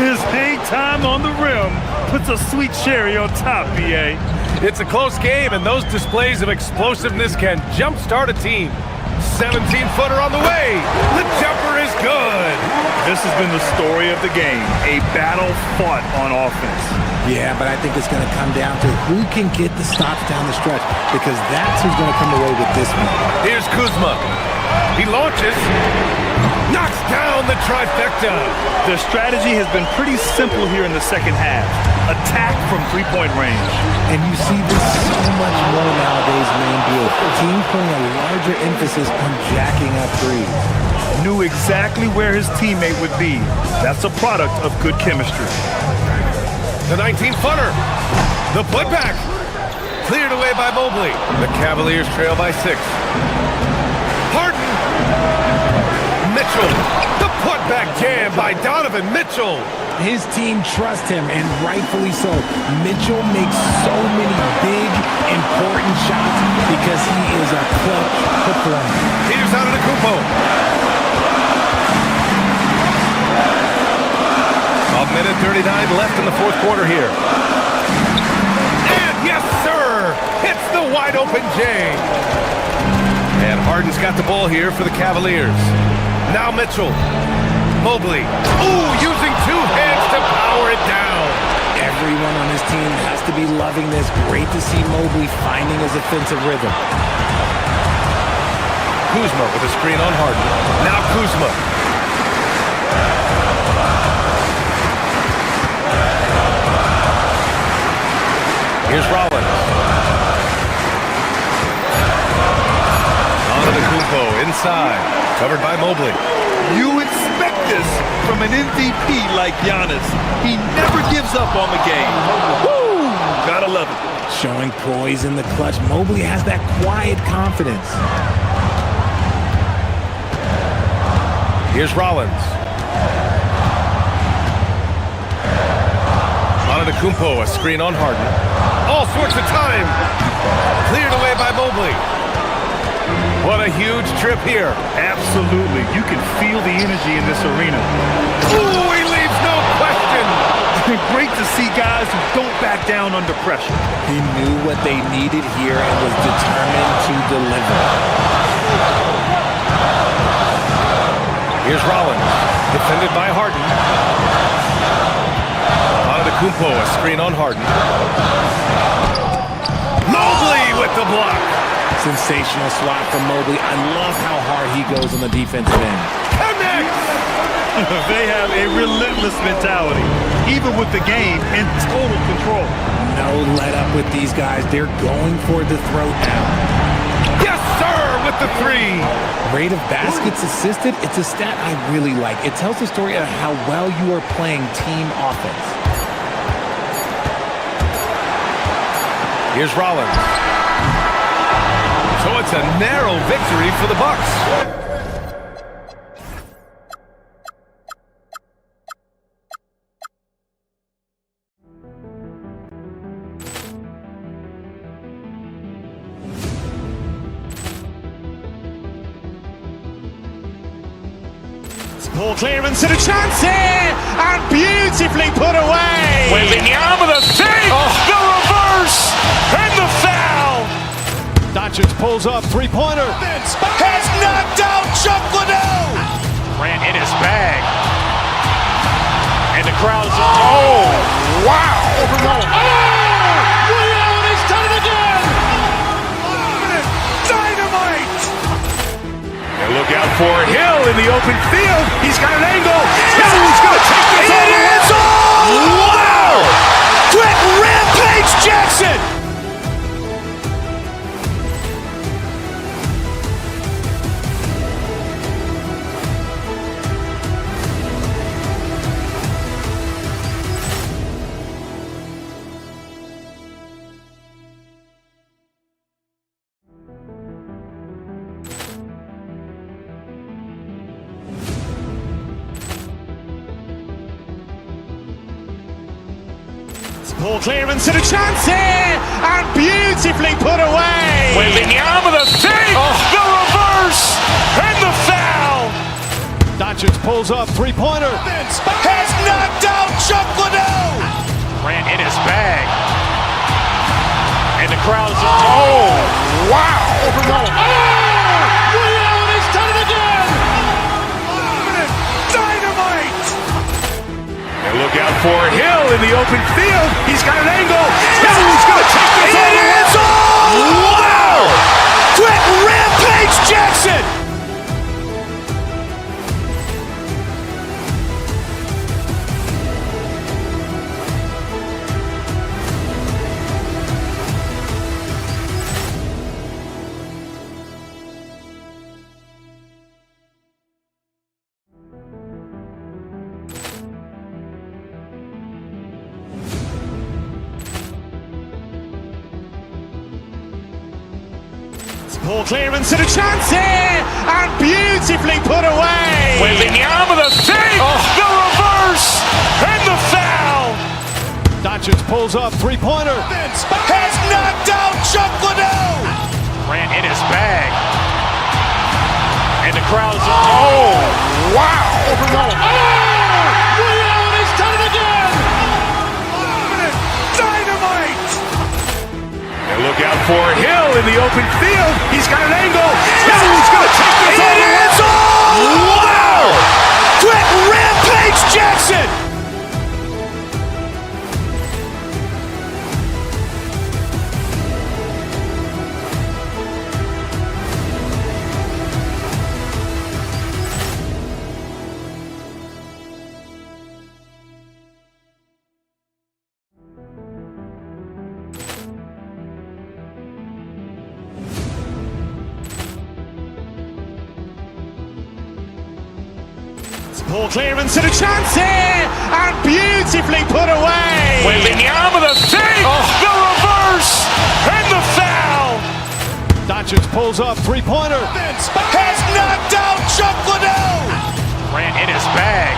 His hang time on the rim puts a sweet cherry on top, B.A. It's a close game, and those displays of explosiveness can jumpstart a team. 17-footer on the way. The jumper is good. This has been the story of the game, a battle fought on offense. Yeah, but I think it's going to come down to who can get the stops down the stretch, because that's who's going to come away with this one. Here's Kuzma. He launches. Knocks down the trifecta. The strategy has been pretty simple here in the second half. Attack from three-point range. And you see this so much more nowadays in the NBA. Teams putting a larger emphasis on jacking up threes. Knew exactly where his teammate would be. That's a product of good chemistry. The 19-footer. The putback. Cleared away by Mobley. The Cavaliers trail by 6. Harden. Mitchell. The putback jam by Donovan Mitchell. His team trusts him, and rightfully so. Mitchell makes so many big, important shots because he is a clutch performer. Here's Antetokounmpo. A minute 39 left in the fourth quarter here. And yes, sir! It's the wide-open Jang. And Harden's got the ball here for the Cavaliers. Now Mitchell. Mobley. Ooh, using 2 hands to power it down. Everyone on his team has to be loving this. Great to see Mobley finding his offensive rhythm. Kuzma with a screen on Harden. Now Kuzma. Here's Rollins. Antetokounmpo inside. Covered by Mobley. You expect this from an MVP like Giannis. He never gives up on the game. Woo! Gotta love it. Showing poise in the clutch. Mobley has that quiet confidence. Here's Rollins. Antetokounmpo, a screen on Harden. All sorts of time. Cleared away by Mobley. What a huge trip here. Absolutely. You can feel the energy in this arena. Ooh, he leaves no question. Great to see guys who don't back down under pressure. He knew what they needed here and was determined to deliver. Here's Rollins, defended by Harden. Antetokounmpo, a screen on Harden. Mobley with the block. Sensational swat from Mobley. I love how hard he goes on the defensive end. Connects! They have a relentless mentality, even with the game in total control. No let up with these guys. They're going for the throat now. Yes, sir, with the three. Rate of baskets assisted, it's a stat I really like. It tells the story of how well you are playing team offense. Here's Rollins. So it's a narrow victory for the Bucks. Ball clearance and a chance here, and beautifully put away. Wembanyama the save, the reverse, and the foul. Doncic pulls up, three-pointer. Has knocked out Chuck Liddell. Ran in his bag. And the crowd is, oh, wow. Liddell, and he's done it again. Dynamite. And look out for Hill in the open field. He's got an angle. Hill's going to take this all the way. Wow! Quick rampage Jackson. Ball clearance and a chance here, and beautifully put away. Wembanyama the save, the reverse, and the foul. Doncic pulls up, three-pointer. Has knocked out Chuck Liddell. Ran in his bag. And the crowd is, oh, wow. Liddell, and he's done it again. Dynamite. And look out for Hill in the open field. He's got an angle. Hill's going to take this all the way. Wow! Quick rampage Jackson. Ball clearance and a chance here, and beautifully put away. Wembanyama the save, the reverse, and the foul. Doncic pulls up, three-pointer. Has knocked out Chuck Liddell. Ran in his bag. And the crowd is, oh, wow. Liddell, and he's done it again. Dynamite. And look out for Hill in the open field. He's got an angle. Hill's going to take this all the way. Wow! Quick rampage Jackson. Ball clearance and a chance here, and beautifully put away. Wembanyama the save, the reverse, Doncic pulls up, three-pointer. Vince has knocked out Chuck Liddell. Grant in his bag.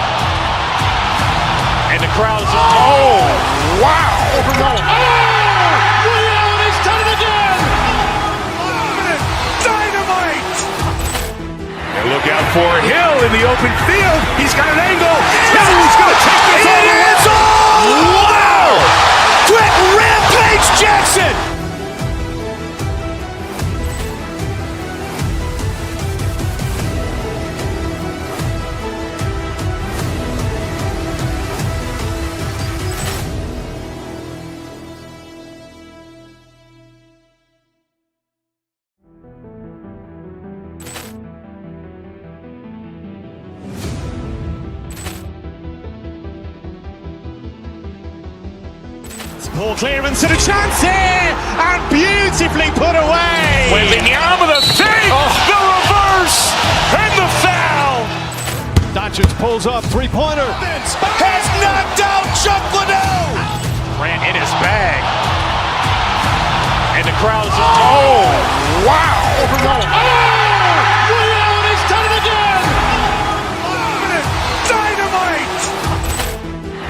And the crowd is... Oh, wow. Overrun. Ray Allen has done it again. Dynamite. And look out for Hill in the open field. He's got an angle. Hill's going to take this all the way. Wow. Quick Rampage Jackson. Poor clearance and a chance here, and beautifully put away. Wembanyama the save, the reverse, and the foul. Doncic pulls up, three-pointer. Vince has knocked out Chuck Liddell. Grant in his bag. And the crowd is... Oh, wow. Overrun. Ray Allen has done it again. Dynamite.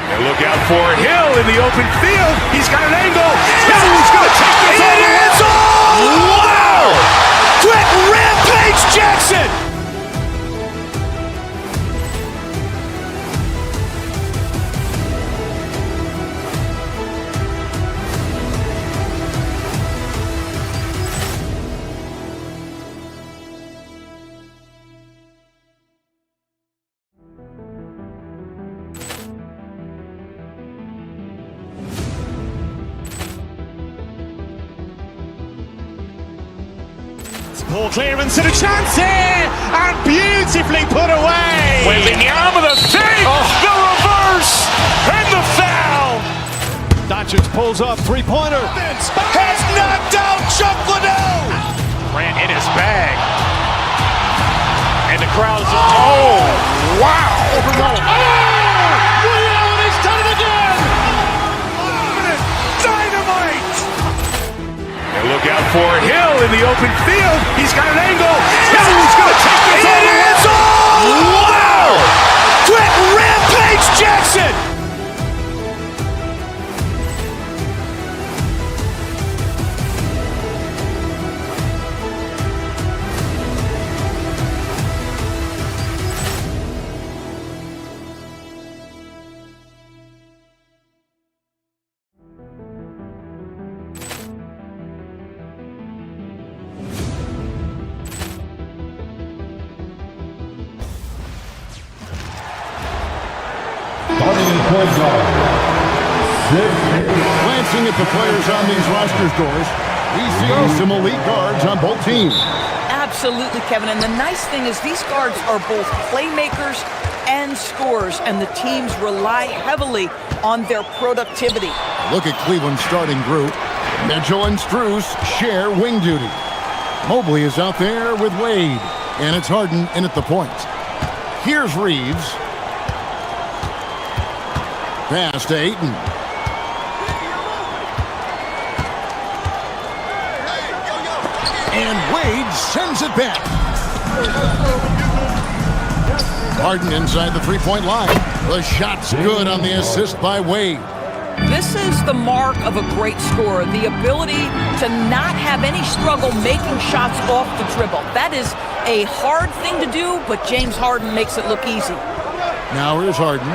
And look out for Hill in the open field. He's got an angle. Hill's going to take this all the way. Wow. Quick Rampage Jackson. Poor clearance and a chance here, and beautifully put away. Wembanyama the save, the reverse, and the foul. Doncic pulls up, three-pointer. Vince has knocked out Chuck Liddell. Grant in his bag. And the crowd is... Oh, wow. Overrun. Ray Allen has done it again. Dynamite. And look out for Hill in the open field. He's got an angle. Hill's going to take this all the way. Wow. Quick Rampage Jackson. Glancing at the players on these roster scores, we see some elite guards on both teams. Absolutely, Kevin. And the nice thing is these guards are both playmakers and scorers, and the teams rely heavily on their productivity. Look at Cleveland's starting group. Mitchell and Strus share wing duty. Mobley is out there with Wade, and it's Harden in at the point. Here's Reeves. Pass to Ayton. And Wade sends it back. Harden inside the three-point line. The shot's good on the assist by Wade. This is the mark of a great scorer, the ability to not have any struggle making shots off the dribble. That is a hard thing to do, but James Harden makes it look easy. Now here's Harden.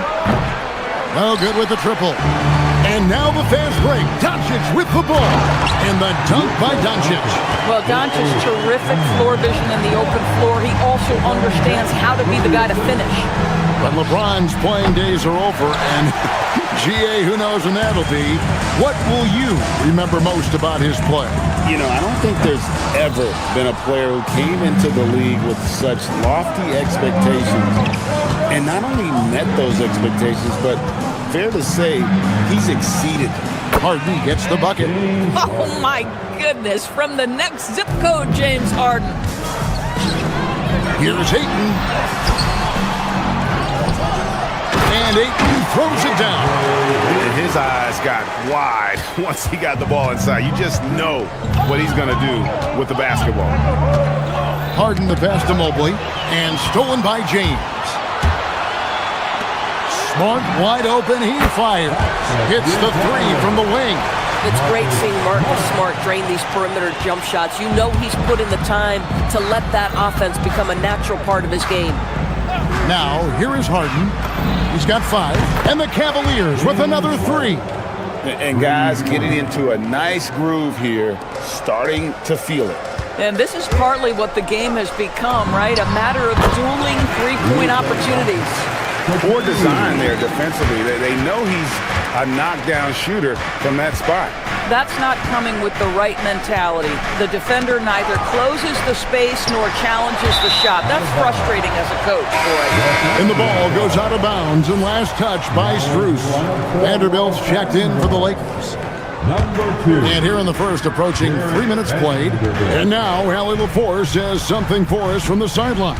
No good with the triple. And now the fast break. Doncic with the ball. And the dunk by Doncic. Well, Doncic's terrific floor vision in the open floor. He also understands how to be the guy to finish. But LeBron's playing days are over, and GA, who knows when that'll be. What will you remember most about his play? You know, I don't think there's ever been a player who came into the league with such lofty expectations and not only met those expectations, but fair to say, he's exceeded. Harden gets the bucket. Oh, my goodness. From the next zip code, James Harden. Here's Ayton. And Ayton throws it down. In his eyes, got wide once he got the ball inside. You just know what he's going to do with the basketball. Harden the pass to Mobley, and stolen by James. Smart wide open, he fires. Hits the three from the wing. It's great seeing Marcus Smart drain these perimeter jump shots. You know he's put in the time to let that offense become a natural part of his game. Now, here is Harden. He's got 5. And the Cavaliers with another 3. And guys getting into a nice groove here, starting to feel it. And this is partly what the game has become, right? A matter of dueling three-point opportunities. Poor design there defensively. They know he's a knockdown shooter from that spot. That's not coming with the right mentality. The defender neither closes the space nor challenges the shot. That's frustrating as a coach, boy. And the ball goes out of bounds, and last touch by Strus. Vanderbilt's checked in for the Lakers. And here in the first, approaching 3 minutes played. And now, Allie LaForce has something for us from the sideline.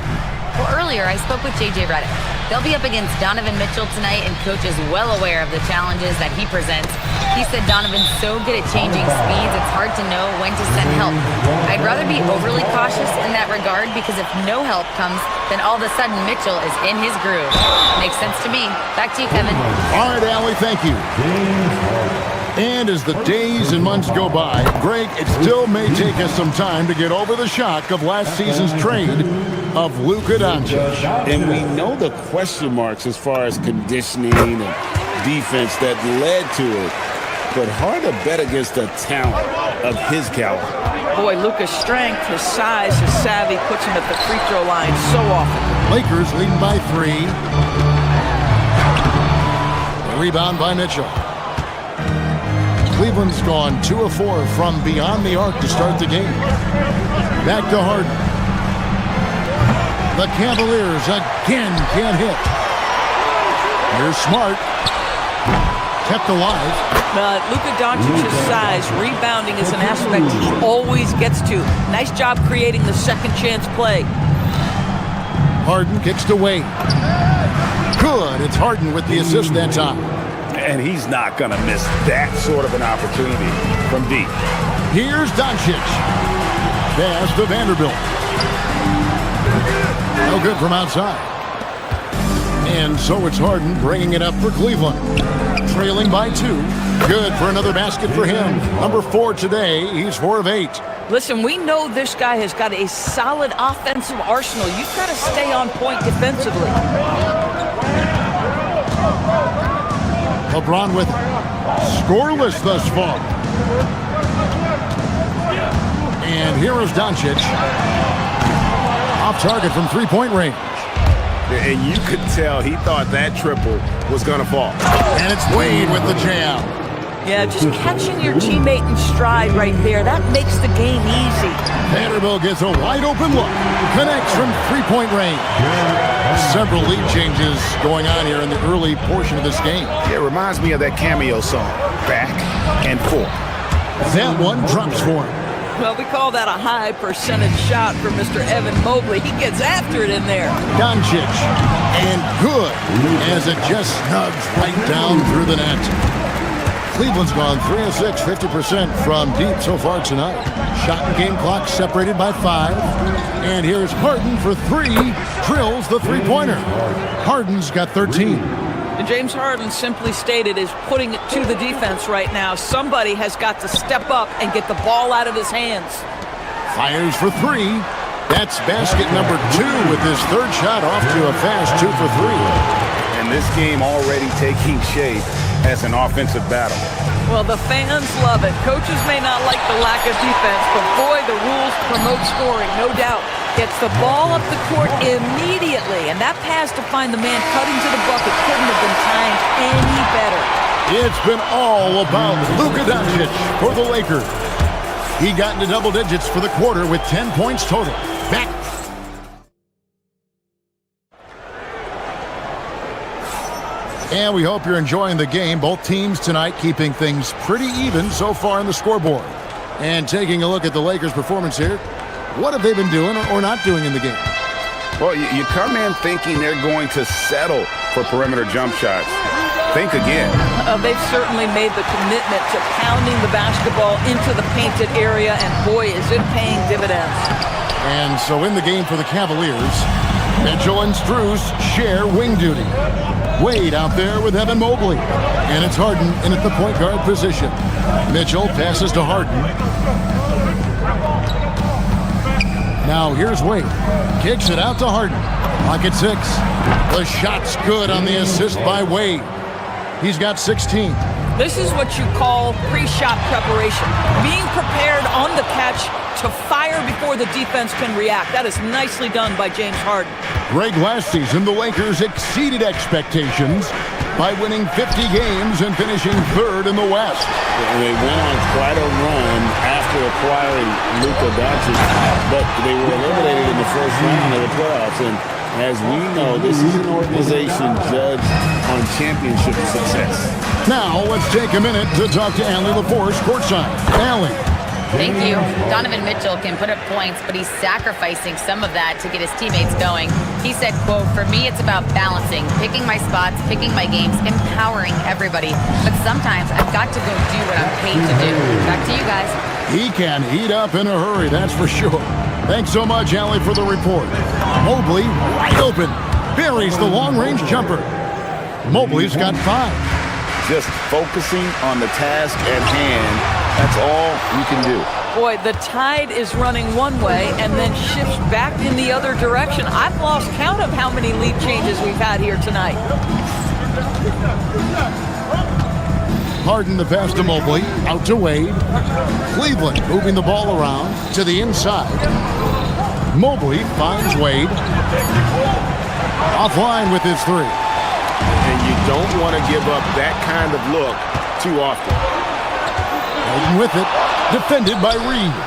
Well, earlier I spoke with J.J. Redick. They'll be up against Donovan Mitchell tonight, and Coach is well aware of the challenges that he presents. He said Donovan's so good at changing speeds, it's hard to know when to send help. I'd rather be overly cautious in that regard, because if no help comes, then all of a sudden Mitchell is in his groove. Makes sense to me. Back to you, Kevin. All right, Allie, thank you. And as the days and months go by, Greg, it still may take us some time to get over the shock of last season's trade of Luka Doncic. And we know the question marks as far as conditioning and defense that led to it. But hard to bet against a talent of his caliber. Boy, Luka's strength, his size, his savvy puts him at the free throw line so often. Lakers leading by 3. The rebound by Mitchell. Cleveland's gone 2 of 4 from beyond the arc to start the game. Back to Harden. The Cavaliers again can't hit. Here's Smart. Kept alive. Luka Doncic's size, rebounding is an aspect he always gets to. Nice job creating the second chance play. Harden kicks to Wade. Good. It's Harden with the assist that time. And he's not going to miss that sort of an opportunity from deep. Here's Doncic. Pass to Vanderbilt. No good from outside. And so it's Harden bringing it up for Cleveland. Trailing by 2. Good for another basket for him. Number 4 today. He's 4 of 8. Listen, we know this guy has got a solid offensive arsenal. You've got to stay on point defensively. LeBron with scoreless thus far. And here is Doncic. Off target from three-point range. And you could tell he thought that triple was going to fall. And it's Wade with the jam. Yeah, just catching your teammate in stride right there. That makes the game easy. Vanderbilt gets a wide-open look. Connects from three-point range. Several lead changes going on here in the early portion of this game. It reminds me of that cameo song, Back and Forth. That one drops for him. Well, we call that a high percentage shot for Mr. Evan Mobley. He gets after it in there. Doncic. And good as it just snugs right down through the net. Cleveland's gone 3 of 6, 50% from deep so far tonight. Shot and game clock separated by 5. And here's Harden for 3. Drills the three-pointer. Harden's got 13. And James Harden, simply stated, is putting it to the defense right now. Somebody has got to step up and get the ball out of his hands. Fires for 3. That's basket number 2 with his third shot off to a fast 2 for 3. And this game already taking shape as an offensive battle. Well, the fans love it. Coaches may not like the lack of defense, but boy, the rules promote scoring, no doubt. Gets the ball up the court immediately, and that pass to find the man cutting to the bucket couldn't have been timed any better. It's been all about Luka Doncic for the Lakers. He got into double digits for the quarter with 10 points total. Back. And we hope you're enjoying the game. Both teams tonight keeping things pretty even so far on the scoreboard. And taking a look at the Lakers' performance here, what have they been doing or not doing in the game? Well, you come in thinking they're going to settle for perimeter jump shots. think again. They've certainly made the commitment to pounding the basketball into the painted area, and boy, is it paying dividends. And so in the game for the Cavaliers, Mitchell and Strus share wing duty. Wade out there with Evan Mobley. And it's Harden in at the point guard position. Mitchell passes to Harden. Now here's Wade. Kicks it out to Harden. Clock at 6. The shot's good on the assist by Wade. He's got 16. This is what you call pre-shot preparation. Being prepared on the catch to fire before the defense can react. That is nicely done by James Harden. Greg, last season, the Lakers exceeded expectations by winning 50 games and finishing 3rd in the West. And they went on quite a run after acquiring Luka Doncic, but they were eliminated in the first round of the playoffs. And as we know, this is an organization judged on championship success. Now, let's take a minute to talk to Allie LaForce courtside. Allie. Thank you. Donovan Mitchell can put up points, but he's sacrificing some of that to get his teammates going. He said, quote, "For me, it's about balancing, picking my spots, picking my games, empowering everybody. But sometimes I've got to go do what I'm paid to do." Back to you guys. He can heat up in a hurry, that's for sure. Thanks so much, Allie, for the report. Mobley, wide open, buries the long-range jumper. Mobley's got 5. Just focusing on the task at hand, that's all you can do. Boy, the tide is running one way and then shifts back in the other direction. I've lost count of how many lead changes we've had here tonight. Harden the pass to Mobley, out to Wade. Cleveland moving the ball around to the inside. Mobley finds Wade. Offline with his 3. And you don't want to give up that kind of look too often. Harden with it, defended by Reeves.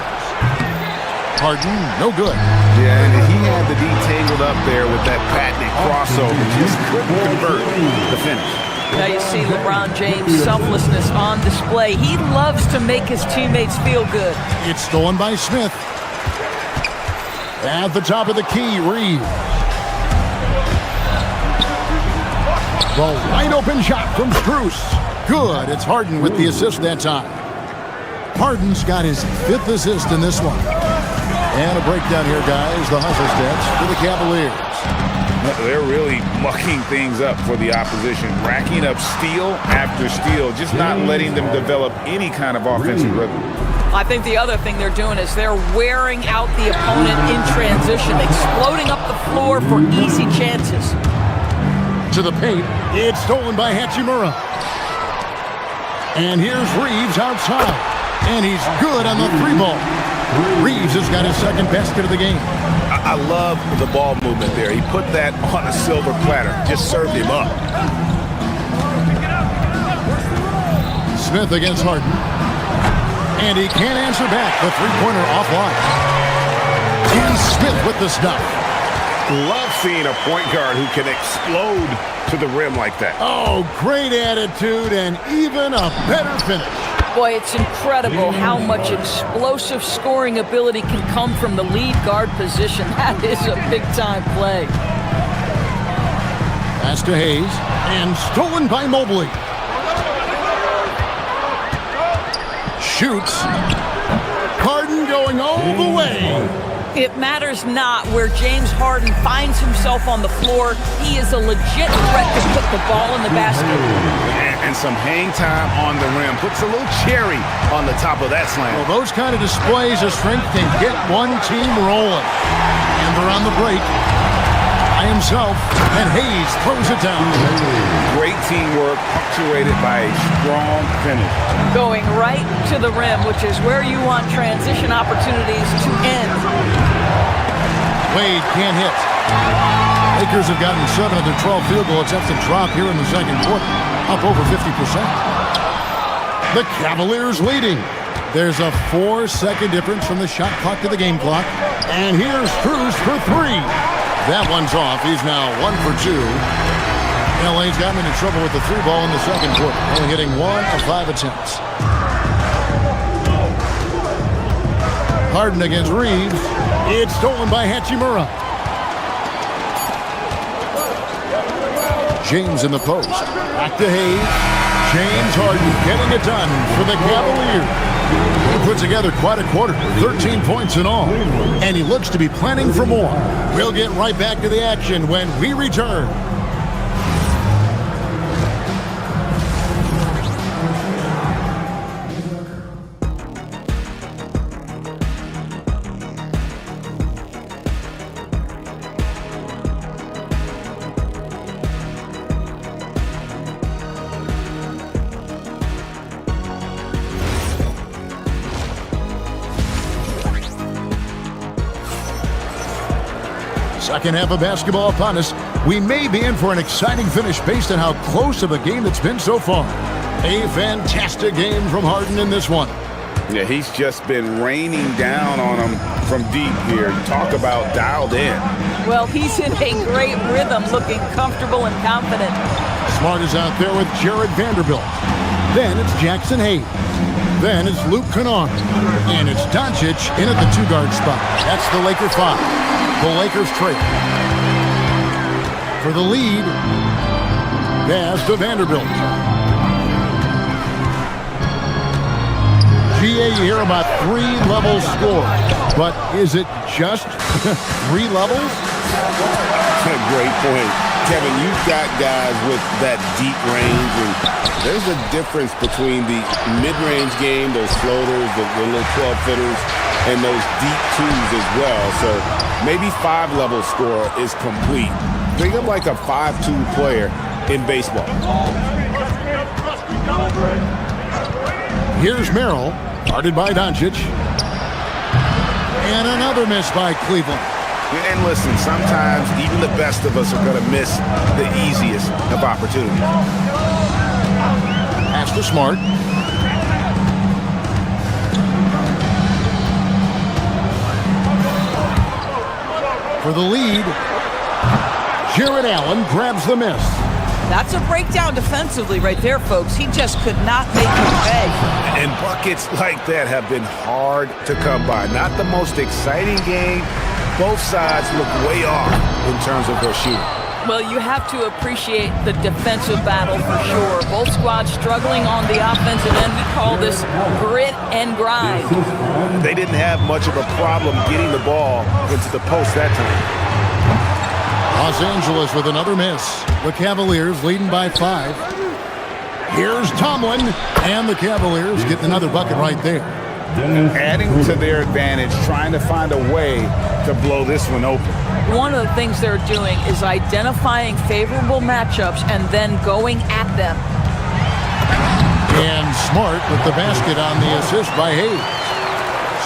Harden, no good. Yeah, and he had the D tangled up there with that patented crossover. Just couldn't convert the finish. Now you see LeBron James' selflessness on display. He loves to make his teammates feel good. It's stolen by Smith. At the top of the key, Reeves. The wide open shot from Strus. Good. It's Harden with the assist that time. Harden's got his 5th assist in this one. And a breakdown here, guys. The hustle stats for the Cavaliers. They're really mucking things up for the opposition, racking up steal after steal, just not letting them develop any kind of offensive rhythm. I think the other thing they're doing is they're wearing out the opponent in transition, exploding up the floor for easy chances. To the paint, it's stolen by Hachimura. And here's Reeves outside. And he's good on the 3-ball. Reeves has got his 2nd basket of the game. I love the ball movement there. He put that on a silver platter. Just served him up. Smith against Harden. And he can't answer back. The 3-pointer offline. And Smith with the stop. Love seeing a point guard who can explode to the rim like that. Oh, great attitude and even a better finish. Boy, it's incredible how much explosive scoring ability can come from the lead guard position. That is a big-time play. Pass to Hayes, and stolen by Mobley. Shoots. Harden going all the way. It matters not where James Harden finds himself on the floor. He is a legit threat to put the ball in the basket. And some hang time on the rim. Puts a little cherry on the top of that slam. Well, those kind of displays of strength can get one team rolling. And they're on the break. By himself, and Hayes throws it down. Great teamwork, punctuated by a strong finish. Going right to the rim, which is where you want transition opportunities to end. Wade can't hit. Lakers have gotten 7 of their 12 field goal attempts to drop here in the second quarter, up over 50%. The Cavaliers leading. There's a 4-second difference from the shot clock to the game clock. And here's Strus for 3. That one's off. He's now 1 for 2. LA's gotten into trouble with the 3-ball in the second quarter, only hitting 1 of 5 attempts. Harden against Reeves. It's stolen by Hachimura. James in the post. Back to Hayes. James Harden getting it done for the Cavaliers. He put together quite a quarter, 13 points in all. And he looks to be planning for more. We'll get right back to the action when we return. Second half of basketball upon us. We may be in for an exciting finish based on how close of a game it's been so far. A fantastic game from Harden in this one. Yeah, he's just been raining down on him from deep here. Talk about dialed in. Well, he's in a great rhythm, looking comfortable and confident. Smart is out there with Jared Vanderbilt. Then it's Jackson Hayes. Then it's Luke Kennard. And it's Doncic in at the two-guard spot. That's the Laker 5. The Lakers trail. For the lead, pass to Vanderbilt. GA, you hear about 3 levels scored. But is it just 3 levels? That's a great point. Kevin, you've got guys with that deep range, and there's a difference between the mid-range game, those floaters, the little 12-footers, and those deep twos as well. So maybe 5-level score is complete. Think of like a 5-2 player in baseball. Here's Merrill, guarded by Doncic. And another miss by Cleveland. And listen, sometimes even the best of us are going to miss the easiest of opportunities. Pass to Smart. For the lead, Jared Allen grabs the miss. That's a breakdown defensively right there, folks. He just could not make him pay. And buckets like that have been hard to come by. Not the most exciting game. Both sides look way off in terms of their shooting. Well, you have to appreciate the defensive battle for sure. Both squads struggling on the offensive end. We call this grit and grind. They didn't have much of a problem getting the ball into the post that time. Los Angeles with another miss. The Cavaliers leading by 5. Here's Tomlin, and the Cavaliers getting another bucket right there. Adding to their advantage, trying to find a way to blow this one open. One of the things they're doing is identifying favorable matchups and then going at them. And Smart with the basket on the assist by Hayes.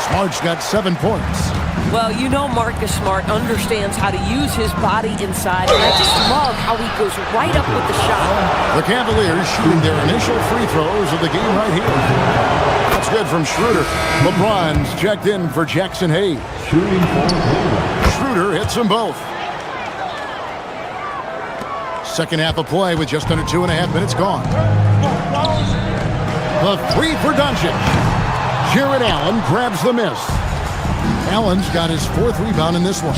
Smart's got 7 points. Well, you know Marcus Smart understands how to use his body inside, and I just love how he goes right up with the shot. The Cavaliers shooting their initial free throws of the game right here. That's good from Schroeder. LeBron's checked in for Jackson Hayes. Schroeder hits them both. Second half of play with just under 2.5 minutes gone. The 3 for Doncic. Jared Allen grabs the miss. Allen's got his 4th rebound in this one.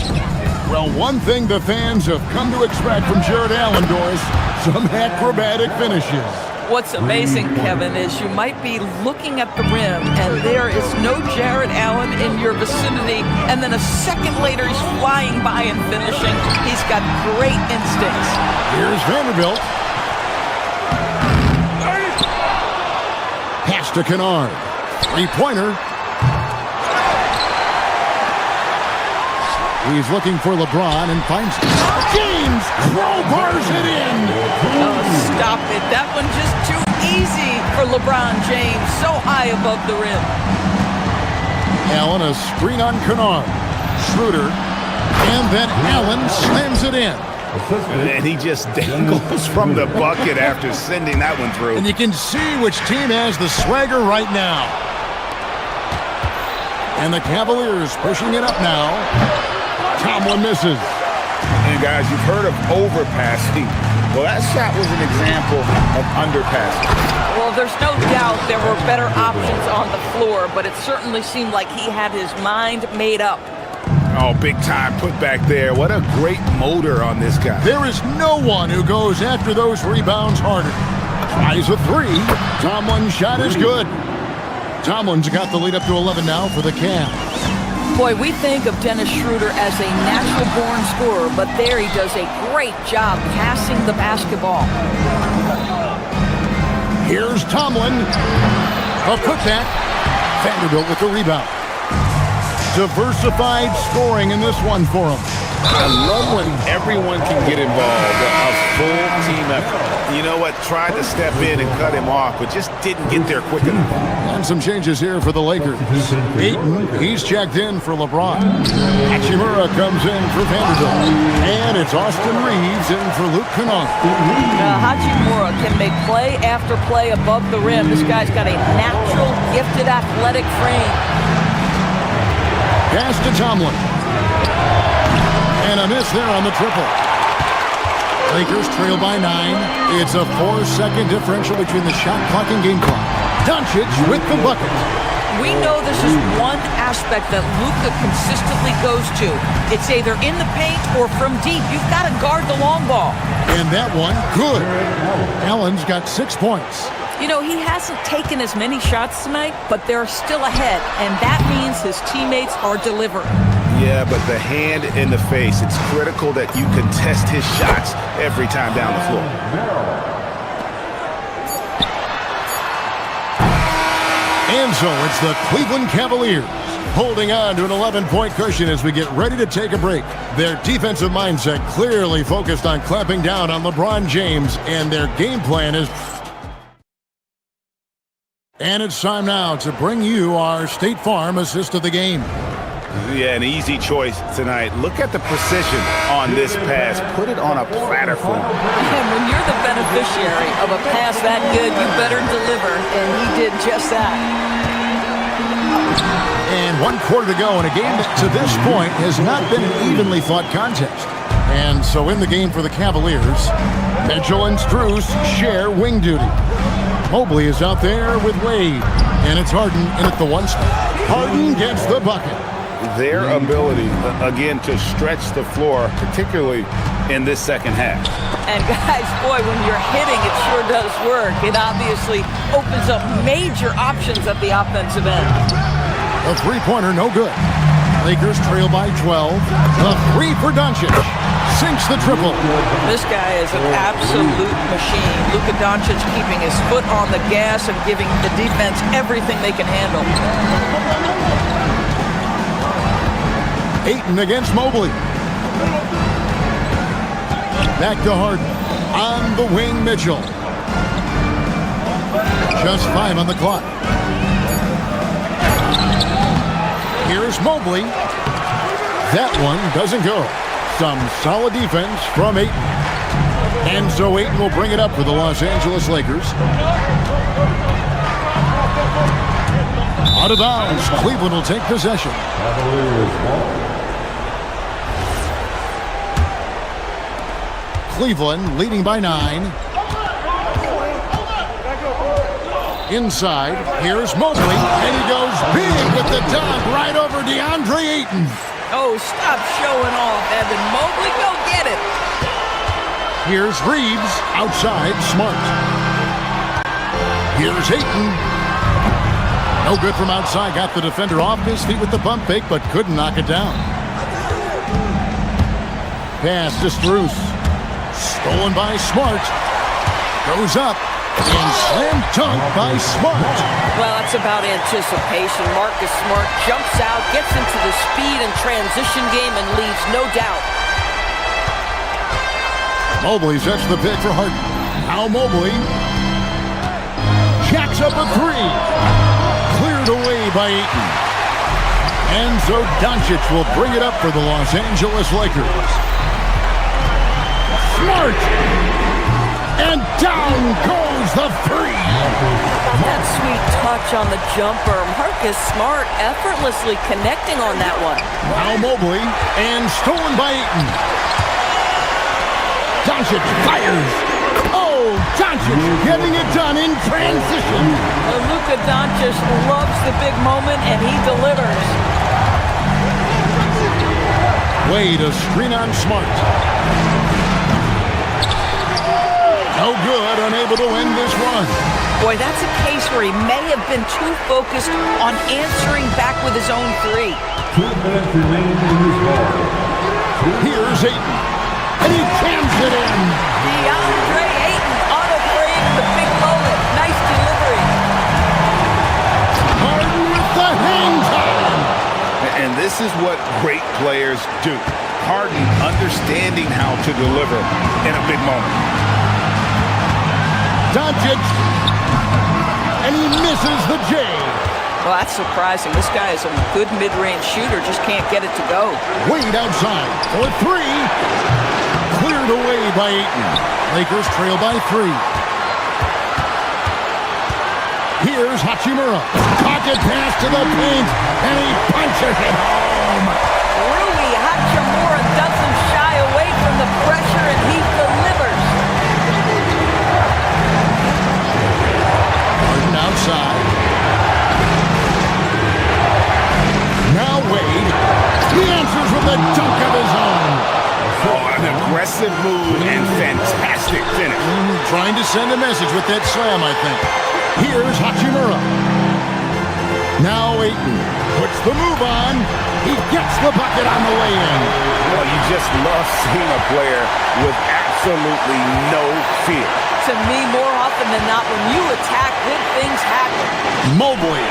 Well, one thing the fans have come to expect from Jared Allen, Doris, some acrobatic finishes. What's amazing, Kevin, is you might be looking at the rim and there is no Jared Allen in your vicinity, and then a second later he's flying by and finishing. He's got great instincts. Here's Vanderbilt. Pass to Kennard. 3-pointer. He's looking for LeBron and finds James crowbars it in. Oh, stop it. That one just too easy for LeBron James. So high above the rim. Allen, a screen on Kennard. Schroeder. And then Allen slams it in. And he just dangles from the bucket after sending that one through. And you can see which team has the swagger right now. And the Cavaliers pushing it up now. Tomlin misses. And guys, you've heard of overpassing. Well, that shot was an example of underpassing. Well, there's no doubt there were better options on the floor, but it certainly seemed like he had his mind made up. Oh, big time put back there. What a great motor on this guy. There is no one who goes after those rebounds harder. Tries a three. Tomlin's shot is good. Tomlin's got the lead up to 11 now for the Cavs. Boy, we think of Dennis Schroeder as a natural-born scorer, but there he does a great job passing the basketball. Here's Tomlin. A putback. Vanderbilt with the rebound. Diversified scoring in this one for him. I love when everyone can get involved, a full team effort. You know what? Tried to step in and cut him off, but just didn't get there quick enough. And some changes here for the Lakers. Ayton, he's checked in for LeBron. Hachimura comes in for Vanderbilt. And it's Austin Reeves in for Luke Kennard. Hachimura can make play after play above the rim. This guy's got a natural, gifted, athletic frame. Pass to Tomlin. And a miss there on the triple. Lakers trail by 9. It's a 4-second differential between the shot clock and game clock. Doncic with the bucket. We know this is one aspect that Luka consistently goes to. It's either in the paint or from deep. You've got to guard the long ball. And that one, good. Allen's got 6 points. You know, he hasn't taken as many shots tonight, but they're still ahead, and that means his teammates are delivering. Yeah, but the hand in the face, it's critical that you contest his shots every time down the floor. And so it's the Cleveland Cavaliers holding on to an 11-point cushion as we get ready to take a break. Their defensive mindset clearly focused on clamping down on LeBron James, and their game plan is... And it's time now to bring you our State Farm assist of the game. Yeah, an easy choice tonight. Look at the precision on this pass. Put it on a platter for him. And when you're the beneficiary of a pass that good, you better deliver, and he did just that. And 1 quarter to go in a game that to this point has not been an evenly fought contest. And so in the game for the Cavaliers, Mitchell and Strus share wing duty. Mobley is out there with Wade, and it's Harden in at the 1 spot. Harden gets the bucket. Their ability, again, to stretch the floor, particularly in this second half. And guys, boy, when you're hitting, it sure does work. It obviously opens up major options at the offensive end. A three-pointer, no good. Lakers trail by 12. A three for Doncic. Sinks the triple. This guy is an absolute machine. Luka Doncic keeping his foot on the gas and giving the defense everything they can handle. Ayton against Mobley. Back to Harden. On the wing, Mitchell. Just 5 on the clock. Here's Mobley. That one doesn't go. Some solid defense from Ayton. And so Ayton will bring it up for the Los Angeles Lakers. Out of bounds. Cleveland will take possession. Cleveland leading by 9. Inside, here's Mobley, and he goes big with the dunk right over DeAndre Ayton. Oh, stop showing off, Evan Mobley. Go get it. Here's Reeves, outside, Smart. Here's Ayton. No good from outside. Got the defender off his feet with the bump fake, but couldn't knock it down. Pass to Strus. Stolen by Smart. Goes up. And slam dunk by Smart. Well, that's about anticipation. Marcus Smart jumps out, gets into the speed and transition game, and leaves no doubt. Mobley sets the pick for Harden. Now Mobley jacks up a three. Cleared away by Ayton. And so Doncic will bring it up for the Los Angeles Lakers. Smart! And down goes the three. That sweet touch on the jumper. Marcus Smart effortlessly connecting on that one. Now Mobley, and stolen by Ayton. Doncic fires. Oh, Doncic getting it done in transition. Luka Doncic loves the big moment, and he delivers. Way to screen on Smart. No good, unable to win this one. Boy, that's a case where he may have been too focused on answering back with his own three. 2 minutes remaining in this ball. Here's Ayton, and he jams it in. DeAndre Ayton on a frame in the big moment. Nice delivery. Harden with the hang time. And this is what great players do. Harden understanding how to deliver in a big moment. Doncic, and he misses the J. Well, that's surprising. This guy is a good mid-range shooter, just can't get it to go. Wade outside for three. Cleared away by Ayton. Lakers trail by 3. Here's Hachimura. Pocket pass to the paint, and he punches it home. Rui Hachimura doesn't shy away from the pressure, and he delivers. Harden outside. Now Wade. He answers with a dunk of his own. Oh, an aggressive move and fantastic finish. Trying to send a message with that slam, I think. Here's Hachimura. Now Ayton puts the move on. He gets the bucket on the way in. Well, you just love seeing a player with absolutely no fear. To me, more often than not, when you attack, good things happen. Mobley.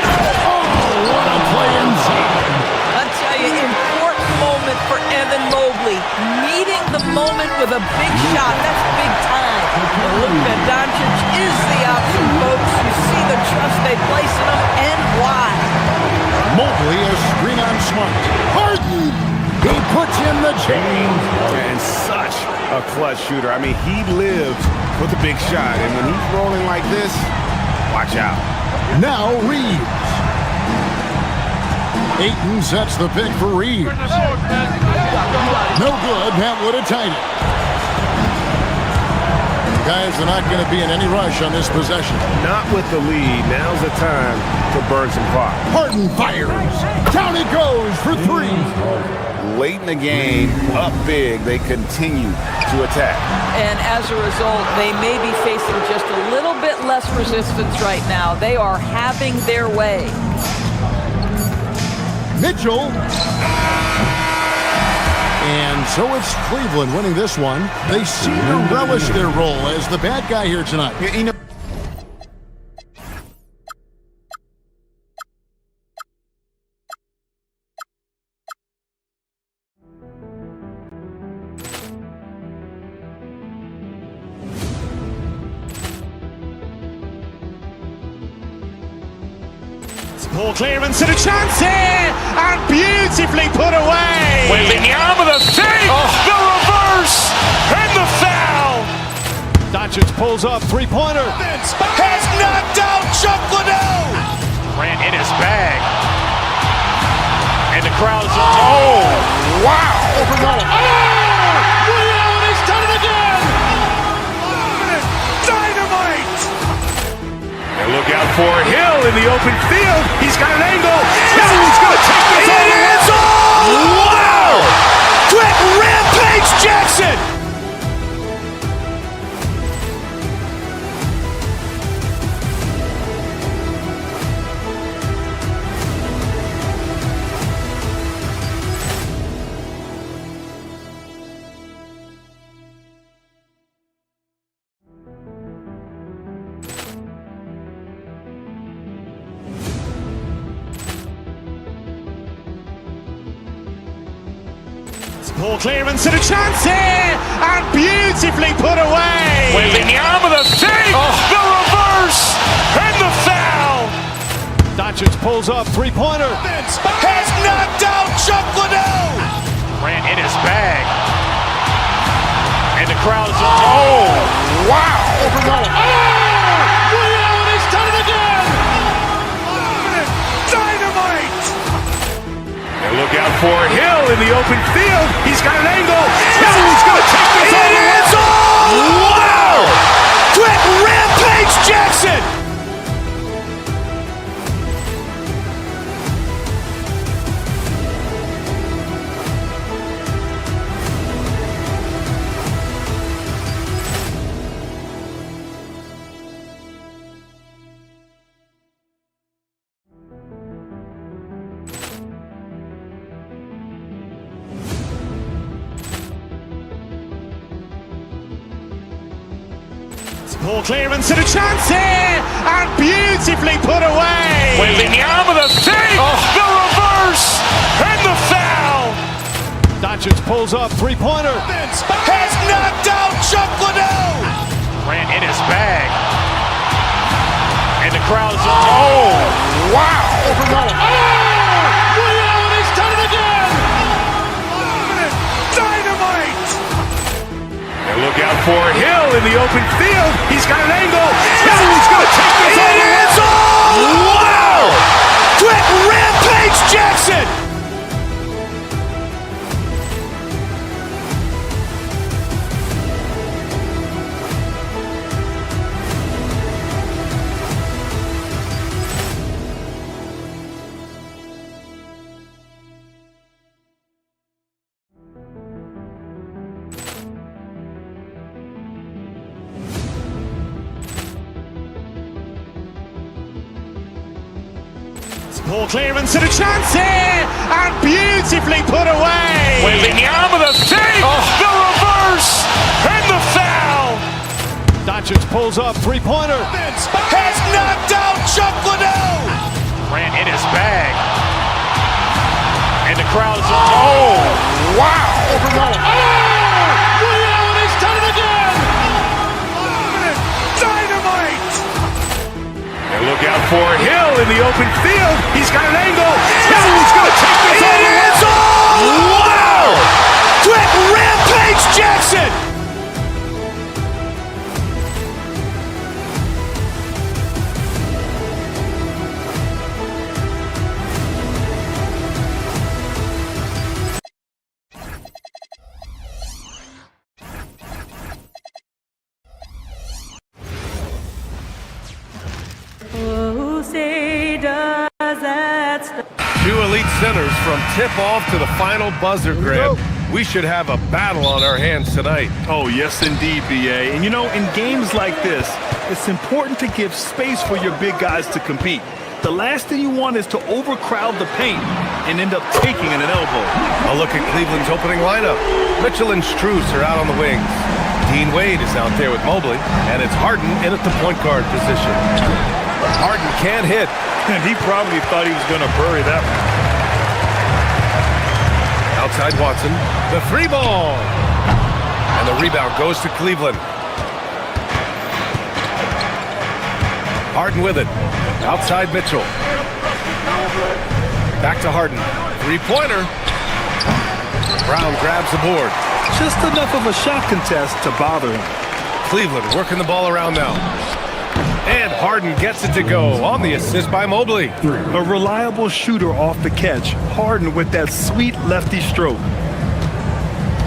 Oh, what a play inside. I'll tell you, important moment for Evan Mobley. Meeting the moment with a big shot. That's big time. And Luka Doncic is the option, folks. You see the trust they place in him and why. Mobley a screen on Smart. Harden. He puts in the chain. And such a clutch shooter. I mean, he lives for the big shot. And when he's rolling like this, watch out. Now Reeves. Ayton sets the pick for Reeves. No good. That would have tied it. Guys, they're not going to be in any rush on this possession. Not with the lead. Now's the time to burn some clock. Harden fires. Down it goes for 3. Late in the game, up big, they continue to attack. And as a result, they may be facing just a little bit less resistance right now. They are having their way. Mitchell. And so it's Cleveland winning this one. They seem to relish their role as the bad guy here tonight. You know, Ball clearance and a chance here, and beautifully put away. Wembanyama the fake, the reverse, and the foul. Doncic pulls up, three-pointer. Has knocked out Chuck Liddell. Ran in his bag. And the crowd is, oh, wow. Allen has done it again. Dynamite. And look out for Hill in the open field. He's got an angle. Hill's going to take this all the way. Wow. Quick rampage Jackson. Ball clearance and a chance here, and beautifully put away. Wembanyama the fake, the reverse, and the foul. Doncic pulls up, three-pointer. Has knocked out Chuck Liddell. Ran in his bag. And the crowd is, oh, wow. Allen has done it again. Dynamite. And look out for Hill in the open field. He's got an angle. Hill's going to take this all the way. Wow. Quick rampage Jackson. Ball clearance and a chance here, and beautifully put away. Wembanyama the save, the reverse, and the foul. Doncic pulls up, three-pointer. Has knocked out Chuck Liddell. Grant in his bag. And the crowd's oh, wow. Ray Allen has done it again. Dynamite. And look out for Hill in the open field. He's got an angle. Hill's going to take this all the way. Wow. Quick rampage Jackson. Ball clearance and a chance here, and beautifully put away. Wembanyama the save, the reverse, and the foul. Doncic pulls up, three-pointer. Has knocked out Chuck Liddell. Grant in his bag. And the crowd's oh, wow. Ray Allen has done it again. Dynamite. And look out for Hill in the open field. He's got an angle. Hill's going to take this all the way. Wow. Quick rampage Jackson. Two elite centers from tip-off to the final buzzer, Grant. We should have a battle on our hands tonight. Oh, yes, indeed, BA. And, you know, in games like this, it's important to give space for your big guys to compete. The last thing you want is to overcrowd the paint and end up taking an elbow. A look at Cleveland's opening lineup. Mitchell and Strus are out on the wings. Dean Wade is out there with Mobley, and it's Harden in at the point guard position. Harden can't hit. And he probably thought he was going to bury that one. Outside Watson, the three ball. And the rebound goes to Cleveland. Harden with it. Outside Mitchell. Back to Harden. Three-pointer. Brown grabs the board. Just enough of a shot contest to bother him. Cleveland working the ball around now. And Harden gets it to go on the assist by Mobley. A reliable shooter off the catch. Harden with that sweet lefty stroke.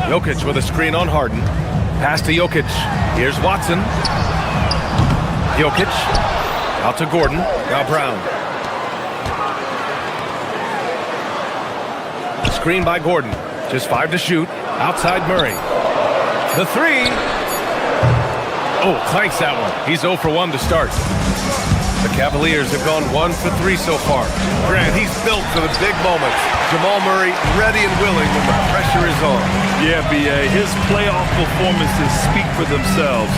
Jokic with a screen on Harden. Pass to Jokic. Here's Watson. Jokic. Out to Gordon. Now Brown. Screen by Gordon. Just 5 to shoot. Outside Murray. The three. Oh, clanks that one. He's 0 for 1 to start. The Cavaliers have gone 1 for 3 so far. Grant, he's built for the big moments. Jamal Murray ready and willing when the pressure is on. Yeah, BA. His playoff performances speak for themselves.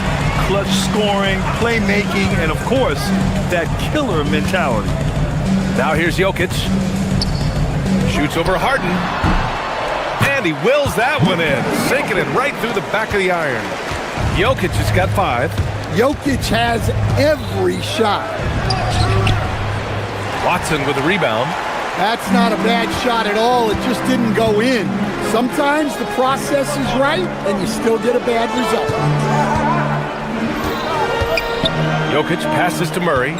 Clutch scoring, playmaking, and of course, that killer mentality. Now here's Jokic. Shoots over Harden. And he wills that one in, sinking it right through the back of the iron. Jokic has got 5. Jokic has every shot. Watson with the rebound. That's not a bad shot at all. It just didn't go in. Sometimes the process is right, and you still get a bad result. Jokic passes to Murray.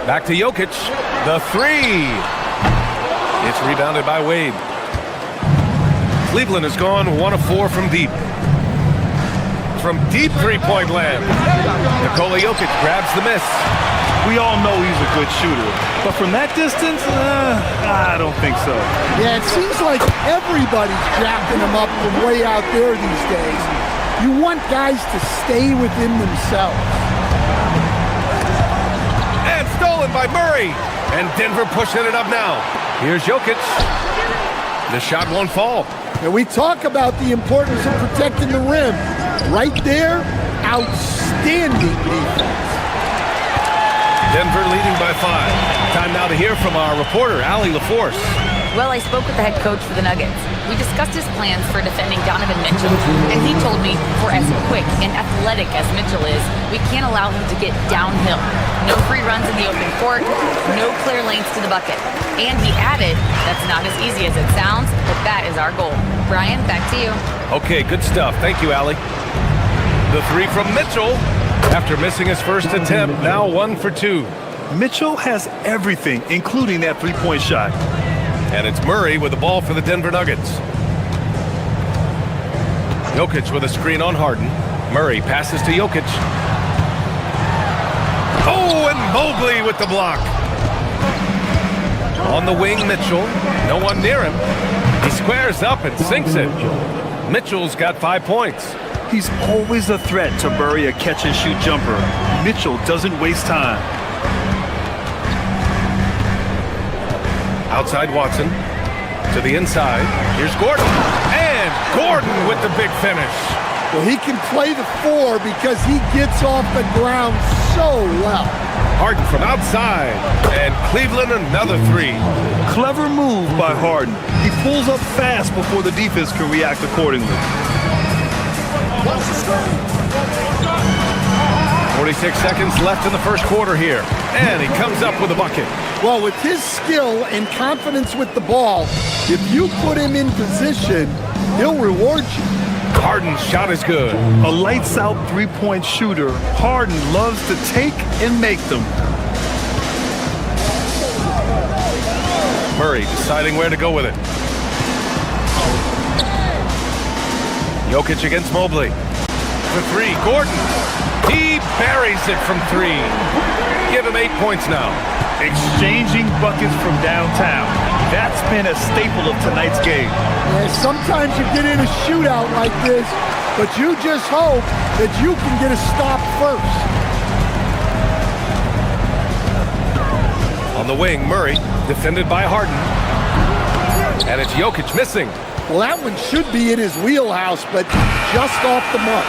Back to Jokic. The three. It's rebounded by Wade. Cleveland has gone 1 of 4 from deep. From deep three-point land. Nikola Jokic grabs the miss. We all know he's a good shooter, but from that distance, I don't think so. Yeah, it seems like everybody's jacking him up from way out there these days. You want guys to stay within themselves. And stolen by Murray. And Denver pushing it up now. Here's Jokic. The shot won't fall. And we talk about the importance of protecting the rim. Right there, outstanding defense. Denver leading by 5. Time now to hear from our reporter, Allie LaForce. Well, I spoke with the head coach for the Nuggets. We discussed his plans for defending Donovan Mitchell, and he told me for as quick and athletic as Mitchell is, we can't allow him to get downhill. No free runs in the open court, no clear lanes to the bucket. And he added, that's not as easy as it sounds, but that is our goal. Brian, back to you. Okay, good stuff. Thank you, Allie. The 3 from Mitchell. After missing his first attempt, now 1 for 2. Mitchell has everything, including that three-point shot. And it's Murray with the ball for the Denver Nuggets. Jokic with a screen on Harden. Murray passes to Jokic. Oh, and Mobley with the block. On the wing, Mitchell. No one near him. He squares up and sinks it. Mitchell's got 5 points. He's always a threat to bury a catch-and-shoot jumper. Mitchell doesn't waste time. Outside Watson. To the inside. Here's Gordon. And Gordon with the big finish. Well, he can play the 4 because he gets off the ground so well. Harden from outside. And Cleveland another 3. Clever move by Harden. He pulls up fast before the defense can react accordingly. 46 seconds left in the first quarter here. And he comes up with a bucket. Well, with his skill and confidence with the ball, if you put him in position, he'll reward you. Harden's shot is good. A lights-out three-point shooter. Harden loves to take and make them. Murray deciding where to go with it. Jokic against Mobley. For 3, Gordon. He buries it from 3. Give him 8 points now. Exchanging buckets from downtown. That's been a staple of tonight's game. Yeah, sometimes you get in a shootout like this, but you just hope that you can get a stop first. On the wing, Murray, defended by Harden. And it's Jokic missing. Well, that one should be in his wheelhouse, but just off the mark.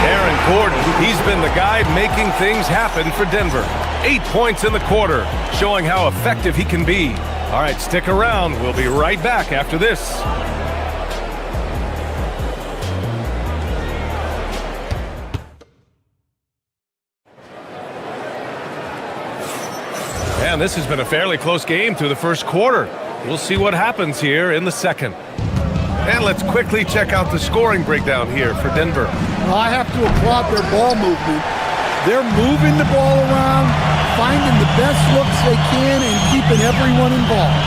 Aaron Gordon, he's been the guy making things happen for Denver. 8 points in the quarter, showing how effective he can be. All right, stick around. We'll be right back after this. And this has been a fairly close game through the first quarter. We'll see what happens here in the second. And let's quickly check out the scoring breakdown here for Denver. Well, I have to applaud their ball movement. They're moving the ball around, finding the best looks they can, and keeping everyone involved.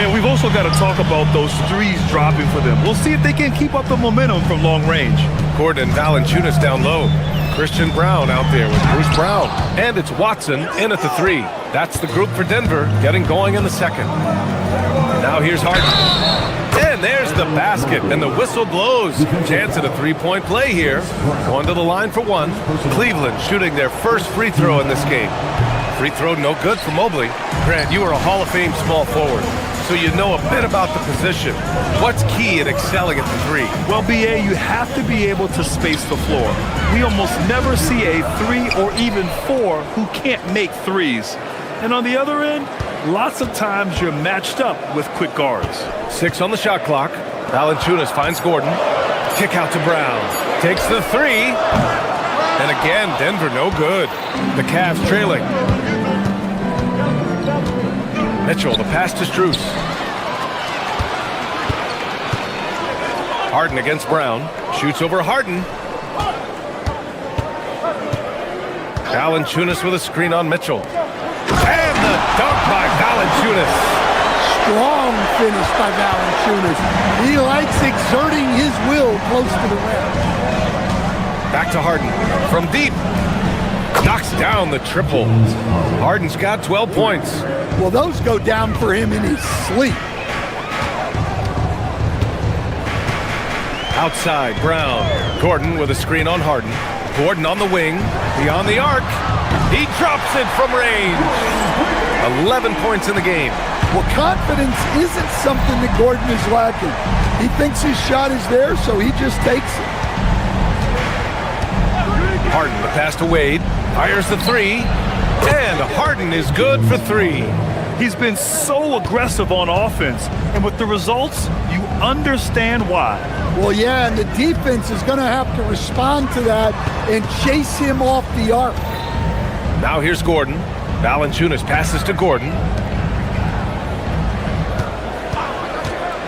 And we've also got to talk about those threes dropping for them. We'll see if they can keep up the momentum from long range. Gordon and Valanciunas down low. Christian Brown out there with Bruce Brown. And it's Watson in at the 3. That's the group for Denver getting going in the second. Now here's Harden. And there's the basket, and the whistle blows. Chance at a 3-point play here. Going to the line for 1. Cleveland shooting their first free throw in this game. Free throw no good for Mobley. Grant, you are a Hall of Fame small forward, so you know a bit about the position. What's key in excelling at the 3? Well, B.A., you have to be able to space the floor. We almost never see a 3 or even 4 who can't make threes. And on the other end, lots of times you're matched up with quick guards. 6 on the shot clock. Valanciunas finds Gordon. Kick out to Brown. Takes the 3. And again, Denver no good. The Cavs trailing. Mitchell, the pass to Strus. Harden against Brown. Shoots over Harden. Valanciunas with a screen on Mitchell. And the dunk by Valanciunas. Strong finish by Valanciunas. He likes exerting his will close to the rim. Back to Harden. From deep. Knocks down the triple. Harden's got 12 points. Well, those go down for him in his sleep. Outside, Brown. Gordon with a screen on Harden. Gordon on the wing. Beyond the arc. He drops it from range. 11 points in the game. Well, confidence isn't something that Gordon is lacking. He thinks his shot is there, so he just takes it. Harden, the pass to Wade. Fires the three. And Harden is good for three. He's been so aggressive on offense, and with the results, you understand why. Well, yeah, and the defense is going to have to respond to that and chase him off the arc. Now here's Gordon. Valanciunas passes to Gordon.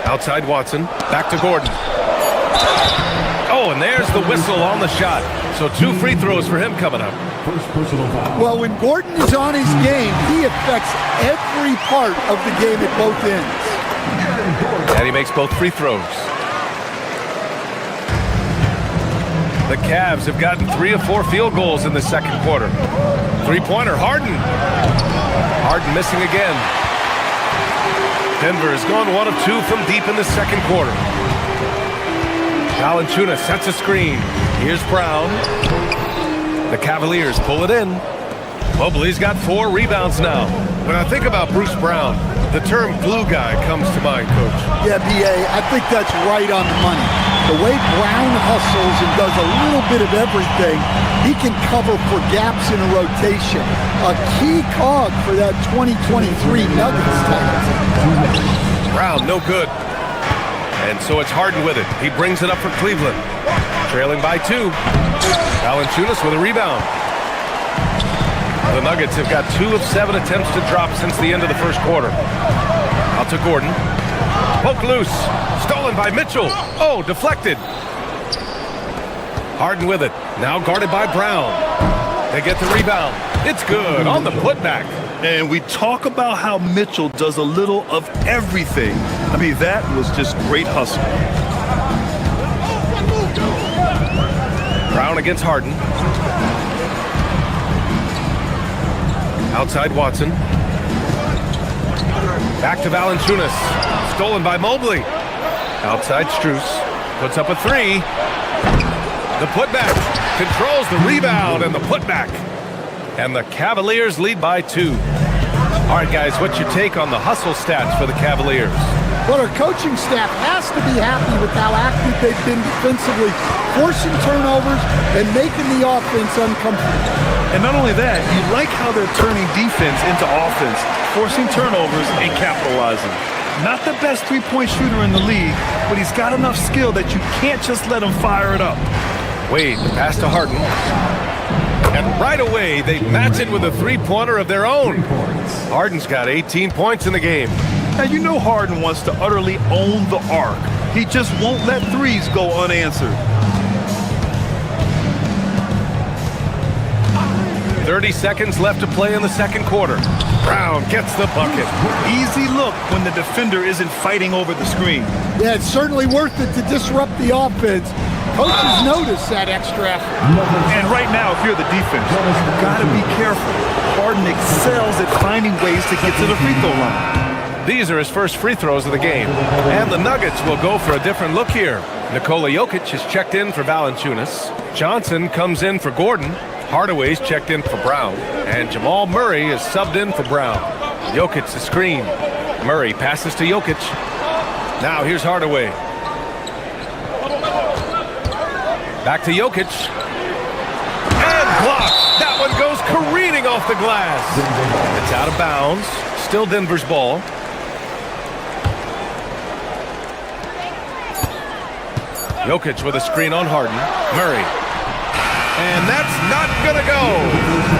Outside Watson. Back to Gordon. Oh, and there's the whistle on the shot. So 2 free throws for him coming up. First personal foul. Well, when Gordon is on his game, he affects every part of the game at both ends. And he makes both free throws. The Cavs have gotten 3 of 4 field goals in the second quarter. Three-pointer, Harden. Harden missing again. Denver has gone 1 of 2 from deep in the second quarter. Valanciunas sets a screen. Here's Brown. The Cavaliers pull it in. Mobley's got 4 rebounds now. When I think about Bruce Brown, the term glue guy comes to mind, Coach. Yeah, B.A., I think that's right on the money. The way Brown hustles and does a little bit of everything, he can cover for gaps in a rotation. A key cog for that 2023 Nuggets team. Brown, no good. And so it's Harden with it. He brings it up for Cleveland. Trailing by 2. Valanciunas with a rebound. The Nuggets have got 2 of 7 attempts to drop since the end of the first quarter. Out to Gordon. Poke loose. Stolen by Mitchell. Oh, deflected. Harden with it. Now guarded by Brown. They get the rebound. It's good on the putback. And we talk about how Mitchell does a little of everything. I mean, that was just great hustle. Brown against Harden. Outside Watson. Back to Valanciunas. Stolen by Mobley. Outside Strus. Puts up a 3. The putback. Controls the rebound and the putback. And the Cavaliers lead by 2. All right, guys, what's your take on the hustle stats for the Cavaliers? Well, our coaching staff has to be happy with how active they've been defensively, forcing turnovers and making the offense uncomfortable. And not only that, you like how they're turning defense into offense, forcing turnovers and capitalizing. Not the best three-point shooter in the league, but he's got enough skill that you can't just let him fire it up. Wade, the pass to Harden. And right away, they match it with a three-pointer of their own. Harden's got 18 points in the game. Now, you know Harden wants to utterly own the arc. He just won't let threes go unanswered. 30 seconds left to play in the second quarter. Brown gets the bucket. Easy look when the defender isn't fighting over the screen. Yeah, it's certainly worth it to disrupt the offense. Coaches notice that extra effort. And right now, if you're the defense, you've got to be careful. Harden excels at finding ways to get to the free throw line. These are his first free throws of the game. And the Nuggets will go for a different look here. Nikola Jokic is checked in for Valanciunas. Johnson comes in for Gordon. Hardaway's checked in for Brown. And Jamal Murray is subbed in for Brown. Jokic the screen. Murray passes to Jokic. Now here's Hardaway. Back to Jokic. And blocked. That one goes careening off the glass. It's out of bounds. Still Denver's ball. Jokic with a screen on Harden. Murray. And that's not going to go.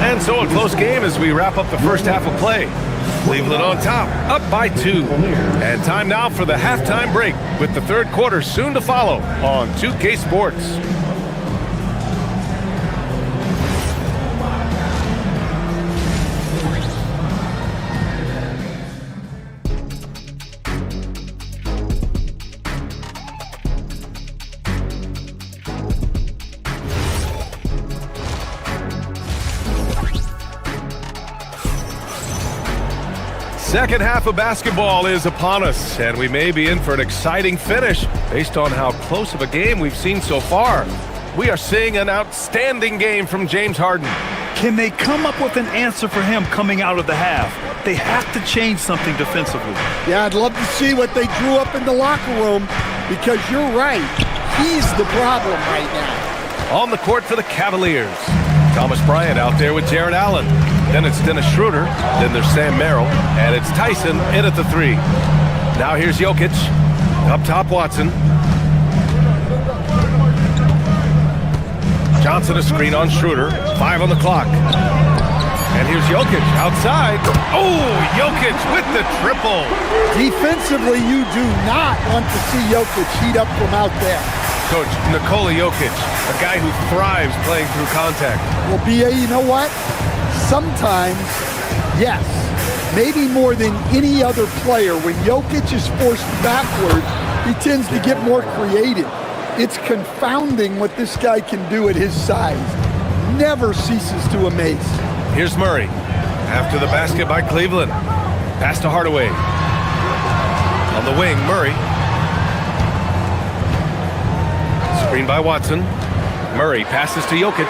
And so a close game as we wrap up the first half of play. Cleveland on top, up by 2. And time now for the halftime break with the third quarter soon to follow on 2K Sports. Second half of basketball is upon us, and we may be in for an exciting finish based on how close of a game we've seen so far. We are seeing an outstanding game from James Harden. Can they come up with an answer for him coming out of the half? They have to change something defensively. Yeah, I'd love to see what they drew up in the locker room, because you're right. He's the problem right now. On the court for the Cavaliers. Thomas Bryant out there with Jared Allen. Then it's Dennis Schroeder. Then there's Sam Merrill. And it's Tyson in at the 3. Now here's Jokic. Up top, Watson. Johnson a screen on Schroeder. 5 on the clock. And here's Jokic outside. Oh, Jokic with the triple. Defensively, you do not want to see Jokic heat up from out there. Coach, Nikola Jokic, a guy who thrives playing through contact. Well, B.A., you know what? Sometimes, yes, maybe more than any other player, when Jokic is forced backward, he tends to get more creative. It's confounding what this guy can do at his size. Never ceases to amaze. Here's Murray. After the basket by Cleveland. Pass to Hardaway. On the wing, Murray. Screen by Watson. Murray passes to Jokic.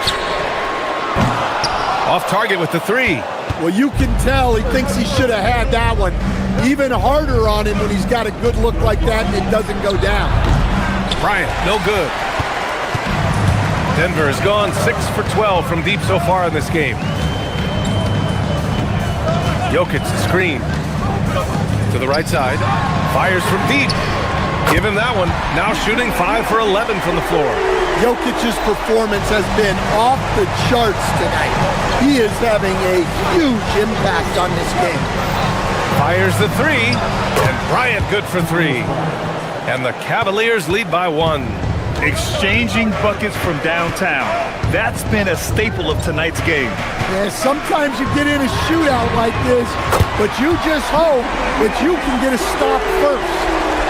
Off target with the 3. Well, you can tell he thinks he should have had that one. Even harder on him when he's got a good look like that and it doesn't go down. Bryant, no good. Denver has gone 6 for 12 from deep so far in this game. Jokic screen to the right side. Fires from deep. Give him that one. Now shooting 5 for 11 from the floor. Jokic's performance has been off the charts tonight. He is having a huge impact on this game. Fires the 3, and Bryant good for 3. And the Cavaliers lead by 1. Exchanging buckets from downtown. That's been a staple of tonight's game. Yeah, sometimes you get in a shootout like this, but you just hope that you can get a stop first.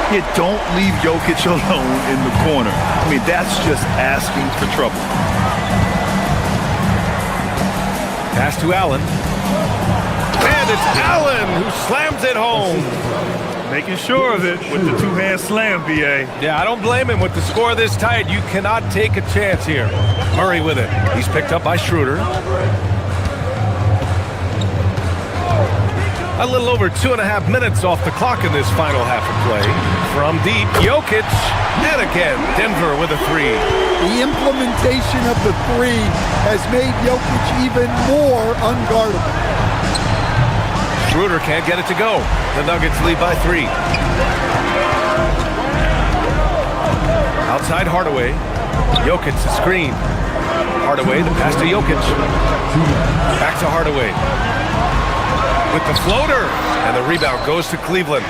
You don't leave Jokic alone in the corner. I mean, that's just asking for trouble. Pass to Allen. And it's Allen who slams it home. Making sure of it with the two-hand slam, B.A. Yeah, I don't blame him. With the score this tight, you cannot take a chance here. Murray with it. He's picked up by Schroeder. A little over 2.5 minutes off the clock in this final half of play. From deep, Jokic. And again, Denver with a 3. The implementation of the 3 has made Jokic even more unguardable. Schroeder can't get it to go. The Nuggets lead by 3. Outside Hardaway. Jokic the screen. Hardaway, the pass to Jokic. Back to Hardaway. With the floater. And the rebound goes to Cleveland.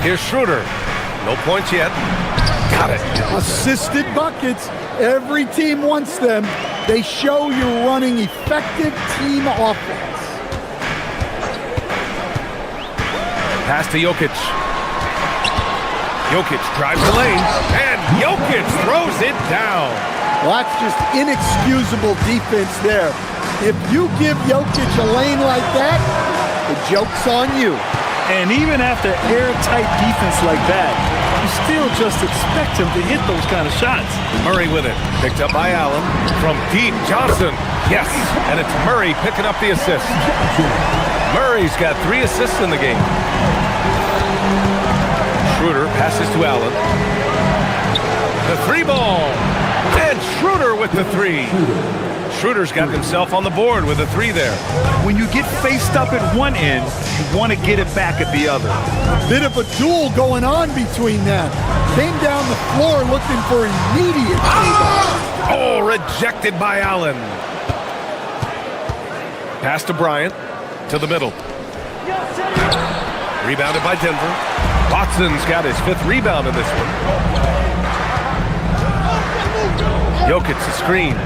Here's Schroeder. No points yet. Got it. Assisted buckets. Every team wants them. They show you're running effective team offense. Pass to Jokic. Jokic drives the lane, and Jokic throws it down. Well, that's just inexcusable defense there. If you give Jokic a lane like that, the joke's on you. And even after airtight defense like that, you still just expect him to hit those kind of shots. Murray with it. Picked up by Allen. From deep, Johnson. Yes, and it's Murray picking up the assist. Murray's got 3 assists in the game. Schroeder passes to Allen. The 3 ball. And Schroeder with the 3. Schroeder's got himself on the board with a 3 there. When you get faced up at one end, you want to get it back at the other. A bit of a duel going on between them. Came down the floor looking for immediate payback. Oh, rejected by Allen. Pass to Bryant. To the middle. Rebounded by Denver. Watson's got his 5th rebound in this one. Jokic the screen.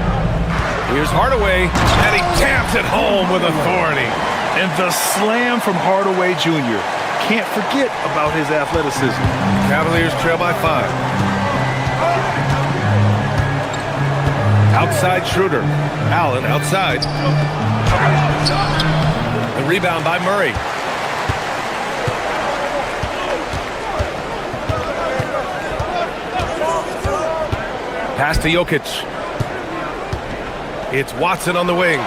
Here's Hardaway, and he taps it home with authority. And the slam from Hardaway Jr. Can't forget about his athleticism. Cavaliers trail by 5. Outside Schroeder. Allen outside. The rebound by Murray. Pass to Jokic. It's Watson on the wing.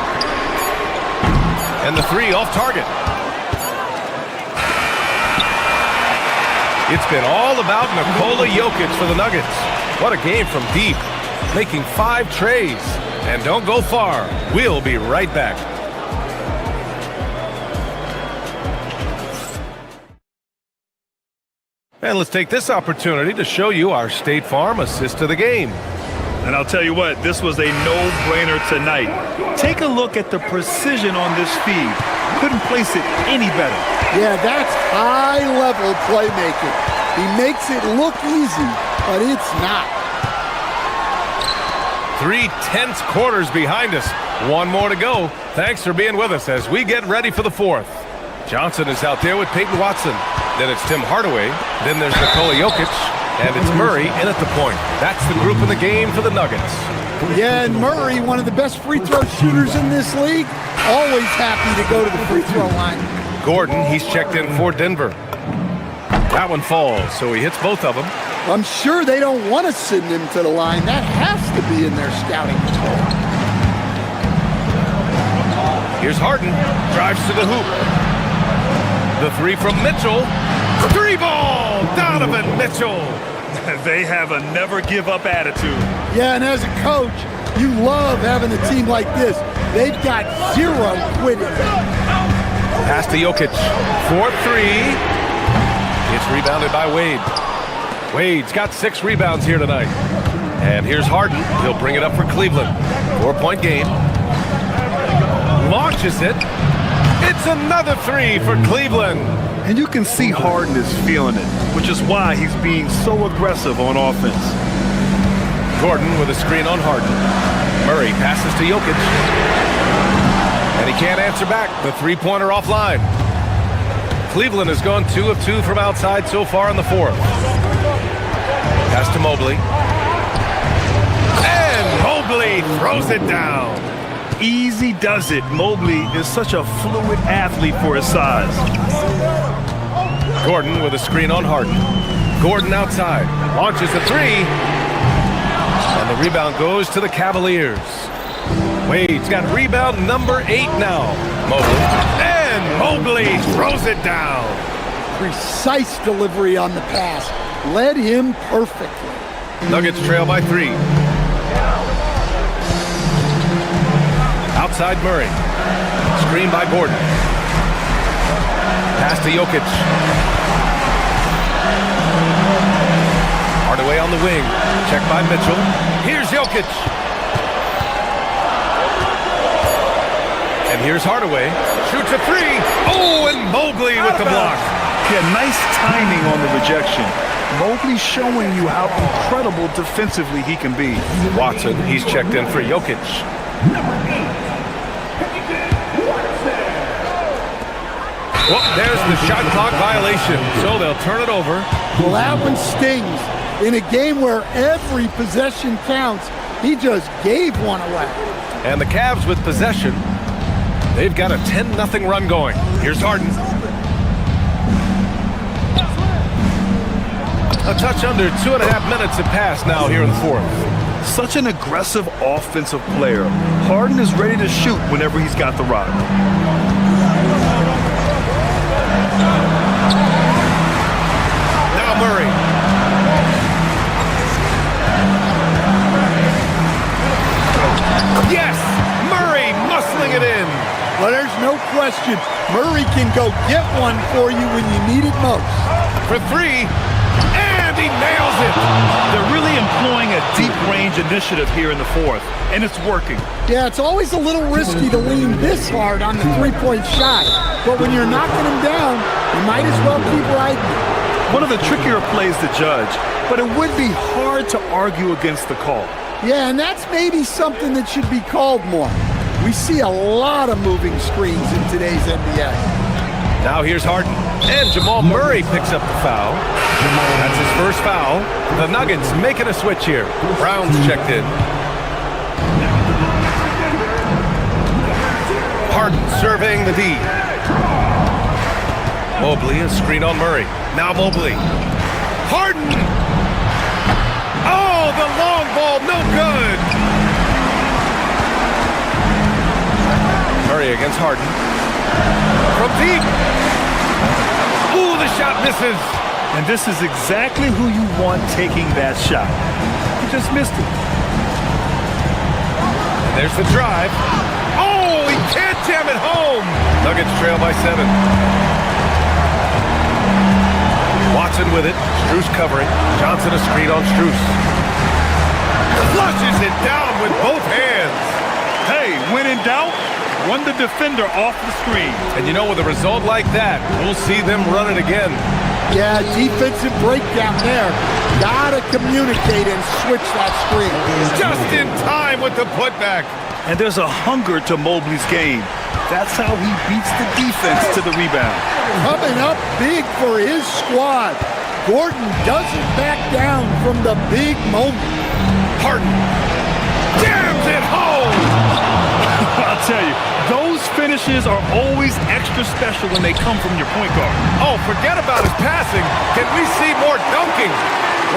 And the 3 off target. It's been all about Nikola Jokic for the Nuggets. What a game from deep, making 5 trays. And don't go far. We'll be right back. And let's take this opportunity to show you our State Farm assist to the game. And I'll tell you what, this was a no-brainer tonight. Take a look at the precision on this feed. Couldn't place it any better. Yeah, that's high-level playmaking. He makes it look easy, but it's not. 3 tense quarters behind us. 1 more to go. Thanks for being with us as we get ready for the 4th. Johnson is out there with Peyton Watson. Then it's Tim Hardaway. Then there's Nikola Jokic. And it's Murray in at the point. That's the group in the game for the Nuggets. Yeah, and Murray, one of the best free throw shooters in this league, always happy to go to the free throw line. Gordon, he's checked in for Denver. That one falls, so he hits both of them. I'm sure they don't want to send him to the line. That has to be in their scouting. Here's Harden. Drives to the hoop. The 3 from Mitchell. 3 ball! Donovan Mitchell. They have a never-give-up attitude. Yeah, and as a coach, you love having a team like this. They've got 0 quitting. Pass to Jokic. 4-3. It's rebounded by Wade. Wade's got 6 rebounds here tonight. And here's Harden. He'll bring it up for Cleveland. 4-point game. Launches it. It's another 3 for Cleveland. And you can see Harden is feeling it, which is why he's being so aggressive on offense. Gordon with a screen on Harden. Murray passes to Jokic. And he can't answer back. The 3-pointer offline. Cleveland has gone 2 of 2 from outside so far in the 4th. Pass to Mobley. And Mobley throws it down. Easy does it. Mobley is such a fluid athlete for his size. Gordon with a screen on Harden. Gordon outside. Launches the 3. And the rebound goes to the Cavaliers. Wade's got rebound number 8 now. Mobley. And Mobley throws it down. Precise delivery on the pass. Led him perfectly. Nuggets trail by 3. Outside Murray. Screen by Gordon. Pass to Jokic. Hardaway on the wing. Check by Mitchell. Here's Jokic. And here's Hardaway. Shoots a 3. Oh, and Mobley with the block. Yeah, nice timing on the rejection. Mobley showing you how incredible defensively he can be. Watson, he's checked in for Jokic. Well, there's the shot clock violation, so they'll turn it over. Well, that one stings. In a game where every possession counts, he just gave one away. And the Cavs with possession. They've got a 10-0 run going. Here's Harden. A touch under 2.5 minutes have passed now here in the 4th. Such an aggressive offensive player. Harden is ready to shoot whenever he's got the rock. Now Murray. Yes! Murray muscling it in. Well, there's no question. Murray can go get one for you when you need it most. For 3. And he nails it. They're really employing a deep range initiative here in the 4th, and it's working. Yeah, it's always a little risky to lean this hard on the 3-point shot. But when you're knocking him down, you might as well keep riding. One of the trickier plays to judge, but it would be hard to argue against the call. Yeah, and that's maybe something that should be called more. We see a lot of moving screens in today's NBA. Now here's Harden. And Jamal Murray picks up the foul. That's his first foul. The Nuggets making a switch here. Brown's checked in. Harden surveying the D. Mobley, a screen on Murray. Now Mobley. Harden! Oh, the long ball, no good! Murray against Harden. From deep. Ooh, the shot misses. And this is exactly who you want taking that shot. He just missed it. And there's the drive. Oh, he can't jam it home. Nuggets trail by 7. Watson with it. Strus covering. Johnson a screen on Strus. Flushes it down with both hands. Hey, when in doubt, run the defender off the screen. And you know, with a result like that, we'll see them run it again. Yeah, defensive breakdown there. Gotta communicate and switch that screen. Just in time with the putback. And there's a hunger to Mobley's game. That's how he beats the defense to the rebound. Coming up big for his squad. Gordon doesn't back down from the big moment. Harden jams it home. I'll tell you, those finishes are always extra special when they come from your point guard. Oh, forget about his passing. Can we see more dunking?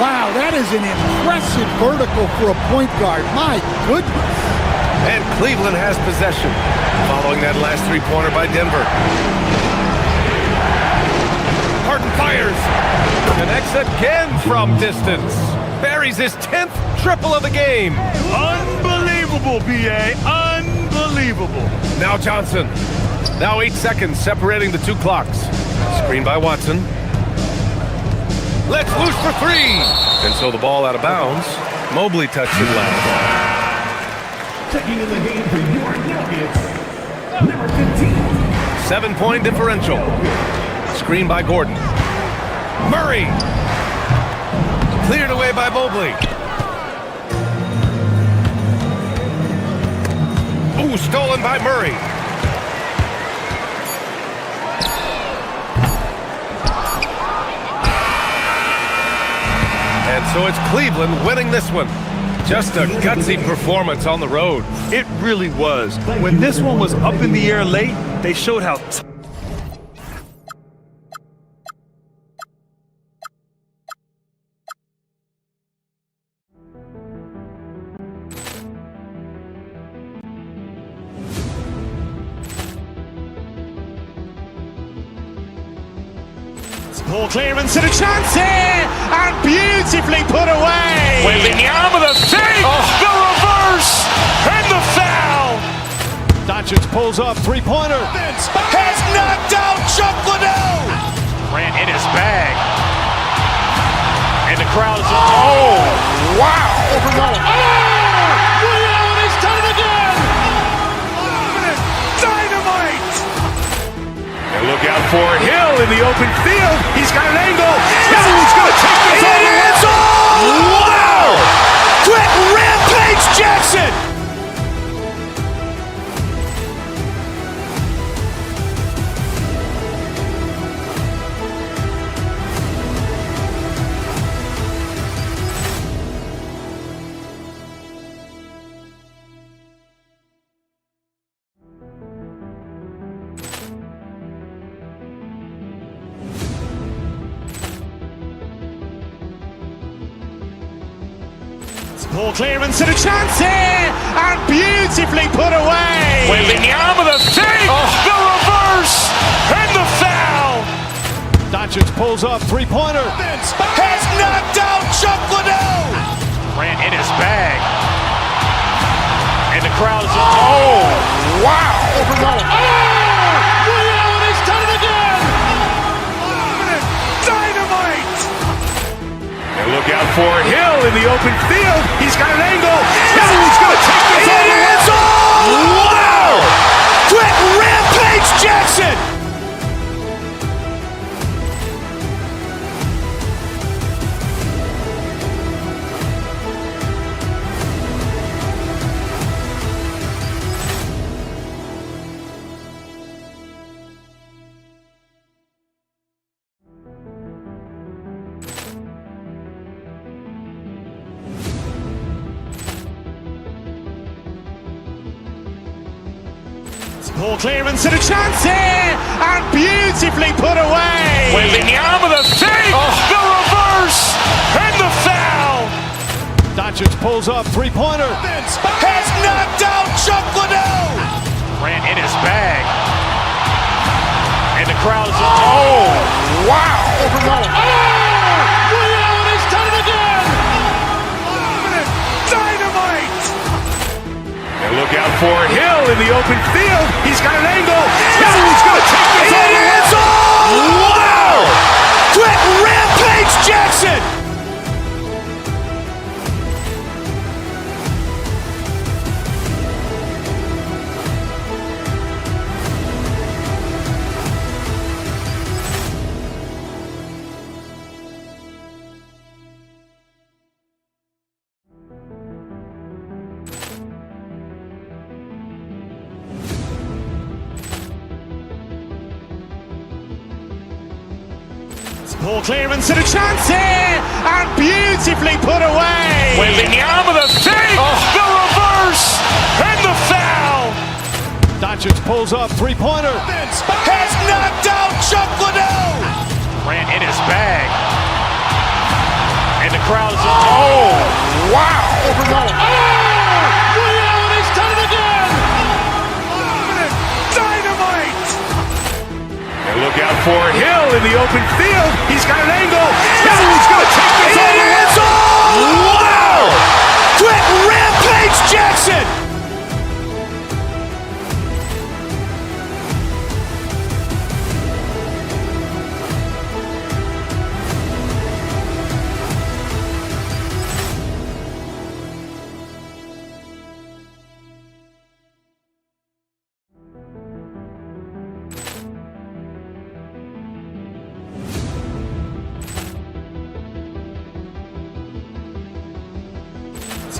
Wow, that is an impressive vertical for a point guard. My goodness. And Cleveland has possession, following that last three-pointer by Denver. Harden fires. Connects again from distance. Buries his 10th triple of the game. Unbelievable, B.A. Unbelievable. Now Johnson. Now 8 seconds separating the two clocks. Screen by Watson. Let's loose for 3. And so the ball out of bounds. Mobley touched it last. Checking in the game for your Nuggets, number 15. 7-point differential. Screen by Gordon. Murray. Cleared away by Mobley. Ooh, stolen by Murray. And so it's Cleveland winning this one. Just a gutsy performance on the road. It really was. When this one was up in the air late, they showed how Ball clearance and a chance here, and beautifully put away. Wembanyama the save, the reverse, and the foul. Doncic pulls up, three-pointer. Has knocked out Chuck Liddell. Ran in his bag. And the crowd is... Oh, wow. And he's done it again. Dynamite. And look out for Hill in the open field. He's got an angle. He's going to take this all the way. Wow. Quick rampage Jackson. Ball clearance and a chance here, and beautifully put away. Wembanyama the save, the reverse, and the foul. Doncic pulls up, three-pointer. Has knocked out Chuck Liddell. Ran in his bag. And the crowd is... Oh, wow. And he's done it again. Dynamite. And look out for Hill in the open field. He's got an angle. He's going to take this all the way. Wow. Quick rampage Jackson. Ball clearance and a chance here, and beautifully put away. Wembanyama the save, the reverse, and the foul. Doncic pulls up, three-pointer. Has knocked out Chuck Liddell. Ran in his bag. And the crowd is... Oh, wow. look out for Hill in the open field. He's got an angle. He's going to take this all the way. Wow! Quick rampage Jackson! Poor clearance and a chance here, and beautifully put away. Wembanyama the fake, the reverse, and the foul. Doncic pulls up, three-pointer. Has knocked out Chuck Liddell. Ran in his bag. And the crowd is... Oh, wow. He's done it again. Dynamite. And look out for Hill in the open field. He's got an angle. He's going to take this all the way. Wow. Quick rampage Jackson.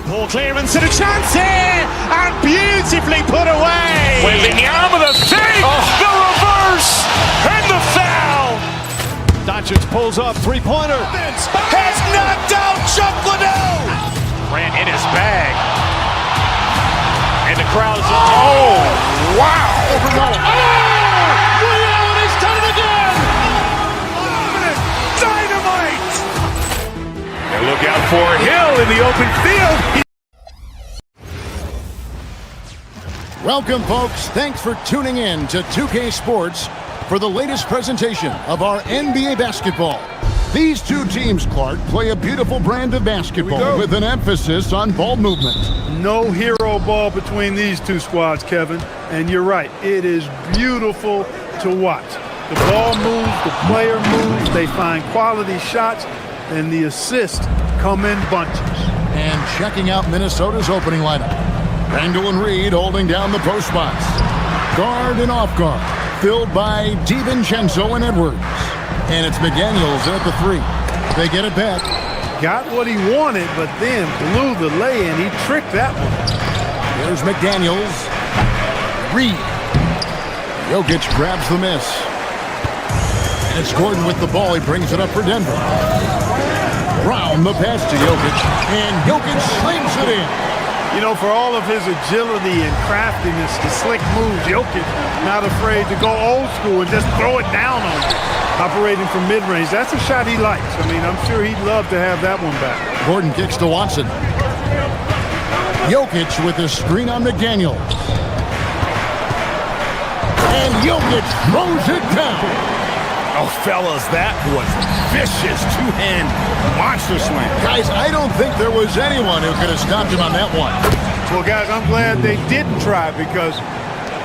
Poor clearance and a chance here, and beautifully put away. Wembanyama the fake, the reverse, and the foul. Doncic pulls up, three-pointer. Has knocked out Chuck Liddell. Ran in his bag. And the crowd is... Oh, wow. He's done it again. Dynamite. And look out for Hill in the open field. Welcome, folks. Thanks for tuning in to 2K Sports for the latest presentation of our NBA basketball. These two teams, Clark, play a beautiful brand of basketball with an emphasis on ball movement. No hero ball between these two squads, Kevin. And you're right, it is beautiful to watch. The ball moves, the player moves, they find quality shots, and the assists come in bunches. And checking out Minnesota's opening lineup. Randall and Reed holding down the post spots. Guard and off guard, filled by DiVincenzo and Edwards. And it's McDaniels in at the three. They get it back. Got what he wanted, but then blew the lay-in. He tricked that one. There's McDaniels. Reed. Jokic grabs the miss. And it's Gordon with the ball. He brings it up for Denver. Brown the pass to Jokic. And Jokic slings it in. You know, for all of his agility and craftiness, the slick moves, Jokic not afraid to go old school and just throw it down on you. Operating from mid-range, that's a shot he likes. I mean, I'm sure he'd love to have that one back. Gordon kicks to Watson. Jokic with a screen on McDaniels. And Jokic throws it down. Oh, fellas, that was vicious two-hand monster slam. Guys, I don't think there was anyone who could have stopped him on that one. Well, guys, I'm glad they didn't try because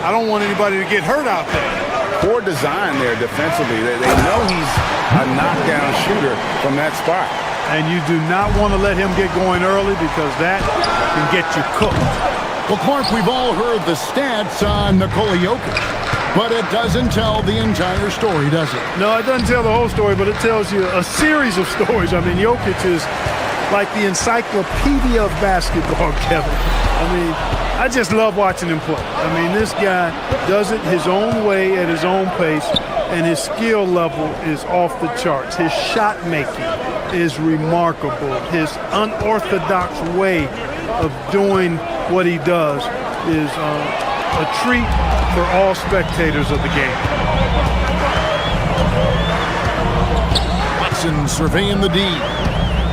I don't want anybody to get hurt out there. Poor design there defensively. They know he's a knockdown shooter from that spot. And you do not want to let him get going early because that can get you cooked. Well, Clark, we've all heard the stats on Nikola Jokic. But it doesn't tell the entire story, does it? No, it doesn't tell the whole story, but it tells you a series of stories. I mean, Jokic is like the encyclopedia of basketball, Kevin. I mean, I just love watching him play. I mean, this guy does it his own way at his own pace, and his skill level is off the charts. His shot making is remarkable. His unorthodox way of doing what he does is a treat for all spectators of the game. Watson surveying the D.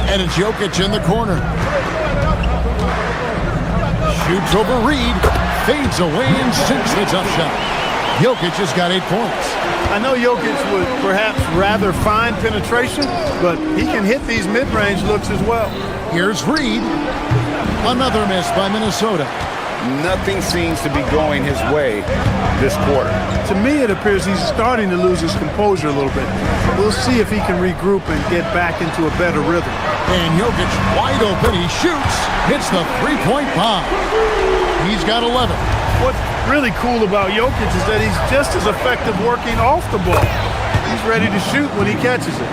And it's Jokic in the corner. Shoots over Reed. Fades away and sinks the tough shot. Jokic has got 8 points. I know Jokic would perhaps rather find penetration, but he can hit these mid-range looks as well. Here's Reed. Another miss by Minnesota. nothing seems to be going his way this quarter. To me, it appears he's starting to lose his composure a little bit. We'll see if he can regroup and get back into a better rhythm. And Jokic wide open. He shoots. Hits the three-point bomb. He's got 11. What's really cool about Jokic is that he's just as effective working off the ball. He's ready to shoot when he catches it.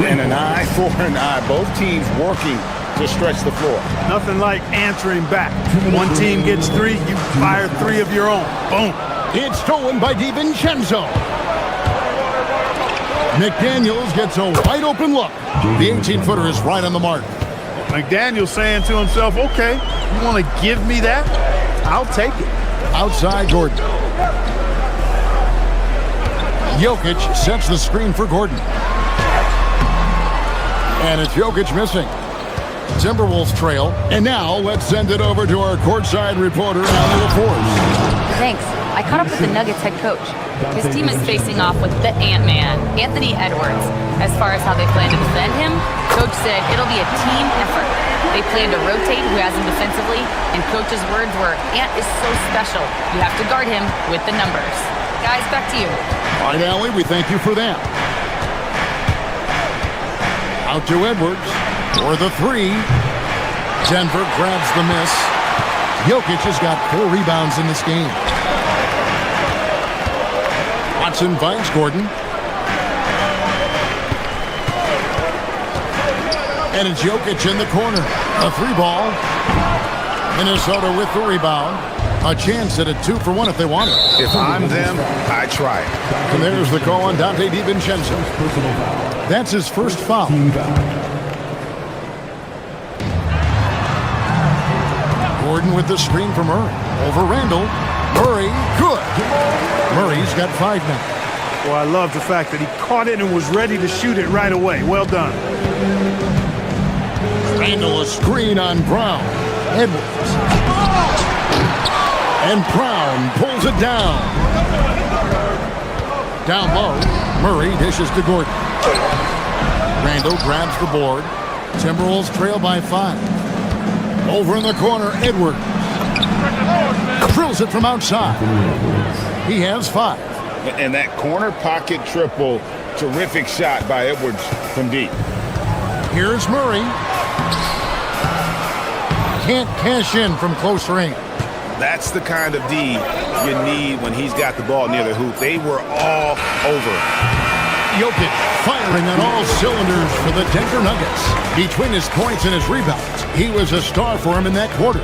And an eye for an eye. Both teams working to stretch the floor. Nothing like answering back. One team gets 3, you fire 3 of your own. Boom. It's stolen by DiVincenzo. McDaniels gets a wide open look. The 18-footer is right on the mark. McDaniels saying to himself, okay, you want to give me that? I'll take it. Outside Gordon. Jokic sets the screen for Gordon. And it's Jokic missing. Timberwolves trail. And now let's send it over to our courtside reporter, Allie LaForce. Thanks. I caught up with the Nuggets head coach. His team is facing off with the Ant-Man, Anthony Edwards. As far as how they plan to defend him, coach said it'll be a team effort. They plan to rotate who has him defensively, and coach's words were, Ant is so special. You have to guard him with the numbers. Guys, back to you. All right, Allie, we thank you for that. Out to Edwards for the 3. Denver grabs the miss. Jokic has got 4 rebounds in this game. Watson finds Gordon. And it's Jokic in the corner. A 3-ball. Minnesota with the rebound. A chance at a 2-for-1 if they want it. If I'm them, I try it. And there's the call on Dante DiVincenzo. That's his first foul. Gordon with the screen for Murray. Over Randall. Murray, good. Murray's got 5 now. Well, I love the fact that he caught it and was ready to shoot it right away. Well done. Randall a screen on Brown. Edwards. And Brown pulls it down. Down low. Murray dishes to Gordon. Randall grabs the board. Timberwolves trail by 5. Over in the corner, Edwards. Drills it from outside. He has 5. And that corner pocket triple, terrific shot by Edwards from deep. Here's Murray. Can't cash in from close range. That's the kind of D you need when he's got the ball near the hoop. They were all over. Jokic firing on all cylinders for the Denver Nuggets. Between his points and his rebounds, he was a star for him in that quarter.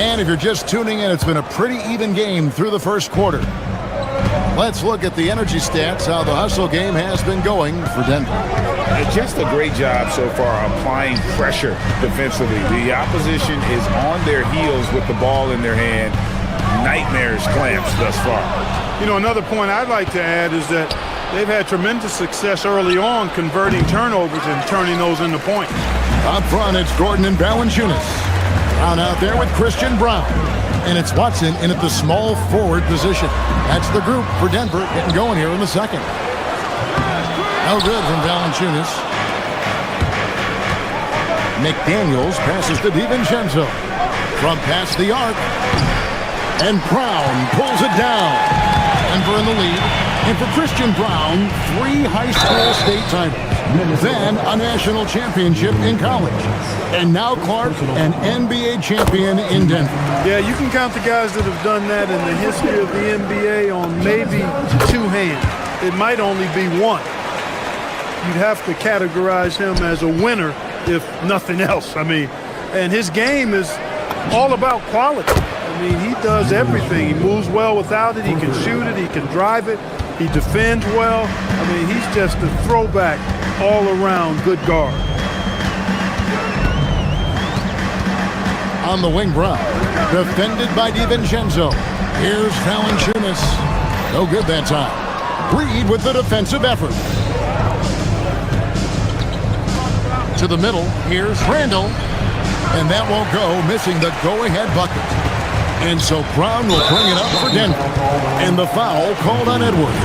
And if you're just tuning in, it's been a pretty even game through the first quarter. Let's look at the energy stats, how the hustle game has been going for Denver. Just a great job so far applying pressure defensively. The opposition is on their heels with the ball in their hand. Nightmares clamps thus far. You know, another point I'd like to add is that they've had tremendous success early on converting turnovers and turning those into points. Up front, it's Gordon and Valanciunas. Brown out there with Christian Brown. And it's Watson in at the small forward position. That's the group for Denver getting going here in the second. No good from Valanciunas. McDaniels passes to DiVincenzo. From past the arc. And Brown pulls it down. Denver in the lead. And for Christian Brown, 3 high school state titles. Then a national championship in college. And now Clark, an NBA champion in Denver. Yeah, you can count the guys that have done that in the history of the NBA on maybe 2 hands. It might only be 1. You'd have to categorize him as a winner, if nothing else. I mean, and his game is all about quality. I mean, he does everything. He moves well without it. He can shoot it. He can drive it. He defends well. I mean, he's just a throwback all-around good guard. On the wing, Brown. Defended by DiVincenzo. Here's Valanciunas. No good that time. Reed with the defensive effort. To the middle. Here's Randall. And that won't go, missing the go-ahead bucket. And so Brown will bring it up for Denver. And the foul called on Edwards.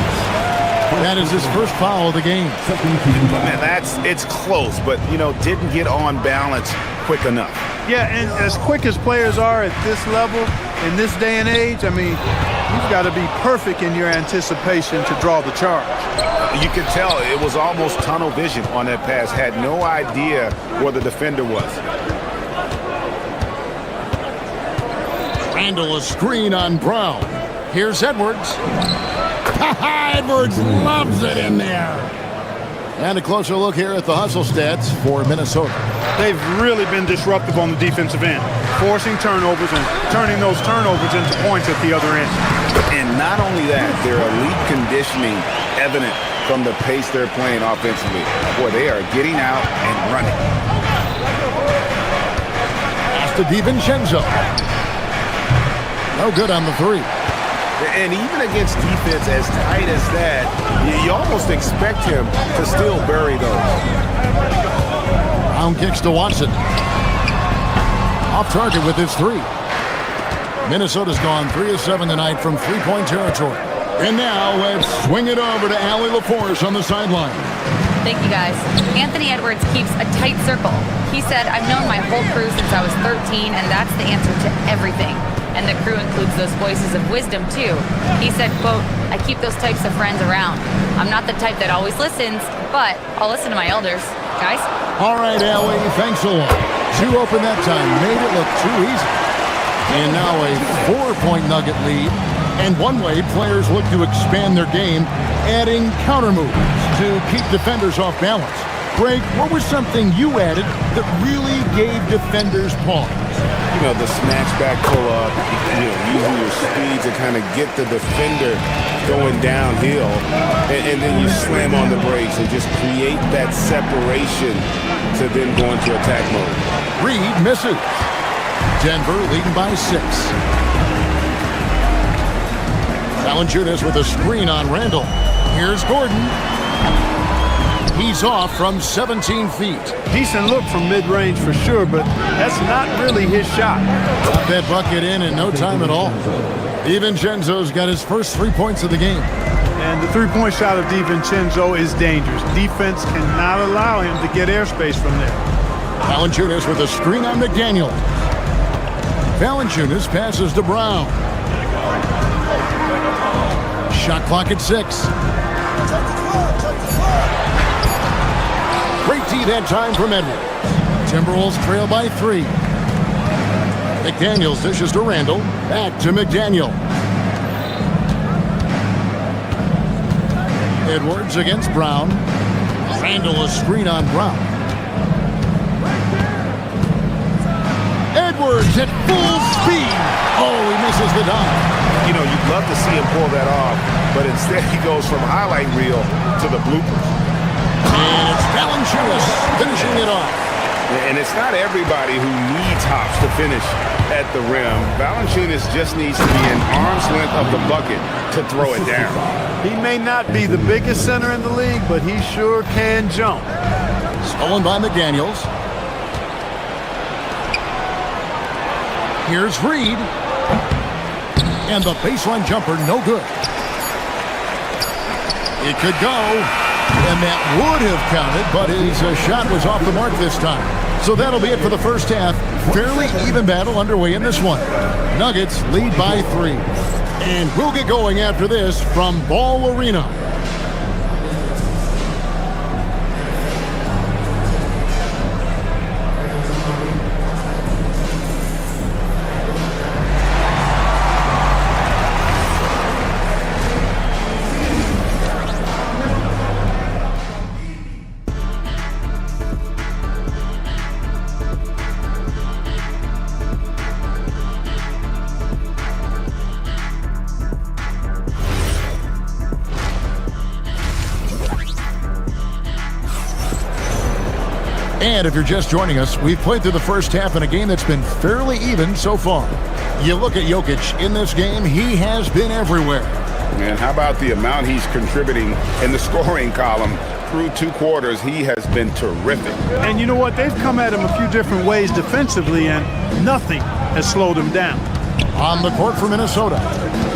That is his first foul of the game. Man, it's close, but, didn't get on balance quick enough. Yeah, and as quick as players are at this level, in this day and age, I mean, you've got to be perfect in your anticipation to draw the charge. You could tell it was almost tunnel vision on that pass. Had no idea where the defender was. Randall, a screen on Brown. Here's Edwards. Edwards loves it in there. And a closer look here at the hustle stats for Minnesota. They've really been disruptive on the defensive end, forcing turnovers and turning those turnovers into points at the other end. And not only that, their elite conditioning evident from the pace they're playing offensively. Boy, they are getting out and running. Pass to DiVincenzo. No good on the three. And even against defense as tight as that, you almost expect him to still bury those. Brown kicks to Watson. Off target with his three. Minnesota's gone 3 of 7 tonight from three-point territory. And now let's swing it over to Allie LaForce on the sideline. Thank you, guys. Anthony Edwards keeps a tight circle. He said, I've known my whole crew since I was 13, and that's the answer to everything. And the crew includes those voices of wisdom, too. He said, quote, I keep those types of friends around. I'm not the type that always listens, but I'll listen to my elders. Guys? All right, Allie, thanks a lot. 2 open that time. Made it look too easy. And now a 4-point Nugget lead. And one way players look to expand their game, adding counter moves to keep defenders off balance. Greg, what was something you added that really gave defenders pause? The snatch back pull-up, using your speed to kind of get the defender going downhill, and then you slam on the brakes and just create that separation to then go into attack mode. Reed misses. Denver leading by 6. Valanciunas with a screen on Randall. Here's Gordon. He's off from 17 feet. Decent look from mid-range for sure, but that's not really his shot. Got that bucket in no time at all. DiVincenzo's got his first 3 points of the game. And the three-point shot of DiVincenzo is dangerous. Defense cannot allow him to get airspace from there. Valanciunas with a screen on McDaniel. Valanciunas passes to Brown. Shot clock at 6. Great D that time from Edwards. Timberwolves trail by 3. McDaniels dishes to Randall. Back to McDaniel. Edwards against Brown. Randall a screen on Brown. Edwards at full speed. Oh, he misses the dunk. You'd love to see him pull that off, but instead he goes from highlight reel to the bloopers. And it's Valanciunas finishing it off. And it's not everybody who needs hops to finish at the rim. Valanciunas just needs to be an arm's length of the bucket to throw it down. He may not be the biggest center in the league, but he sure can jump. Stolen by McDaniels. Here's Reed. And the baseline jumper, no good. It could go. And that would have counted, but his shot was off the mark this time. So that'll be it for the first half. Fairly even battle underway in this one. Nuggets lead by 3. And we'll get going after this from Ball Arena. And if you're just joining us, we've played through the first half in a game that's been fairly even so far. You look at Jokic in this game, he has been everywhere. Man, how about the amount he's contributing in the scoring column? Through 2 quarters, he has been terrific. And you know what? They've come at him a few different ways defensively, and nothing has slowed him down. On the court for Minnesota,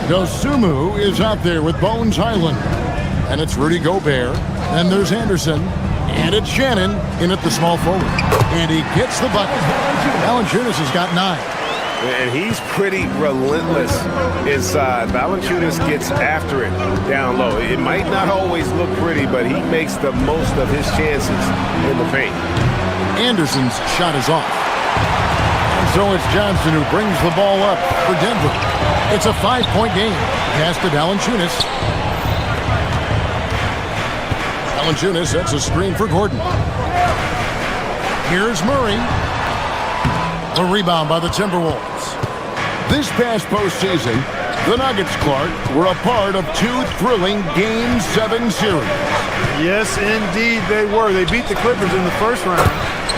Dosunmu is out there with Bones Highland. And it's Rudy Gobert. Then there's Anderson. And it's Shannon in at the small forward. And he gets the bucket. Valanciunas has got 9. And he's pretty relentless inside. Valanciunas gets after it down low. It might not always look pretty, but he makes the most of his chances in the paint. Anderson's shot is off. And so it's Johnson who brings the ball up for Denver. It's a 5-point game. Pass to Valanciunas. Valanciunas sets a screen for Gordon. Here's Murray. The rebound by the Timberwolves. This past postseason, the Nuggets, Clark, were a part of 2 thrilling Game 7 series. Yes, indeed they were. They beat the Clippers in the first round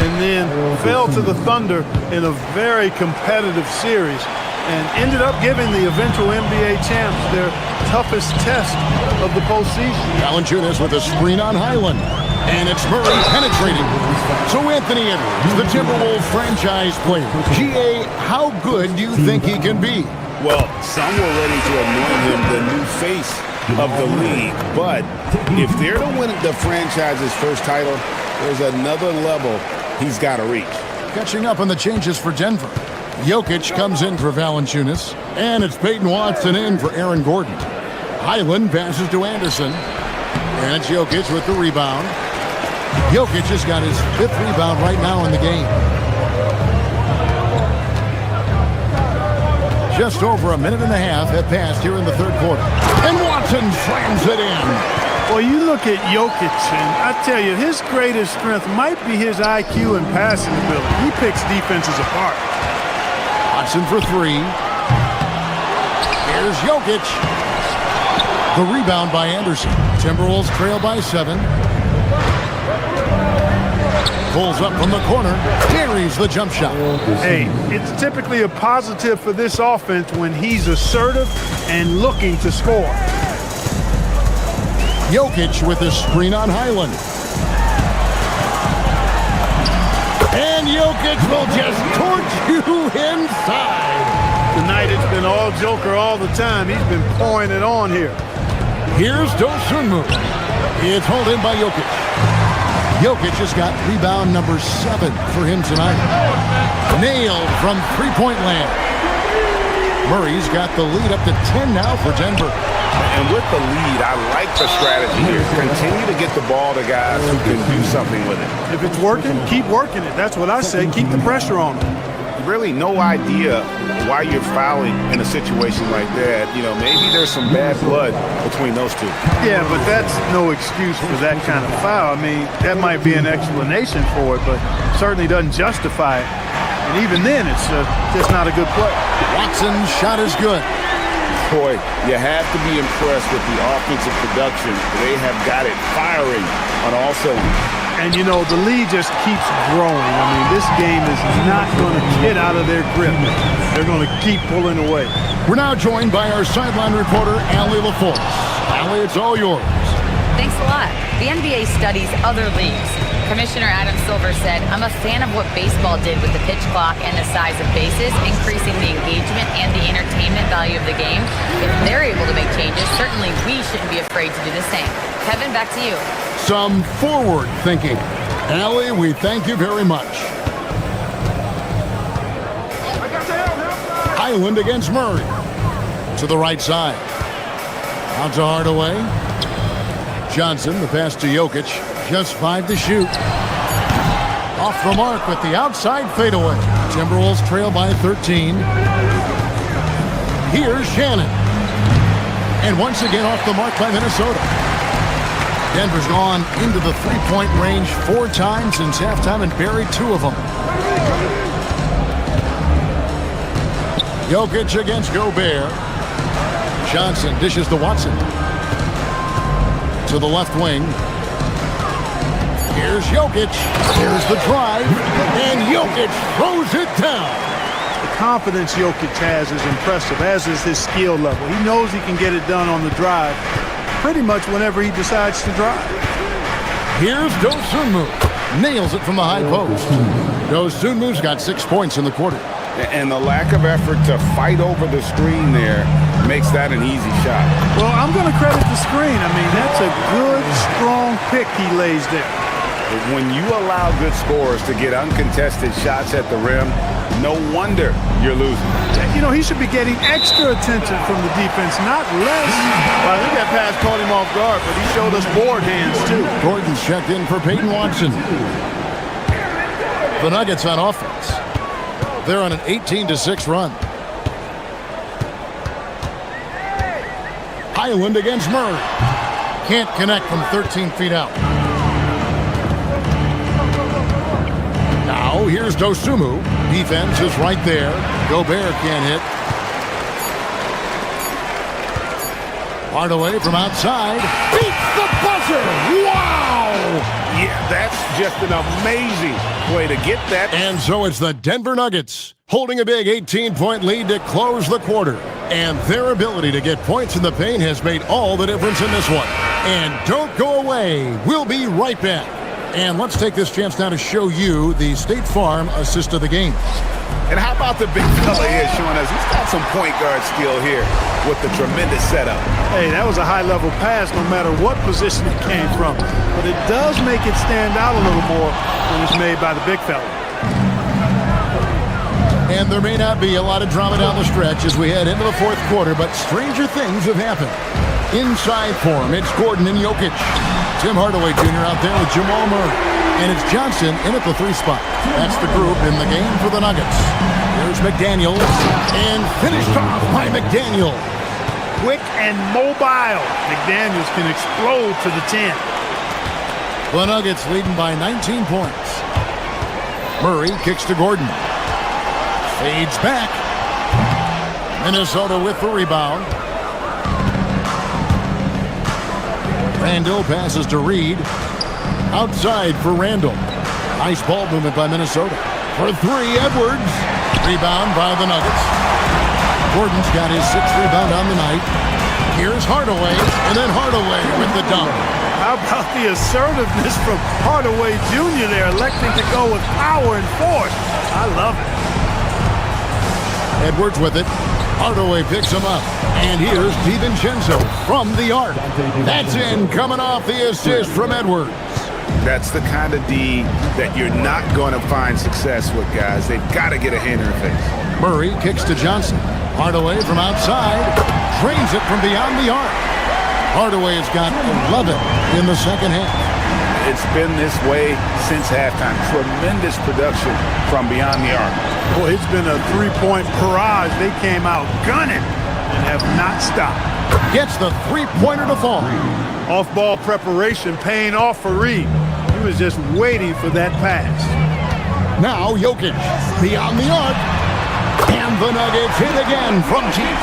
and then fell to the Thunder in a very competitive series and ended up giving the eventual NBA champs their toughest test of the postseason. Valanciunas with a screen on Highland. And it's Murray penetrating. So Anthony Edwards, the Timberwolves franchise player. G.A., how good do you think he can be? Well, some were ready to anoint him the new face of the league. But if they're to win the franchise's first title, there's another level he's got to reach. Catching up on the changes for Denver. Jokic comes in for Valanciunas. And it's Peyton Watson in for Aaron Gordon. Highland passes to Anderson. And it's Jokic with the rebound. Jokic has got his 5th rebound right now in the game. Just over a minute and a half have passed here in the third quarter. And Watson slams it in. Well, you look at Jokic, and I tell you, his greatest strength might be his IQ and passing ability. He picks defenses apart. Watson for 3. Here's Jokic. The rebound by Anderson. Timberwolves trail by 7. Pulls up from the corner. Carries the jump shot. Hey, it's typically a positive for this offense when he's assertive and looking to score. Jokic with a screen on Highland. And Jokic will just torch you inside. Tonight it's been all Joker all the time. He's been pouring it on here. Here's Dosunmu. It's hauled in by Jokic. Jokic has got rebound number 7 for him tonight. Nailed from three-point land. Murray's got the lead up to 10 now for Denver. And with the lead, I like the strategy here. Continue to get the ball to guys who can do something with it. If it's working, keep working it. That's what I say. Keep the pressure on him. Really no idea why you're fouling in a situation like that. You know, maybe there's some bad blood between those two. Yeah, but that's no excuse for that kind of foul. I mean, that might be an explanation for it, but certainly doesn't justify it. And even then, it's just not a good play. Watson's shot is good. Boy, you have to be impressed with the offensive production. They have got it firing on all cylinders. And, you know, the lead just keeps growing. I mean, this game is not going to get out of their grip. They're going to keep pulling away. We're now joined by our sideline reporter, Allie LaForce. Allie, it's all yours. Thanks a lot. The NBA studies other leagues. Commissioner Adam Silver said, "I'm a fan of what baseball did with the pitch clock and the size of bases, increasing the engagement and the entertainment value of the game. If they're able to make changes, certainly we shouldn't be afraid to do the same." Kevin, back to you. Some forward thinking. Allie, we thank you very much. Highland against Murray. To the right side. Out to Hardaway. Johnson, the pass to Jokic. Just 5 to shoot. Off the mark with the outside fadeaway. Timberwolves trail by 13. Here's Shannon. And once again off the mark by Minnesota. Denver's gone into the three-point range 4 times since halftime and buried 2 of them. Jokic against Gobert. Johnson dishes to Watson. To the left wing. Here's Jokic. Here's the drive. And Jokic throws it down. The confidence Jokic has is impressive, as is his skill level. He knows he can get it done on the drive pretty much whenever he decides to drive. Here's Dosunmu. Nails it from the high post. Dosunmu's got 6 points in the quarter. And the lack of effort to fight over the screen there makes that an easy shot. Well, I'm going to credit the screen. I mean, that's a good, strong pick he lays there. When you allow good scorers to get uncontested shots at the rim, no wonder you're losing. You know, he should be getting extra attention from the defense, not less. Well, I think that pass caught him off guard, but he showed us board hands, too. Gordon's checked in for Peyton Watson. The Nuggets on offense. They're on an 18-6 run. Highland against Murray. Can't connect from 13 feet out. Now here's Dosunmu. Defense is right there. Gobert can't hit. Hardaway from outside. Beats the buzzer. Wow! Yeah, that's just an amazing way to get that. And so it's the Denver Nuggets holding a big 18-point lead to close the quarter. And their ability to get points in the paint has made all the difference in this one. And don't go away. We'll be right back. And let's take this chance now to show you the State Farm assist of the game. And how about the big fella here showing us he's got some point guard skill here with the tremendous setup. Hey, that was a high-level pass no matter what position it came from. But it does make it stand out a little more when it's made by the big fella. And there may not be a lot of drama down the stretch as we head into the fourth quarter, but stranger things have happened. Inside form, it's Gordon and Jokic. Tim Hardaway Jr. out there with Jamal Murray. And it's Johnson in at the 3 spot. That's the group in the game for the Nuggets. There's McDaniels. And finished off by McDaniel. Quick and mobile. McDaniels can explode to the 10. The Nuggets leading by 19 points. Murray kicks to Gordon. Fades back. Minnesota with the rebound. Randall passes to Reed. Outside for Randall. Nice ball movement by Minnesota. For 3, Edwards. Rebound by the Nuggets. Gordon's got his 6th rebound on the night. Here's Hardaway, and then Hardaway with the dunk. How about the assertiveness from Hardaway Jr. there, electing to go with power and force. I love it. Edwards with it. Hardaway picks him up. And here's DiVincenzo from the arc. That's in, coming off the assist from Edwards. That's the kind of D that you're not going to find success with, guys. They've got to get a hand in their face. Murray kicks to Johnson. Hardaway from outside. Drains it from beyond the arc. Hardaway has got 11 in the second half. It's been this way since halftime. Tremendous production from beyond the arc. Boy, it's been a 3-point barrage. They came out gunning and have not stopped. Gets the 3-pointer to fall. Off-ball preparation paying off for Reed. He was just waiting for that pass. Now Jokic beyond the arc. And the Nuggets hit again from deep.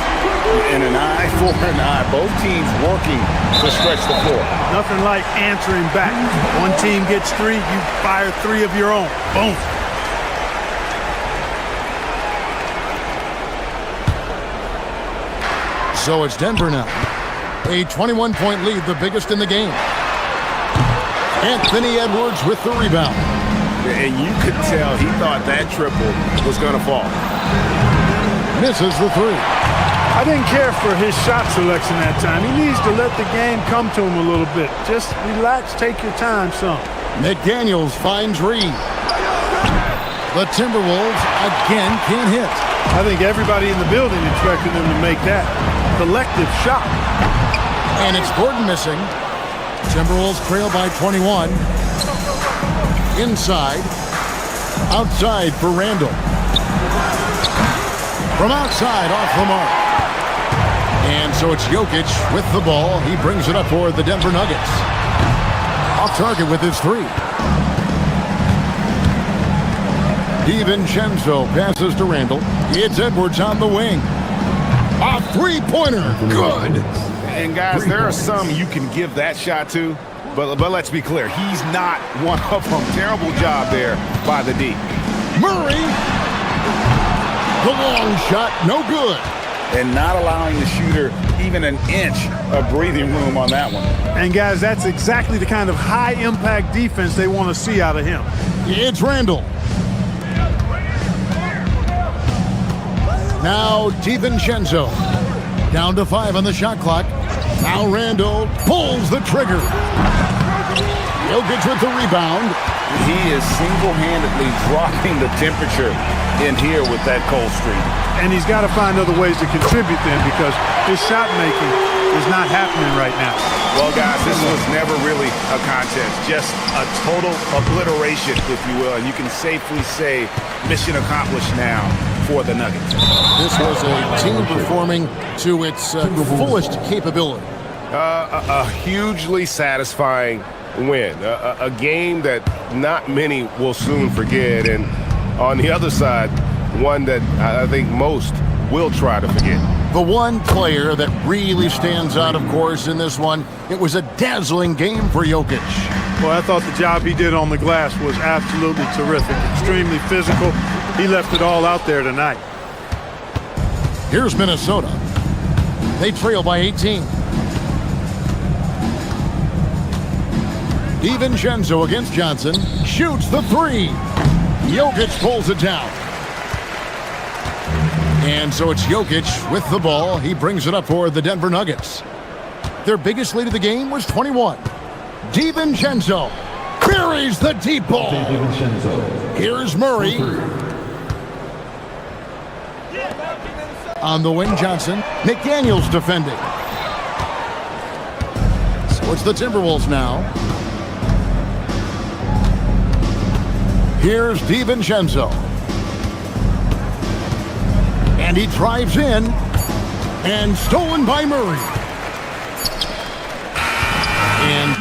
In an eye for an eye. Both teams working to stretch the floor. Nothing like answering back. One team gets 3, you fire 3 of your own. Boom. So it's Denver now. A 21-point lead, the biggest in the game. Anthony Edwards with the rebound. And you could tell he thought that triple was going to fall. Misses the 3. I didn't care for his shot selection that time. He needs to let the game come to him a little bit. Just relax, take your time some. McDaniels finds Reed. The Timberwolves again can't hit. I think everybody in the building expected him to make that collective shot. And it's Gordon missing. Timberwolves trail by 21. Inside. Outside for Randall. From outside, off the mark. And so it's Jokic with the ball. He brings it up for the Denver Nuggets. Off target with his 3. DiVincenzo passes to Randall. It's Edwards on the wing. A 3-pointer. Good. And guys, there are some you can give that shot to, but let's be clear, he's not one of them. Terrible job there by the D. Murray. The long shot, no good. And not allowing the shooter even an inch of breathing room on that one. And guys, that's exactly the kind of high-impact defense they want to see out of him. It's Randall. Now DiVincenzo. Down to 5 on the shot clock. Now Randall pulls the trigger. Jokic with the rebound. He is single-handedly dropping the temperature in here with that cold streak. And he's got to find other ways to contribute then, because his shot making is not happening right now. Well, guys, this was never really a contest. Just a total obliteration, if you will. And you can safely say mission accomplished now for the Nuggets. This was a team performing to its fullest capability. A hugely satisfying win. A game that not many will soon forget. And on the other side, one that I think most will try to forget. The one player that really stands out, of course, in this one, it was a dazzling game for Jokic. Well, I thought the job he did on the glass was absolutely terrific. Extremely physical. He left it all out there tonight. Here's Minnesota. They trail by 18. DiVincenzo against Johnson. Shoots the 3. Jokic pulls it down. And so it's Jokic with the ball. He brings it up for the Denver Nuggets. Their biggest lead of the game was 21. DiVincenzo buries the deep ball. Here's Murray. On the wing, Johnson. McDaniels defending. So it's the Timberwolves now. Here's DiVincenzo. And he drives in. And stolen by Murray. And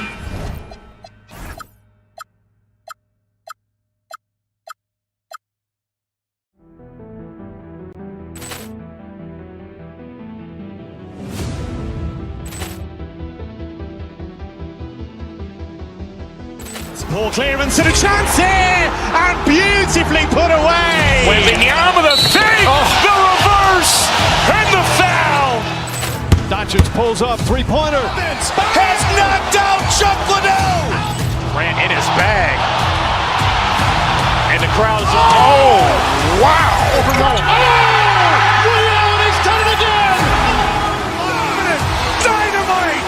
Ball clearance and a chance here, and beautifully put away. Wembanyama the fake, the reverse, and the foul. Doncic pulls up, three-pointer. Has knocked out Chuck Liddell. Ran in his bag. And the crowd is, oh, wow. He's done it again. Dynamite.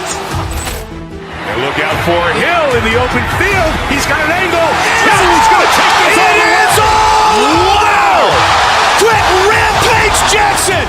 And look out for Hill in the open field. He's got an angle. Hill's going to take this all the way. Wow. Quick rampage Jackson.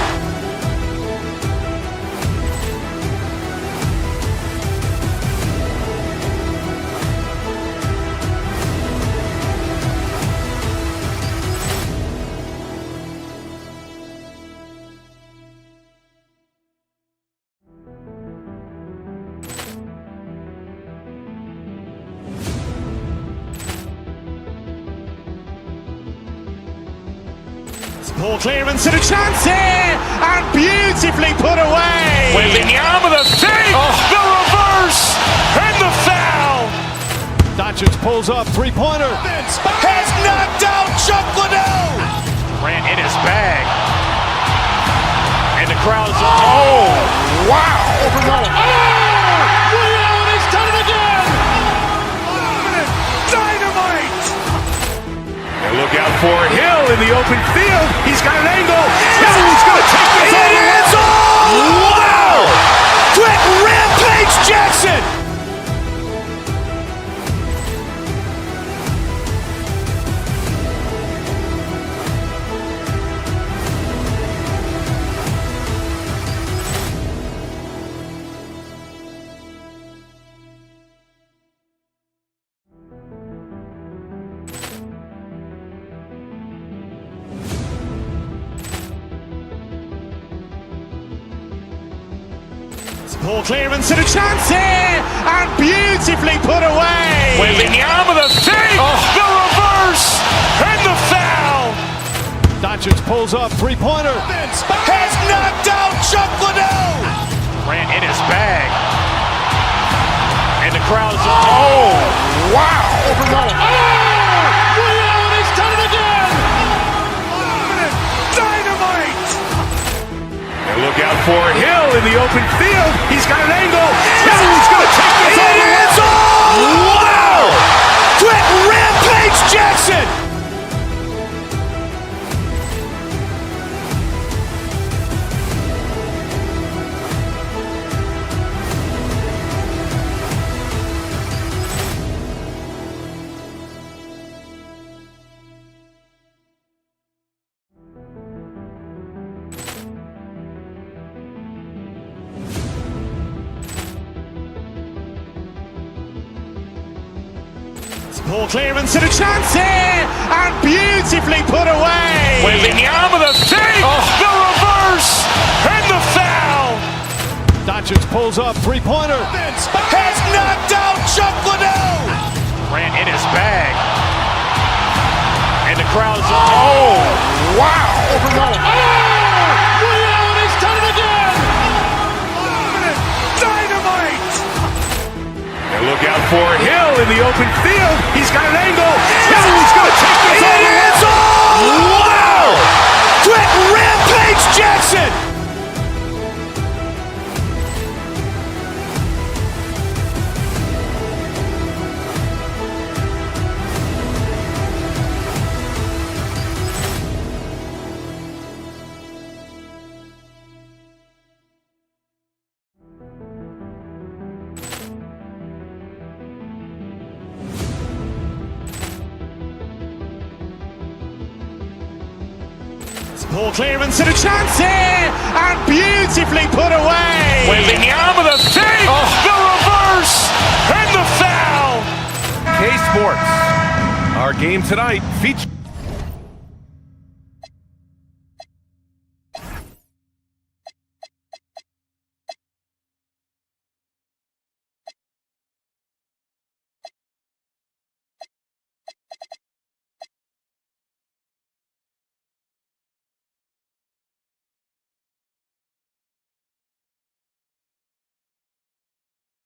Ball clearance and a chance here, and beautifully put away. Wembanyama the fake, the reverse, and the foul. Doncic pulls up, three-pointer. Has knocked out Chuck Liddell. Ran in his bag. And the crowd is, oh, wow. He's done it again. Dynamite. And look out for Hill in the open field. He's got an angle. Hill's going to take this all the way. Wow. Quick rampage Jackson. Ball clearance and a chance here, and beautifully put away. Wembanyama the fake, the reverse, and the foul. Doncic pulls up, three-pointer. Has knocked out Chuck Liddell. Ran in his bag. And the crowd is, oh, wow. He's done it again. Dynamite. And look out for Hill in the open field. He's got an angle. Hill's going to take this all the way. Wow. Quick rampage Jackson. Poor clearance and a chance here, and beautifully put away. Wembanyama the save, the reverse, and the foul. Doncic pulls up, three-pointer. Has knocked out Chuck Liddell. Grant in his bag. And the crowd's oh, wow. Liddell has done it again. Dynamite. And look out for Hill in the open field. He's got an angle. Hill's going to take this all the way. Wow. Brett Rampage Jackson. Poor clearance and a chance here, and beautifully put away. Wembanyama the save, the reverse, and the foul. K-Sports. Our game tonight features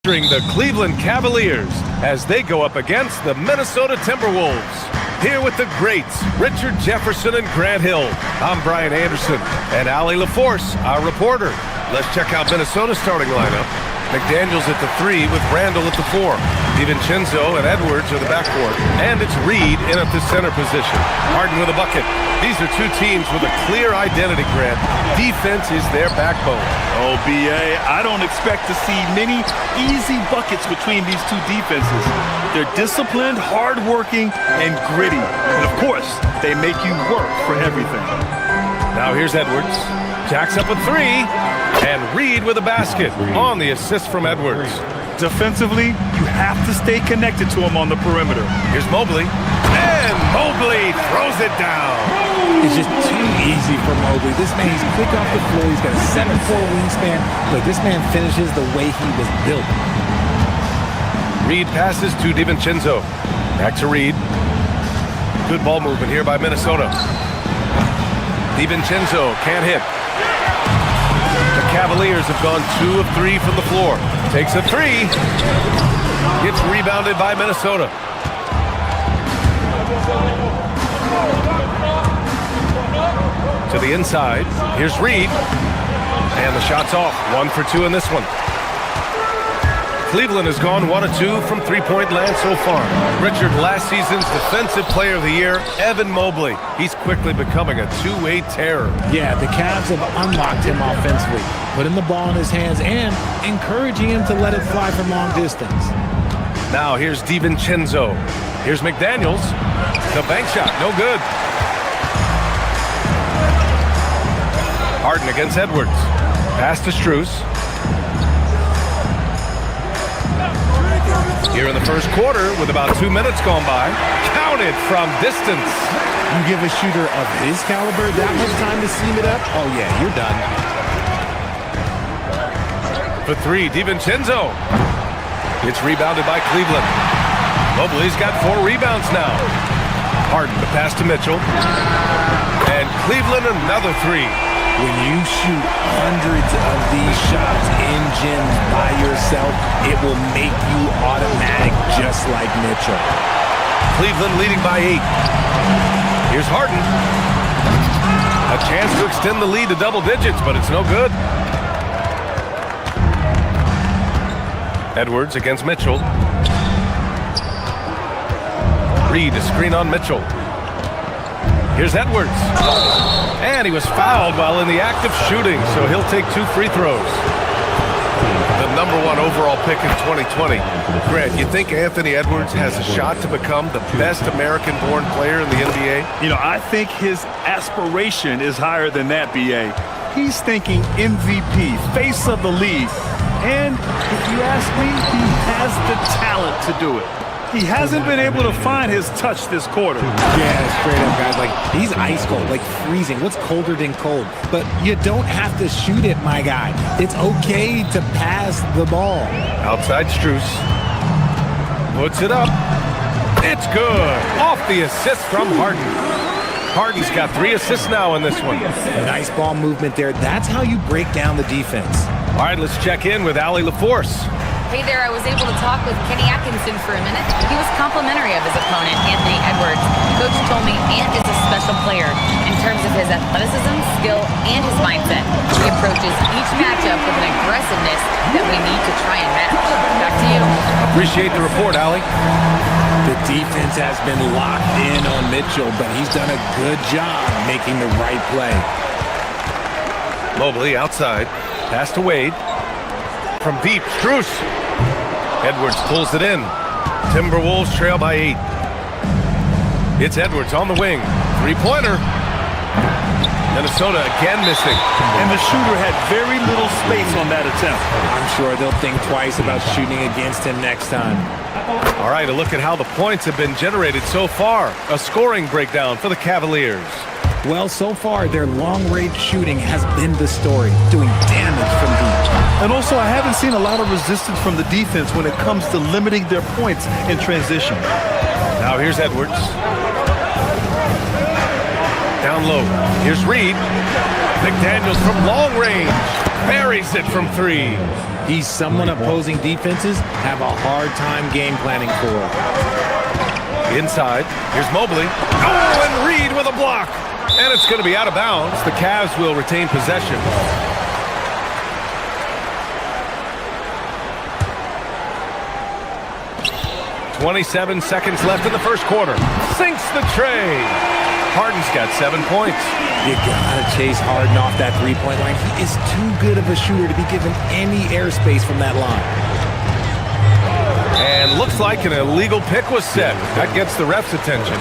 the Cleveland Cavaliers as they go up against the Minnesota Timberwolves. Here with the greats, Richard Jefferson and Grant Hill. I'm Brian Anderson and Allie LaForce, our reporter. Let's check out Minnesota's starting lineup. McDaniels at the 3 with Randall at the 4. DiVincenzo and Edwards are the backcourt. And it's Reed in at the center position. Harden with a bucket. These are two teams with a clear identity, Grant. Defense is their backbone. Oh, B.A., I don't expect to see many easy buckets between these two defenses. They're disciplined, hardworking, and gritty. And, of course, they make you work for everything. Now here's Edwards. Jacks up a 3. And Reed with a basket on the assist from Edwards. Defensively, you have to stay connected to him on the perimeter. Here's Mobley. And Mobley throws it down. It's just too easy for Mobley. This man, he's quick off the floor. He's got a 7'4" wingspan. Look, this man finishes the way he was built. Reed passes to DiVincenzo. Back to Reed. Good ball movement here by Minnesota. DiVincenzo can't hit. The Cavaliers have gone 2 of 3 from the floor. Takes a 3. Gets rebounded by Minnesota. To the inside. Here's Reed. And the shot's off. 1 for 2 in this one. Cleveland has gone 1 of 2 from three-point land so far. Richard, last season's Defensive Player of the Year, Evan Mobley. He's quickly becoming a two-way terror. Yeah, the Cavs have unlocked him offensively, putting the ball in his hands and encouraging him to let it fly from long distance. Now here's DiVincenzo. Here's McDaniels. The bank shot, no good. Harden against Edwards. Pass to Strus. Here in the first quarter, with about 2 minutes gone by, counted from distance. You give a shooter of his caliber that much time to seam it up, oh yeah, you're done. For 3, DiVincenzo. It's rebounded by Cleveland. Mobley's got 4 rebounds now. Harden, the pass to Mitchell. And Cleveland another 3. When you shoot hundreds of these shots in gyms by yourself, it will make you automatic just like Mitchell. Cleveland leading by 8. Here's Harden. A chance to extend the lead to double digits, but it's no good. Edwards against Mitchell. Reed, a screen on Mitchell. Here's Edwards. And he was fouled while in the act of shooting, so he'll take 2 free throws. The #1 overall pick in 2020. Grant, you think Anthony Edwards has a shot to become the best American-born player in the NBA? You know, I think his aspiration is higher than that, B.A. He's thinking MVP, face of the league. And if you ask me, he has the talent to do it. He hasn't been able to find his touch this quarter. Yeah, straight up, guys. Like, he's ice cold, like freezing. What's colder than cold? But you don't have to shoot it, my guy. It's okay to pass the ball. Outside Strus. Puts it up. It's good. Off the assist from Harden. Harden's got 3 assists now in this one. Nice ball movement there. That's how you break down the defense. All right, let's check in with Allie LaForce. Hey there, I was able to talk with Kenny Atkinson for a minute. He was complimentary of his opponent, Anthony Edwards. Coach told me Ant is a special player in terms of his athleticism, skill, and his mindset. He approaches each matchup with an aggressiveness that we need to try and match. Back to you. Appreciate the report, Allie. The defense has been locked in on Mitchell, but he's done a good job making the right play. Mobley outside. Pass to Wade. From deep, Strus. Edwards pulls it in. Timberwolves trail by 8. It's Edwards on the wing. 3-pointer. Minnesota again missing. And the shooter had very little space on that attempt. I'm sure they'll think twice about shooting against him next time. All right, a look at how the points have been generated so far. A scoring breakdown for the Cavaliers. Well, so far, their long-range shooting has been the story, doing damage from deep. And also, I haven't seen a lot of resistance from the defense when it comes to limiting their points in transition. Now here's Edwards. Down low. Here's Reed. McDaniels from long range. Buries it from 3. He's someone opposing defenses have a hard time game planning for. Inside. Here's Mobley. Oh, and Reed with a block. And it's going to be out of bounds. The Cavs will retain possession. "27 seconds left in the first quarter. Sinks the tray. Harden's got 7 points. You gotta chase Harden off that three-point line. He is too good of a shooter to be given any airspace from that line. And looks like an illegal pick was set. That gets the ref's attention.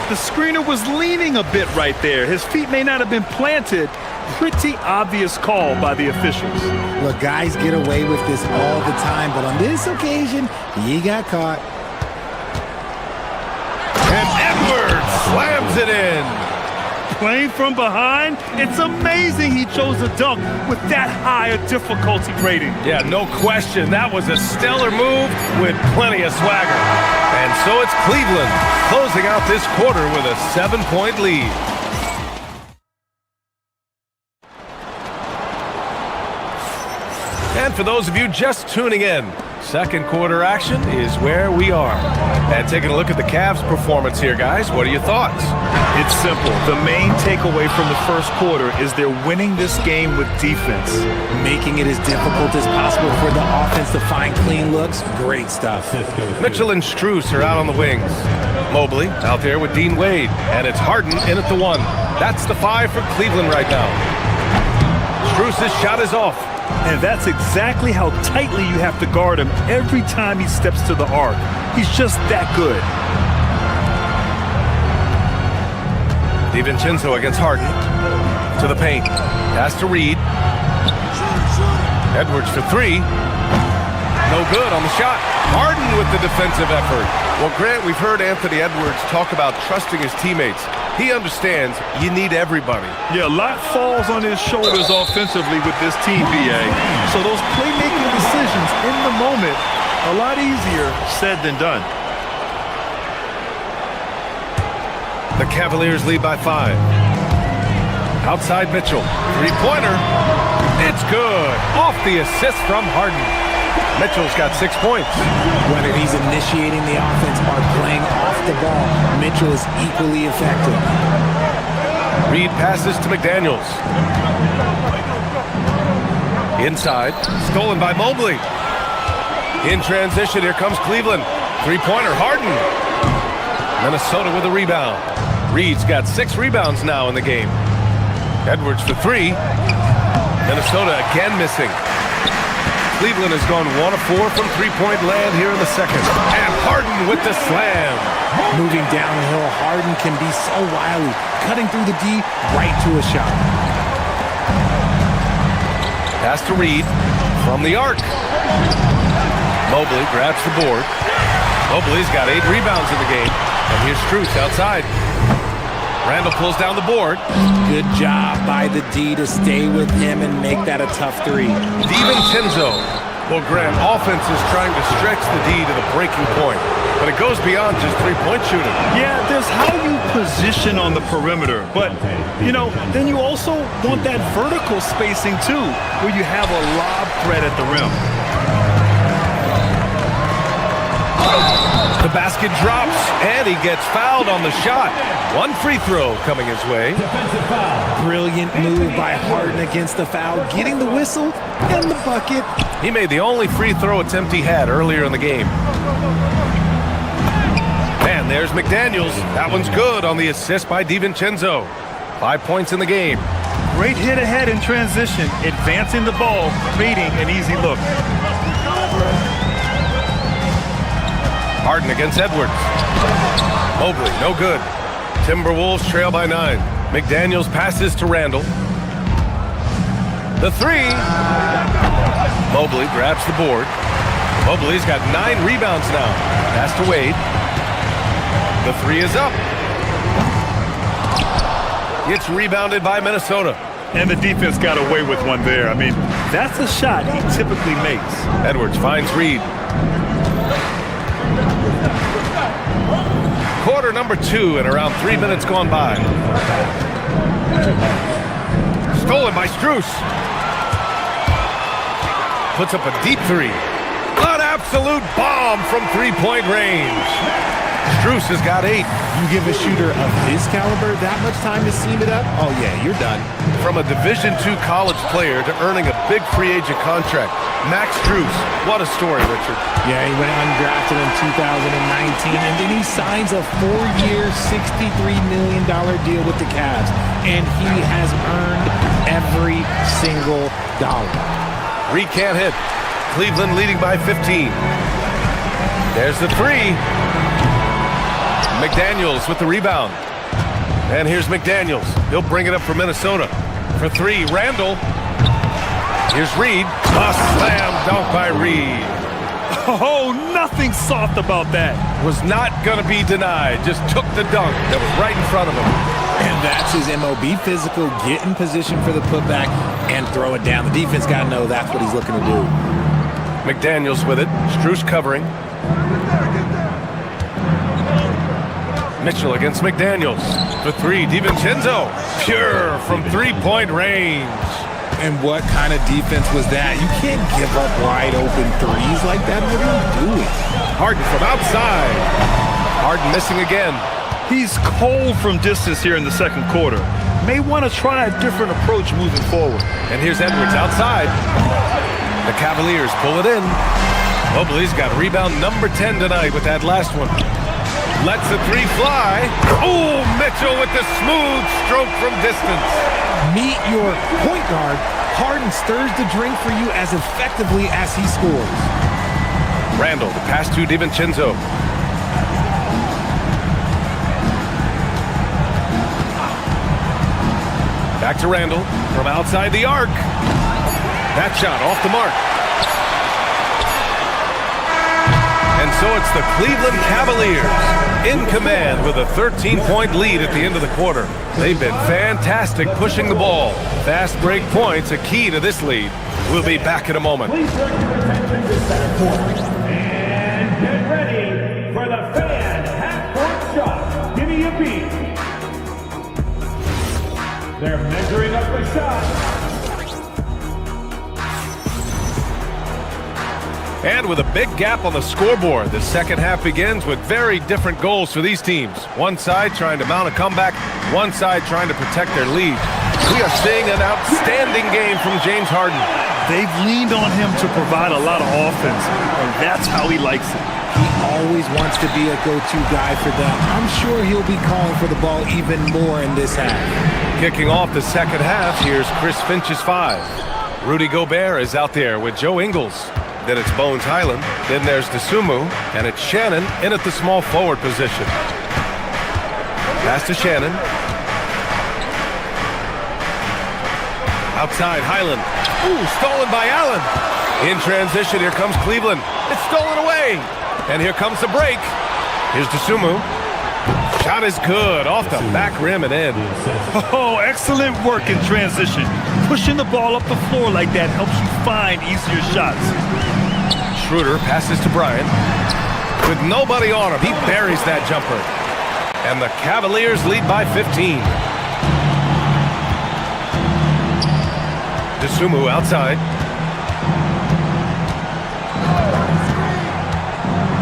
The screener was leaning a bit right there. His feet may not have been planted. Pretty obvious call by the officials. Look, guys get away with this all the time, but on this occasion, he got caught. And Edwards slams it in. Playing from behind, it's amazing he chose a dunk with that high a difficulty rating. Yeah, no question. That was a stellar move with plenty of swagger. And so it's Cleveland closing out this quarter with a 7-point lead. And for those of you just tuning in, second quarter action is where we are. And taking a look at the Cavs' performance here, guys. What are your thoughts? It's simple. The main takeaway from the first quarter is they're winning this game with defense. Making it as difficult as possible for the offense to find clean looks. Great stuff. Mitchell and Strus are out on the wings. Mobley out there with Dean Wade. And it's Harden in at the 1. That's the 5 for Cleveland right now. Strus' shot is off. And that's exactly how tightly you have to guard him every time he steps to the arc. He's just that good. DiVincenzo against Harden. To the paint. Pass to Reed. Edwards for 3. No good on the shot. Harden with the defensive effort. Well, Grant, we've heard Anthony Edwards talk about trusting his teammates. He understands you need everybody. Yeah, a lot falls on his shoulders offensively with this team, BA. So those playmaking decisions in the moment, a lot easier said than done. The Cavaliers lead by 5. Outside Mitchell. 3-pointer. It's good. Off the assist from Harden. Mitchell's got 6 points. Whether he's initiating the offense or playing off the ball, Mitchell is equally effective. Reed passes to McDaniels. Inside. Stolen by Mobley. In transition, here comes Cleveland. 3-pointer, Harden. Minnesota with a rebound. Reed's got 6 rebounds now in the game. Edwards for 3. Minnesota again missing. Cleveland has gone 1 of 4 from three-point land here in the second. And Harden with the slam. Moving downhill, Harden can be so wily, cutting through the D right to a shot. Pass to Reed from the arc. Mobley grabs the board. Mobley's got 8 rebounds in the game. And here's Strus outside. Randall pulls down the board. Good job by the D to stay with him and make that a tough 3. DiVincenzo. Well, Grant, offense is trying to stretch the D to the breaking point. But it goes beyond just three-point shooting. Yeah, there's how you position on the perimeter. But, then you also want that vertical spacing, too, where you have a lob threat at the rim. The basket drops, and he gets fouled on the shot. 1 free throw coming his way. Brilliant move by Harden against the foul, getting the whistle and the bucket. He made the only free throw attempt he had earlier in the game. And there's McDaniels. That one's good on the assist by DiVincenzo. 5 points in the game. Great hit ahead in transition, advancing the ball, creating an easy look. Harden against Edwards. Mobley, no good. Timberwolves trail by 9. McDaniels passes to Randall. The 3. Mobley grabs the board. Mobley's got 9 rebounds now. Pass to Wade. The 3 is up. It's rebounded by Minnesota. And the defense got away with one there. I mean, that's a shot he typically makes. Edwards finds Reed. Quarter number 2 and around 3 minutes gone by. Stolen by Strus. Puts up a deep 3. An absolute bomb from three-point range. Strus has got 8. You give a shooter of his caliber that much time to seam it up? Oh, yeah, you're done. From a Division II college player to earning a big free agent contract, Max Strus. What a story, Richard. Yeah, he went undrafted in 2019, and then he signs a 4-year, $63 million deal with the Cavs, and he has earned every single dollar. Reed can't hit. Cleveland leading by 15. There's the 3. McDaniels with the rebound. And here's McDaniels. He'll bring it up for Minnesota. For 3, Randall. Here's Reed. A slam dunk by Reed. Oh, nothing soft about that. Was not going to be denied. Just took the dunk that was right in front of him. And that's his MOB physical. Get in position for the putback and throw it down. The defense got to know that's what he's looking to do. McDaniels with it. Strus covering. Mitchell against McDaniels. For 3, DiVincenzo. Pure from three-point range. And what kind of defense was that? You can't give up wide open threes like that. What are you doing? Harden from outside. Harden missing again. He's cold from distance here in the second quarter. May want to try a different approach moving forward. And here's Edwards outside. The Cavaliers pull it in. Mobley's got rebound number 10 tonight with that last one. Lets the 3 fly. Oh, Mitchell with the smooth stroke from distance. Meet your point guard. Harden stirs the drink for you as effectively as he scores. Randall, the pass to DiVincenzo. Back to Randall from outside the arc. That shot off the mark. And so it's the Cleveland Cavaliers in command with a 13-point lead at the end of the quarter. They've been fantastic pushing the ball. Fast break points, a key to this lead. We'll be back in a moment. Please bring your attention to center court. And get ready for the fan half-court shot. Give me a beat. They're measuring up the shot. And with a big gap on the scoreboard, the second half begins with very different goals for these teams. One side trying to mount a comeback, one side trying to protect their lead. We are seeing an outstanding game from James Harden. They've leaned on him to provide a lot of offense, and that's how he likes it. He always wants to be a go-to guy for them. I'm sure he'll be calling for the ball even more in this half. Kicking off the second half, here's Chris Finch's 5. Rudy Gobert is out there with Joe Ingles. Then it's Bones Highland. Then there's DeSumo. And it's Shannon in at the small forward position. Pass to Shannon. Outside, Highland. Ooh, stolen by Allen. In transition, here comes Cleveland. It's stolen away. And here comes the break. Here's Dosunmu. Shot is good. Off the back rim and in. Oh, excellent work in transition. Pushing the ball up the floor like that helps you find easier shots. Schroeder passes to Bryant. With nobody on him, he buries that jumper. And the Cavaliers lead by 15. Dosunmu outside.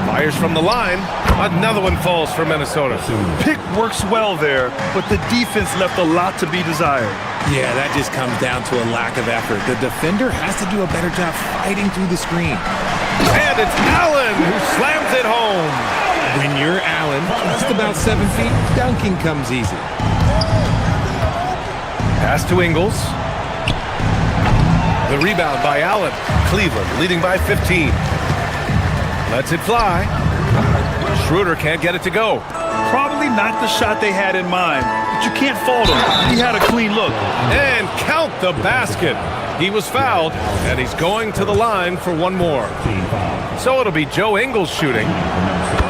Fires from the line. Another one falls for Minnesota. Pick works well there, but the defense left a lot to be desired. Yeah, that just comes down to a lack of effort. The defender has to do a better job fighting through the screen. And it's Allen who slams it home. When you're Allen, just about 7 feet, dunking comes easy. Pass to Ingles. The rebound by Allen. Cleveland leading by 15. Lets it fly. Schroeder can't get it to go. Probably not the shot they had in mind, but you can't fault him. He had a clean look. And count the basket. He was fouled, and he's going to the line for one more. So it'll be Joe Ingles shooting.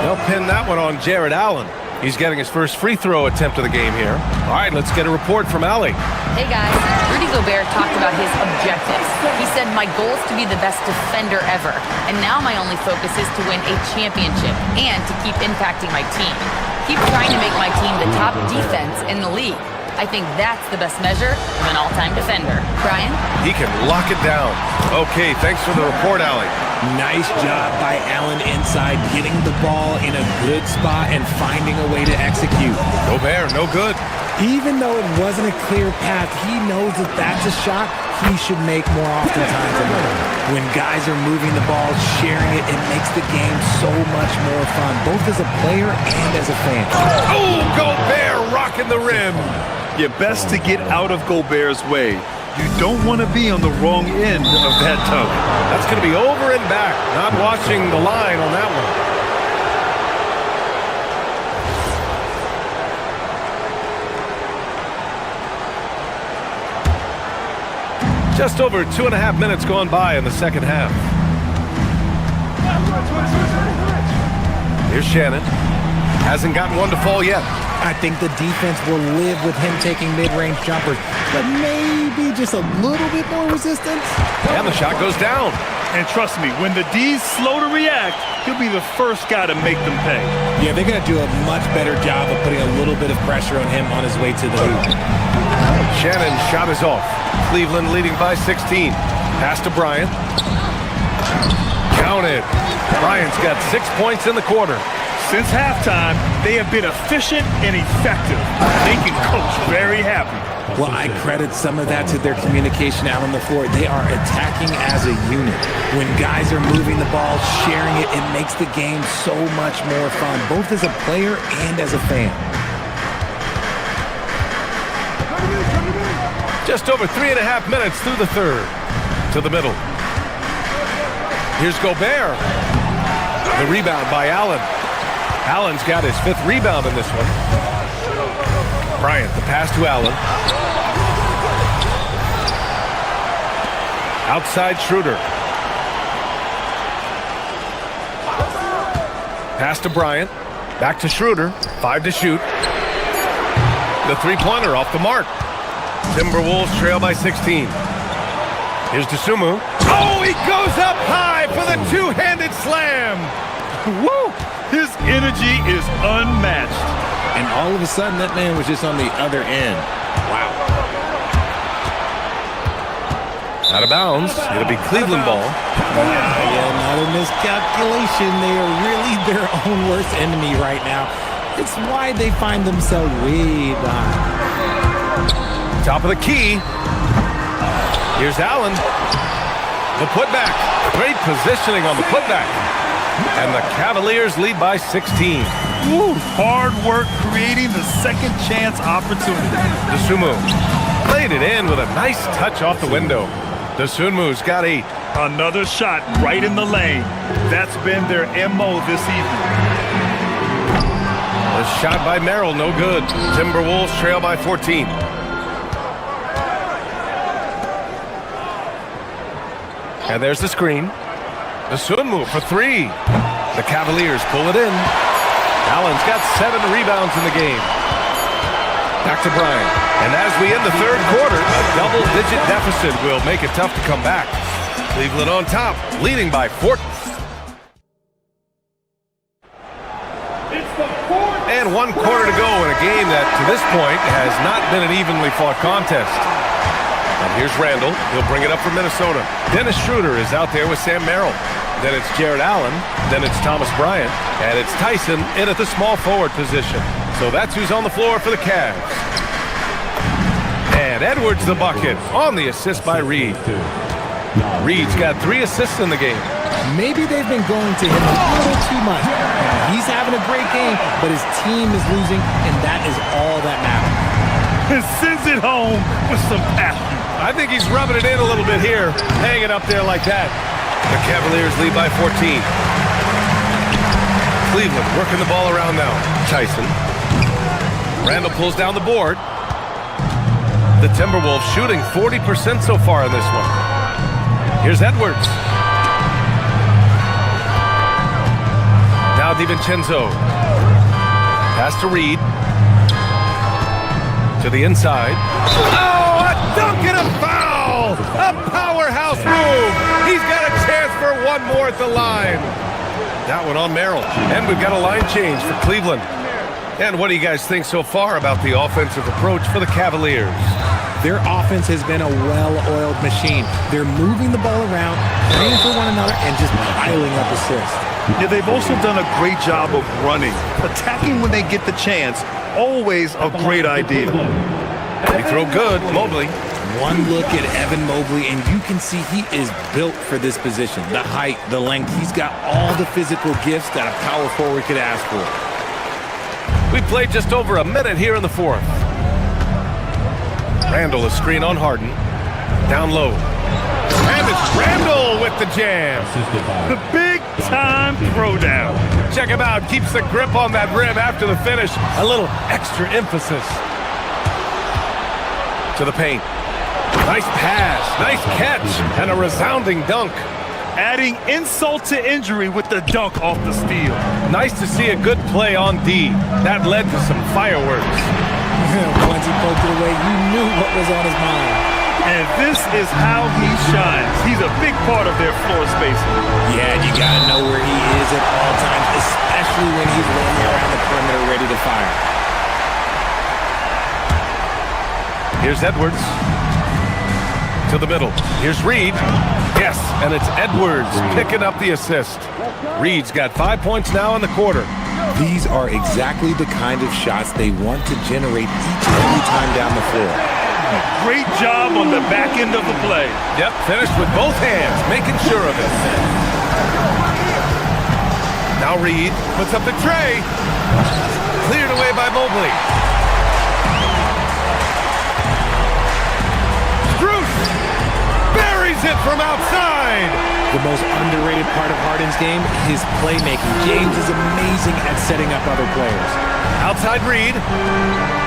They'll pin that one on Jared Allen. He's getting his first free throw attempt of the game here. All right, let's get a report from Allie. Hey guys, Rudy Gobert talked about his objectives. He said, my goal is to be the best defender ever. And now my only focus is to win a championship and to keep impacting my team. Keep trying to make my team the top defense in the league. I think that's the best measure of an all-time defender. Brian? He can lock it down. Okay, thanks for the report, Allie. Nice job by Allen inside, getting the ball in a good spot and finding a way to execute. Gobert, no good. Even though it wasn't a clear path, he knows that that's a shot he should make more oftentimes than not. When guys are moving the ball, sharing it, it makes the game so much more fun, both as a player and as a fan. Oh, Gobert rocking the rim. You're best to get out of Gobert's way. You don't want to be on the wrong end of that tug. That's going to be over and back. Not watching the line on that one. Just over 2.5 minutes gone by in the second half. Here's Shannon. Hasn't gotten one to fall yet. I think the defense will live with him taking mid-range jumpers, but maybe just a little bit more resistance. And the shot goes down. And trust me, when the D's slow to react, he'll be the first guy to make them pay. Yeah, they're going to do a much better job of putting a little bit of pressure on him on his way to the hoop. Shannon's shot is off. Cleveland leading by 16. Pass to Bryant. Counted. Bryant's got 6 points in the quarter. Since halftime, they have been efficient and effective, making Coach very happy. Well, I credit some of that to their communication out on the floor. They are attacking as a unit. When guys are moving the ball, sharing it, it makes the game so much more fun, both as a player and as a fan. Just over 3.5 minutes through the third. To the middle. Here's Gobert. The rebound by Allen. Allen's got his 5th rebound in this one. Bryant, the pass to Allen. Outside Schroeder. Pass to Bryant. Back to Schroeder. 5 to shoot. The three-pointer off the mark. Timberwolves trail by 16. Here's Dosunmu. Oh, he goes up high for the two-handed slam. Woo! His energy is unmatched. And all of a sudden, that man was just on the other end. Wow. Out of bounds. It'll be Cleveland ball. Yeah, not a miscalculation. They are really their own worst enemy right now. It's why they find themselves way behind. Top of the key. Here's Allen. The putback. Great positioning on the putback. And the Cavaliers lead by 16. Woo, hard work creating the second chance opportunity. Dosunmu played it in with a nice touch off the window. Dosunmu's got 8. Another shot right in the lane. That's been their MO this evening. A shot by Merrill, no good. Timberwolves trail by 14. And there's the screen. Dosunmu for 3. The Cavaliers pull it in. Allen's got 7 rebounds in the game. Back to Bryant. And as we end the third quarter, a double-digit deficit will make it tough to come back. Cleveland on top, leading by 4. And 1 quarter to go in a game that, to this point, has not been an evenly fought contest. And here's Randall. He'll bring it up for Minnesota. Dennis Schroeder is out there with Sam Merrill. Then it's Jared Allen. Then it's Thomas Bryant. And it's Tyson in at the small forward position. So that's who's on the floor for the Cavs. And Edwards the bucket on the assist by Reed. Reed's got 3 assists in the game. Maybe they've been going to him a little too much. He's having a great game, but his team is losing, and that is all that matters. And sends it home with some passion. I think he's rubbing it in a little bit here, hanging up there like that. The Cavaliers lead by 14. Cleveland working the ball around now. Tyson. Randall pulls down the board. The Timberwolves shooting 40% so far in this one. Here's Edwards. Now DiVincenzo. Pass to Reed. To the inside. Oh, a dunk and a foul! A powerhouse move! He's got a chance for 1 more at the line. That one on Merrill. And we've got a line change for Cleveland. And what do you guys think so far about the offensive approach for the Cavaliers? Their offense has been a well-oiled machine. They're moving the ball around, playing for one another, and just piling up assists. Yeah, they've also done a great job of running. Attacking when they get the chance, always a great idea. They throw good, Mobley. One look at Evan Mobley, and you can see he is built for this position. The height, the length, he's got all the physical gifts that a power forward could ask for. We played just over a minute here in the 4th. Randall a screen on Harden. Down low. And it's Randall with the jam. The big-time throwdown. Check him out. Keeps the grip on that rim after the finish. A little extra emphasis. To the paint. Nice pass. Nice catch. And a resounding dunk. Adding insult to injury with the dunk off the steal. Nice to see a good play on D. That led to some fireworks. Once he poked it away, you knew what was on his mind. And this is how he shines. He's a big part of their floor spacing. Yeah, you got to know where he is at all times, especially when he's rolling around the perimeter ready to fire. Here's Edwards. To the middle. Here's Reed. Yes, and it's Edwards picking up the assist. Reed's got 5 points now in the quarter. These are exactly the kind of shots they want to generate each and every time down the floor. Great job on the back end of the play. Yep, finished with both hands, making sure of it. Now Reed puts up the tray. Cleared away by Mobley. It from outside. The most underrated part of Harden's game, his playmaking. James is amazing at setting up other players. Outside Reed.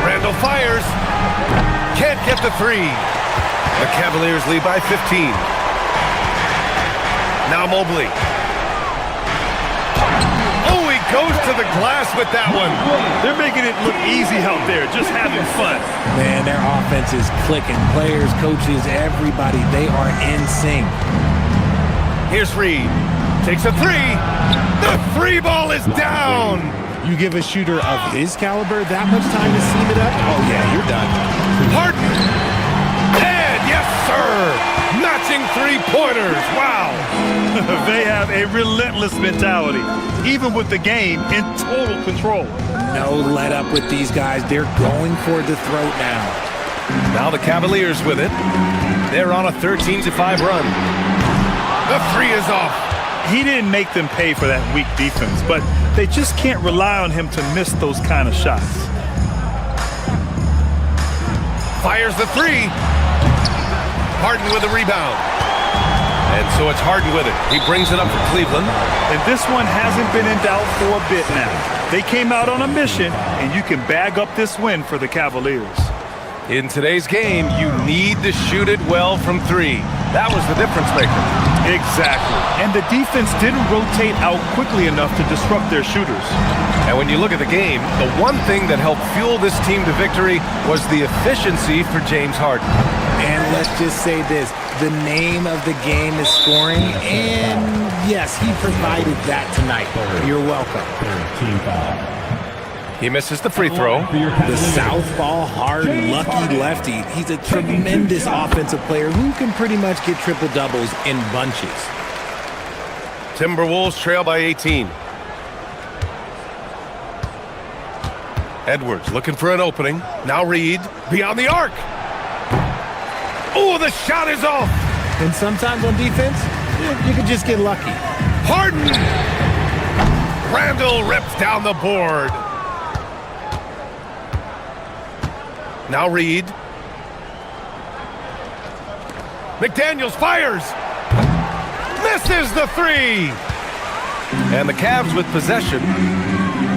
Randall fires. Can't get the 3. The Cavaliers lead by 15. Now Mobley. Oh, he goes to the glass with that one. They're making it look easy out there, just having fun. Man, their offense is clicking. Players, coaches, everybody, they are in sync. Here's Reed. Takes a 3. The 3 ball is down. You give a shooter of his caliber that much time to seam it up? Oh, yeah, you're done. Harden. And yes, sir. Matching 3-pointers. Wow. They have a relentless mentality, even with the game in total control. No let up with these guys. They're going for the throat now. Now the Cavaliers with it. They're on a 13-5 run. The 3 is off. He didn't make them pay for that weak defense, but they just can't rely on him to miss those kind of shots. Fires the 3. Harden with a rebound. And so it's Harden with it. He brings it up for Cleveland. And this one hasn't been in doubt for a bit now. They came out on a mission, and you can bag up this win for the Cavaliers. In today's game, you need to shoot it well from 3. That was the difference maker. Exactly. And the defense didn't rotate out quickly enough to disrupt their shooters. And when you look at the game, the one thing that helped fuel this team to victory was the efficiency for James Harden. And let's just say this, the name of the game is scoring, and yes, he provided that tonight. You're welcome. He misses the free throw. The southpaw, hard, lucky lefty. He's a tremendous offensive player who can pretty much get triple-doubles in bunches. Timberwolves trail by 18. Edwards looking for an opening. Now Reed beyond the arc. Oh, the shot is off. And sometimes on defense, you can just get lucky. Harden! Randall rips down the board. Now Reed. McDaniels fires. Misses the three. And the Cavs with possession.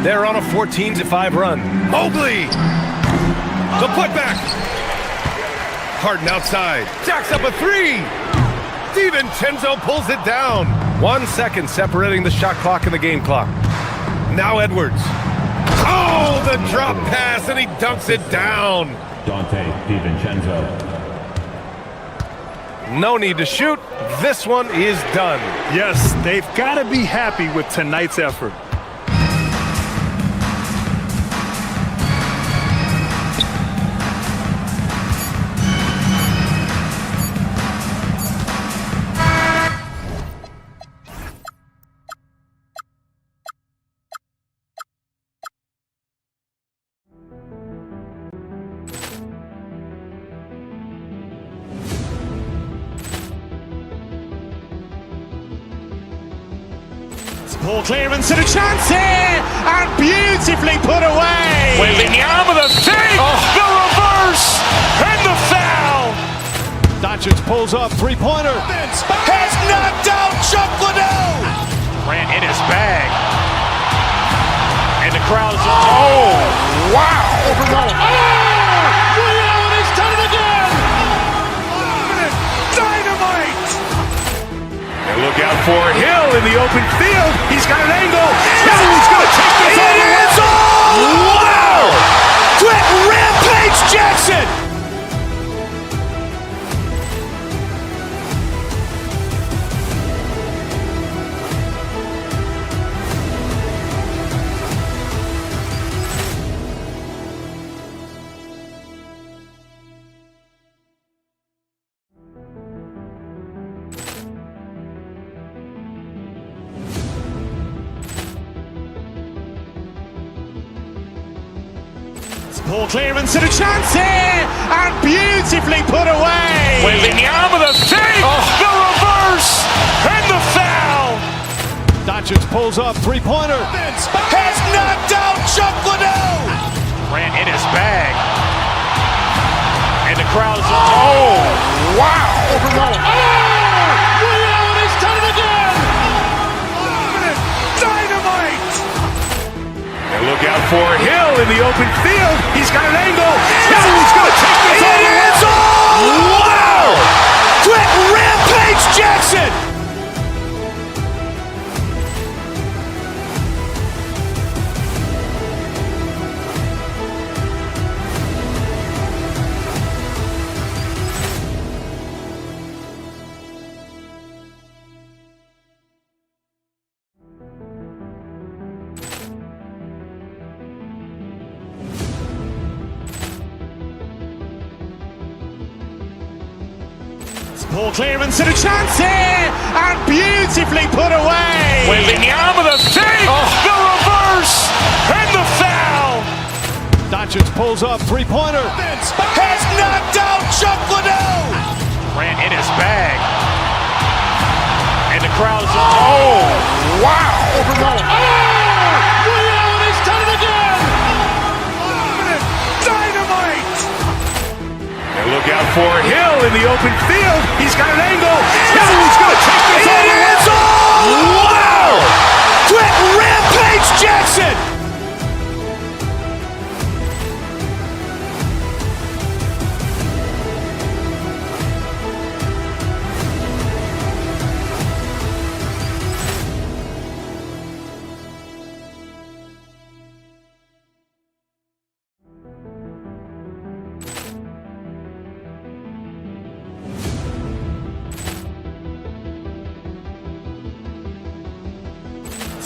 They're on a 14-5 run. Mobley. The putback. Harden outside. Jacks up a three. DiVincenzo pulls it down. 1 second separating the shot clock and the game clock. Now Edwards. Oh, the drop pass, and he dunks it down. Dante DiVincenzo. No need to shoot. This one is done. Yes, they've got to be happy with tonight's effort. Ball clearance and a chance here, and beautifully put away. Wembanyama the three, the reverse, and the foul. Doncic pulls up, three-pointer. Has knocked out Chuck Liddell. Ran in his bag. And the crowd is, oh, wow. He's done it again. Dynamite. And look out for Hill in the open field. He's got an angle. Hill's going to take this all the way. Wow. Quick Rampage Jackson. Ball clearance and a chance here, and beautifully put away. Wembanyama the three, the reverse, and the foul. Doncic pulls up, three-pointer. Has knocked out Chuck Liddell. Ran in his bag. And the crowd is, oh, wow. He's done it again. Dynamite. And look out for Hill in the open field. He's got an angle. Hill's going to take this all the way. Wow. Quick Rampage Jackson. Ball clearance and a chance here, and beautifully put away. Wembanyama the three, the reverse, and the foul. Doncic pulls up, three-pointer. Has knocked out Chuck Liddell. Ran in his bag. And the crowd is, oh, wow. He's done it again. Dynamite. And look out for Hill in the open field. He's got an angle. Hill's going to take this all the way. Wow. Quick Rampage Jackson.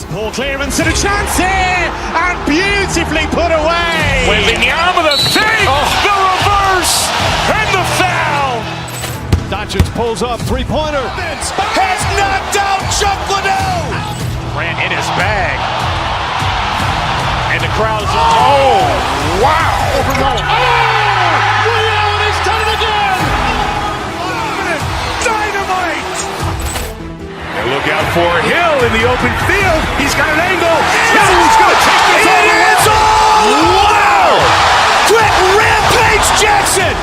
Ball clearance and a chance here, and beautifully put away. Wembanyama the fake, the reverse, and the foul. Doncic pulls up, three-pointer. Has knocked out Chuck Liddell. Ran in his bag. And the crowd is, oh, wow. He's done it again. Dynamite. And look out for Hill in the open field. He's got an angle. Hill's going to take this all the way. Wow. Quick rampage Jackson.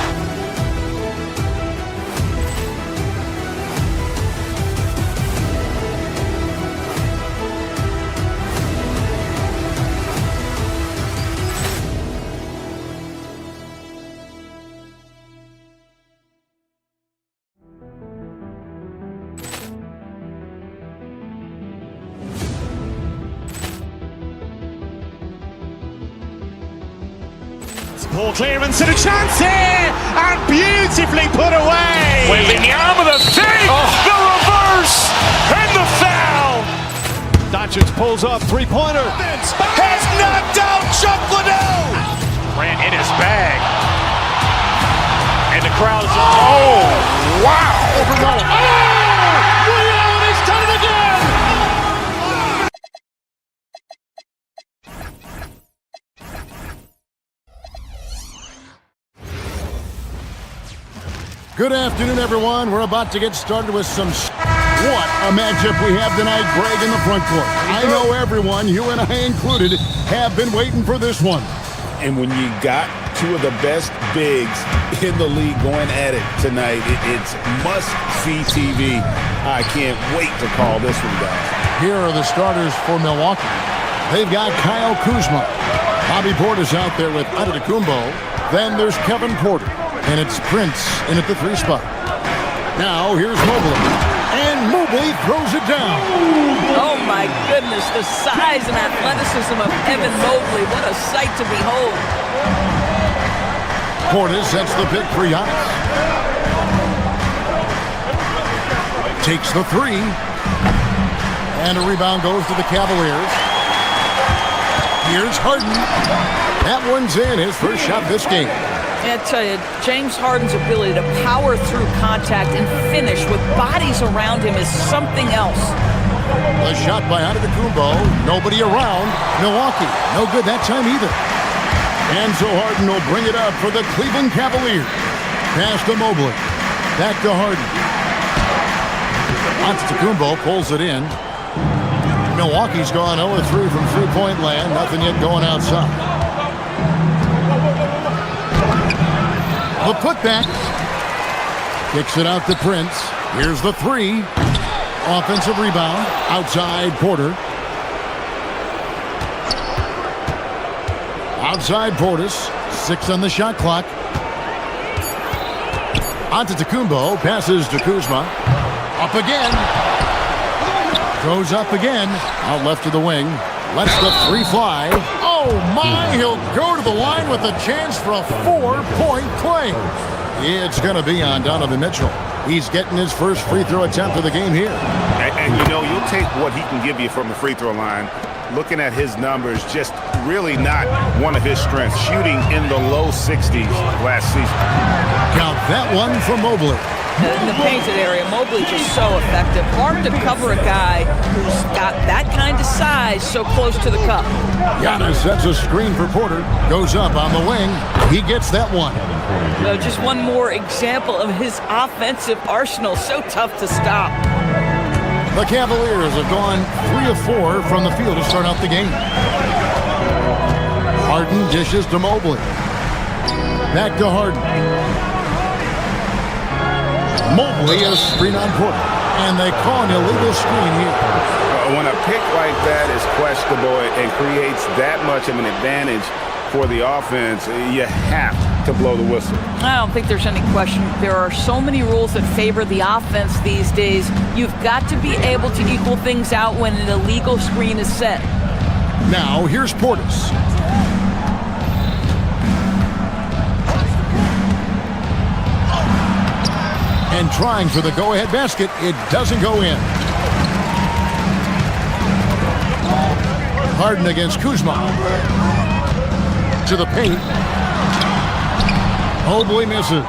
Ball clearance and a chance here, and beautifully put away. Wembanyama the fake, the reverse, and the foul. Doncic pulls up, three-pointer. Has knocked out Chuck Liddell. Ran in his bag. And the crowd is, oh, wow. He's done it again. Good afternoon, everyone. We're about to get started with some what a matchup we have tonight, Greg, in the front court. I know everyone, you and I included, have been waiting for this one. And when you got two of the best bigs in the league going at it tonight, it's must-see TV. I can't wait to call this one, guys. Here are the starters for Milwaukee. They've got Kyle Kuzma. Bobby Portis out there with Antetokounmpo. Then there's Kevin Porter. And it's Prince in at the 3 spot. Now here's Mobley. And Mobley throws it down. Oh my goodness, the size and athleticism of Evan Mobley. What a sight to behold. Portis sets the pick for Giannis. Takes the 3. And a rebound goes to the Cavaliers. Here's Harden. That one's in, his first shot this game. I tell you, James Harden's ability to power through contact and finish with bodies around him is something else. A shot by Antetokounmpo. Nobody around. Milwaukee. No good that time either. And so Harden will bring it up for the Cleveland Cavaliers. Pass to Mobley. Back to Harden. Antetokounmpo pulls it in. Milwaukee's gone 0-3 from three-point land. Nothing yet going outside. The putback. Kicks it out to Prince. Here's the 3. Offensive rebound. Outside Porter. Outside Portis. 6 on the shot clock. Antetokounmpo passes to Kuzma. Up again. Goes up again. Out left to the wing. Lets the 3 fly. Oh my, he'll go to the line with a chance for a 4-point play. It's going to be on Donovan Mitchell. He's getting his first free throw attempt of the game here. And you know, you'll take what he can give you from the free throw line. Looking at his numbers, just really not one of his strengths. Shooting in the low 60s last season. Count that one for Mobley. In the painted area, Mobley just so effective. Hard to cover a guy who's got that kind of size so close to the cup. Giannis sets a screen for Porter. Goes up on the wing. He gets that one. Just one more example of his offensive arsenal. So tough to stop. The Cavaliers have gone 3 of 4 from the field to start out the game. Harden dishes to Mobley. Back to Harden. Mobley is screen on Porter. And they call an illegal screen here. When a pick like that is questionable and creates that much of an advantage for the offense, you have to blow the whistle. I don't think there's any question. There are so many rules that favor the offense these days. You've got to be able to equal things out when an illegal screen is set. Now, here's Portis. And trying for the go-ahead basket, it doesn't go in. Harden against Kuzma. To the paint. Mobley misses.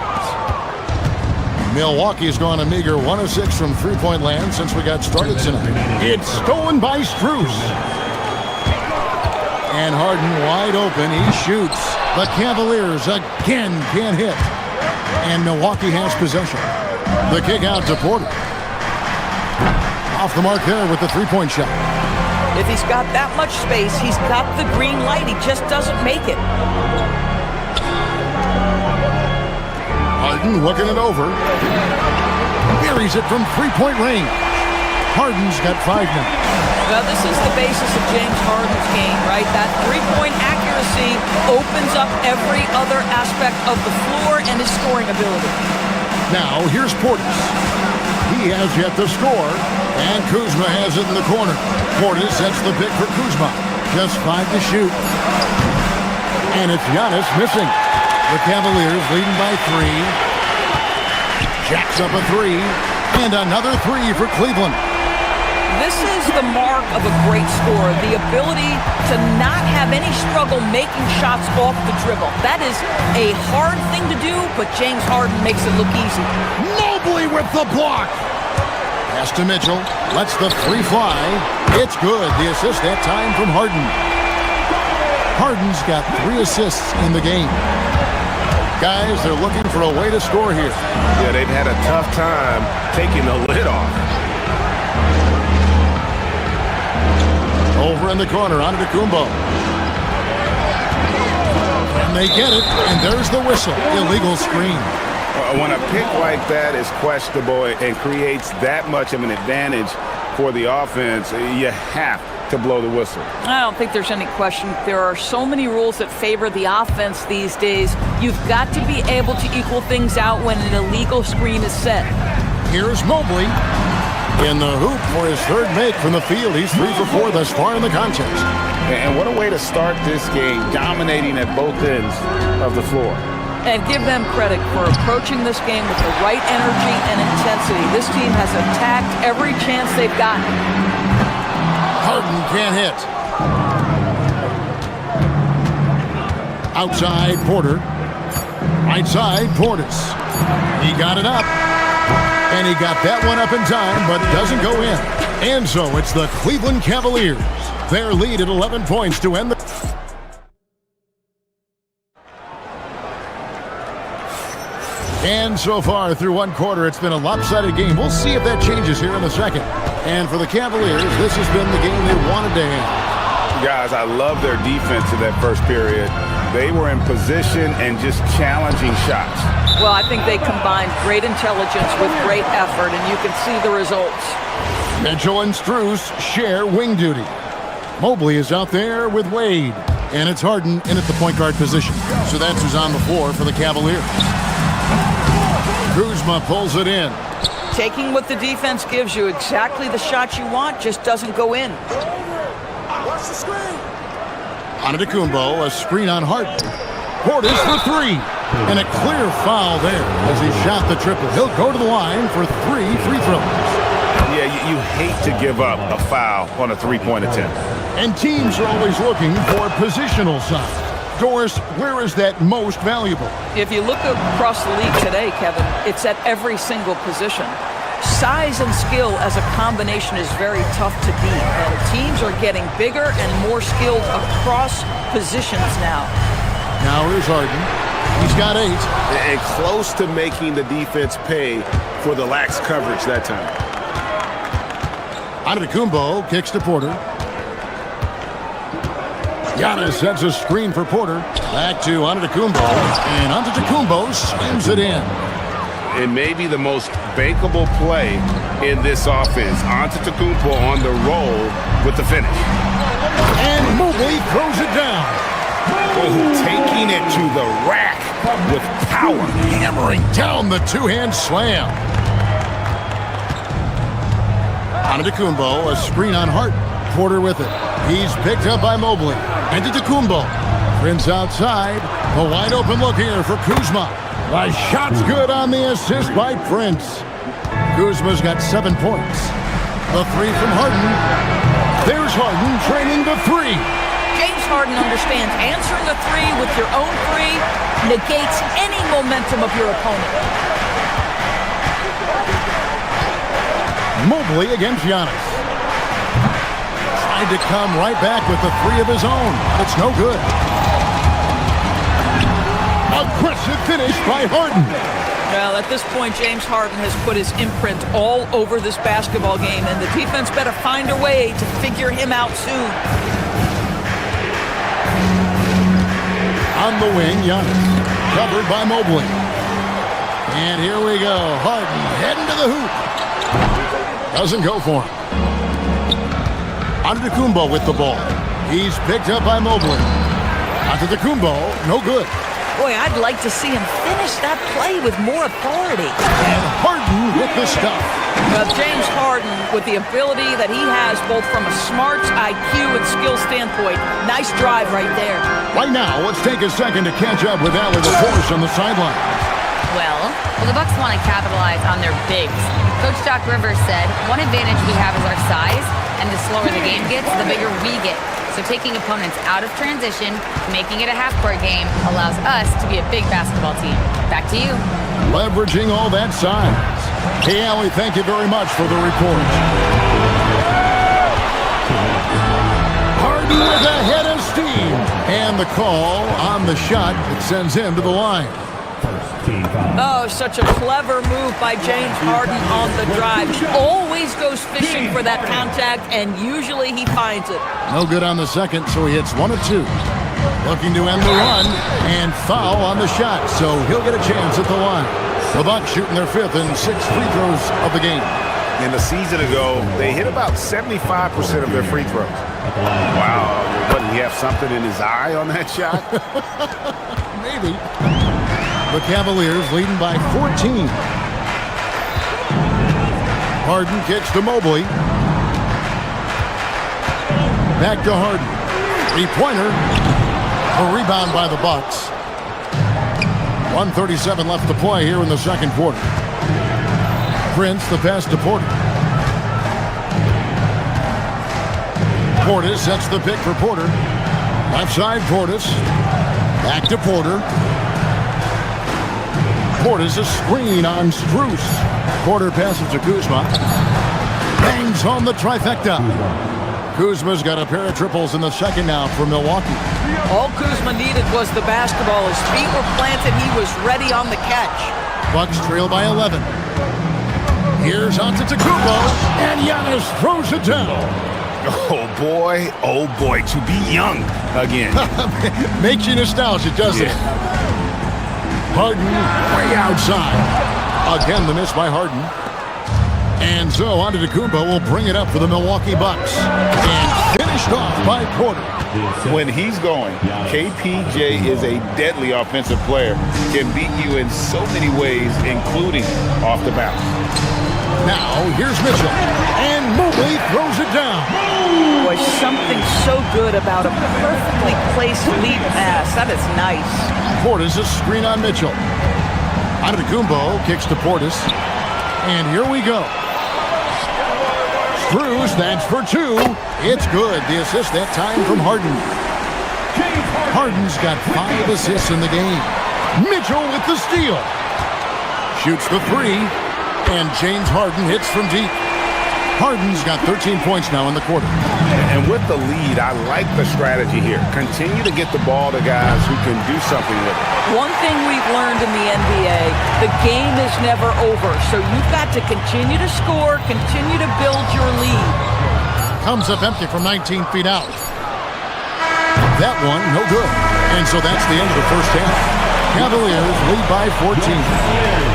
Milwaukee's gone a meager 1 of 6 from three-point land since we got started tonight. It's stolen by Strus. And Harden wide open. He shoots. The Cavaliers again can't hit. And Milwaukee has possession. The kick out to Porter. Off the mark there with the three-point shot. If he's got that much space, he's got the green light. He just doesn't make it. Harden looking it over. Buries it from three-point range. Harden's got 5 minutes. Well, this is the basis of James Harden's game, right? That three-point accuracy opens up every other aspect of the floor and his scoring ability. Now, here's Portis. He has yet to score, and Kuzma has it in the corner. Portis sets the pick for Kuzma. Just 5 to shoot. And it's Giannis missing. The Cavaliers leading by 3. Jacks up a 3. And another 3 for Cleveland. This is the mark of a great scorer, the ability to not have any struggle making shots off the dribble. That is a hard thing to do, but James Harden makes it look easy. Mobley with the block. Pass to Mitchell. Lets the 3 fly. It's good. The assist that time from Harden. Harden's got 3 assists in the game. Guys, they're looking for a way to score here. Yeah, they've had a tough time taking the lid off. Over in the corner, Antetokounmpo. And they get it, and there's the whistle. Illegal screen. When a pick like that is questionable and creates that much of an advantage for the offense, you have to blow the whistle. I don't think there's any question. There are so many rules that favor the offense these days. You've got to be able to equal things out when an illegal screen is set. Here's Mobley. In the hoop for his 3rd make from the field. He's 3 for 4 thus far in the contest. And what a way to start this game, dominating at both ends of the floor. And give them credit for approaching this game with the right energy and intensity. This team has attacked every chance they've gotten. Harden can't hit. Outside, Porter. Right side, Portis. He got it up. And he got that one up in time, but it doesn't go in. And so it's the Cleveland Cavaliers. Their lead at 11 points to end the... And so far through 1 quarter, it's been a lopsided game. We'll see if that changes here in the second. And for the Cavaliers, this has been the game they wanted to have. Guys, I love their defense in that first period. They were in position and just challenging shots. Well, I think they combined great intelligence with great effort, and you can see the results. Mitchell and Strus share wing duty. Mobley is out there with Wade, and it's Harden in at the point guard position. So that's who's on the floor for the Cavaliers. Kuzma pulls it in. Taking what the defense gives you, exactly the shot you want, just doesn't go in. Watch the screen. Antetokounmpo, a screen on Harden. Portis for 3. And a clear foul there as he shot the triple. He'll go to the line for 3 free throws. Yeah, you hate to give up a foul on a 3-point attempt. And teams are always looking for positional size. Doris, where is that most valuable? If you look across the league today, Kevin, it's at every single position. Size and skill as a combination is very tough to beat, and teams are getting bigger and more skilled across positions now. Now here's Harden. He's got 8. And close to making the defense pay for the lax coverage that time. Antetokounmpo kicks to Porter. Giannis sets a screen for Porter. Back to Antetokounmpo. And Antetokounmpo slams it in. It may be the most bankable play in this offense. Antetokounmpo on the roll with the finish. And Mobley throws it down. Taking it to the rack with power. Hammering down the 2-hand slam. Antetokounmpo, a screen on Hart. Porter with it. He's picked up by Mobley. Antetokounmpo. Prince outside. A wide open look here for Kuzma. The shot's good on the assist by Prince. Kuzma's got 7 points. The 3 from Harden. There's Harden training the three. James Harden understands answering a three with your own three negates any momentum of your opponent. Mobley against Giannis. Tried to come right back with the three of his own. It's no good. Aggressive finish by Harden. Well, at this point, James Harden has put his imprint all over this basketball game, and the defense better find a way to figure him out soon. On the wing, Giannis. Covered by Mobley. And here we go. Harden heading to the hoop. Doesn't go for him. Antetokounmpo with the ball. He's picked up by Mobley. Antetokounmpo, no good. Boy, I'd like to see him finish that play with more authority. And Harden with the stuff. Well, James Harden, with the ability that he has both from a smarts, IQ, and skill standpoint, nice drive right there. Right now, let's take a second to catch up with Allie LaForce on the sideline. Well, the Bucks want to capitalize on their bigs. Coach Doc Rivers said, one advantage we have is our size, and the slower the game gets, the bigger we get. So taking opponents out of transition, making it a half-court game, allows us to be a big basketball team. Back to you. Leveraging all that size. Hey, Allie, thank you very much for the report. Harden with a head of steam. And the call on the shot that sends him to the line. Oh, such a clever move by James Harden on the drive. He always goes fishing for that contact, and usually he finds it. No good on the second, so he hits 1 of 2. Looking to end the run, and foul on the shot, so he'll get a chance at the line. The Bucks shooting their 5th and 6th free throws of the game. In the season ago, they hit about 75% of their free throws. Wow, doesn't he have something in his eye on that shot? Maybe. The Cavaliers leading by 14. Harden kicks to Mobley. Back to Harden. Three-pointer. A rebound by the Bucks. 1:37 left to play here in the second quarter. Prince the pass to Porter. Portis sets the pick for Porter. Left side Portis. Back to Porter. Portis a screen on Strus. Porter passes to Kuzma. Bangs home the trifecta. Kuzma's got a pair of triples in the second now for Milwaukee. All Kuzma needed was the basketball. His feet were planted. He was ready on the catch. Bucks trail by 11. Here's Antetokounmpo, and Giannis throws it down. Oh boy, to be young again. Makes you nostalgic, doesn't it? Harden way outside. Again, the miss by Harden. And so Antetokounmpo will bring it up for the Milwaukee Bucks. And finished off by Porter. When he's going, KPJ is a deadly offensive player. Can beat you in so many ways, including off the bounce. Now, here's Mitchell. And Mobley throws it down. Boy, something so good about a perfectly placed lead pass. That is nice. Portis a screen on Mitchell. Antetokounmpo kicks to Portis. And here we go. Strus, that's for 2. It's good. The assist that time from Harden. Harden's got 5 assists in the game. Mitchell with the steal. Shoots the 3. And James Harden hits from deep. Harden's got 13 points now in the quarter. And with the lead, I like the strategy here. Continue to get the ball to guys who can do something with it. One thing we've learned in the NBA, the game is never over. So you've got to continue to score, continue to build your lead. Comes up empty from 19 feet out. That one, no good. And so that's the end of the first half. Cavaliers lead by 14.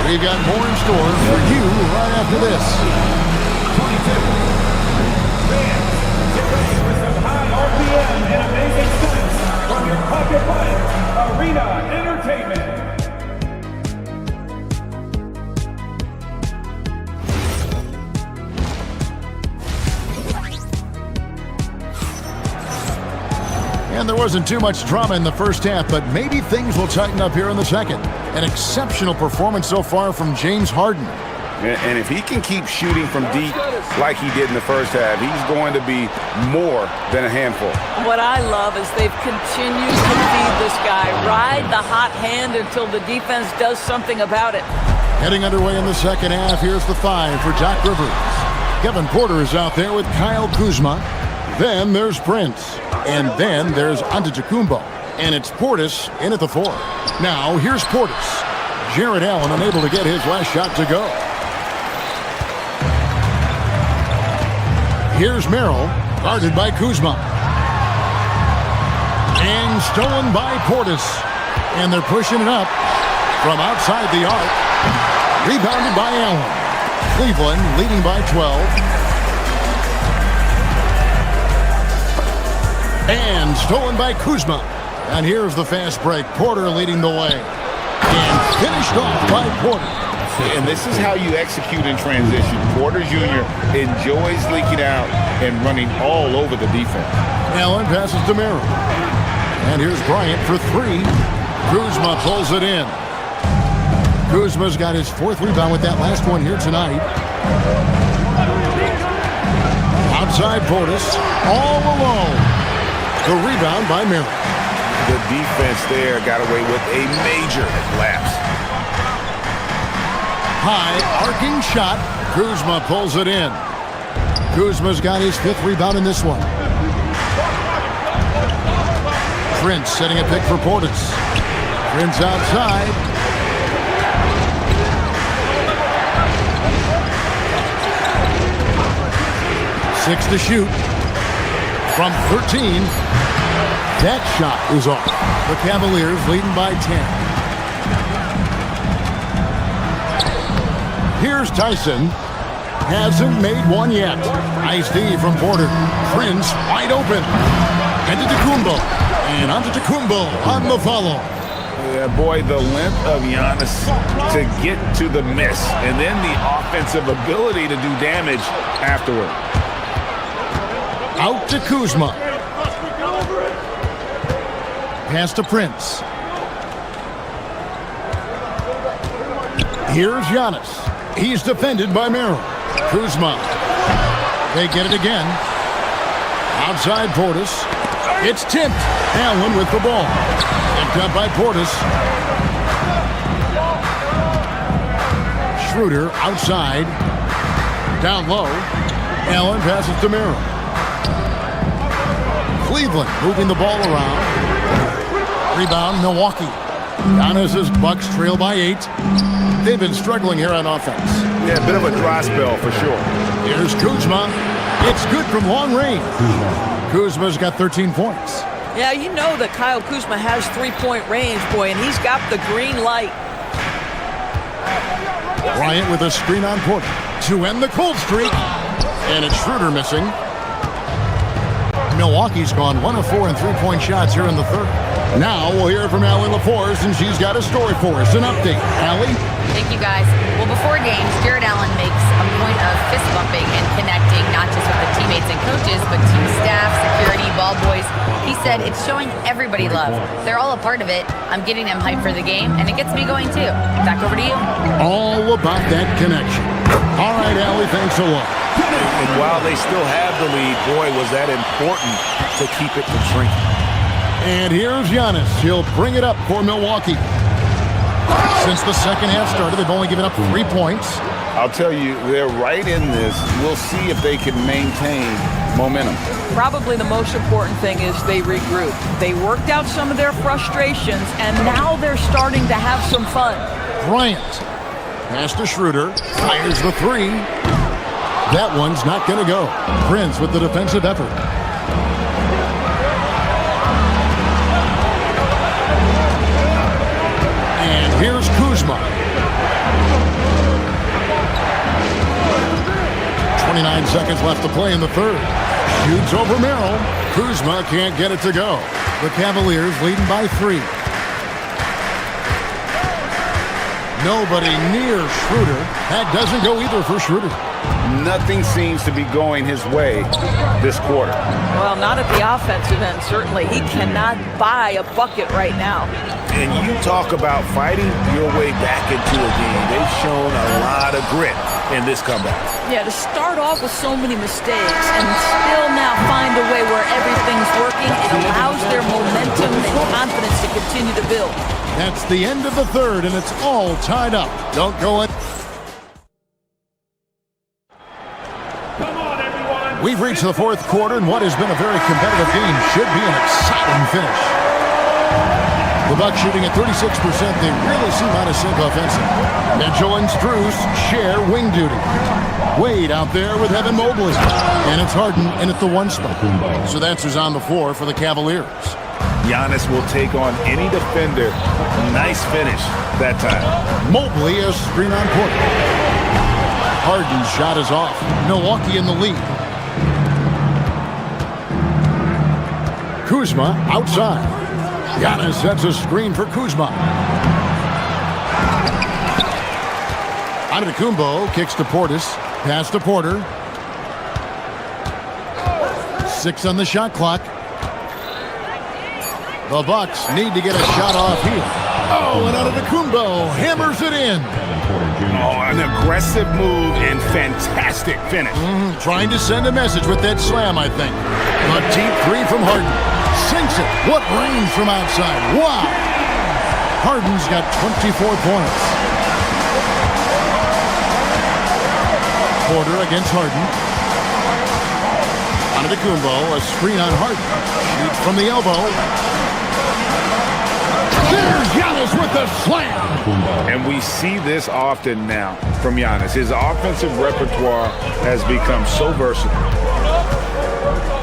We've got more in store for you right after this. RPM and amazing stunts from your pocket fight, Arena Entertainment. And there wasn't too much drama in the first half, but maybe things will tighten up here in the second. An exceptional performance so far from James Harden. And if he can keep shooting from deep like he did in the first half, he's going to be more than a handful. What I love is they've continued to feed this guy. Ride the hot hand until the defense does something about it. Heading underway in the second half, here's the 5 for Doc Rivers. Kevin Porter is out there with Kyle Kuzma. Then there's Prince. And then there's Antetokounmpo. And it's Portis in at the 4. Now, here's Portis. Jared Allen unable to get his last shot to go. Here's Merrill, guarded by Kuzma. And stolen by Portis. And they're pushing it up from outside the arc. Rebounded by Allen. Cleveland leading by 12. And stolen by Kuzma. And here's the fast break. Porter leading the way. And finished off by Porter. And this is how you execute in transition. Porter Jr. enjoys leaking out and running all over the defense. Allen passes to Merrill. And here's Bryant for 3. Kuzma pulls it in. Kuzma's got his 4th rebound with that last one here tonight. Outside Portis, all alone. The rebound by Merrill. The defense there got away with a major lapse. High arcing shot. Kuzma pulls it in. Kuzma's got his 5th rebound in this one. Prince setting a pick for Portis. Prince outside. Six to shoot. From 13. That shot is off. The Cavaliers leading by 10. Here's Tyson. Hasn't made one yet. Nice D from Porter. Prince wide open. Antetokounmpo. And Antetokounmpo on the follow. Yeah, boy, the length of Giannis to get to the miss. And then the offensive ability to do damage afterward. Out to Kuzma. Pass to Prince. Here's Giannis. He's defended by Merrill. Kuzma. They get it again. Outside Portis. It's tipped. Allen with the ball. Picked up by Portis. Schroeder outside. Down low. Allen passes to Merrill. Cleveland moving the ball around. Rebound, Milwaukee. Giannis's Bucks trail by 8. They've been struggling here on offense. Yeah, a bit of a dry spell for sure. Here's Kuzma. It's good from long range. Kuzma's got 13 points. Yeah, you know that Kyle Kuzma has 3-point range, boy, and he's got the green light. Bryant with a screen on Porter to end the cold streak. And it's Schroeder missing. Milwaukee's gone 1 of 4 in 3-point shots here in the 3rd. Now we'll hear from Allie LaForce, and she's got a story for us. An update. Allie? Thank you, guys. Well, before games, Jared Allen makes a point of fist bumping and connecting, not just with the teammates and coaches, but team staff, security, ball boys. He said it's showing everybody love. They're all a part of it. I'm getting them hyped for the game, and it gets me going, too. Back over to you. All about that connection. All right, Allie, thanks a lot. And while they still have the lead, boy, was that important to keep it from shrinking. And here's Giannis. He'll bring it up for Milwaukee. Since the second half started, they've only given up 3 points. I'll tell you, they're right in this. We'll see if they can maintain momentum. Probably the most important thing is they regroup. They worked out some of their frustrations, and now they're starting to have some fun. Bryant. Pass to Schroeder. Fires the 3. That one's not going to go. Prince with the defensive effort. And here's Kuzma. 29 seconds left to play in the 3rd. Shoots over Merrill. Kuzma can't get it to go. The Cavaliers leading by 3. Nobody near Schroeder. That doesn't go either for Schroeder. Nothing seems to be going his way this quarter. Well, not at the offensive end, certainly. He cannot buy a bucket right now. And you talk about fighting your way back into a game. They've shown a lot of grit in this comeback. Yeah, to start off with so many mistakes and still now find a way where everything's working, it allows their momentum and confidence to continue to build. That's the end of the third, and it's all tied up. Don't go in. We've reached the fourth quarter, and what has been a very competitive game should be an exciting finish. The Bucks shooting at 36%. They really seem out of sync offensively. Mitchell and Strus share wing duty. Wade out there with Evan Mobley. And it's Harden in at the one spot. So that's who's on the floor for the Cavaliers. Giannis will take on any defender. Nice finish that time. Mobley a screen on court. Harden's shot is off. Milwaukee in the lead. Kuzma outside. Giannis sets a screen for Kuzma. Antetokounmpo kicks to Portis. Pass to Porter. 6 on the shot clock. The Bucks need to get a shot off here. Oh, and Antetokounmpo hammers it in. Oh, an aggressive move and fantastic finish. Trying to send a message with that slam, I think. A deep three from Harden. Sinks it. What range from outside. Wow. Harden's got 24 points. Porter against Harden. Antetokounmpo, a screen on Harden. Shoots from the elbow. There's Giannis with the slam. And we see this often now from Giannis. His offensive repertoire has become so versatile.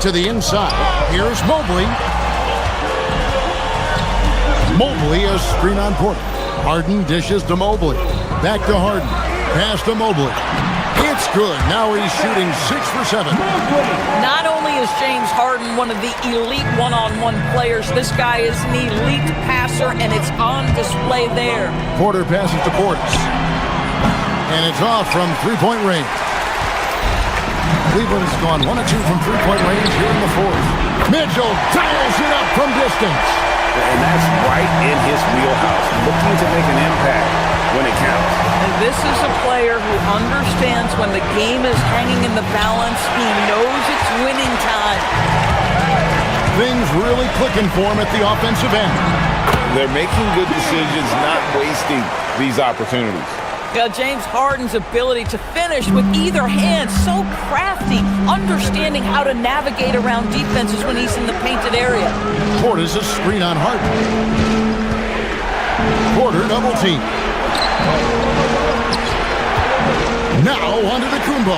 To the inside. Here's Mobley. Mobley a screen on Porter. Harden dishes to Mobley. Back to Harden. Pass to Mobley. It's good. Now he's shooting 6 for 7. Not only is James Harden one of the elite one-on-one players, this guy is an elite passer, and it's on display there. Porter passes to Portis. And it's off from three-point range. Cleveland's gone 1 of 2 from three-point range here in the fourth. Mitchell dials it up from distance. And that's right in his wheelhouse. Looking to make an impact when it counts. And this is a player who understands when the game is hanging in the balance. He knows it's winning time. Things really clicking for him at the offensive end. They're making good decisions, not wasting these opportunities. James Harden's ability to finish with either hand, so crafty, understanding how to navigate around defenses when he's in the painted area. Porter's a screen on Harden. Porter double team. Now onto the Antetokounmpo.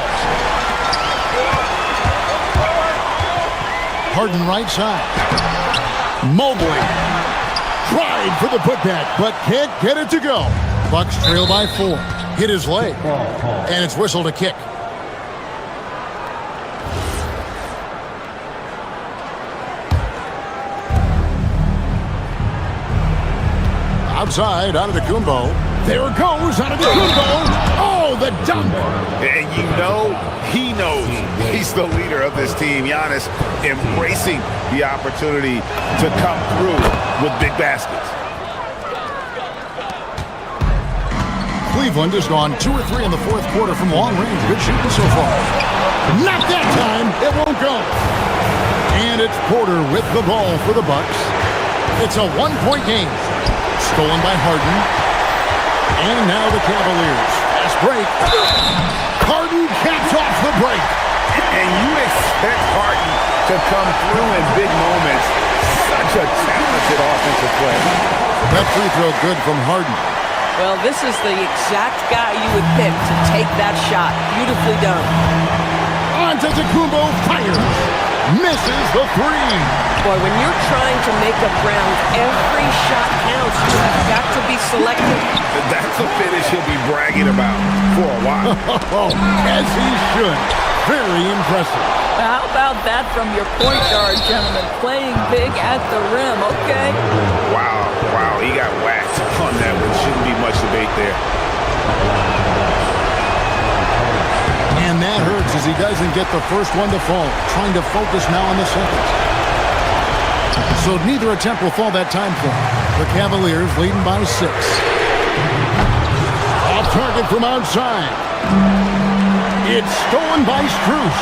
Harden right side. Mobley. Tried for the putback, but can't get it to go. Bucks trail by 4. Hit his leg. And it's whistled a kick. Outside, Antetokounmpo. There goes Antetokounmpo. Oh, the dunk. And you know, he knows he's the leader of this team. Giannis embracing the opportunity to come through with big baskets. Cleveland has gone 2 or 3 in the fourth quarter from long range. Good shooting so far. Not that time. It won't go. And it's Porter with the ball for the Bucks. It's a 1-point game. Stolen by Harden. And now the Cavaliers. Fast break. Harden caps off the break. And you expect Harden to come through in big moments. Such a talented offensive play. That free throw good from Harden. Well, this is the exact guy you would pick to take that shot. Beautifully done. Antetokounmpo fires. Misses the 3. Boy, when you're trying to make up ground, every shot counts. You have got to be selective. That's a finish he'll be bragging about for a while. As he should. Very impressive. How about that from your point guard, gentlemen? Playing big at the rim, okay? Wow, he got whacked on that one. Shouldn't be much debate there. And that hurts as he doesn't get the first one to fall. Trying to focus now on the second. So neither attempt will fall that time for him. The Cavaliers leading by 6. Off target from outside. It's stolen by Strus.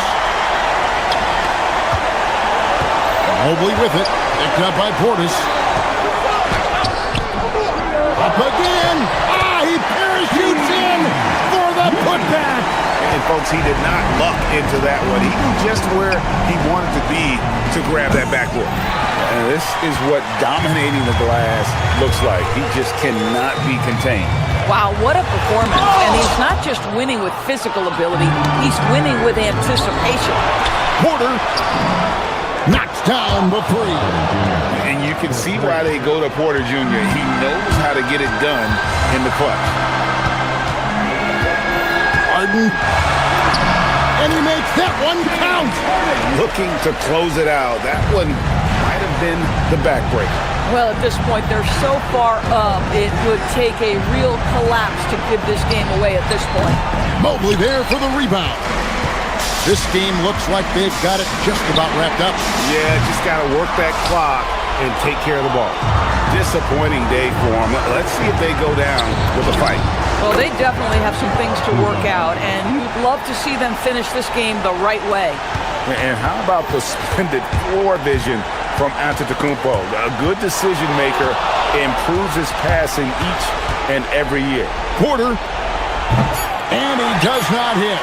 Mobley with it. Picked up by Portis. Up again. He parachutes in for the putback. And folks, he did not luck into that one. He knew just where he wanted to be to grab that backboard. And this is what dominating the glass looks like. He just cannot be contained. Wow, what a performance. And he's not just winning with physical ability, he's winning with anticipation. Porter knocks down the three. And you can see why they go to Porter Jr. He knows how to get it done in the clutch. Harden. And he makes that one count. Looking to close it out. That one might have been the backbreaker. Well, at this point, they're so far up, it would take a real collapse to give this game away at this point. Mobley there for the rebound. This game looks like they've got it just about wrapped up. Yeah, just got to work that clock and take care of the ball. Disappointing day for them. Let's see if they go down with a fight. Well, they definitely have some things to work out, and you'd love to see them finish this game the right way. And how about the splendid floor vision from Antetokounmpo? A good decision maker, improves his passing each and every year. Porter, and he does not hit.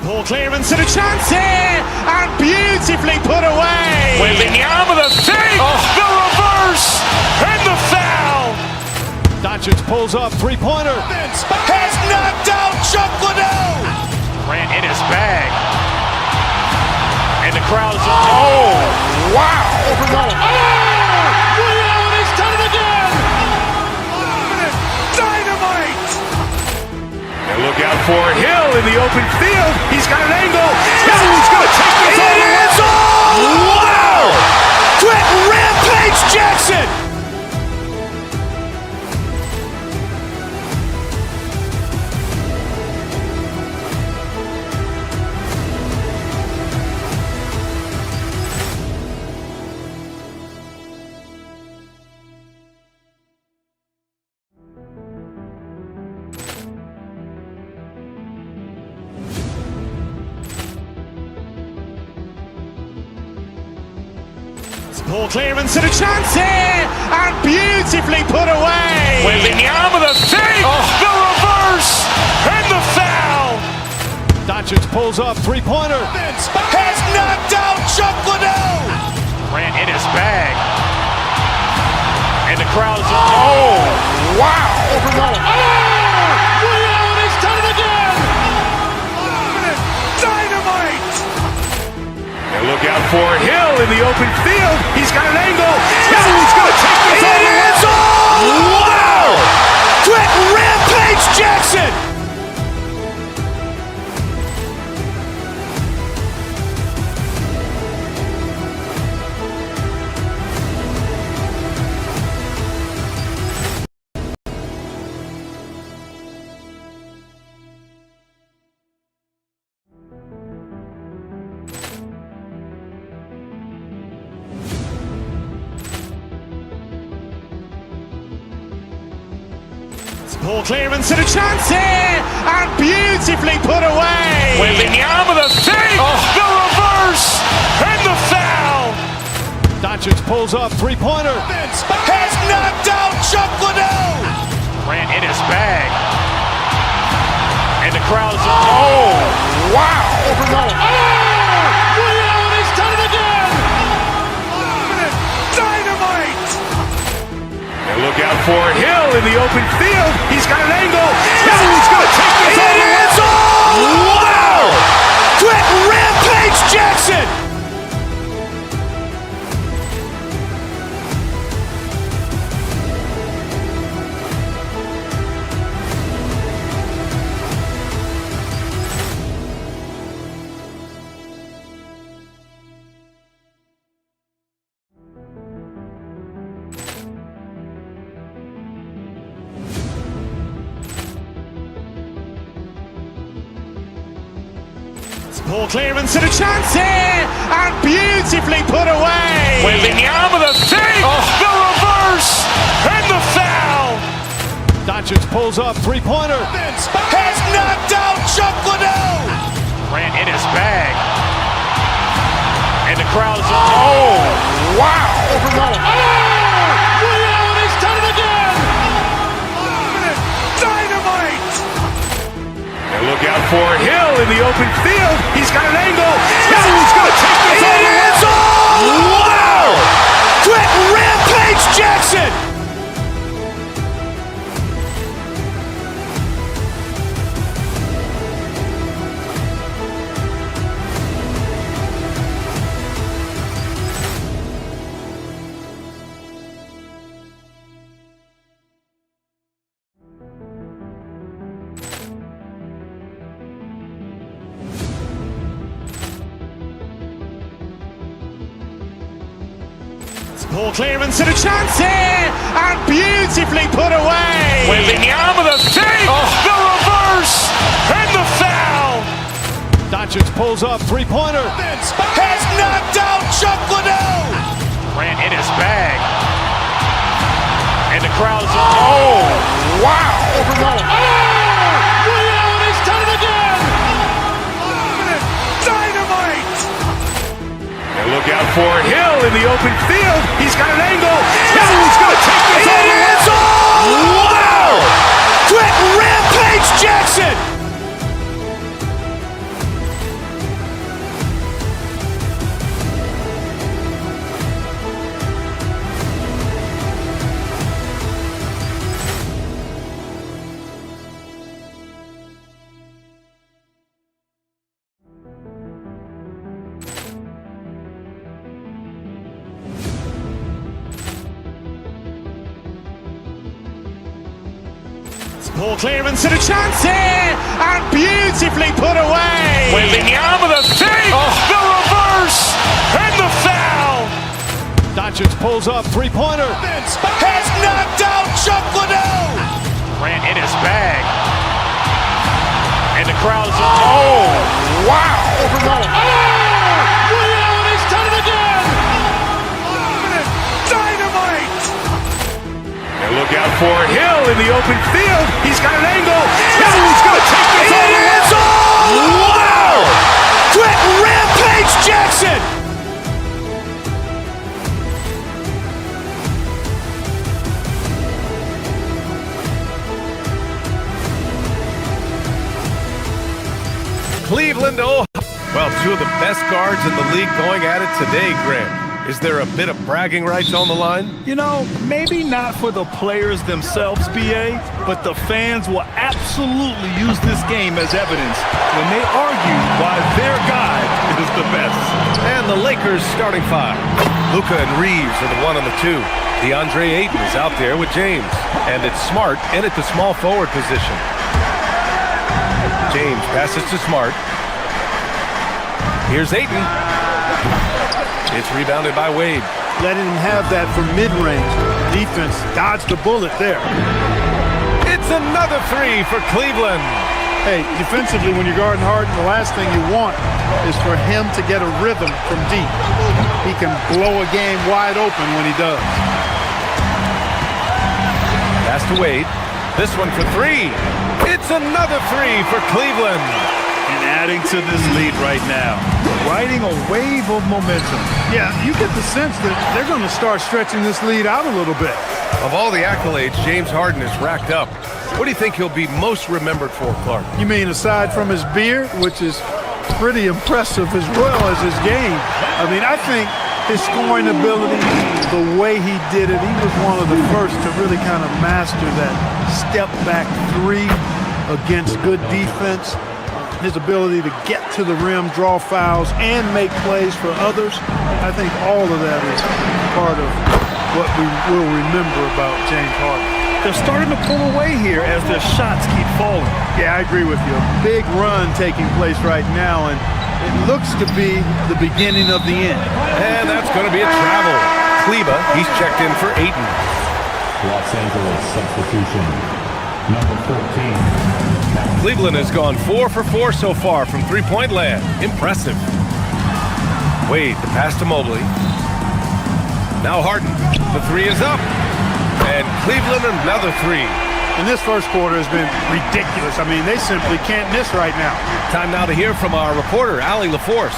Ball clearance and a chance here, and beautifully put away. Wembanyama the save, the reverse, and the foul. Doncic pulls up, three-pointer. Has knocked out Chuck Liddell. Grant in his bag. And the crowd is... Oh, wow. He's done it again. Dynamite. And look out for Hill in the open field. He's got an angle. Hill's going to take this all the way. Wow! Quit Rampage Jackson. Ball clearance and a chance here, and beautifully put away. Wembanyama the save, the reverse, and the foul. Doncic pulls up, three-pointer. Has knocked out Chuck Liddell. Grant in his bag. And the crowd is... Oh, wow. He's done it again. Dynamite. And look out for Hill in the open field. He's got an angle. Hill's going to take this all the way. Wow! Quit Rampage Jackson. Ball clearance and a chance here, and beautifully put away. Wembanyama the save, the reverse, and the foul. Doncic pulls up, three-pointer. Has knocked out Chuck Liddell. Grant in his bag. And the crowd is... Oh, wow. He's done it again. Dynamite. And look out for Hill in the open field. He's got an angle. Hill's going to take this all the way. Wow! Quit Rampage Jackson. Poor clearance and a chance here, and beautifully put away. Wembanyama the fake, the reverse, and the foul. Doncic pulls up, three-pointer. Has knocked out Chuck Liddell. Ran in his bag. And the crowd is... Oh, wow. He's done it again. Dynamite. And look out for Hill in the open field. He's got an angle. Hill's going to take this all the way. Wow. Quick Rampage Jackson. Poor clearance and a chance here, and beautifully put away. Wembanyama the fake, the reverse, and the foul. Doncic pulls up, three-pointer. Has knocked out Chuck Liddell. Ran in his bag. And the crowd is... Oh, wow. He's done it again. Dynamite. And look out for Hill in the open field. He's got an angle. Hill's going to take this all the way. Wow. Quick Rampage Jackson. Poor clearance and a chance here, and beautifully put away. Wembanyama the fake, the reverse, and the foul. Doncic pulls up, three-pointer. Has knocked out Chuck Liddell. Ran in his bag. And the crowd is... Oh, wow. He's done it again. Dynamite. And look out for Hill in the open field. He's got an angle. Hill's going to take this all the way. Wow. Quick Rampage Jackson. Cleveland, Ohio. Well, two of the best guards in the league going at it today, Grant. Is there a bit of bragging rights on the line? You know, maybe not for the players themselves, BA, but the fans will absolutely use this game as evidence when they argue why their guy is the best. And the Lakers starting five. Luka and Reeves are the 1 and the 2. DeAndre Ayton is out there with James. And it's Smart in at the small forward position. James passes to Smart. Here's Ayton. It's rebounded by Wade. Letting him have that from mid-range. Defense dodged the bullet there. It's another three for Cleveland. Hey, defensively, when you're guarding Harden, the last thing you want is for him to get a rhythm from deep. He can blow a game wide open when he does. Pass to Wade. This one for three. It's another three for Cleveland. And adding to this lead right now, riding a wave of momentum. Yeah, you get the sense that they're going to start stretching this lead out a little bit. Of all the accolades James Harden has racked up, what do you think he'll be most remembered for, Clark? You mean aside from his beard, which is pretty impressive as well as his game? I mean, I think his scoring ability, the way he did it, he was one of the first to really kind of master that step-back three against good defense. His ability to get to the rim, draw fouls, and make plays for others. I think all of that is part of what we will remember about James Harden. They're starting to pull away here as their shots keep falling. Yeah, I agree with you. A big run taking place right now, and it looks to be the beginning of the end. And that's going to be a travel. Kleba, he's checked in for Ayton. Los Angeles substitution. Cleveland has gone 4 for 4 so far from three-point land. Impressive. Wade, the pass to Mobley. Now Harden. The three is up. And Cleveland another three. And this first quarter has been ridiculous. I mean, they simply can't miss right now. Time now to hear from our reporter, Allie LaForce.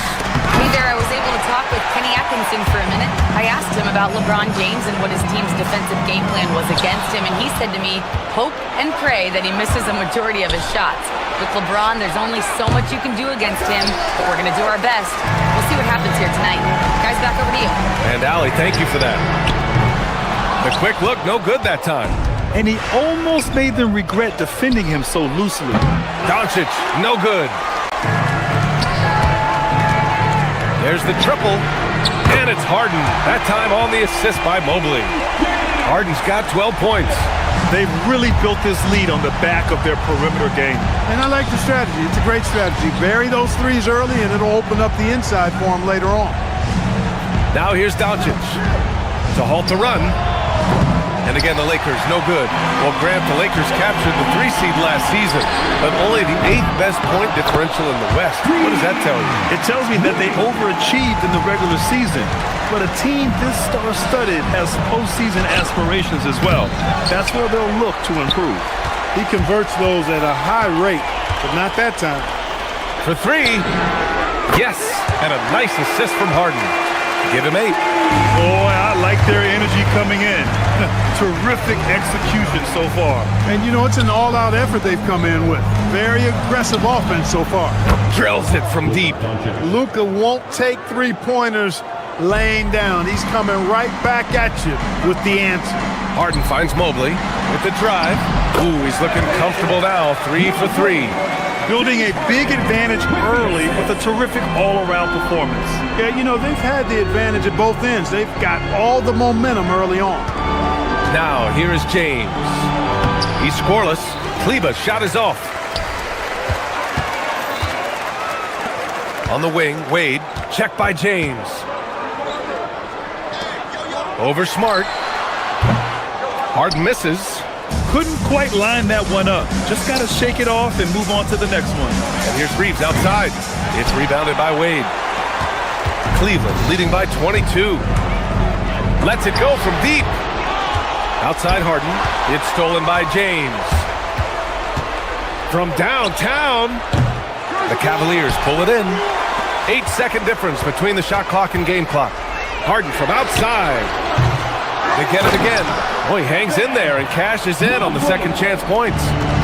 Hey there, I was able to talk with Kenny Atkinson for a minute. I asked him about LeBron James and what his team's defensive game plan was against him, and he said to me, hope and pray that he misses a majority of his shots. With LeBron, there's only so much you can do against him, but we're going to do our best. We'll see what happens here tonight. Guys, back over to you. And Allie, thank you for that. The quick look, no good that time. And he almost made them regret defending him so loosely. Doncic, no good. There's the triple, and it's Harden. That time on the assist by Mobley. Harden's got 12 points. They've really built this lead on the back of their perimeter game. And I like the strategy. It's a great strategy. Bury those threes early, and it'll open up the inside for him later on. Now here's Doncic to halt the run. And again, the Lakers, no good. Well, Grant, the Lakers captured the 3 seed last season, but only the 8th best point differential in the West. What does that tell you? It tells me that they overachieved in the regular season. But a team this star-studded has postseason aspirations as well. That's where they'll look to improve. He converts those at a high rate, but not that time. For 3, yes, and a nice assist from Harden. Give him 8. Boy, I like their energy coming in. Terrific execution so far. And you know, it's an all-out effort they've come in with. Very aggressive offense so far. Drills it from deep. Luka won't take three-pointers laying down. He's coming right back at you with the answer. Harden finds Mobley with the drive. Ooh, he's looking comfortable now. 3 for 3. Building a big advantage early with a terrific all-around performance. Yeah, you know, they've had the advantage at both ends. They've got all the momentum early on. Now, here is James. He's scoreless. Kleber's shot is off. On the wing, Wade. Check by James. Over Smart. Harden misses. Couldn't quite line that one up. Just got to shake it off and move on to the next one. And here's Reeves outside. It's rebounded by Wade. Cleveland leading by 22. Lets it go from deep. Outside Harden. It's stolen by James. From downtown, the Cavaliers pull it in. 8-second difference between the shot clock and game clock. Harden from outside. They get it again. Boy, he hangs in there and cashes in on the second chance points.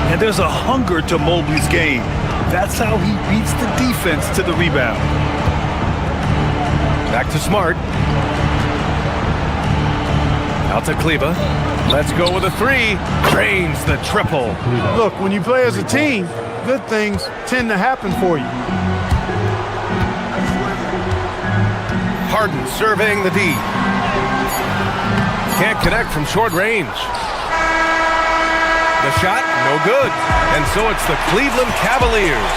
And there's a hunger to Mobley's game. That's how he beats the defense to the rebound. Back to Smart. Out to Kleber. Let's go with a 3. Drains the triple. Look, when you play as a team, good things tend to happen for you. Harden surveying the D. Can't connect from short range. The shot, no good. And so it's the Cleveland Cavaliers.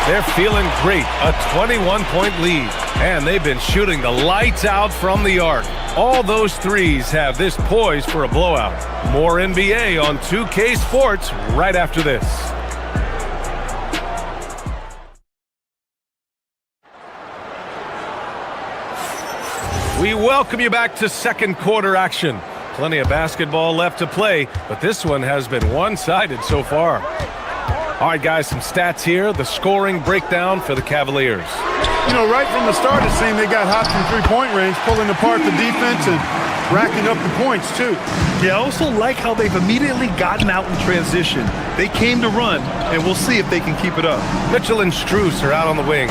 They're feeling great. A 21-point lead. And they've been shooting the lights out from the arc. All those threes have this poised for a blowout. More NBA on 2K Sports right after this. We welcome you back to second quarter action. Plenty of basketball left to play, but this one has been one-sided so far. All right, guys, some stats here. The scoring breakdown for the Cavaliers. You know, right from the start, it seemed they got hot from three-point range, pulling apart the defense and racking up the points, too. Yeah, I also like how they've immediately gotten out in transition. They came to run, and we'll see if they can keep it up. Mitchell and Strus are out on the wing.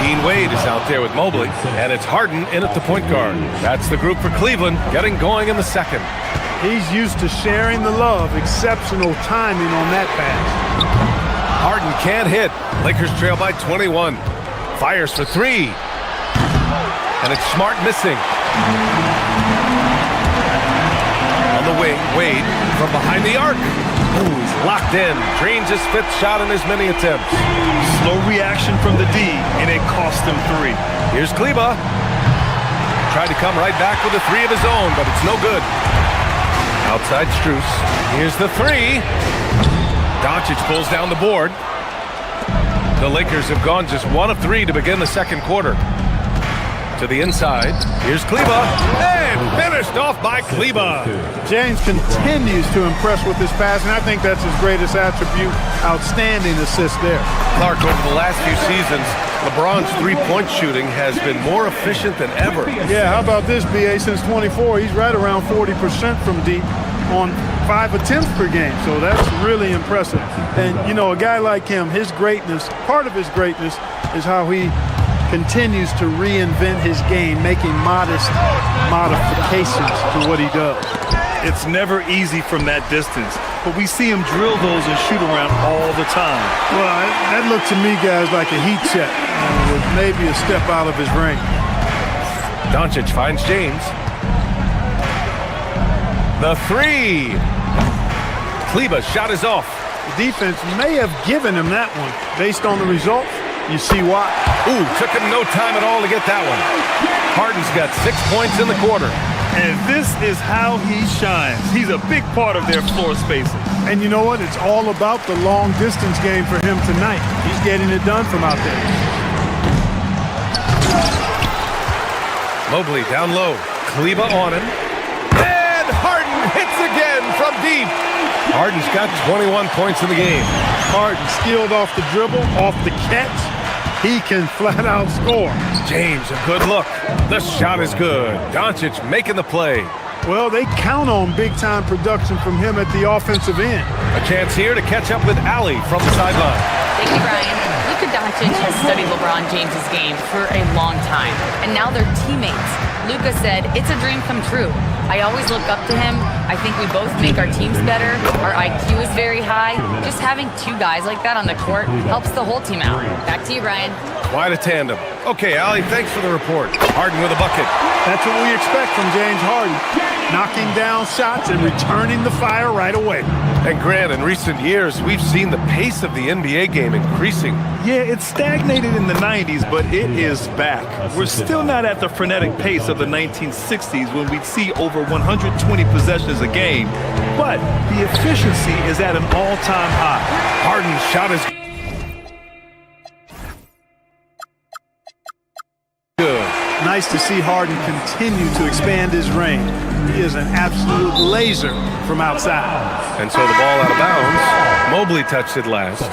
Dean Wade is out there with Mobley, and it's Harden in at the point guard. That's the group for Cleveland, getting going in the second. He's used to sharing the love. Exceptional timing on that pass. Harden can't hit. Lakers trail by 21. Fires for 3. And it's Smart missing. On the wing, Wade from behind the arc. Ooh, he's locked in. Drains his 5th shot in as many attempts. Slow reaction from the D, and it cost him 3. Here's Kleber. Tried to come right back with a 3 of his own, but it's no good. Outside Strus. Here's the 3. Doncic pulls down the board. The Lakers have gone just 1 of 3 to begin the second quarter. To the inside. Here's Kleba. And finished off by Kleba. James continues to impress with his passing. I think that's his greatest attribute. Outstanding assist there. Clark, over the last few seasons, LeBron's three-point shooting has been more efficient than ever. Yeah, how about this, BA? Since 24, he's right around 40% from deep on 5 attempts per game. So that's really impressive. And, you know, a guy like him, his greatness, part of his greatness is how he continues to reinvent his game, making modest modifications to what he does. It's never easy from that distance, but we see him drill those and shoot around all the time. Well, that looked to me, guys, like a heat check, with maybe a step out of his range. Doncic finds James. The three. Kleba's shot is off. The defense may have given him that one. Based on the result, you see why. Ooh, took him no time at all to get that one. Harden's got 6 points in the quarter. And this is how he shines. He's a big part of their floor spacing. And you know what? It's all about the long distance game for him tonight. He's getting it done from out there. Mobley down low. Kleba on him. And Harden hits again from deep. Harden's got 21 points in the game. Harden skilled off the dribble, off the catch. He can flat out score. James, a good look. The shot is good. Doncic making the play. Well, they count on big-time production from him at the offensive end. A chance here to catch up with Allie from the sideline. Thank you, Brian. Luka Doncic has studied LeBron James' game for a long time, and now they're teammates. Luka said, "It's a dream come true. I always look up to him. I think we both make our teams better. Our IQ is very high. Just having two guys like that on the court helps the whole team out." Back to you, Brian. Quite a tandem. Okay, Allie, thanks for the report. Harden with a bucket. That's what we expect from James Harden. Knocking down shots and returning the fire right away. And Grant, in recent years, we've seen the pace of the NBA game increasing. Yeah, it stagnated in the 90s, but it is back. We're still not at the frenetic pace of the 1960s when we'd see over 120 possessions a game, but the efficiency is at an all-time high. Harden's shot is good. Nice to see Harden continue to expand his range. He is an absolute laser from outside. And so the ball out of bounds. Mobley touched it last.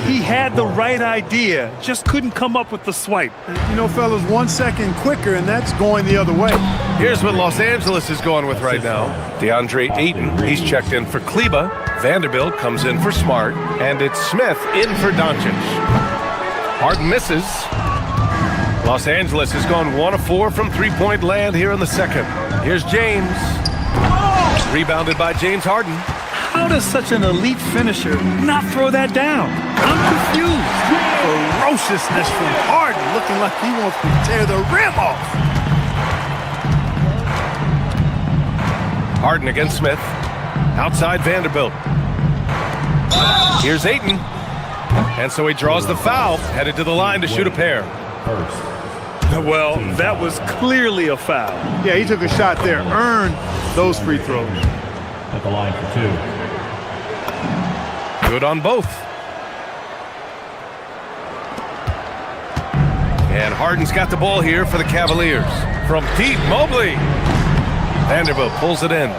He had the right idea, just couldn't come up with the swipe. You know, fellas, 1 second quicker, and that's going the other way. Here's what Los Angeles is going with right now. DeAndre Ayton, he's checked in for Kleba. Vanderbilt comes in for Smart. And it's Smith in for Doncic. Harden misses. Los Angeles has gone 1 of 4 from three-point land here in the second. Here's James. Rebounded by James Harden. How does such an elite finisher not throw that down? I'm confused. Ferociousness from Harden, looking like he wants to tear the rim off. Harden against Smith. Outside Vanderbilt. Here's Ayton. And so he draws the foul, headed to the line to shoot a pair. Well, that was clearly a foul. Yeah, he took a shot there, earned those free throws. At the line for 2. Good on both. And Harden's got the ball here for the Cavaliers. From deep, Mobley. Vanderbilt pulls it in.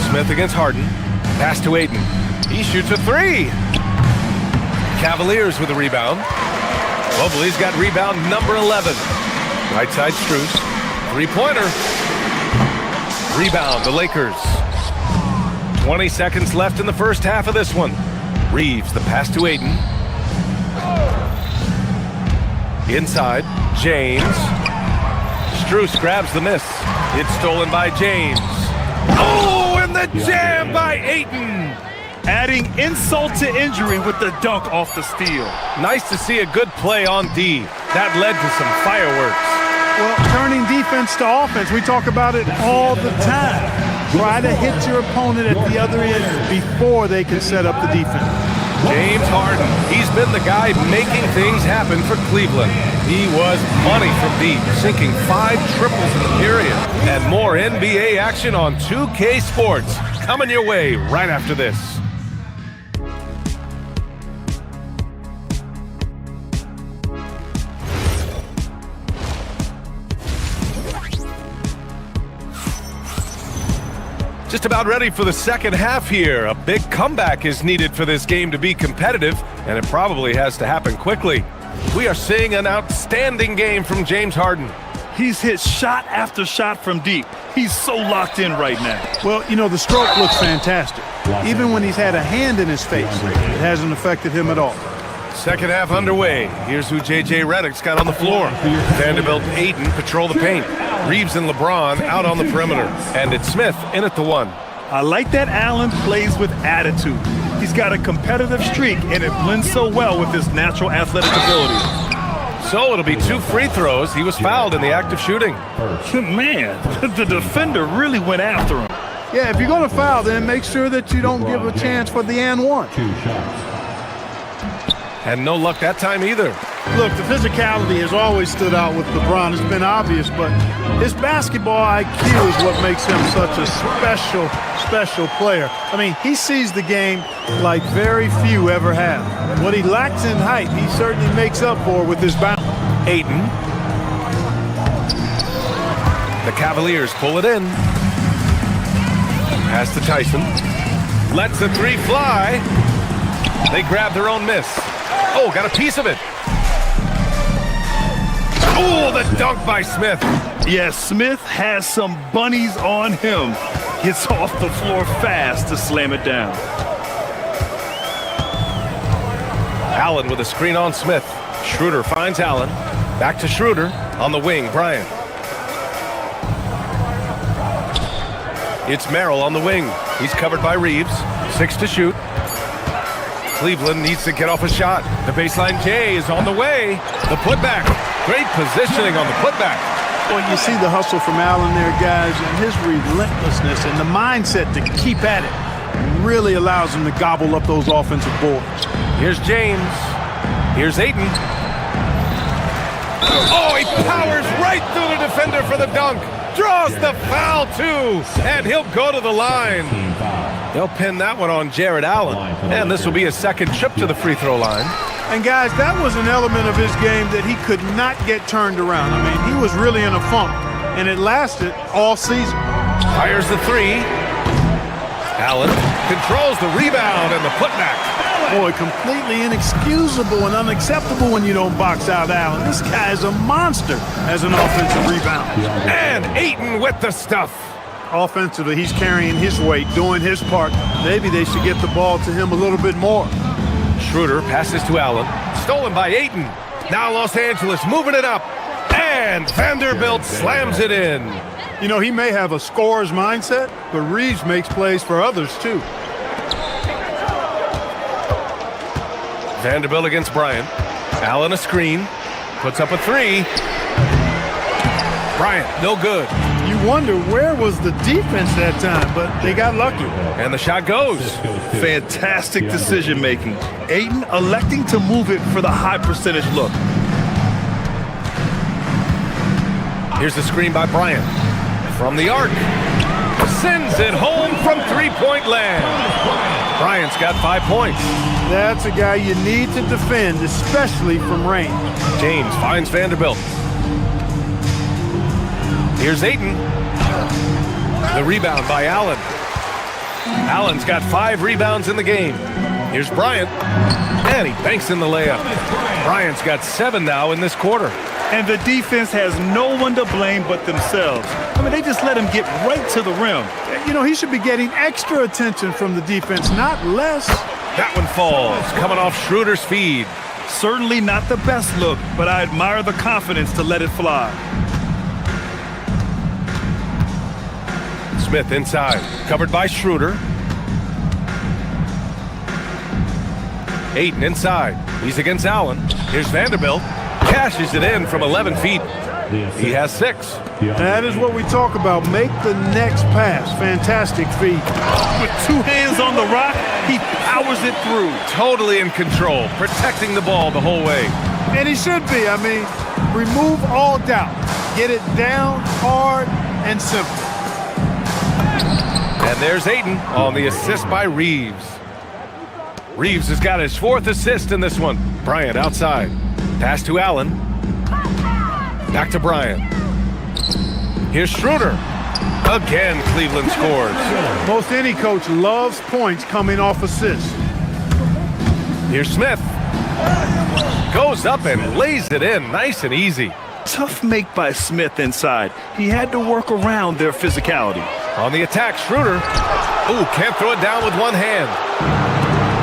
Smith against Harden. Pass to Ayton. He shoots a three. Cavaliers with a rebound. Mobley's got rebound number 11. Right side Strus. Three-pointer. Rebound, the Lakers. 20 seconds left in the first half of this one. Reeves, the pass to Ayton. Inside, James. Strus grabs the miss. It's stolen by James. Oh, and the jam by Ayton. Adding insult to injury with the dunk off the steal. Nice to see a good play on D. That led to some fireworks. Well, turning defense to offense, we talk about it all the time. Try to hit your opponent at the other end before they can set up the defense. James Harden. He's been the guy making things happen for Cleveland. He was money from deep, sinking 5 triples in the period. And more NBA action on 2K Sports coming your way right after this. Just about ready for the second half here. A big comeback is needed for this game to be competitive, and it probably has to happen quickly. We are seeing an outstanding game from James Harden. He's hit shot after shot from deep. He's so locked in right now. Well, you know, the stroke looks fantastic. Even when he's had a hand in his face, it hasn't affected him at all. Second half underway. Here's who J.J. Redick's got on the floor. Vanderbilt, Ayton patrol the paint. Reeves and LeBron out on the perimeter. And it's Smith in at the 1. I like that Allen plays with attitude. He's got a competitive streak, and it blends so well with his natural athletic ability. So it'll be 2 free throws. He was fouled in the act of shooting. Man, the defender really went after him. Yeah, if you're going to foul, then make sure that you don't give a chance for the and 1. And no luck that time either. Look, the physicality has always stood out with LeBron. It's been obvious, but his basketball IQ is what makes him such a special player. I mean, he sees the game like very few ever have. What he lacks in height, he certainly makes up for with his bounce. Ayton. The Cavaliers pull it in. Pass to Tyson. Lets the 3 fly. They grab their own miss. Oh, got a piece of it. Oh, the dunk by Smith. Yes, Smith has some bunnies on him. Gets off the floor fast to slam it down. Allen with a screen on Smith. Schroeder finds Allen. Back to Schroeder on the wing. Bryant. It's Merrill on the wing. He's covered by Reeves. 6 to shoot. Cleveland needs to get off a shot. The baseline J is on the way. The putback. Great positioning on the putback. Well, you see the hustle from Allen there, guys, and his relentlessness and the mindset to keep at it really allows him to gobble up those offensive boards. Here's James. Here's Ayton. Oh, he powers right through the defender for the dunk. Draws the foul, too. And he'll go to the line. They'll pin that one on Jared Allen. And this will be his second trip to the free throw line. And, guys, that was an element of his game that he could not get turned around. I mean, he was really in a funk, and it lasted all season. Fires the 3. Allen controls the rebound and the putback. Boy, completely inexcusable and unacceptable when you don't box out Allen. This guy is a monster as an offensive rebounder. And Ayton with the stuff. Offensively, he's carrying his weight, doing his part. Maybe they should get the ball to him a little bit more. Schroeder passes to Allen. Stolen by Ayton. Now Los Angeles moving it up. And Vanderbilt slams it in. You know, he may have a scorer's mindset, but Reeves makes plays for others, too. Vanderbilt against Bryant. Allen a screen. Puts up a 3. Bryant, no good. You wonder where was the defense that time, but they got lucky. And the shot goes. Fantastic decision making. Ayton electing to move it for the high percentage look. Here's the screen by Bryant. From the arc. Sends it home from 3-point land. Bryant's got 5 points. That's a guy you need to defend, especially from range. James finds Vanderbilt. Here's Ayton. The rebound by Allen. Allen's got 5 rebounds in the game. Here's Bryant. And he banks in the layup. Bryant's got 7 now in this quarter. And the defense has no one to blame but themselves. I mean, they just let him get right to the rim. You know, he should be getting extra attention from the defense, not less. That one falls, coming off Schroeder's feed. Certainly not the best look, but I admire the confidence to let it fly. Smith inside, covered by Schroeder. Ayton inside. He's against Allen. Here's Vanderbilt. Cashes it in from 11 feet. He has 6. That is what we talk about. Make the next pass. Fantastic feed. With 2 hands on the rock, he powers it through. Totally in control, protecting the ball the whole way. And he should be. I mean, remove all doubt. Get it down, hard, and simple. And there's Ayton on the assist by Reeves. Reeves has got his 4th assist in this one. Bryant outside. Pass to Allen. Back to Bryant. Here's Schroeder. Again, Cleveland scores. Most any coach loves points coming off assists. Here's Smith. Goes up and lays it in nice and easy. Tough make by Smith inside. He had to work around their physicality. On the attack, Schroeder. Ooh, can't throw it down with one hand.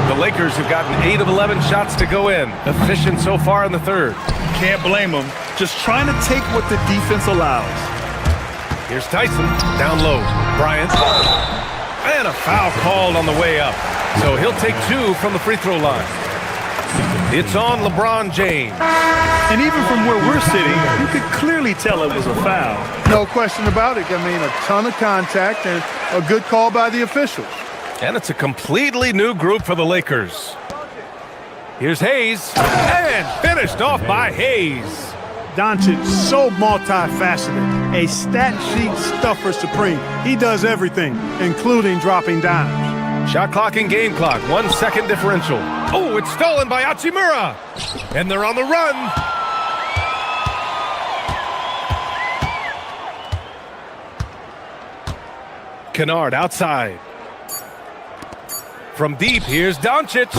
The Lakers have gotten 8 of 11 shots to go in. Efficient so far in the 3rd. Can't blame him. Just trying to take what the defense allows. Here's Tyson. Down low. Bryant. And a foul called on the way up. So he'll take 2 from the free throw line. It's on LeBron James. And even from where we're sitting, you could clearly tell it was a foul. No question about it. I mean, a ton of contact and a good call by the officials. And it's a completely new group for the Lakers. Here's Hayes. And finished off by Hayes. Doncic, so multifaceted. A stat sheet stuffer supreme. He does everything, including dropping dimes. Shot clock and game clock. 1 second differential. Oh, it's stolen by Hachimura. And they're on the run. Kennard outside. From deep, here's Doncic.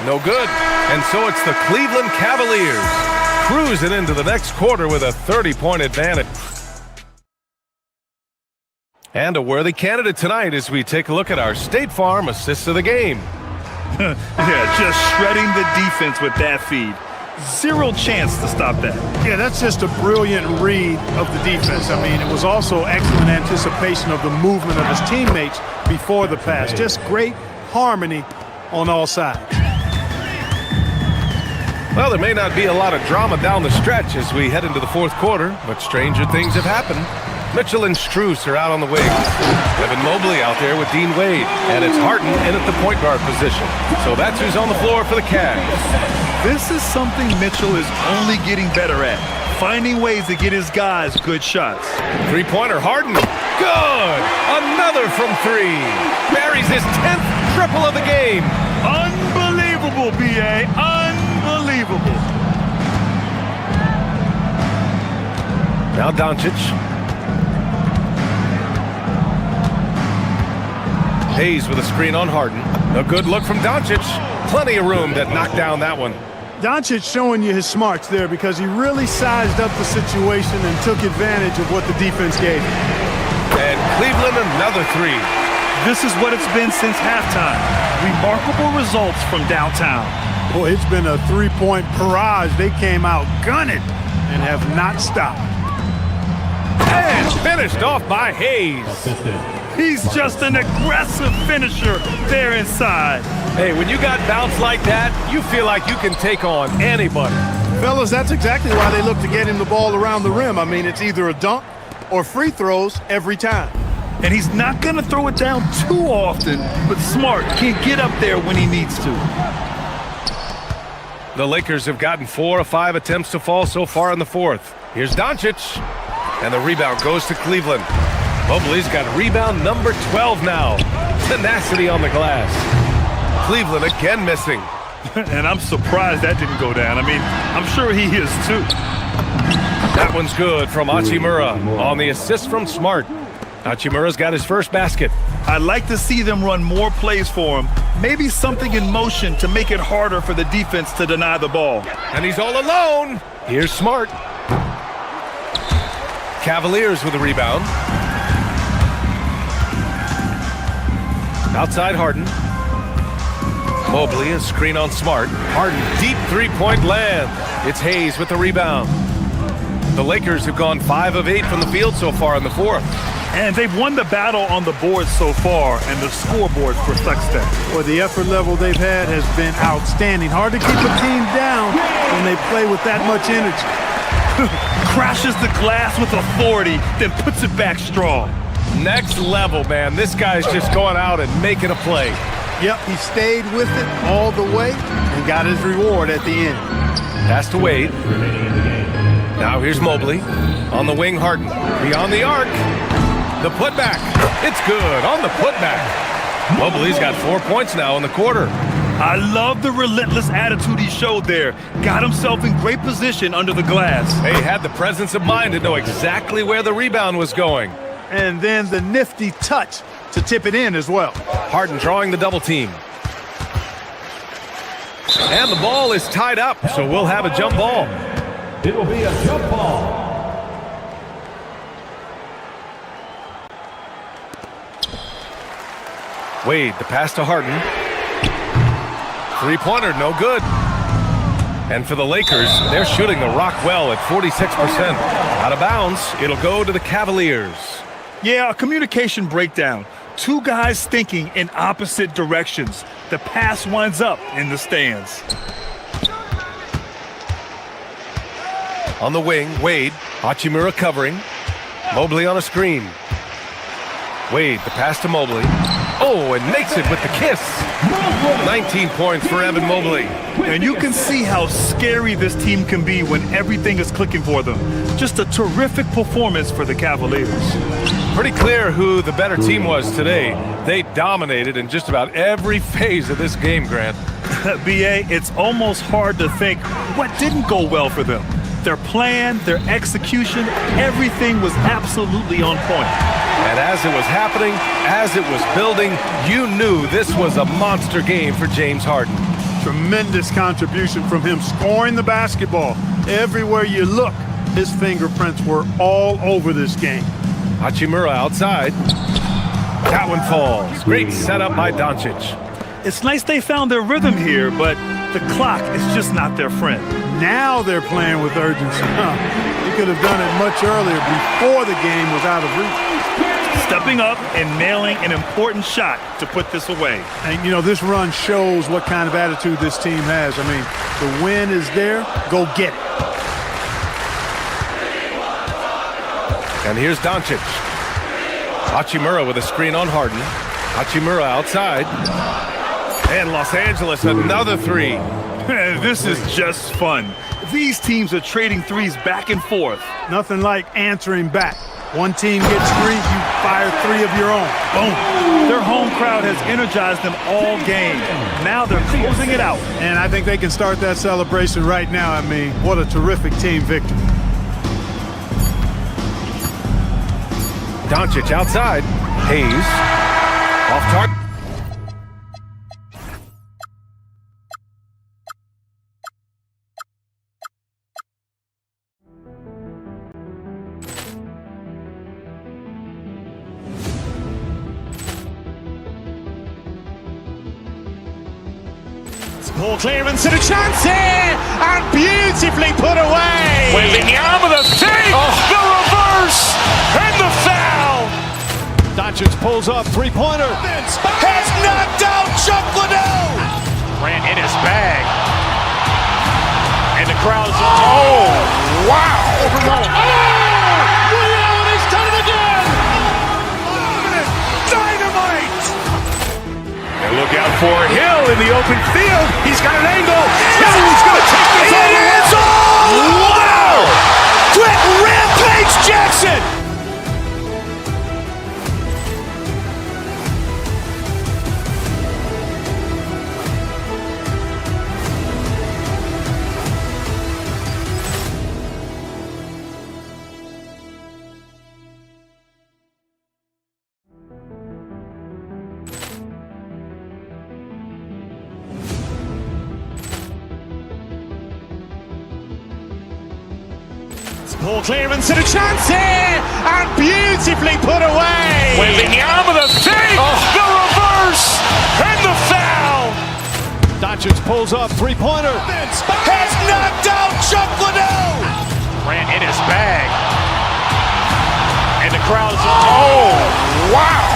No good. And so it's the Cleveland Cavaliers cruising into the next quarter with a 30-point advantage. And a worthy candidate tonight as we take a look at our State Farm assists of the game. Yeah, just shredding the defense with that feed. 0 chance to stop that. Yeah, that's just a brilliant read of the defense. I mean, it was also excellent anticipation of the movement of his teammates before the pass. Just great harmony on all sides. Well, there may not be a lot of drama down the stretch as we head into the 4th quarter, but stranger things have happened. Mitchell and Strus are out on the wings. Evan Mobley out there with Dean Wade. And it's Harden in at the point guard position. So that's who's on the floor for the Cavs. This is something Mitchell is only getting better at. Finding ways to get his guys good shots. 3-pointer, Harden. Good! Another from 3. Buries his 10th triple of the game. Unbelievable, B.A. Unbelievable. Now Doncic. Hayes with a screen on Harden. A good look from Doncic. Plenty of room to knock down that one. Doncic showing you his smarts there because he really sized up the situation and took advantage of what the defense gave him. And Cleveland another 3. This is what it's been since halftime. Remarkable results from downtown. Boy, it's been a 3-point barrage. They came out gunning and have not stopped. And finished off by Hayes. He's just an aggressive finisher there inside. Hey, when you got bounce like that, you feel like you can take on anybody. Fellas, that's exactly why they look to get him the ball around the rim. I mean, it's either a dunk or free throws every time. And he's not going to throw it down too often, but smart. Can get up there when he needs to. The Lakers have gotten 4 of 5 attempts to fall so far in the 4th. Here's Doncic. And the rebound goes to Cleveland. Mobley's got rebound number 12 now. Tenacity on the glass. Cleveland again missing. And I'm surprised that didn't go down. I mean, I'm sure he is too. That one's good from Hachimura on the assist from Smart. Hachimura's got his first basket. I'd like to see them run more plays for him. Maybe something in motion to make it harder for the defense to deny the ball. And he's all alone. Here's Smart. Cavaliers with a rebound. Outside Harden. Mobley, a screen on Smart. Harden, deep 3-point land. It's Hayes with the rebound. The Lakers have gone 5 of 8 from the field so far in the 4th. And they've won the battle on the board so far, and the scoreboard reflects that. Well, the effort level they've had has been outstanding. Hard to keep a team down when they play with that much energy. Crashes the glass with authority, then puts it back strong. Next level, man. This guy's just going out and making a play. Yep, he stayed with it all the way and got his reward at the end. Pass to Wade. Now here's Mobley. On the wing, Harden. Beyond the arc. The putback. It's good on the putback. Mobley's got 4 points now in the quarter. I love the relentless attitude he showed there. Got himself in great position under the glass. He had the presence of mind to know exactly where the rebound was going. And then the nifty touch to tip it in as well. Harden drawing the double team. And the ball is tied up, so we'll have a jump ball. It will be a jump ball. Wade, the pass to Harden. Three-pointer, no good. And for the Lakers, they're shooting the rock well at 46%. Out of bounds, it'll go to the Cavaliers. Yeah, a communication breakdown. Two guys thinking in opposite directions. The pass winds up in the stands. On the wing, Wade. Hachimura covering. Mobley on a screen. Wade, the pass to Mobley. Oh, and makes it with the kiss. 19 points for Evan Mobley. And you can see how scary this team can be when everything is clicking for them. Just a terrific performance for the Cavaliers. Pretty clear who the better team was today. They dominated in just about every phase of this game, Grant. B.A., it's almost hard to think what didn't go well for them. Their plan, their execution, everything was absolutely on point. And as it was happening, as it was building, you knew this was a monster game for James Harden. Tremendous contribution from him, scoring the basketball. Everywhere you look, his fingerprints were all over this game. Hachimura outside. That one falls. Great setup by Doncic. It's nice they found their rhythm here, but the clock is just not their friend. Now they're playing with urgency. They could have done it much earlier before the game was out of reach. Stepping up and nailing an important shot to put this away. And, you know, this run shows what kind of attitude this team has. I mean, the win is there. Go get it. And here's Doncic. Hachimura with a screen on Harden. Hachimura outside. And Los Angeles, another three. This is just fun. These teams are trading threes back and forth. Nothing like answering back. One team gets three, you fire three of your own. Boom. Their home crowd has energized them all game. Now they're closing it out. And I think they can start that celebration right now. I mean, what a terrific team victory. Doncic outside. Hayes. Off target. Ball clearance and a chance here, and beautifully put away. Wembanyama the fake, the reverse, and the foul. Doncic pulls up, three-pointer. Has knocked out Chuck Liddell. Ran in his bag. And the crowd's oh, wow. He's done it again. Dynamite. And look out for Hill in the open field. He's got an angle. He's going to take this all the way. Wow! Quick rampage Jackson. Ball clearance and a chance here, and beautifully put away. Wembanyama the fake, the reverse, and the foul. Doncic pulls up, three-pointer. Has knocked out Chuck Liddell. Ran in his bag. And the crowd's oh, wow.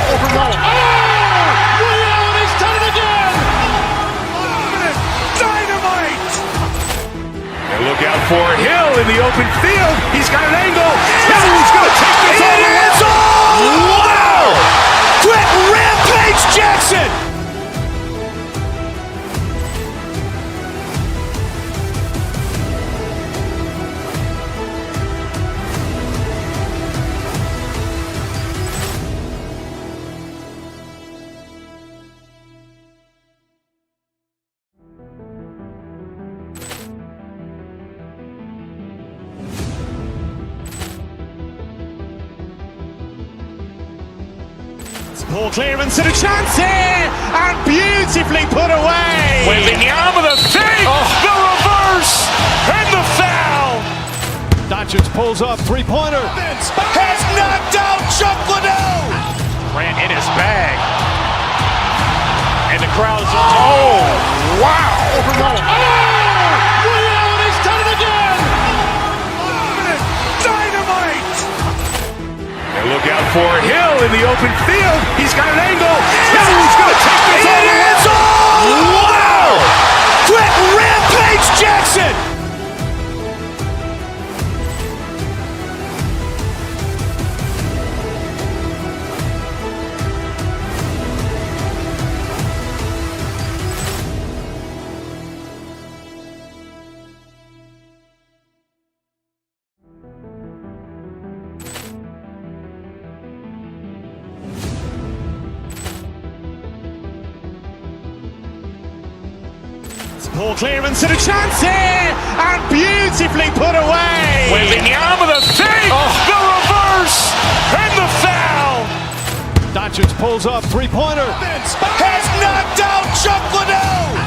He's done it again. Dynamite. And look out for Hill in the open open field. He's got an angle. He's going to take this all the way. Wow! Quick Rampage Jackson! Ball clearance and a chance here, and beautifully put away. Wembanyama the fake, the reverse, and the foul. Doncic pulls up, three-pointer. Has knocked out Chuck Liddell. Grant in his bag. And the crowd's... Oh, wow. He's done it again. Dynamite. And look out for Hill in the open field. He's got an angle. He's going to take this all the way. Wow. Quick Rampage Jackson. Ball clearance and a chance here, and beautifully put away. Wembanyama the fake, the reverse, and the foul. Doncic pulls up, three-pointer. Has knocked out Chuck Liddell.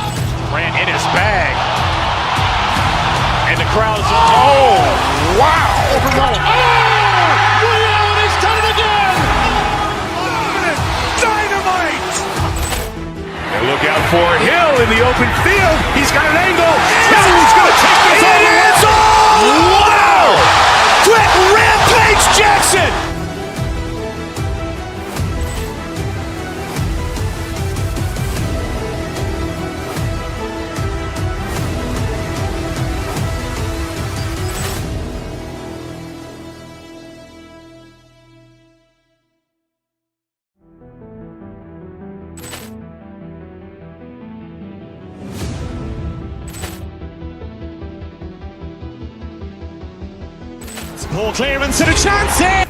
Grant in his bag. And the crowd's... Oh, wow. He's done it again. Dynamite. And look out for Hill in the open field. He's got an angle. He's going to take this all the way. Wow. Quick Rampage Jackson. Ball clearance and a chance here.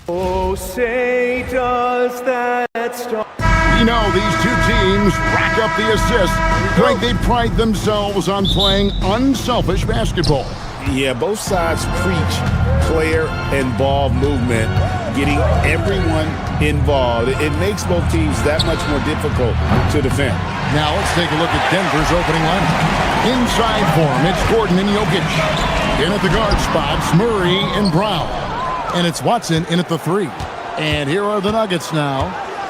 Oh, say does that start? We know these two teams rack up the assists. Greg, they pride themselves on playing unselfish basketball. Yeah, both sides preach player and ball movement, getting everyone involved. It makes both teams that much more difficult to defend. Now let's take a look at Denver's opening lineup. Inside for him, it's Gordon and Jokic. In at the guard spots, Murray and Brown. And it's Watson in at the three. And here are the Nuggets now,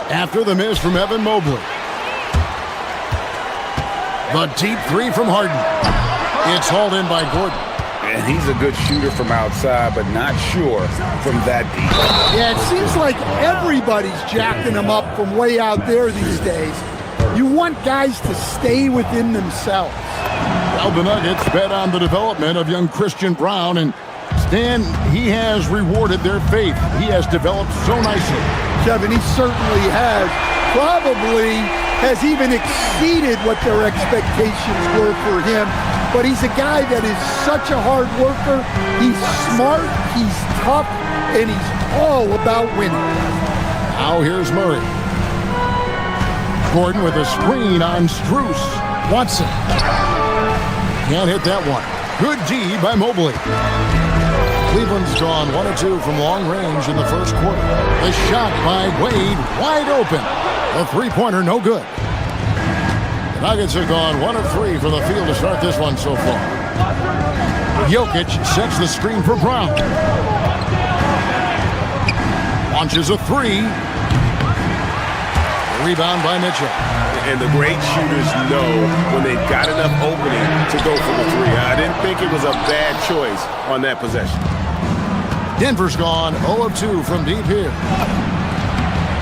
after the miss from Evan Mobley. The deep three from Harden. It's hauled in by Gordon. And he's a good shooter from outside, but not sure from that deep. Yeah, it seems like everybody's jacking him up from way out there these days. You want guys to stay within themselves. Well, the Nuggets bet on the development of young Christian Brown, and Stan, he has rewarded their faith. He has developed so nicely. Kevin, he certainly has. Probably has even exceeded what their expectations were for him. But he's a guy that is such a hard worker. He's smart, he's tough, and he's all about winning. Now here's Murray. Gordon with a screen on Strus. Watson. Can't hit that one. Good D by Mobley. Cleveland's gone 1 of 2 from long range in the first quarter. The shot by Wade, wide open. The three-pointer, no good. The Nuggets have gone 1 of 3 from the field to start this one so far. Jokic sets the screen for Brown. Launches a three. Rebound by Mitchell. And the great shooters know when they've got enough opening to go for the three. I didn't think it was a bad choice on that possession. Denver's gone 0 of 2 from deep here.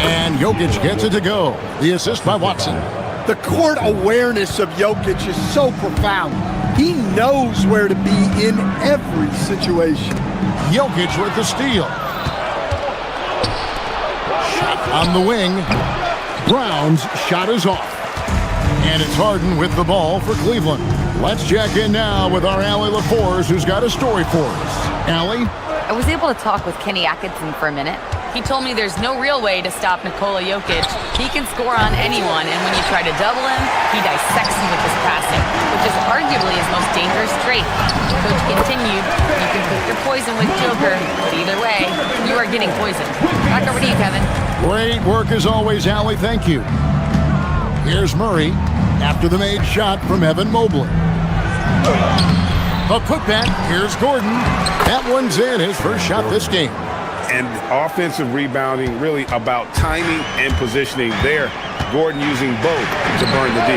And Jokic gets it to go. The assist by Watson. The court awareness of Jokic is so profound. He knows where to be in every situation. Jokic with the steal. Shot on the wing. Brown's shot is off. And it's Harden with the ball for Cleveland. Let's check in now with our Allie LaForce, who's got a story for us. Allie? I was able to talk with Kenny Atkinson for a minute. He told me there's no real way to stop Nikola Jokic. He can score on anyone, and when you try to double him, he dissects you with his passing, which is arguably his most dangerous trait. Coach continued, you can pick your poison with Joker, but either way, you are getting poisoned. Back over to you, Kevin. Great work as always, Allie. Thank you. Here's Murray after the made shot from Evan Mobley. A putback. Here's Gordon. That one's in, his first shot this game. And offensive rebounding, really about timing and positioning there. Gordon using both to burn the D.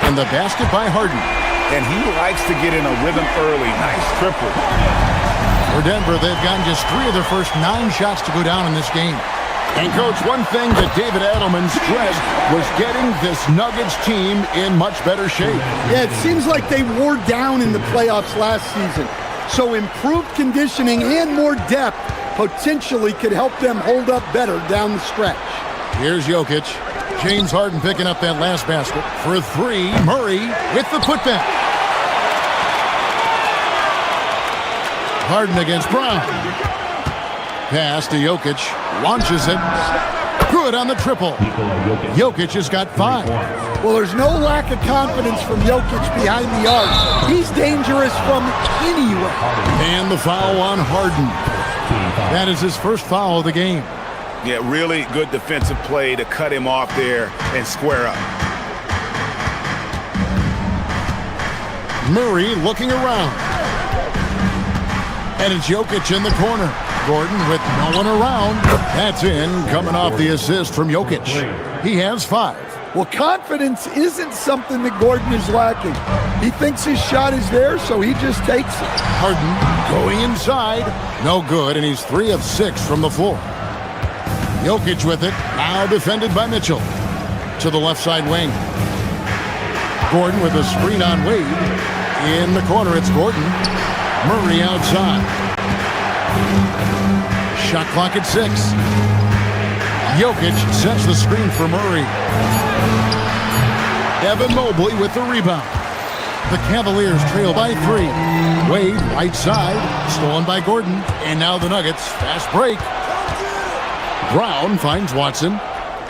And the basket by Harden. And he likes to get in a rhythm early. Nice triple. For Denver, they've gotten just 3 of their first 9 shots to go down in this game. And, Coach, one thing that David Adelman stressed was getting this Nuggets team in much better shape. Yeah, it seems like they wore down in the playoffs last season. So improved conditioning and more depth potentially could help them hold up better down the stretch. Here's Jokic. James Harden picking up that last basket. For 3, Murray with the putback. Harden against Brown. Pass to Jokic. Launches it. Good on the triple. Jokic has got 5. Well, there's no lack of confidence from Jokic behind the arc. He's dangerous from anywhere. And the foul on Harden. That is his first foul of the game. Yeah, really good defensive play to cut him off there and square up. Murray looking around. And it's Jokic in the corner. Gordon with no one around. That's in, coming off the assist from Jokic. He has 5. Well, confidence isn't something that Gordon is lacking. He thinks his shot is there, so he just takes it. Harden going inside. No good, and he's 3 of 6 from the floor. Jokic with it. Now defended by Mitchell. To the left side wing. Gordon with a screen on Wade. In the corner, it's Gordon. Murray outside. Shot clock at 6. Jokic sets the screen for Murray. Evan Mobley with the rebound. The Cavaliers trail by 3. Wade, right side, stolen by Gordon. And now the Nuggets, fast break. Brown finds Watson.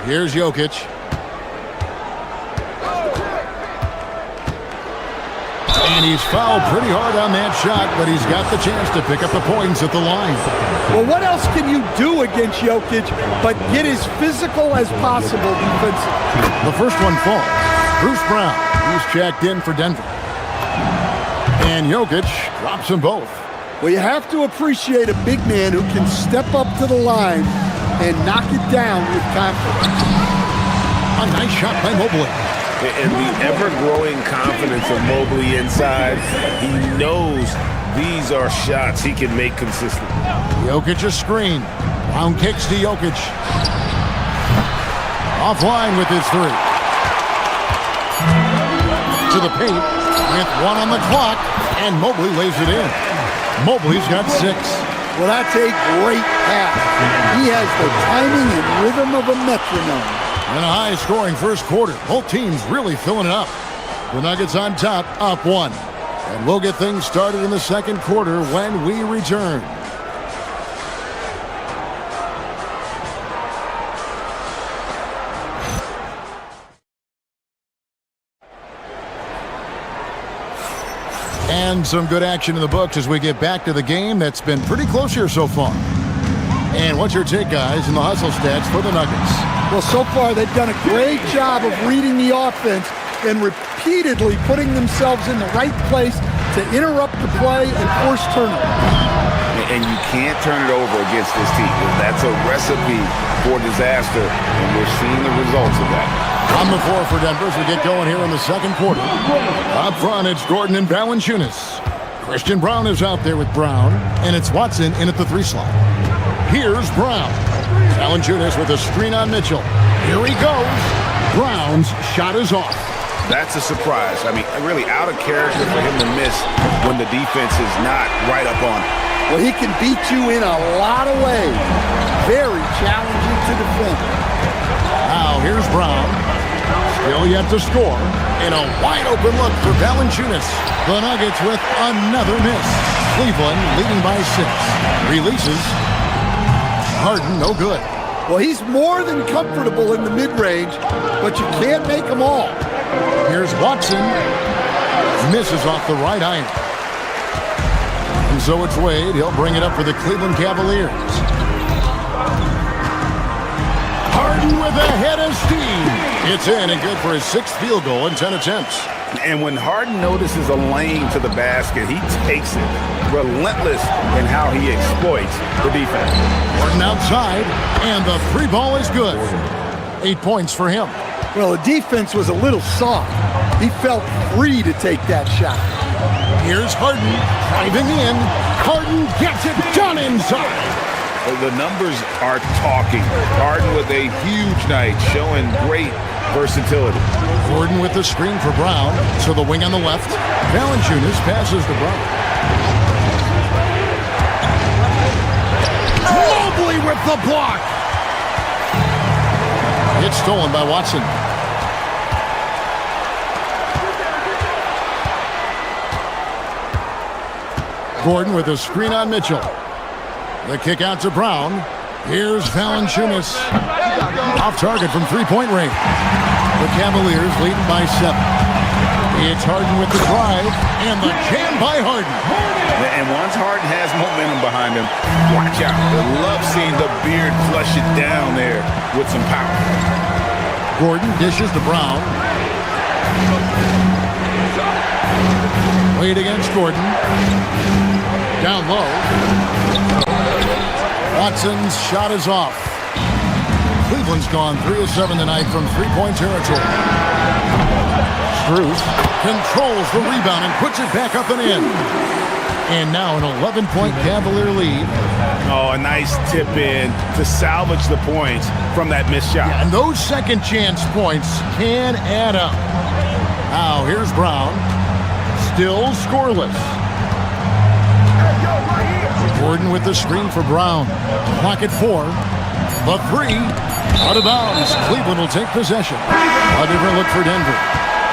Here's Jokic. And he's fouled pretty hard on that shot, but he's got the chance to pick up the points at the line. Well, what else can you do against Jokic but get as physical as possible defensively? The first one falls. Bruce Brown, he's checked in for Denver. And Jokic drops them both. Well, you have to appreciate a big man who can step up to the line and knock it down with confidence. A nice shot by Mobley. And the ever-growing confidence of Mobley inside, he knows these are shots he can make consistently. Jokic a screen. Brown kicks to Jokic. Offline with his 3. To the paint with 1 on the clock, and Mobley lays it in. Mobley's got 6. Well, that's a great pass. He has the timing and rhythm of a metronome. And a high-scoring first quarter. Both teams really filling it up. The Nuggets on top, up 1. And we'll get things started in the second quarter when we return. And some good action in the books as we get back to the game that's been pretty close here so far. And what's your take, guys, in the hustle stats for the Nuggets? Well, so far they've done a great job of reading the offense and repeatedly putting themselves in the right place to interrupt the play and force turnovers. And you can't turn it over against this team. That's a recipe for disaster, and we're seeing the results of that. On the floor for Denver as we get going here in the second quarter. Up front, it's Gordon and Valanciunas. Christian Brown is out there with Brown, and it's Watson in at the 3 slot. Here's Brown. Valanciunas with a screen on Mitchell. Here he goes. Brown's shot is off. That's a surprise. I mean, really out of character for him to miss when the defense is not right up on him. Well, he can beat you in a lot of ways. Very challenging to defend. Now here's Brown. Still yet to score. And a wide open look for Valanciunas. The Nuggets with another miss. Cleveland leading by 6. Releases. Harden, no good. Well, he's more than comfortable in the mid-range, but you can't make them all. Here's Watson. Misses off the right iron. And so it's Wade. He'll bring it up for the Cleveland Cavaliers. Harden with a head of steam. It's in and good for his 6th field goal in 10 attempts. And when Harden notices a lane to the basket, he takes it. Relentless in how he exploits the defense. Harden outside, and the 3 ball is good. 8 points for him. Well, the defense was a little soft. He felt free to take that shot. Here's Harden driving in. Harden gets it done inside. The numbers are talking. Harden with a huge night, showing great versatility. Gordon with the screen for Brown. So the wing on the left. Valanciunas passes to Brown. Mobley with the block. It's stolen by Watson. Gordon with a screen on Mitchell. The kick out to Brown. Here's Valanciunas. Off target from three-point range. The Cavaliers leading by 7. It's Harden with the drive, and the jam by Harden. And once Harden has momentum behind him, watch out. I love seeing the beard flush it down there with some power. Gordon dishes to Brown. Wade against Gordon. Down low. Watson's shot is off. Cleveland's gone 3 of 7 tonight from three-point territory. Strus controls the rebound and puts it back up and in. And now an 11-point Cavalier lead. Oh, a nice tip in to salvage the points from that missed shot. Yeah, and those second chance points can add up. Now here's Brown. Still scoreless. Gordon with the screen for Brown. Clock at 4. The 3. Out of bounds. Cleveland will take possession. A different look for Denver.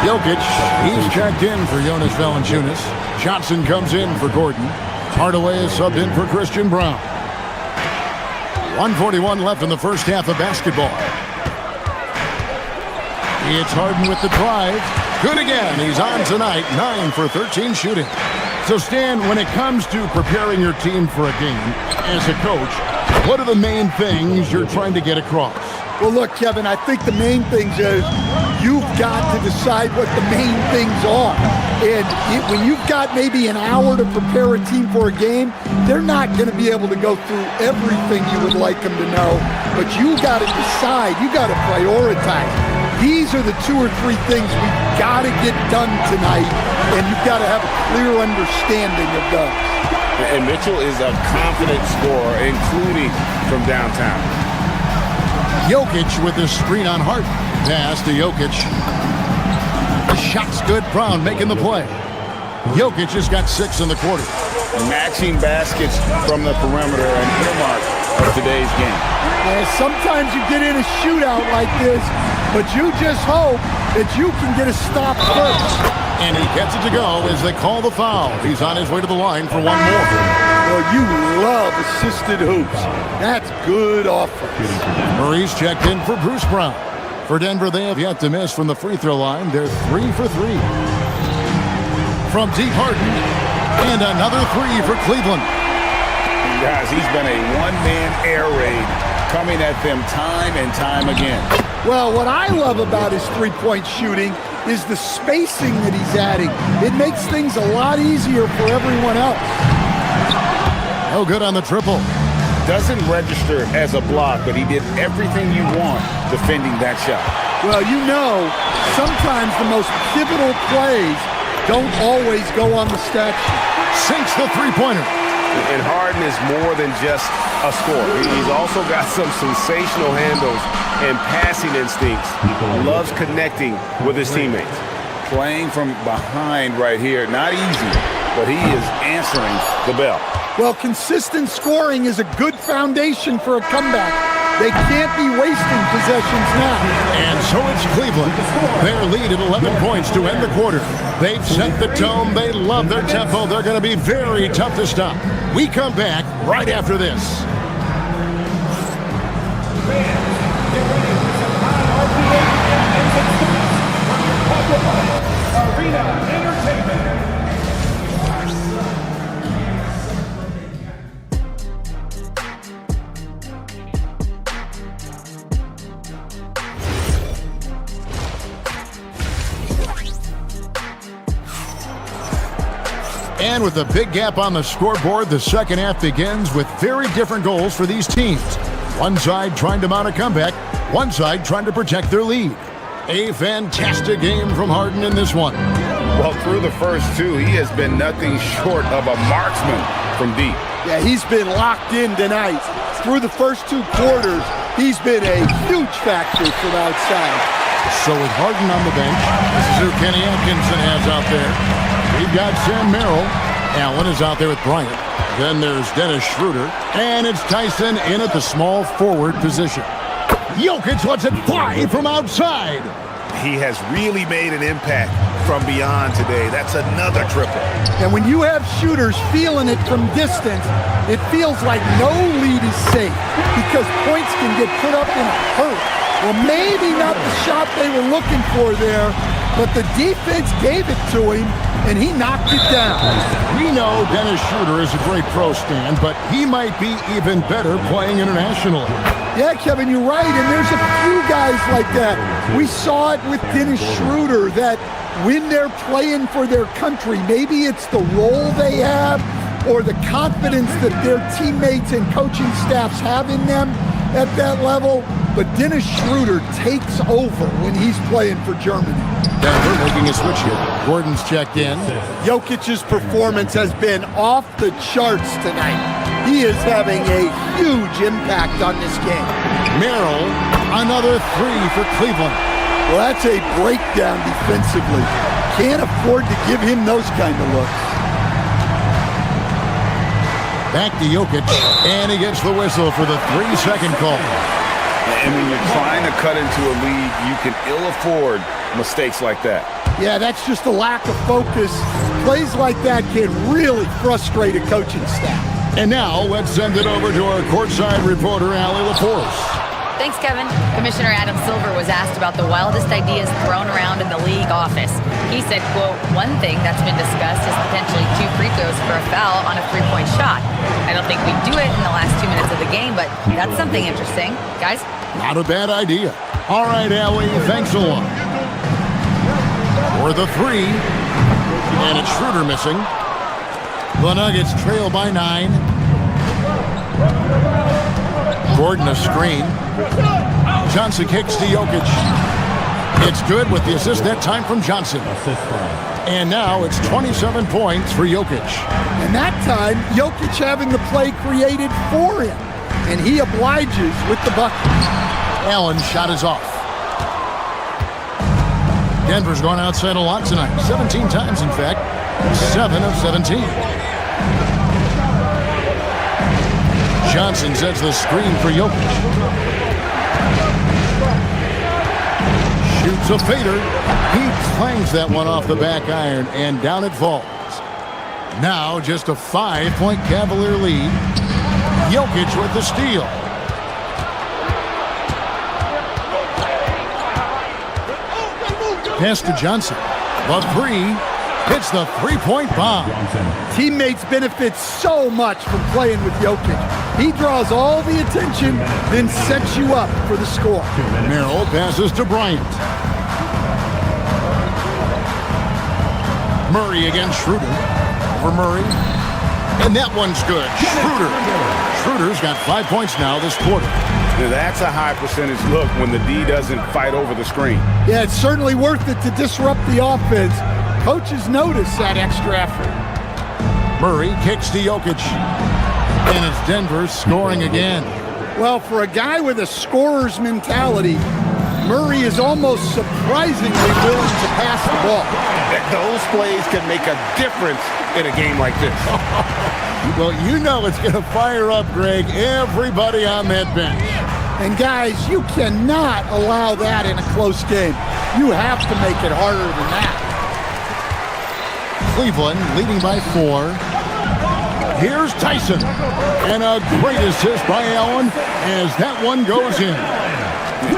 Jokic, he's checked in for Jonas Valanciunas. Johnson comes in for Gordon. Hardaway is subbed in for Christian Brown. 1:41 left in the first half of basketball. It's Harden with the drive. Good again. He's on tonight. 9 for 13 shooting. So, Stan, when it comes to preparing your team for a game, as a coach, what are the main things you're trying to get across? Well, look, Kevin, I think the main things is you've got to decide what the main things are. And when you've got maybe an hour to prepare a team for a game, they're not going to be able to go through everything you would like them to know. But you got to decide. You got to prioritize. These are the 2 or 3 things we've got to get done tonight, and you've got to have a clear understanding of those. And Mitchell is a confident scorer, including from downtown. Jokic with the screen on Harden. Pass to Jokic. The shot's good. Brown making the play. Jokic has got 6 in the quarter. Matching baskets from the perimeter, an earmark of today's game. Yeah, sometimes you get in a shootout like this, but you just hope that you can get a stop first. And he gets it to go as they call the foul. He's on his way to the line for 1 more. Well, you love assisted hoops. That's good offense. Murray's checked in for Bruce Brown. For Denver, they have yet to miss from the free throw line. They're 3 for 3. From deep, Harden. And another 3 for Cleveland. Guys, he's been a one-man air raid coming at them time and time again. Well, what I love about his three-point shooting is the spacing that he's adding. It makes things a lot easier for everyone else. No good on the triple. Doesn't register as a block, but he did everything you want defending that shot. Well, you know, sometimes the most pivotal plays don't always go on the stat sheet. Sinks the three-pointer. And Harden is more than just a scorer. He's also got some sensational handles and passing instincts. Loves connecting with his teammates. Playing from behind right here, not easy, but he is answering the bell. Well, consistent scoring is a good foundation for a comeback. They can't be wasting possessions now. And so it's Cleveland. Their lead at 11 points to end the quarter. They've set the tone. They love their tempo. They're going to be very tough to stop. We come back right after this. Arena Entertainment. And with a big gap on the scoreboard, the second half begins with very different goals for these teams. One side trying to mount a comeback, one side trying to protect their lead. A fantastic game from Harden in this one. Well, through the first two, he has been nothing short of a marksman from deep. Yeah, he's been locked in tonight. Through the first two quarters, he's been a huge factor from outside. So with Harden on the bench, this is who Kenny Atkinson has out there. We've got Sam Merrill. Allen is out there with Bryant. Then there's Dennis Schroeder. And it's Tyson in at the small forward position. Jokic lets it fly from outside. He has really made an impact from beyond today. That's another triple. And when you have shooters feeling it from distance, it feels like no lead is safe because points can get put up in a hurry. Well, maybe not the shot they were looking for there, but the defense gave it to him, and he knocked it down. We know Dennis Schroeder is a great pro, Stan, but he might be even better playing internationally. Yeah, Kevin, you're right, and there's a few guys like that. We saw it with Dennis Schroeder, that when they're playing for their country, maybe it's the role they have or the confidence that their teammates and coaching staffs have in them at that level, but Dennis Schroeder takes over when he's playing for Germany. Denver making a switch here. Gordon's checked in. Jokic's performance has been off the charts tonight. He is having a huge impact on this game. Merrill, another three for Cleveland. Well, that's a breakdown defensively. Can't afford to give him those kind of looks. Back to Jokic, and he gets the whistle for the 3-second call. And when you're trying to cut into a lead, you can ill afford mistakes like that. Yeah, that's just a lack of focus. Plays like that can really frustrate a coaching staff. And now, let's send it over to our courtside reporter, Allie LaForce. Thanks, Kevin. Commissioner Adam Silver was asked about the wildest ideas thrown around in the league office. He said, quote, one thing that's been discussed is potentially 2 free throws for a foul on a 3-point shot. I don't think we do it in the last 2 minutes of the game, but that's something interesting. Guys? Not a bad idea. All right, Allie, thanks a lot. For the 3, and it's Schroeder missing. The Nuggets trail by 9. Gordon a screen. Johnson kicks to Jokic. It's good with the assist that time from Johnson. And now it's 27 points for Jokic. And that time, Jokic having the play created for him. And he obliges with the bucket. Allen's shot is off. Denver's gone outside a lot tonight. 17 times, in fact. 7 of 17. Johnson sets the screen for Jokic. Shoots a fader. He clangs that one off the back iron, and down it falls. Now just a 5-point Cavalier lead. Jokic with the steal. Pass to Johnson. The 3. Hits the 3-point bomb. Teammates benefit so much from playing with Jokic. He draws all the attention, then sets you up for the score. Merrill passes to Bryant. Murray against Schroeder. For Murray. And that one's good. Schroeder's got 5 points now this quarter. Now that's a high percentage look when the D doesn't fight over the screen. Yeah, it's certainly worth it to disrupt the offense. Coaches notice that extra effort. Murray kicks to Jokic. And it's Denver scoring again. Well, for a guy with a scorer's mentality, Murray is almost surprisingly willing to pass the ball. Those plays can make a difference in a game like this. Well, you know it's going to fire up, Greg, everybody on that bench. And guys, you cannot allow that in a close game. You have to make it harder than that. Cleveland leading by 4. Here's Tyson. And a great assist by Allen as that one goes in.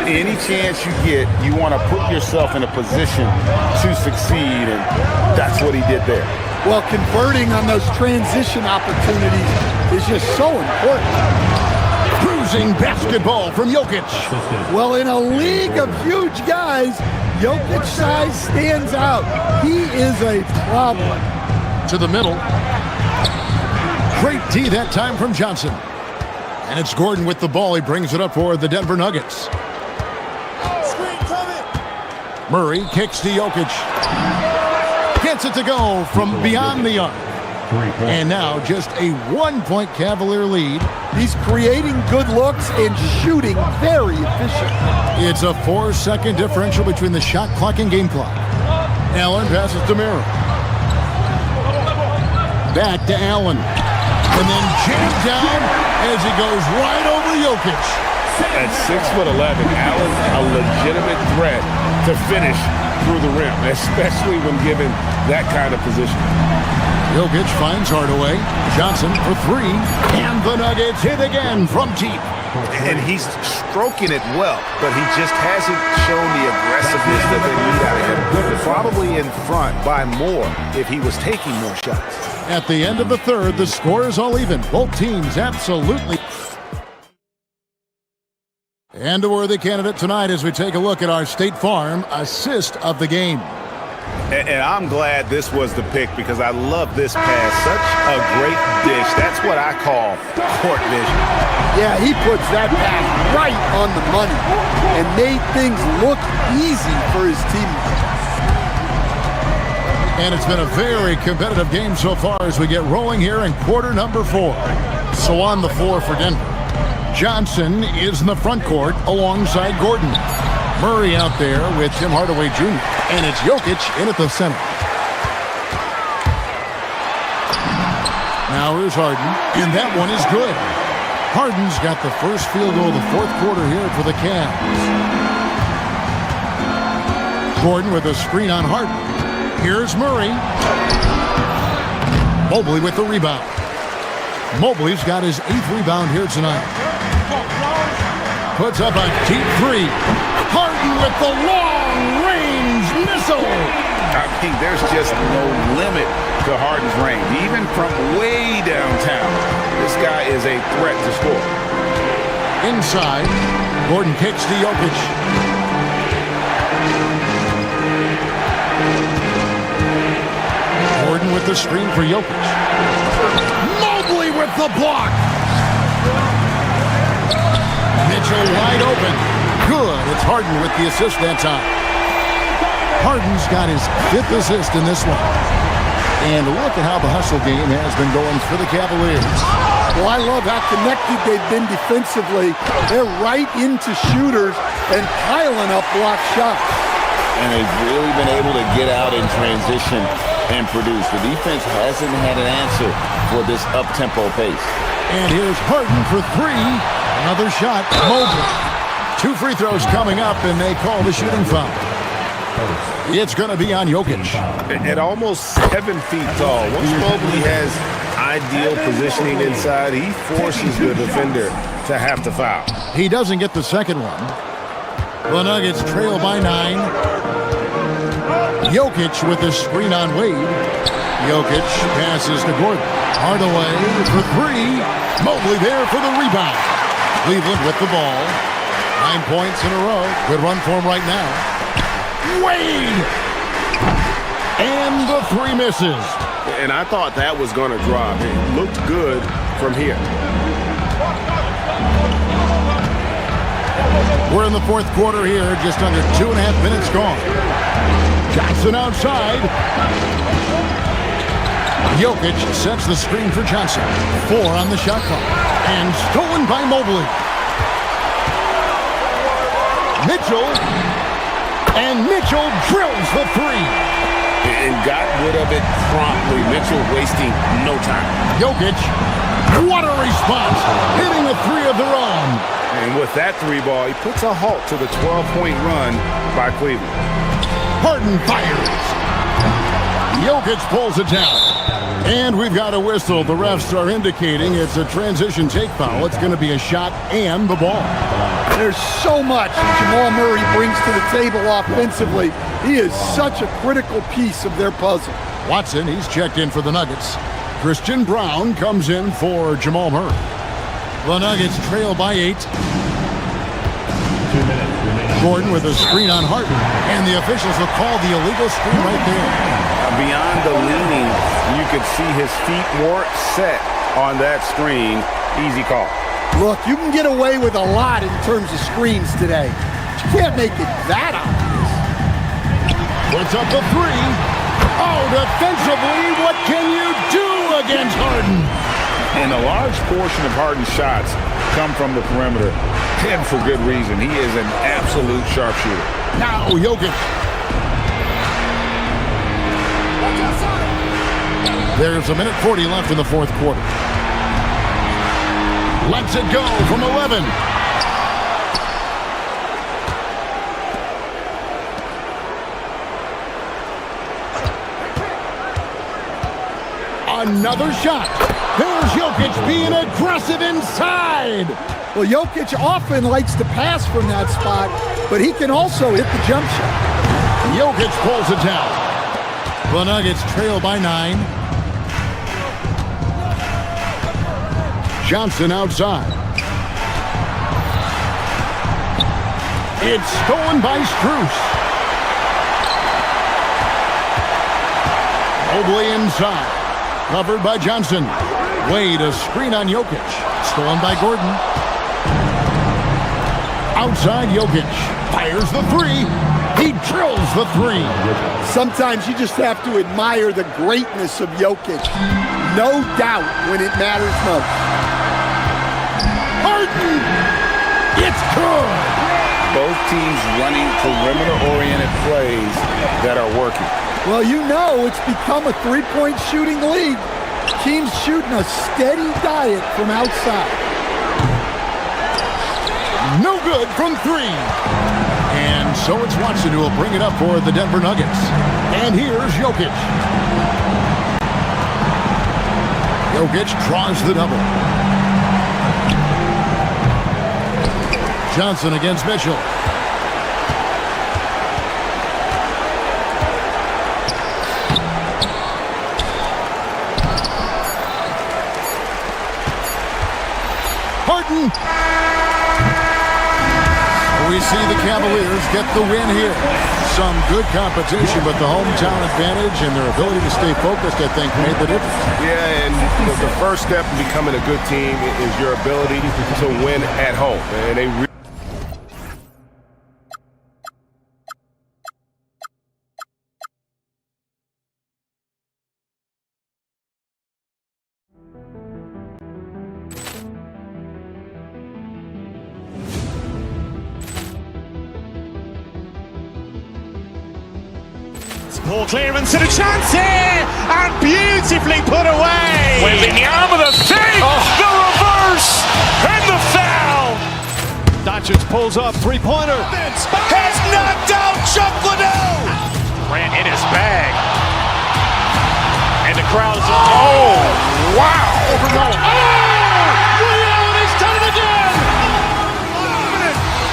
Any chance you get, you want to put yourself in a position to succeed, and that's what he did there. Well, converting on those transition opportunities is just so important. Cruising basketball from Jokic. Well, in a league of huge guys, Jokic's size stands out. He is a problem. To the middle. Great D that time from Johnson. And it's Gordon with the ball. He brings it up for the Denver Nuggets. Murray kicks to Jokic. Gets it to go from beyond the arc. And now just a 1-point Cavalier lead. He's creating good looks and shooting very efficient. It's a 4-second differential between the shot clock and game clock. Allen passes to Murray. Back to Allen. And then jammed down as he goes right over Jokic. At 6'11", Allen a legitimate threat to finish through the rim, especially when given that kind of position. Jokic finds Hardaway. Johnson for 3. And the Nuggets hit again from deep. And he's stroking it well, but he just hasn't shown the aggressiveness that they need out of him. Probably in front by more if he was taking more shots. At the end of the third, the score is all even. Both teams absolutely. And a worthy candidate tonight as we take a look at our State Farm assist of the game. And I'm glad this was the pick because I love this pass. Such a great dish. That's what I call court vision. Yeah, he puts that pass right on the money and made things look easy for his teammates. And it's been a very competitive game so far as we get rolling here in quarter number 4. So on the floor for Denver, Johnson is in the front court alongside Gordon. Murray out there with Tim Hardaway Jr. And it's Jokic in at the center. Now here's Harden, and that one is good. Harden's got the first field goal of the fourth quarter here for the Cavs. Gordon with a screen on Harden. Here's Murray. Mobley with the rebound. Mobley's got his 8th rebound here tonight. Puts up a deep 3. Harden with the long-range missile. I think there's just no limit to Harden's range. Even from way downtown, this guy is a threat to score. Inside, Gordon kicks to Jokic. Gordon with the screen for Jokic. Mobley with the block. Mitchell wide open. Good. It's Harden with the assist that time. Harden's got his 5th assist in this one. And look at how the hustle game has been going for the Cavaliers. Well, I love how connected they've been defensively. They're right into shooters and piling up block shots. And they've really been able to get out in transition and produce. The defense hasn't had an answer for this up-tempo pace. And here's Harden for 3. Another shot. Mobley. 2 free throws coming up, and they call the shooting foul. It's going to be on Jokic. At almost 7 feet tall, once Mobley has ideal positioning inside, he forces the defender to have to foul. He doesn't get the second one. The Nuggets trail by 9. Jokic with the screen on Wade. Jokic passes to Gordon. Hardaway for 3. Mobley there for the rebound. Cleveland with the ball. 9 points in a row. Good run for him right now. Wade! And the 3 misses. And I thought that was going to drop. It looked good from here. We're in the fourth quarter here. Just under 2.5 minutes gone. Johnson outside. Jokic sets the screen for Johnson. 4 on the shot clock. And stolen by Mobley. Mitchell. And Mitchell drills the 3. And got rid of it promptly. Mitchell wasting no time. Jokic. What a response. Hitting a 3 of their own. And with that 3 ball, he puts a halt to the 12-point run by Cleveland. Harden fires. Jokic pulls it down. And we've got a whistle. The refs are indicating it's a transition take foul. It's going to be a shot and the ball. There's so much Jamal Murray brings to the table offensively. He is such a critical piece of their puzzle. Watson, he's checked in for the Nuggets. Christian Brown comes in for Jamal Murray. The Nuggets trail by 8. 2 minutes remaining. Gordon with a screen on Harden. And the officials will call the illegal screen right there. Beyond the leaning, you could see his feet weren't set on that screen. Easy call. Look, you can get away with a lot in terms of screens today. You can't make it that obvious. Puts up the 3. Oh, defensively, what can you do against Harden? And a large portion of Harden's shots come from the perimeter. And for good reason. He is an absolute sharpshooter. Now, Jokic. There's a minute 40 left in the fourth quarter. Lets it go from 11. Another shot. There's Jokic being aggressive inside. Well, Jokic often likes to pass from that spot, but he can also hit the jump shot. Jokic pulls it down. The Nuggets trail by 9. Johnson outside. It's stolen by Strus. Mobley inside. Covered by Johnson. Wade a screen on Jokic. Stolen by Gordon. Outside Jokic. Fires the 3. He drills the 3. Sometimes you just have to admire the greatness of Jokic. No doubt when it matters most. Harden! It's good! Both teams running perimeter-oriented plays that are working. Well, you know it's become a three-point shooting league. Teams shooting a steady diet from outside. No good from 3. And so it's Watson who will bring it up for the Denver Nuggets. And here's Jokic. Jokic draws the double. Johnson against Mitchell. Harden. We see the Cavaliers get the win here. Some good competition, but the hometown advantage and their ability to stay focused, I think, made the difference. Yeah, and the first step in becoming a good team is your ability to win at home. And they Poor clearance and a chance here, and beautifully put away. Wembanyama the save, the reverse, and the foul. Doncic pulls up, three-pointer. Has knocked out Chuck Liddell. Ran in his bag. And the crowd is... Oh, wow. He's done it again.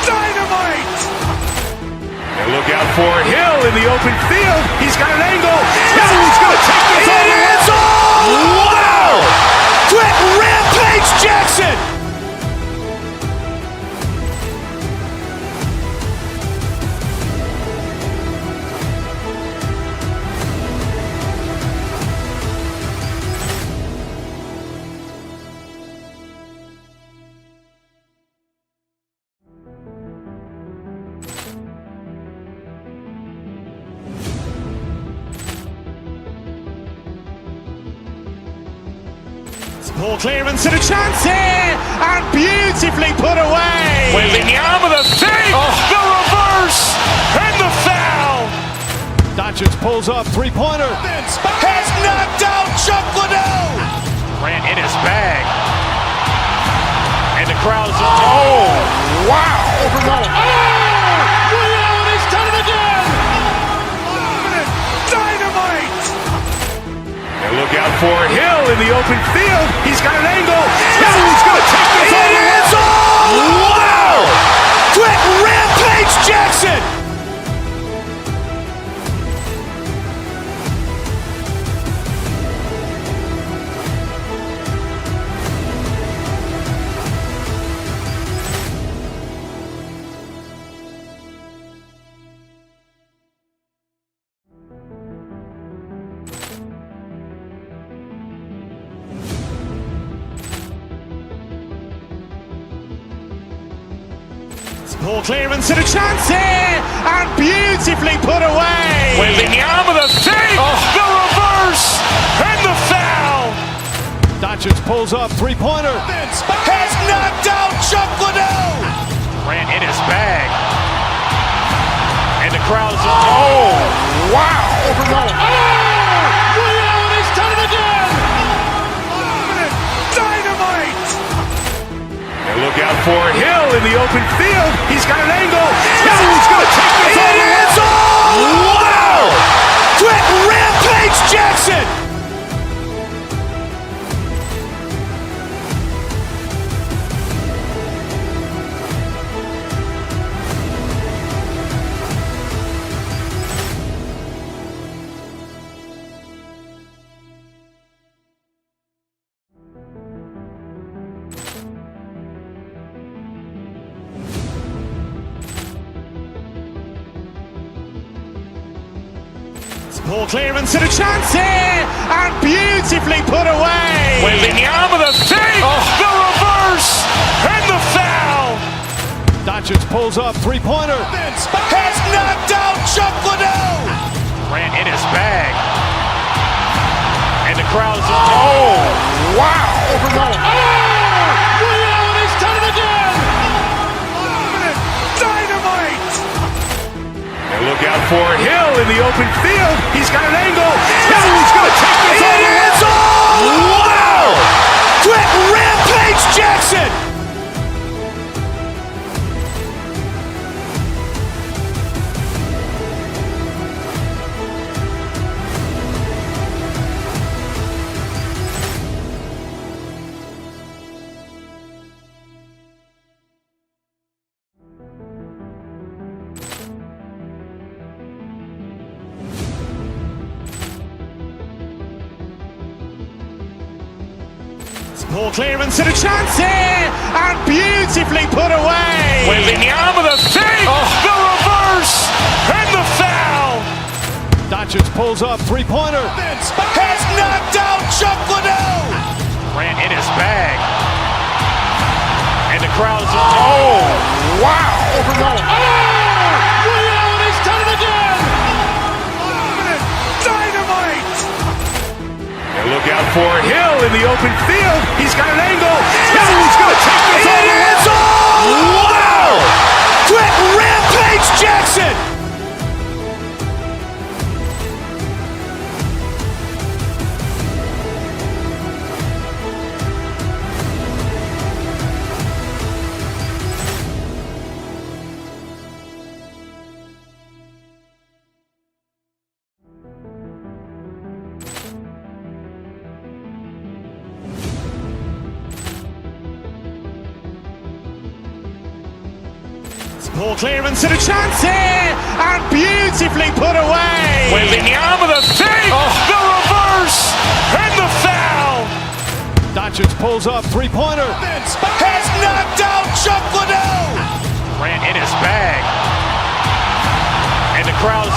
Dynamite. And look out for Hill in the open field. He's got an angle. Hill's going to take this all the way. Wow. Quick rampage Jackson. Ball clearance and a chance here, and beautifully put away. Wembanyama the fake, the reverse, and the foul. Doncic pulls up, three-pointer. Has knocked out Chuck Liddell. Grant in his bag. And the crowd is, oh, wow. He's done it again. Dynamite. And look out for Hill in the open field. He's got an angle. Hill's going to take this all the way. Wow. Quick rampage Jackson. Ball clearance and a chance here, and beautifully put away. Wembanyama the fake, the reverse, and the foul. Doncic pulls up, three-pointer. Has knocked out Chuck Liddell. Grant in his bag. And the crowd is, oh, wow. He's done it again. Dynamite. And look out for Hill in the open field. He's got an angle. Hill's going to take this all the way. Wow. Quick rampage Jackson. Ball clearance and a chance here, and beautifully put away. Wembanyama the fake, the reverse, and the foul. Doncic pulls up, three-pointer. Has knocked out Chuck Liddell. Grant in his bag. And the crowd is, oh, wow. He's done it again. Dynamite. And look out for Hill in the open field. He's got an angle. Hill's going to take this all the way. Wow. Quick rampage Jackson. Ball clearance and a chance here, and beautifully put away. Wembanyama the fake, the reverse, and the foul. Doncic pulls up, three-pointer. Has knocked out Chuck Liddell. Grant in his bag. And the crowd is, oh, wow. He's done it again. Dynamite. And look out for Hill in the open field. He's got an angle. Hill's going to take this all the way. Wow. Quick rampage Jackson. Ball clearance and a chance here, and beautifully put away. Wembanyama the fake, the reverse, and the foul. Doncic pulls up, three-pointer. Has knocked out Chuck Liddell. Grant in his bag. And the crowd is,